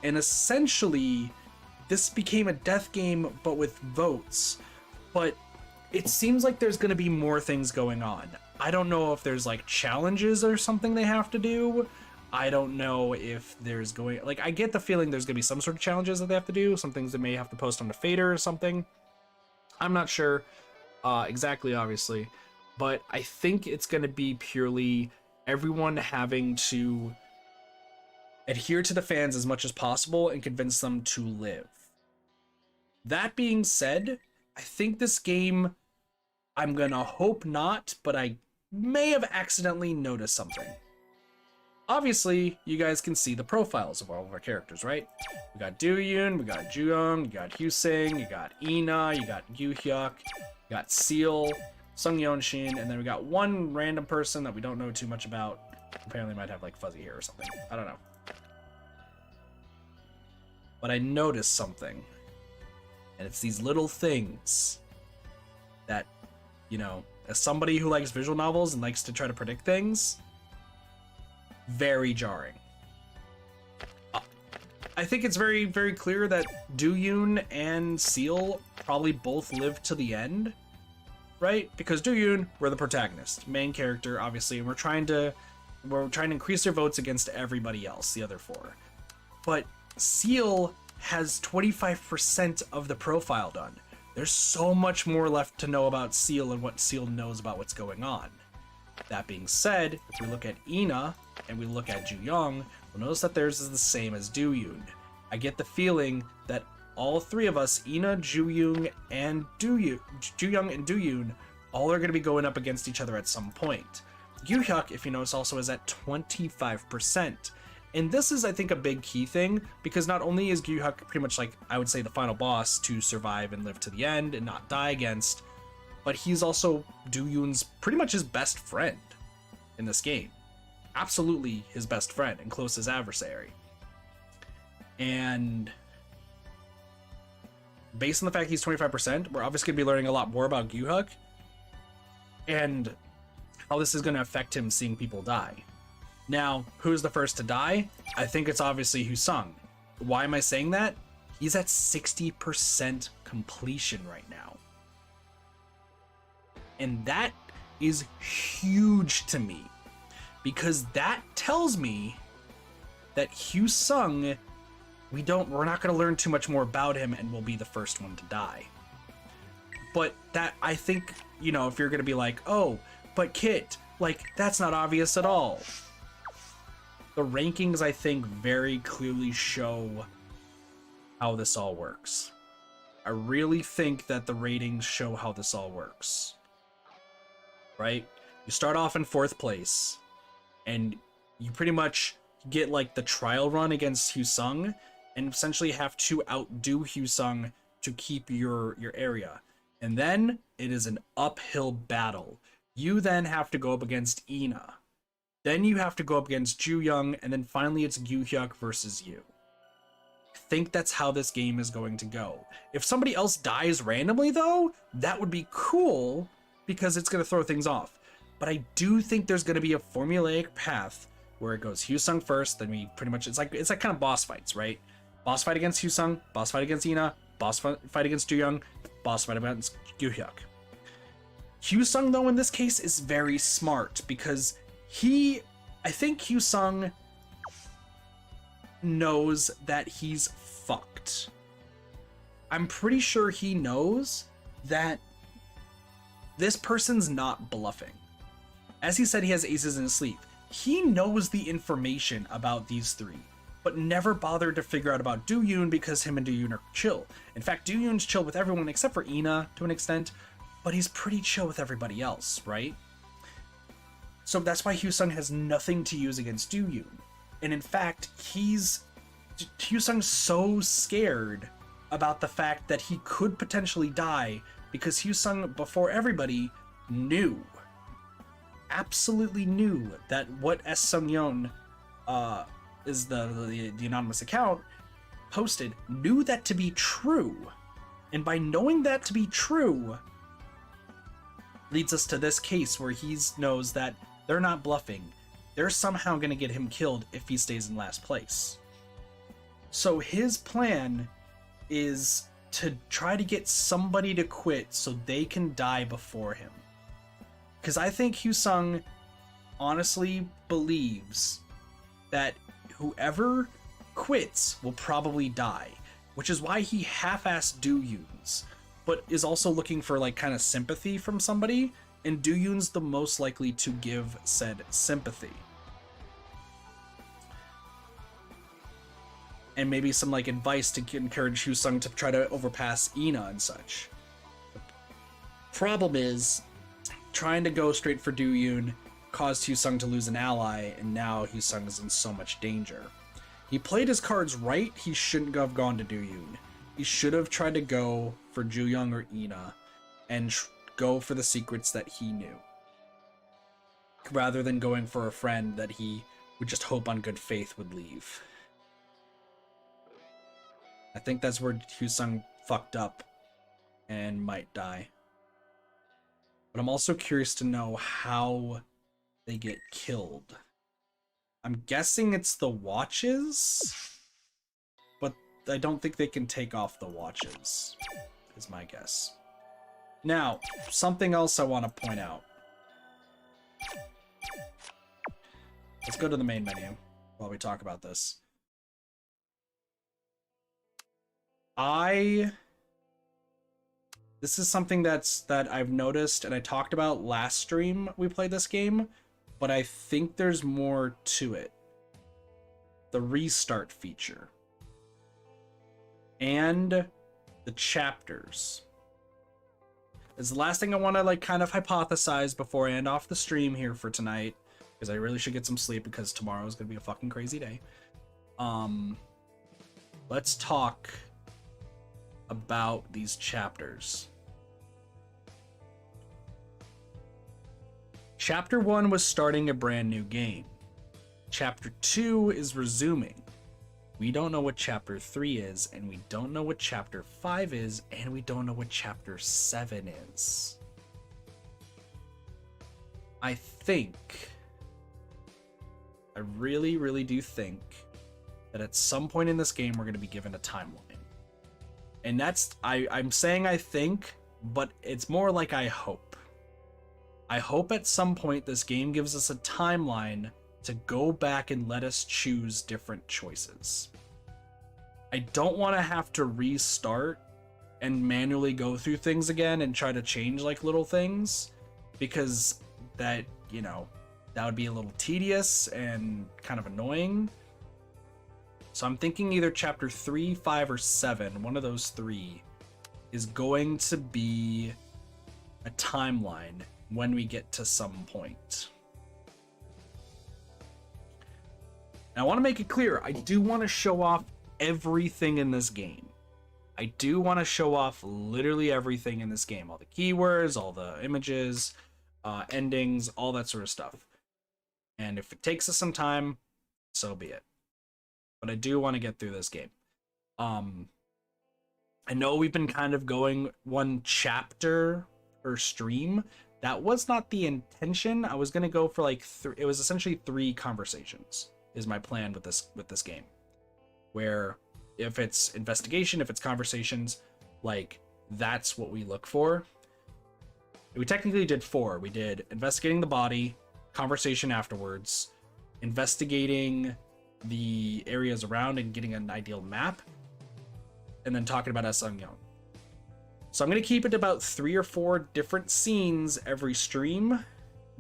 and essentially, this became a death game, but with votes. But it seems like there's going to be more things going on. I don't know if there's like challenges or something they have to do. I don't know if there's going, like, I get the feeling there's gonna be some sort of challenges that they have to do, some things they may have to post on the fader or something. I'm not sure exactly, obviously, but I think it's gonna be purely everyone having to adhere to the fans as much as possible and convince them to live. That being said, I think this game, I'm gonna hope not, but I may have accidentally noticed something. Obviously, you guys can see the profiles of all of our characters, right? We got Do-yoon, we got Ju-young, you got Hyu-sing, you got Ina, you got Yu-hyuk, you got Seal, Sung Yeon-shin, and then we got one random person that we don't know too much about. Apparently might have like fuzzy hair or something. I don't know. But I noticed something. And it's these little things that, you know, as somebody who likes visual novels and likes to try to predict things, very jarring. I think it's very, very clear that Do-yoon and Seal probably both live to the end, right? Because Do-yoon, we're the protagonist, main character, obviously, and we're trying to increase their votes against everybody else, the other four. But Seal has 25% of the profile done. There's so much more left to know about Seal and what Seal knows about what's going on. That being said, if we look at Ina and we look at Ju-young, we'll notice that theirs is the same as Do-yoon. I get the feeling that all three of us, Ina, Ju-young, and Do-yoon, all are going to be going up against each other at some point. Yu-hyuk, if you notice, also is at 25%. And this is, I think, a big key thing, because not only is Yu-hyuk pretty much like, I would say, the final boss to survive and live to the end and not die against, but he's also Do-yoon's pretty much his best friend in this game. Absolutely his best friend and closest adversary. And based on the fact he's 25%, we're obviously going to be learning a lot more about Yu-hyuk and how this is going to affect him seeing people die. Now, who's the first to die? I think it's obviously Hyu-sung. Why am I saying that? He's at 60% completion right now. And that is huge to me, because that tells me that Hyu-sung, we're not going to learn too much more about him and will be the first one to die. But that, I think, you know, if you're going to be like, oh, but Kit, like, that's not obvious at all. The rankings, I think, very clearly show how this all works. I really think that the ratings show how this all works. Right? You start off in 4th place, and you pretty much get like the trial run against Hyu-sung, and essentially have to outdo Hyu-sung to keep your area. And then it is an uphill battle. You then have to go up against Ina. Then you have to go up against Ju-young, and then finally it's Yu-hyuk versus you. I think that's how this game is going to go. If somebody else dies randomly, though, that would be cool, because it's going to throw things off. But I do think there's going to be a formulaic path where it goes Hyu-sung first, then we pretty much, it's like kind of boss fights, right? Boss fight against Hyu-sung, boss fight against Ina, boss fight against Ju-young, boss fight against Yu-hyuk. Hyu-sung, though, in this case is very smart, because I think Hyu-sung knows that he's fucked. I'm pretty sure he knows that this person's not bluffing. As he said, he has aces in his sleeve. He knows the information about these three, but never bothered to figure out about Do-yoon because him and Do-yoon are chill. In fact, Do-yoon's chill with everyone except for Ina to an extent, but he's pretty chill with everybody else, right? So that's why Hyu-sung has nothing to use against Do-yoon. And in fact, Hyu-sung's so scared about the fact that he could potentially die because Hyu-sung, before everybody, absolutely knew that what S. Sung-yeon, is the anonymous account, posted, knew that to be true. And by knowing that to be true, leads us to this case where he knows that they're not bluffing. They're somehow going to get him killed if he stays in last place. So his plan is to try to get somebody to quit so they can die before him. Because I think Hyu-sung honestly believes that whoever quits will probably die, which is why he half-assed Do-Yoons, but is also looking for like kind of sympathy from somebody, and Do-Yoon's the most likely to give said sympathy. And maybe some like advice to encourage Hyosung to try to overpass Ina and such. The problem is, trying to go straight for Do-Yoon caused Hyosung to lose an ally, and now Hyosung is in so much danger. He played his cards right. He shouldn't have gone to Do-Yoon. He should have tried to go for Ju-Young or Ina and go for the secrets that he knew, rather than going for a friend that he would just hope on good faith would leave. I think that's where Hyosung fucked up and might die. But I'm also curious to know how they get killed. I'm guessing it's the watches, but I don't think they can take off the watches, is my guess. Now, something else I want to point out. Let's go to the main menu while we talk about this. This is something that I've noticed, and I talked about last stream we played this game, but I think there's more to it. The restart feature. And the chapters. It's the last thing I want to like kind of hypothesize before I end off the stream here for tonight, because I really should get some sleep because tomorrow is going to be a fucking crazy day. Let's talk about these chapters. Chapter 1 was starting a brand new game. Chapter 2 is resuming. We don't know what Chapter 3 is, and we don't know what Chapter 5 is, and we don't know what Chapter 7 is. I really, really do think that at some point in this game we're going to be given a timeline. And that's, I'm saying I think, but it's more like I hope. I hope at some point this game gives us a timeline to go back and let us choose different choices. I don't want to have to restart and manually go through things again and try to change like little things, because that, you know, that would be a little tedious and kind of annoying. So I'm thinking either chapter 3, 5, or 7, one of those three, is going to be a timeline when we get to some point. Now, I want to make it clear, I do want to show off everything in this game. I do want to show off literally everything in this game. All the keywords, all the images, endings, all that sort of stuff. And if it takes us some time, so be it. But I do want to get through this game. I know we've been kind of going one chapter per stream. That was not the intention. I was going to go for like it was essentially 3 conversations is my plan with this game, where if it's investigation, if it's conversations, like that's what we look for. We technically did 4. We did investigating the body, conversation afterwards, investigating the areas around and getting an ideal map, and then talking about Sungyeon. So I'm going to keep it about 3 or 4 different scenes every stream,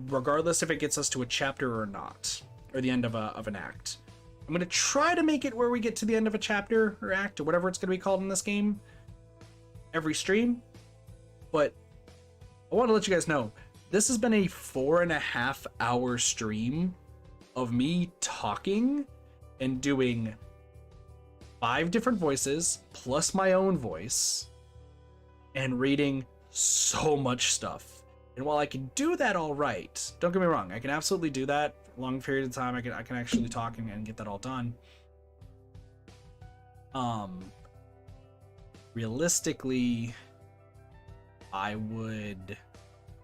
regardless if it gets us to a chapter or not, or the end of an act. I'm going to try to make it where we get to the end of a chapter or act or whatever it's going to be called in this game every stream. But I want to let you guys know, this has been a 4.5 hour stream of me talking and doing 5 different voices plus my own voice and reading so much stuff. And while I can do that all right, don't get me wrong, I can absolutely do that for a long period of time. I can actually talk and get that all done. Realistically, I would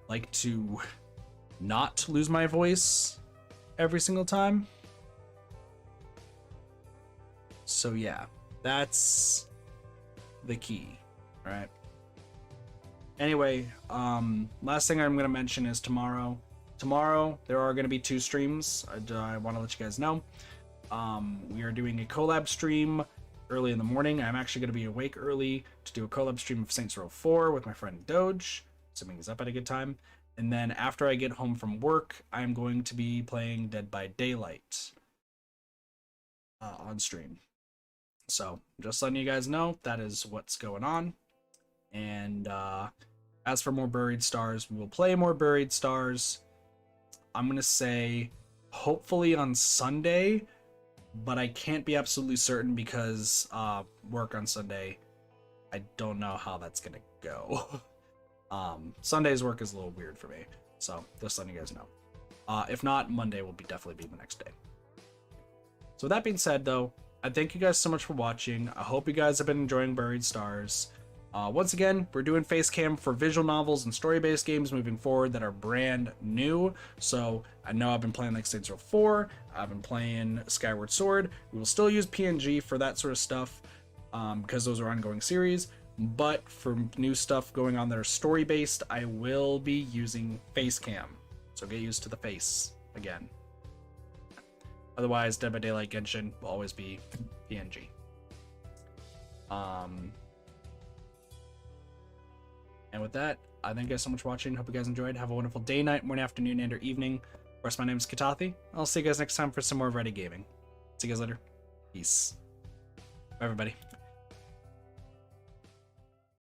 like to not lose my voice every single time. So yeah, that's the key, right? Anyway, last thing I'm going to mention is tomorrow. Tomorrow, there are going to be 2 streams. I want to let you guys know. We are doing a collab stream early in the morning. I'm actually going to be awake early to do a collab stream of Saints Row 4 with my friend Doge, assuming he's up at a good time. And then after I get home from work, I'm going to be playing Dead by Daylight on stream. So just letting you guys know that is what's going on. And as for more Buried Stars, we will play more Buried Stars. I'm going to say hopefully on Sunday, but I can't be absolutely certain because work on Sunday. I don't know how that's going to go. Sunday's work is a little weird for me, so just letting you guys know. If not, Monday will definitely be the next day. So with that being said, though, I thank you guys so much for watching. I hope you guys have been enjoying Buried Stars. Once again, we're doing face cam for visual novels and story-based games moving forward that are brand new. So I know I've been playing like Saints Row 4, I've been playing Skyward Sword. We will still use PNG for that sort of stuff because those are ongoing series. But for new stuff going on that are story-based, I will be using face cam. So get used to the face again. Otherwise, Dead by Daylight Genshin will always be PNG. And with that, I thank you guys so much for watching. Hope you guys enjoyed. Have a wonderful day, night, morning, afternoon, and or evening. Of course, my name is Katathi. I'll see you guys next time for some more Ready Gaming. See you guys later. Peace. Bye, everybody.